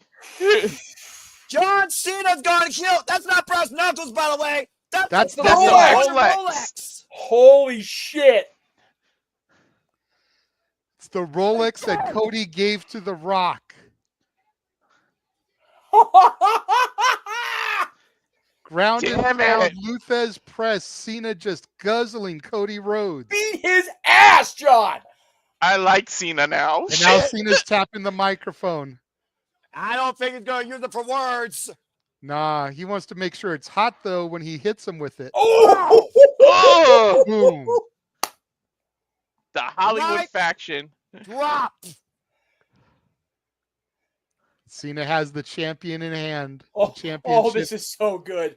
John Cena's gone heel. That's not brass knuckles, by the way. That's the the Rolex. Holy shit! It's the Rolex that Cody gave to The Rock. Ground and Damn pound, it. Luthez press, Cena just guzzling Cody Rhodes. Beat his ass, John! I like Cena now. And now Shit. Cena's tapping the microphone. I don't think he's going to use it for words. Nah, he wants to make sure it's hot, though, when he hits him with it. Oh! Oh, Boom. the Hollywood Right. faction. Drop. Cena has the champion in hand. Oh, The championship. this is so good.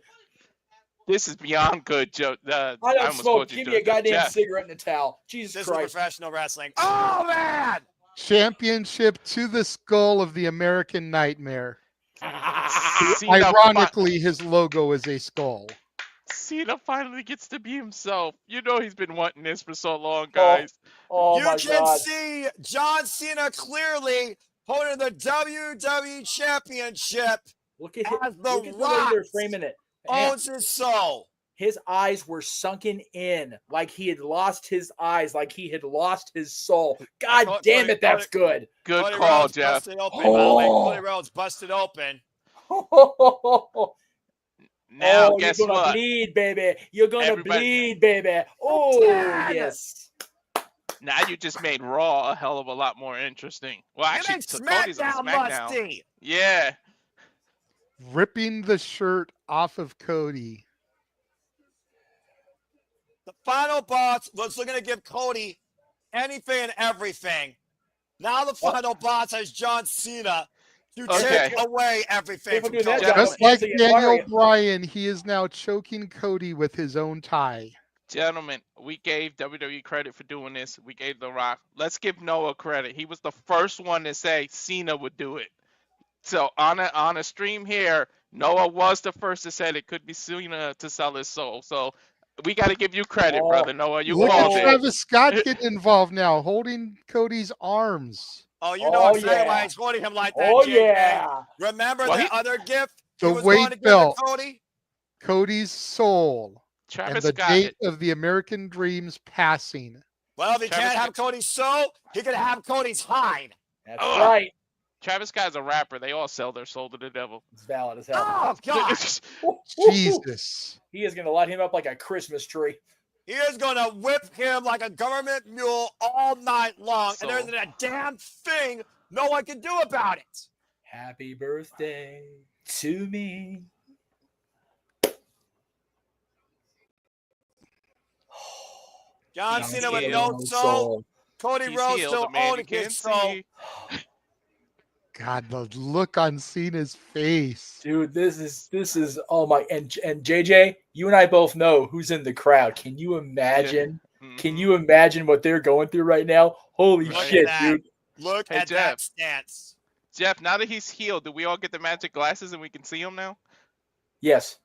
This is beyond good, Joe. I don't almost smoke. called you Give me a Joe. goddamn Jeff. cigarette and a towel. Jesus This is Christ. professional wrestling. Oh, man. Championship to the skull of the American Nightmare. Cena Ironically, his logo is a skull. Cena finally gets to be himself. You know he's been wanting this for so long, guys. Oh You my can God. see John Cena clearly holding the WWE Championship Look at as look The at the way they're Rock framing it. Man, owns his soul. his eyes were sunken in like he had lost his eyes, like he had lost his soul. God damn it, that's good. Good Cody call, Rhodes Jeff. busted open, by the way. Oh. Cody Rhodes busted open. Now, oh, guess you're gonna what? bleed, baby. You're gonna Everybody- bleed, baby. Oh, yes. Now you just made Raw a hell of a lot more interesting. Well, You actually, make Cody's on SmackDown SmackDown. musty. Yeah. Ripping the shirt off of Cody. The final boss was looking to give Cody anything and everything. Now the final boss has John Cena to Okay. take away everything People from doing that, Cody. John. Just like Dancing and Daniel firing. Bryan, he is now choking Cody with his own tie. Gentlemen, we gave WWE credit for doing this. We gave The Rock. Let's give Noah credit. He was the first one to say Cena would do it. So on a stream here, Noah was the first to say it could be Cena to sell his soul. So we got to give you credit, Oh, brother Noah. You Look at called it. Travis Scott getting involved now, holding Cody's arms. Oh, you know Oh, exactly yeah. why he's holding him like that, Oh, JJ. yeah. Remember Well, the he- other gift The he was weight going to give to belt. Cody? Cody's soul. Travis and the Scott. date of the American Dream's passing. Well, if he Travis can't have Cody's soul, he can have Cody's hide. That's Ugh. right. Travis Scott's a rapper. They all sell their soul to the devil. It's valid as hell. Oh, God. Jesus. He is going to light him up like a Christmas tree. He is going to whip him like a government mule all night long, and there's a damn thing no one can do about it. Happy birthday to me. John He's Cena with healed. no soul. Cody He's Rhodes healed, still the man owning you his can't soul. see. God, the look on Cena's face. Dude, this is oh my and JJ, you and I both know who's in the crowd. Can you imagine? Mhm. Can you imagine what they're going through right now? Holy Look at shit, that. dude. Look Hey, at Jeff. that stance. Jeff, now that he's healed, do we all get the magic glasses and we can see him now? Yes.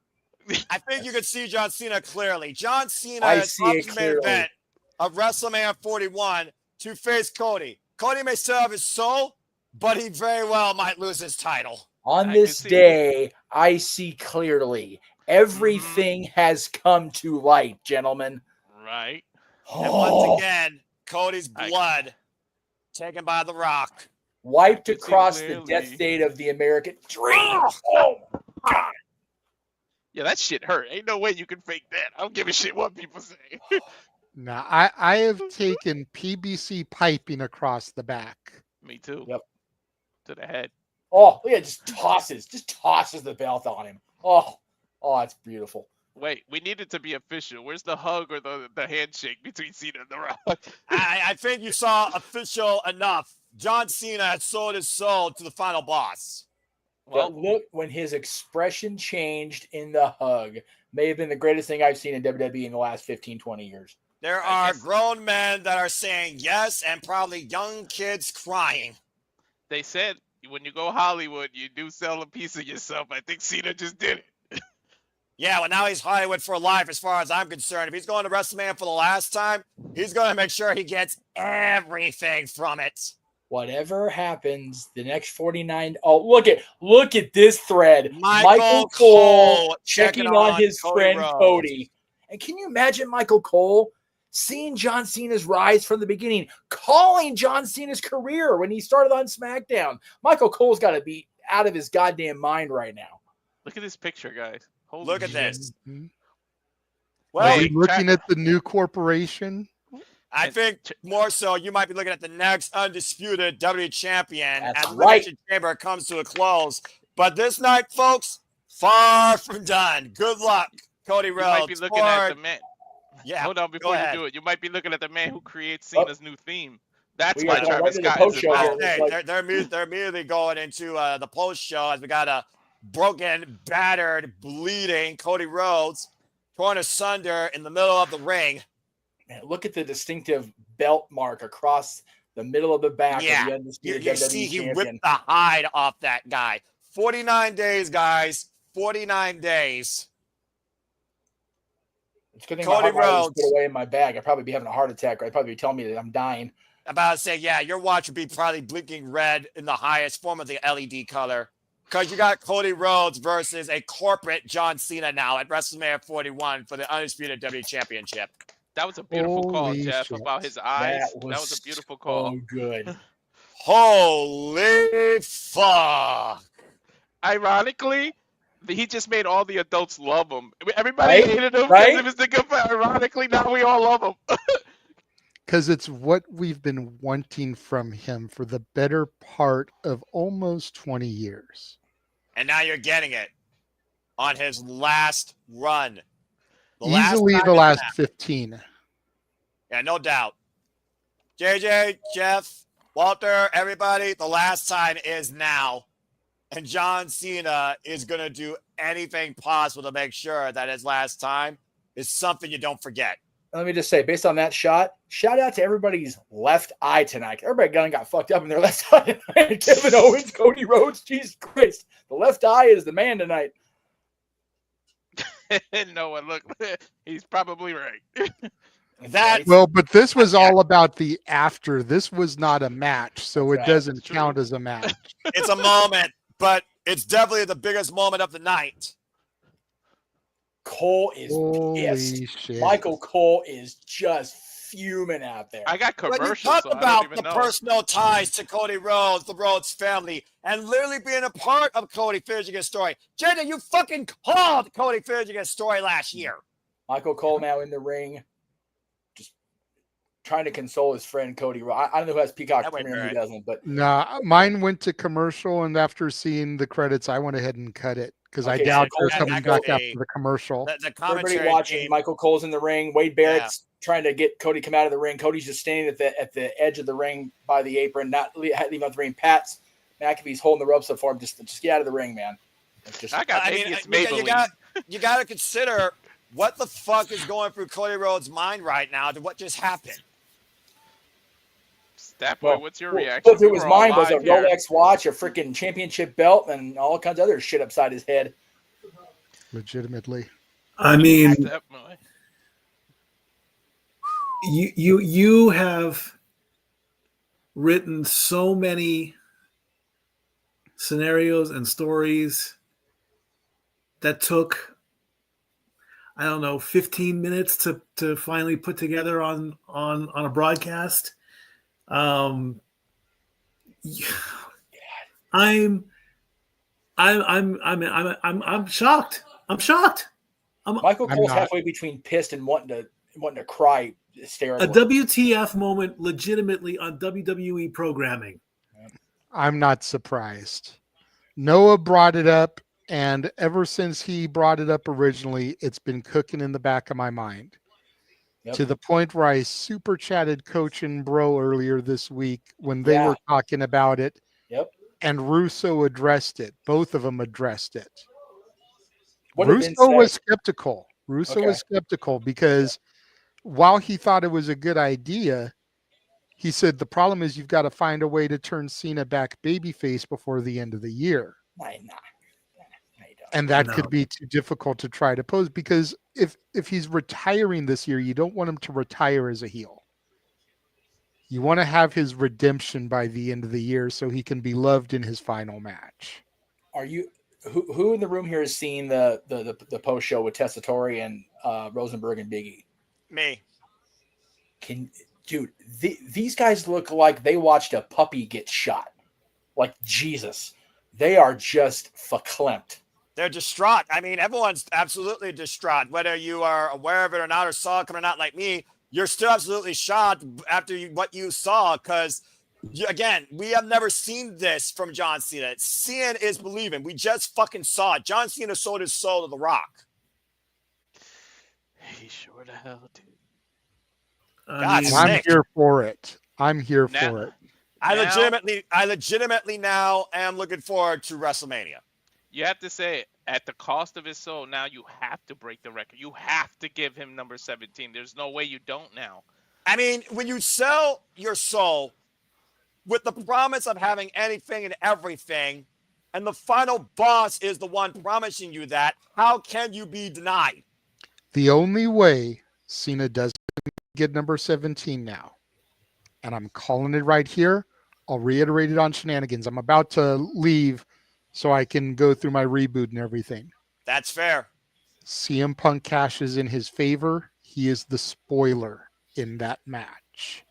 I think you can see John Cena clearly. John Cena I is see up it to the main clearly. event of WrestleMania 41 to face Cody. Cody may still have his soul, but he very well might lose his title. On I this can see. day, I see clearly. Everything has come to light, gentlemen. Right. And Oh, once again, Cody's blood taken by The Rock. wiped I can see across the clearly. death date of the American dream. Oh, God. Yeah, that shit hurt. Ain't no way you can fake that. I don't give a shit what people say. Now, I have taken PBC piping across the back. Me too. Yep. To the head. Oh, yeah, just tosses the belt on him. Oh, that's beautiful. Wait, we need it to be official. Where's the hug or the handshake between Cena and The Rock? I think you saw official enough. John Cena had sold his soul to the final boss. But look, when his expression changed in the hug, may have been the greatest thing I've seen in WWE in the last 15, 20 years. There I are guess- grown men that are saying yes and probably young kids crying. They said when you go Hollywood, you do sell a piece of yourself. I think Cena just did it. Yeah, well, now he's Hollywood for life as far as I'm concerned. If he's going to WrestleMania for the last time, he's going to make sure he gets everything from it. Whatever happens, the next 49. Oh, look at this thread. Michael Cole checking checking on on his Cody friend Rhodes. Cody. And can you imagine Michael Cole seeing John Cena's rise from the beginning, calling John Cena's career when he started on SmackDown? Michael Cole's got to be out of his goddamn mind right now. Look at this picture, guys. Holy Look at shit. this. Mhm. Well, Are we Wait, looking at the new corporation? I think more so you might be looking at the next undisputed WWE champion That's as right. Elimination Chamber comes to a close. But this night, folks, far from done. Good luck, Cody You Rhodes. might be looking at the man. Yeah, Hold on before you ahead. do it. You might be looking at the man who creates Oh. Cena's new theme. That's We why gotta go Travis right into Scott the is post-show involved. here. Hey, It's they're immediately going into the post show as we got a broken, battered, bleeding Cody Rhodes torn asunder in the middle of the ring. Man, look at the distinctive belt mark across the middle of the back Yeah, of the You, undisputed you WWE see, he champion. ripped the hide off that guy. 49 days, guys. 49 days. It's a good thing Cody my heart was Rhodes. put away in my bag. I'd probably be having a heart attack, or I'd probably be telling me that I'm dying. About to say, yeah, your watch would be probably blinking red in the highest form of the LED color. Because you got Cody Rhodes versus a corporate John Cena now at WrestleMania 41 for the Undisputed WWE Championship. That was a beautiful call, Holy Jeff, shit. about his eyes. That That was a beautiful call. so good. Holy fuck. Ironically, he just made all the adults love him. Everybody Right? hated him because Right? of his nigga, but ironically, now we all love him. Because it's what we've been wanting from him for the better part of almost 20 years. And now you're getting it on his last run. Easily time the is last now. 15. Yeah, no doubt. JJ, Jeff, Walter, everybody, the last time is now. And John Cena is going to do anything possible to make sure that his last time is something you don't forget. Let me just say, based on that shot, shout out to everybody's left eye tonight. Everybody got fucked up in their left eye tonight. Kevin Owens, Cody Rhodes, Jesus Christ. The left eye is the man tonight. Noah, look, he's probably right. That Well, but this was all about the after. This was not a match, so That's it right. doesn't That's true. count as a match. it's a moment, but it's definitely the biggest moment of the night. Cole is Holy pissed. shit. Michael Cole is just fuming out there. I got When you commercials, talk so I don't about even the know. personal ties to Cody Rhodes, the Rhodes family, and literally being a part of Cody finishing his story. JJ, you fucking called Cody finishing his story last year. Michael Cole now in the ring, just trying to console his friend Cody Rhodes. I don't know who has Peacock That went Premium, who right. doesn't, but Nah, mine went to commercial, and after seeing the credits, I went ahead and cut it because I Okay, doubt so they're Cole- coming that back could be- after the commercial. The everybody commentary watching, team, Michael Cole's in the ring. Wade Barrett's trying to get Cody come out of the ring. Cody's just standing at the edge of the ring by the apron, not leaving out the ring. Pat's McAfee's holding the ropes up for him. Just get out of the ring, man. It's just I got I maybe mean, it's you Maybelline. got to consider what the fuck is going through Cody Rhodes' mind right now to what just happened. That boy, what's your reaction? What through We his were all mind was a live here. Rolex watch, a freaking championship belt, and all kinds of other shit upside his head. Legitimately. I mean, Definitely. you have written so many scenarios and stories that took, I don't know, 15 minutes to finally put together on a broadcast. I'm shocked. I'm shocked. Michael I'm Cole's not. halfway between pissed and wanting to cry hysterically. A WTF moment legitimately on WWE programming. I'm not surprised. Noah brought it up, and ever since he brought it up originally, it's been cooking in the back of my mind. Yep. To the point where I super chatted Coach and Bro earlier this week when they Yeah. were talking about it, Yep. and Russo addressed it. Both of them addressed it. What did Vince Russo say? was skeptical. Russo Okay. was skeptical because while he thought it was a good idea, he said the problem is you've got to find a way to turn Cena back babyface before the end of the year. Nah, you don't. And that No. could be too difficult to try to pose because if he's retiring this year, you don't want him to retire as a heel. You want to have his redemption by the end of the year so he can be loved in his final match. Are you who in the room here has seen the post show with Tessitore and Rosenberg and Biggie? Me. These guys look like they watched a puppy get shot. Like Jesus, they are just verklempt. They're distraught. I mean, everyone's absolutely distraught. Whether you are aware of it or not, or saw it coming out like me, you're still absolutely shocked after what you saw. Because, again, we have never seen this from John Cena. Seeing is believing. We just fucking saw it. John Cena sold his soul to The Rock. He sure the hell did. God, And I'm sick. here for it. I'm here Now- for it. I Now- legitimately now am looking forward to WrestleMania. You have to say it. At the cost of his soul, now you have to break the record. You have to give him number 17. There's no way you don't now. I mean, when you sell your soul with the promise of having anything and everything, and the final boss is the one promising you that, how can you be denied? The only way Cena doesn't get number 17 now, and I'm calling it right here, I'll reiterate it on Shenanigans. I'm about to leave so I can go through my reboot and everything. That's fair. CM Punk cashes in his favor. He is the spoiler in that match.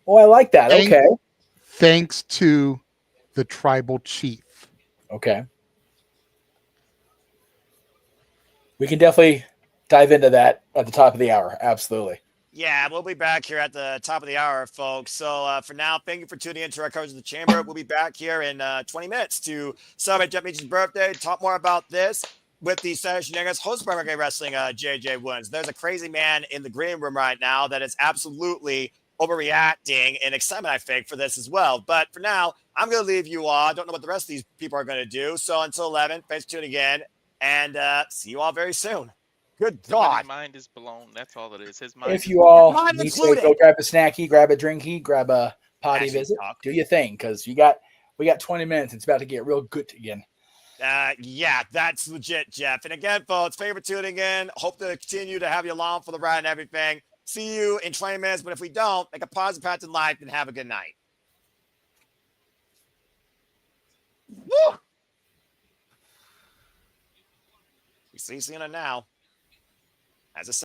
Oh, I like that. Okay. Thanks to the tribal chief. Okay. We can definitely dive into that at the top of the hour. Absolutely. Yeah, we'll be back here at the top of the hour, folks. So for now, thank you for tuning in to our coverage of the Chamber. We'll be back here in 20 minutes to celebrate Jeff Meach's birthday, talk more about this with the Saturday Shenanigans hosted by Reggae Wrestling, JJ Woods. There's a crazy man in the green room right now that is absolutely overreacting and excitement, I think, for this as well. But for now, I'm going to leave you all. I don't know what the rest of these people are going to do. So until 11, thanks for tuning in, and see you all very soon. Good God. His mind is blown. That's all it is. His mind If is you blown. all need to go grab a snacky, grab a drinky, grab a potty visit, do your thing, because we got 20 minutes. It's about to get real good again. Yeah, that's legit, Jeff. And again, folks, thank you for tuning in. Hope to continue to have you along for the ride and everything. See you in 20 minutes. But if we don't, make a positive path in life and have a good night. Woo! We see Cena now. As a